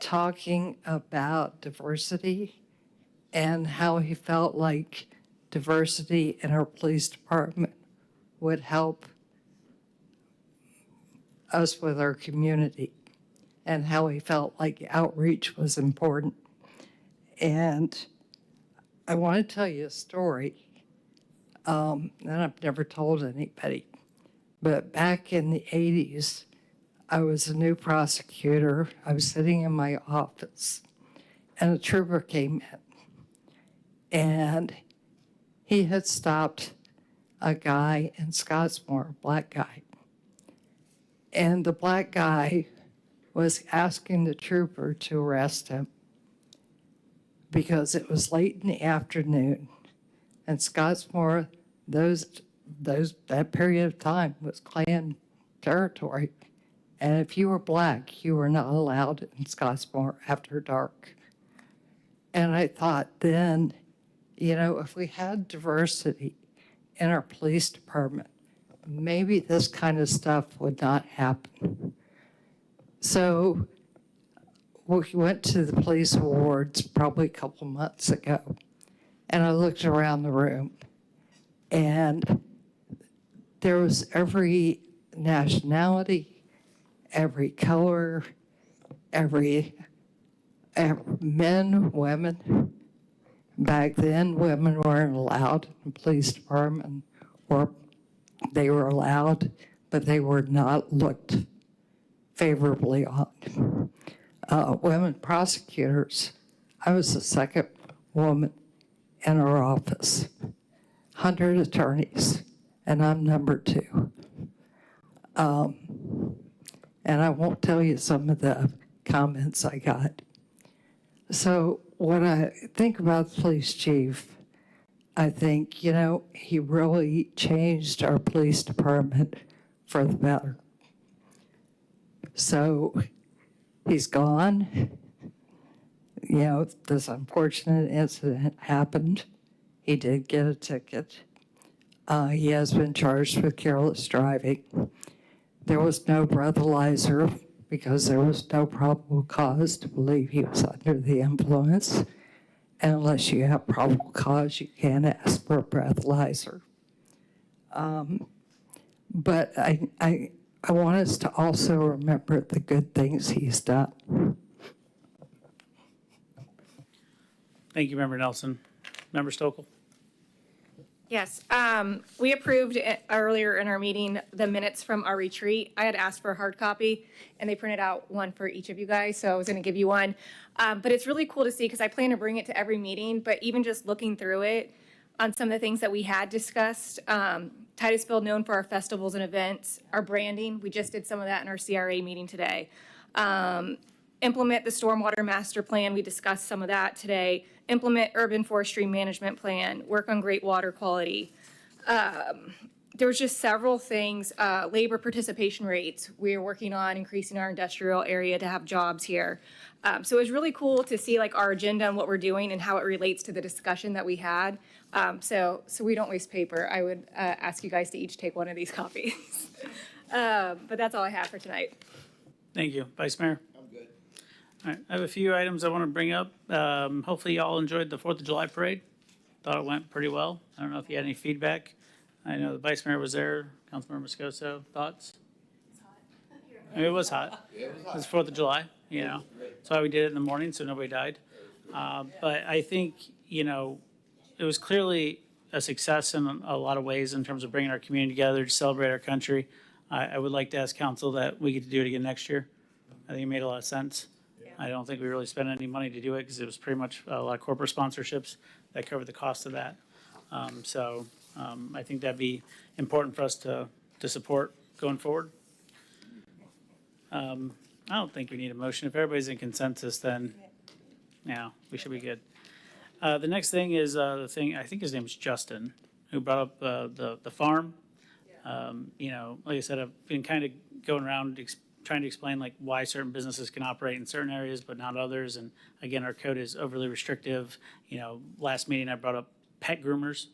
talking about diversity and how he felt like diversity in our police department would help us with our community, and how he felt like outreach was important. And I want to tell you a story that I've never told anybody. But back in the 80s, I was a new prosecutor. I was sitting in my office, and a trooper came in, and he had stopped a guy in Scottsmore, a black guy. And the black guy was asking the trooper to arrest him because it was late in the afternoon. And Scottsmore, that period of time was Klan territory. And if you were black, you were not allowed in Scottsmore after dark. And I thought then, if we had diversity in our police department, maybe this kind of stuff would not happen. So we went to the police awards probably a couple months ago, and I looked around the room, and there was every nationality, every color, every men, women. Back then, women weren't allowed in the police department, or they were allowed, but they were not looked favorably on. Women prosecutors, I was the second woman in our office, 100 attorneys, and I'm number 2. And I won't tell you some of the comments I got. So when I think about the police chief, I think, he really changed our police department for the better. So he's gone. This unfortunate incident happened. He did get a ticket. He has been charged with careless driving. There was no breathalyzer because there was no probable cause to believe he was under the influence. And unless you have probable cause, you can't ask for a breathalyzer. But I want us to also remember the good things he's done. Thank you, Member Nelson. Member Stokel? Yes, we approved earlier in our meeting the minutes from our retreat. I had asked for a hard copy, and they printed out one for each of you guys, so I was gonna give you one. But it's really cool to see, because I plan to bring it to every meeting, but even just looking through it, on some of the things that we had discussed, Titusville known for our festivals and events, our branding, we just did some of that in our CRA meeting today. Implement the stormwater master plan, we discussed some of that today. Implement urban forestry management plan, work on great water quality. There was just several things, labor participation rates. We are working on increasing our industrial area to have jobs here. So it was really cool to see like our agenda and what we're doing and how it relates to the discussion that we had. So we don't waste paper. I would ask you guys to each take one of these copies. But that's all I have for tonight. Thank you. Vice Mayor? I'm good. All right, I have a few items I want to bring up. Hopefully y'all enjoyed the 4th of July parade. Thought it went pretty well. I don't know if you had any feedback. I know the Vice Mayor was there. Councilmember Moscoso, thoughts? I mean, it was hot. It was 4th of July, you know. That's why we did it in the morning, so nobody died. But I think, you know, it was clearly a success in a lot of ways in terms of bringing our community together to celebrate our country. I would like to ask council that we get to do it again next year. I think it made a lot of sense. I don't think we really spent any money to do it because it was pretty much a lot of corporate sponsorships that covered the cost of that. I think that'd be important for us to support going forward. I don't think we need a motion. If everybody's in consensus, then yeah, we should be good. The next thing is the thing, I think his name is Justin, who brought up the farm. You know, like I said, I've been kind of going around trying to explain like why certain businesses can operate in certain areas but not others. And again, our code is overly restrictive. You know, last meeting I brought up pet groomers.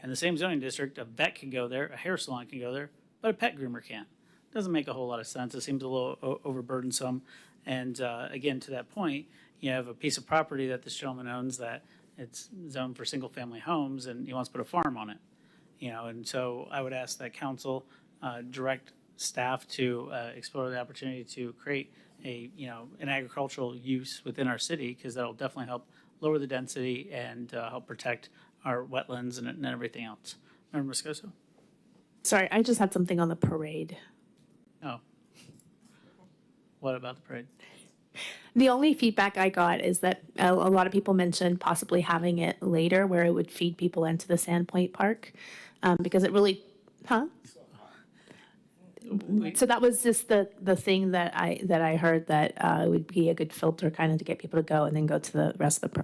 In the same zoning district, a vet can go there, a hair salon can go there, but a pet groomer can't. Doesn't make a whole lot of sense. It seems a little overburdensome. And again, to that point, you have a piece of property that this gentleman owns that it's zoned for single-family homes, and he wants to put a farm on it. You know, and so I would ask that council direct staff to explore the opportunity to create an agricultural use within our city, because that'll definitely help lower the density and help protect our wetlands and everything else. Member Moscoso? Sorry, I just had something on the parade. Oh. What about the parade? The only feedback I got is that a lot of people mentioned possibly having it later where it would feed people into the Sandpoint Park, because it really, So that was just the thing that I heard, that it would be a good filter kind of to get people to go and then go to the rest of the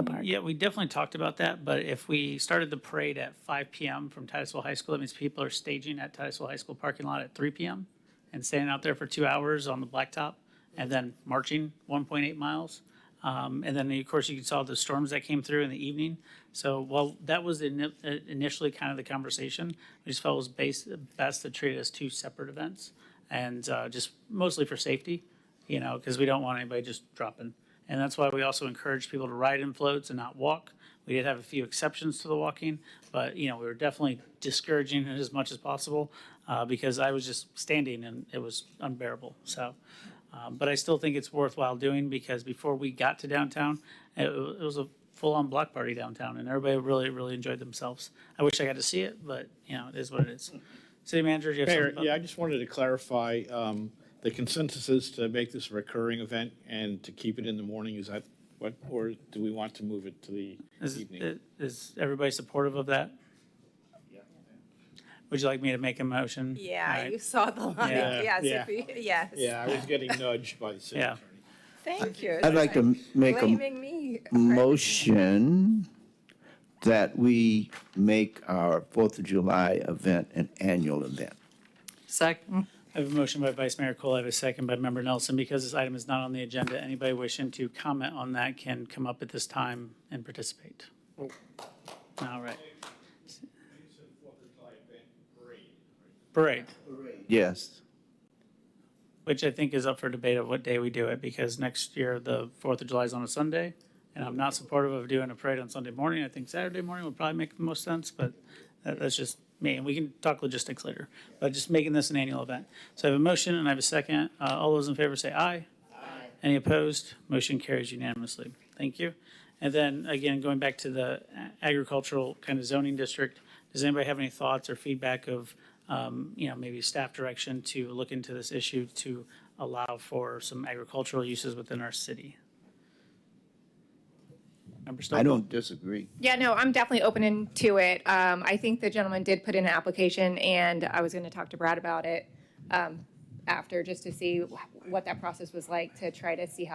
park. Yeah, we definitely talked about that, but if we started the parade at 5 p.m. from Titusville High School, that means people are staging at Titusville High School parking lot at 3 p.m. and standing out there for 2 hours on the blacktop and then marching 1.8 miles. And then, of course, you saw the storms that came through in the evening. So while that was initially kind of the conversation, we just felt it was best to treat it as two separate events, and just mostly for safety, you know, because we don't want anybody just dropping. And that's why we also encourage people to ride in floats and not walk. We did have a few exceptions to the walking, but, you know, we were definitely discouraging it as much as possible because I was just standing and it was unbearable. So, but I still think it's worthwhile doing, because before we got to downtown, it was a full-on block party downtown, and everybody really, really enjoyed themselves. I wish I got to see it, but, you know, it is what it is. City Manager, do you have Mayor, something? yeah, I just wanted to clarify, the consensus is to make this a recurring event and to keep it in the morning. Is that what, or do we want to move it to the evening? Is everybody supportive of that? Yeah. Would you like me to make a motion? Yeah, All right. you saw the line. Yeah, Yes, yeah. yes. Yeah, I was getting nudged by the city Yeah. attorney. Thank you. I'd like to make Blaming me. a motion that we make our 4th of July event an annual event. Second. I have a motion by Vice Mayor Cole. I have a second by Member Nelson. Because this item is not on the agenda, anybody wishing to comment on that can come up at this time and participate. All right. Parade. Yes. Which I think is up for debate of what day we do it, because next year the 4th of July is on a Sunday, and I'm not supportive of doing a parade on Sunday morning. I think Saturday morning would probably make the most sense, but that's just me, and we can talk logistics later. But just making this an annual event. So I have a motion and I have a second. All those in favor say aye. Aye. Any opposed? Motion carries unanimously. Thank you. And then again, going back to the agricultural kind of zoning district, does anybody have any thoughts or feedback of, maybe staff direction to look into this issue to allow for some agricultural uses within our city? Member I Stokel? don't disagree. Yeah, no, I'm definitely open to it. I think the gentleman did put in an application, and I was going to talk to Brad about it after, just to see what that process was like, to try to see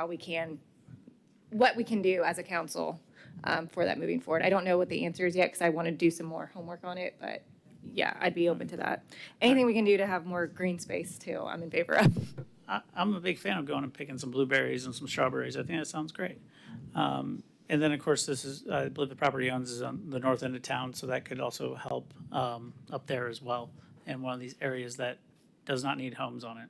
what we can do as a council for that moving forward. I don't know what the answer is yet, because I want to do some more homework on it, but yeah, I'd be open to that. Anything we can do to have more green space too, I'm in favor of. I'm a big fan of going and picking some blueberries and some strawberries. I think that sounds great. And then, of course, this is, I believe the property owns is on the north end of town, so that could also help up there as well, in one of these areas that does not need homes on it.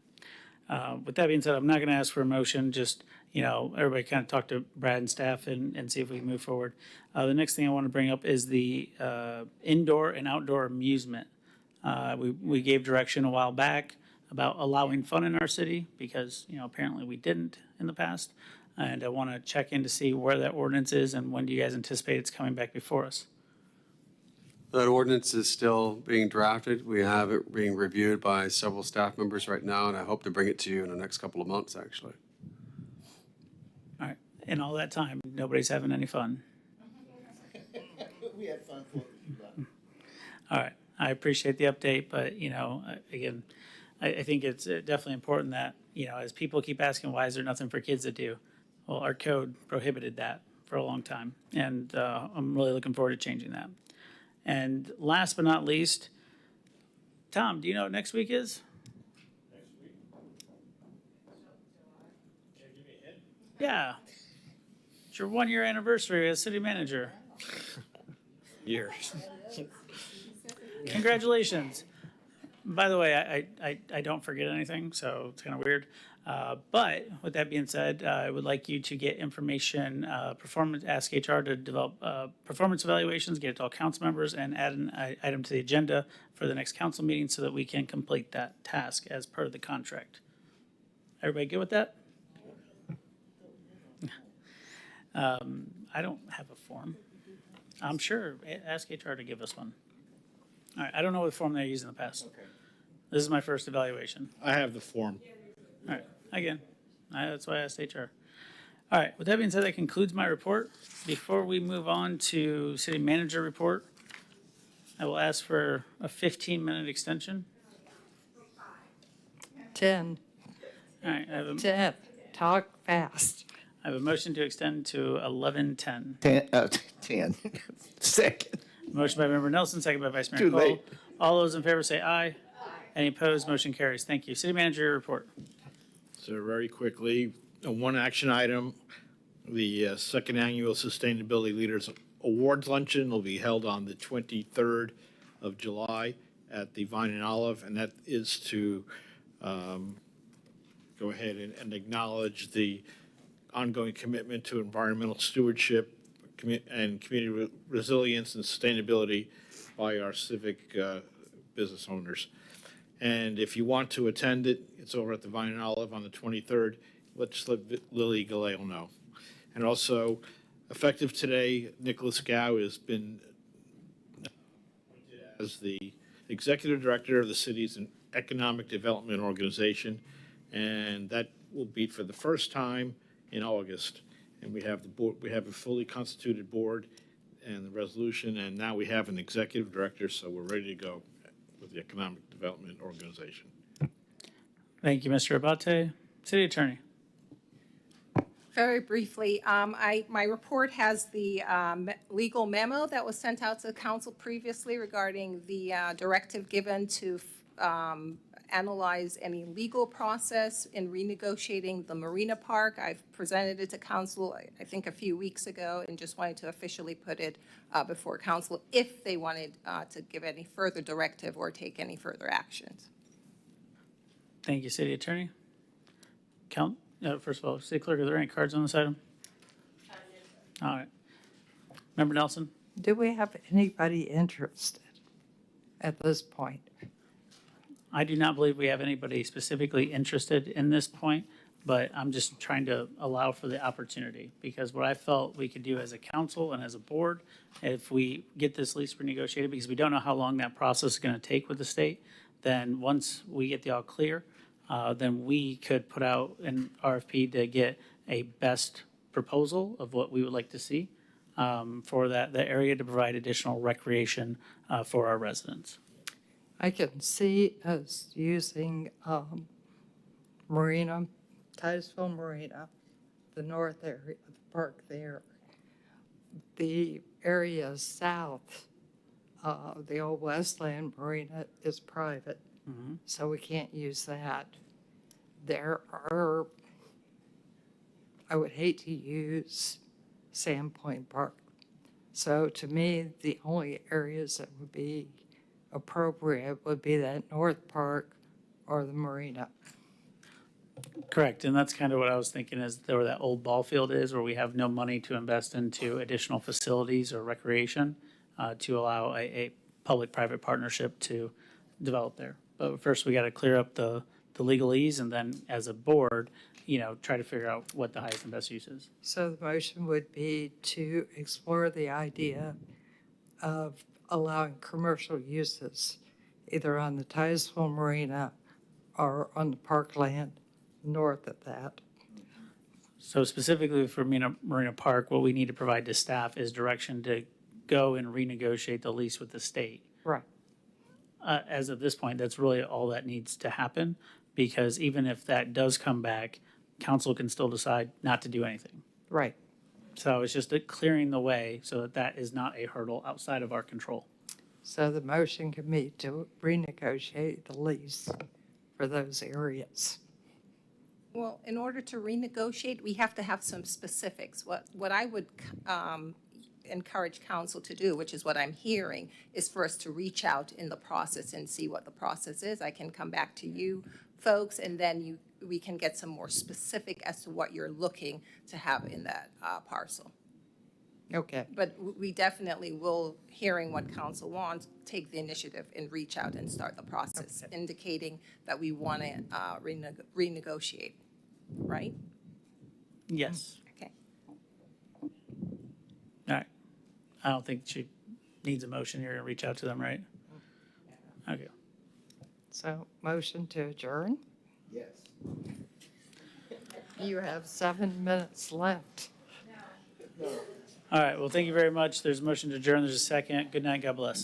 With that being said, I'm not going to ask for a motion, just, everybody kind of talk to Brad and staff and see if we can move forward. The next thing I want to bring up is the indoor and outdoor amusement. We gave direction a while back about allowing fun in our city because, apparently we didn't in the past. And I want to check in to see where that ordinance is and when do you guys anticipate it's coming back before us? That ordinance is still being drafted. We have it being reviewed by several staff members right now, and I hope to bring it to you in the next couple of months, actually. All right. In all that time, nobody's having any fun. We had fun for you. All right. I appreciate the update, but, again, I think it's definitely important that, as people keep asking, why is there nothing for kids to do? Well, our code prohibited that for a long time, and I'm really looking forward to changing that. And last but not least, Tom, do you know what next week is? Next week? Can you give me a hint? Yeah. It's your 1-year anniversary as city manager. Years. Congratulations. By the way, I don't forget anything, so it's kind of weird. But with that being said, I would like you to get information, ask HR to develop performance evaluations, get it to all council members, and add an item to the agenda for the next council meeting so that we can complete that task as per the contract. Everybody good with that? I don't have a form. I'm sure, ask HR to give us one. All right, I don't know what form they used in the past. Okay. This is my first evaluation. I have the form. All right, again, that's why I asked HR. All right, with that being said, that concludes my report. Before we move on to city manager report, I will ask for a 15-minute extension. 10. All right, 10. Talk fast. I have a motion to extend to 11:10. 10. Second. Motion by Member Nelson, second by Vice Mayor Too Cole. late. All those in favor say aye. Any opposed, motion carries. Thank you. City manager report. So very quickly, one action item, the second annual Sustainability Leaders Awards Luncheon will be held on the 23rd of July at the Vine and Olive, and that is to go ahead and acknowledge the ongoing commitment to environmental stewardship and community resilience and sustainability by our civic business owners. And if you want to attend it, it's over at the Vine and Olive on the 23rd. Let's let Lily Galeo know. And also, effective today, Nicholas Gow has been appointed as the executive director of the city's economic development organization, and that will be for the first time in August. And we have the board, we have a fully constituted board and the resolution, and now we have an executive director, so we're ready to go with the economic development organization. Thank you, Mr. Abate. City attorney. Very briefly, my report has the legal memo that was sent out to the council previously regarding the directive given to analyze any legal process in renegotiating the Marina Park. I've presented it to council, I think, a few weeks ago, and just wanted to officially put it before council if they wanted to give any further directive or take any further actions. Thank you, city attorney. First of all, city clerk, are there any cards on this item? All right. Member Nelson? Do we have anybody interested at this point? I do not believe we have anybody specifically interested in this point. but I'm just trying to allow for the opportunity, because what I felt we could do as a council and as a board, if we get this lease renegotiated, because we don't know how long that process is going to take with the state, then once we get the all clear, then we could put out an RFP to get a best proposal of what we would like to see for the area to provide additional recreation for our residents. I can see us using Marina, Titusville Marina, the north area of the park there. The area south, the old Westland Marina is private, so we can't use that. There are, I would hate to use Sandpoint Park. So to me, the only areas that would be appropriate would be that North Park or the marina. Correct, and that's kind of what I was thinking, is where that old ball field is, where we have no money to invest into additional facilities or recreation to allow a public-private partnership to develop there. But first, we got to clear up the legalese, and then as a board, try to figure out what the highest and best use is. So the motion would be to explore the idea of allowing commercial uses either on the Titusville Marina or on the parkland north of that. So specifically for Marina Park, what we need to provide to staff is direction to go and renegotiate the lease with the state. Right. As of this point, that's really all that needs to happen, because even if that does come back, council can still decide not to do anything. Right. So it's just clearing the way so that that is not a hurdle outside of our control. So the motion can be to renegotiate the lease for those areas. Well, in order to renegotiate, we have to have some specifics. What I would encourage council to do, which is what I'm hearing, is for us to reach out in the process and see what the process is. I can come back to you folks, and then we can get some more specific as to what you're looking to have in that parcel. Okay. But we definitely will, hearing what council wants, take the initiative and reach out and start the process, indicating that we want to renegotiate, right? Yes. Okay. All right. I don't think she needs a motion. You're going to reach out to them, right? Okay. So motion to adjourn? Yes. You have 7 minutes left. All right. Well, thank you very much. There's a motion to adjourn. There's a second. Good night. God bless.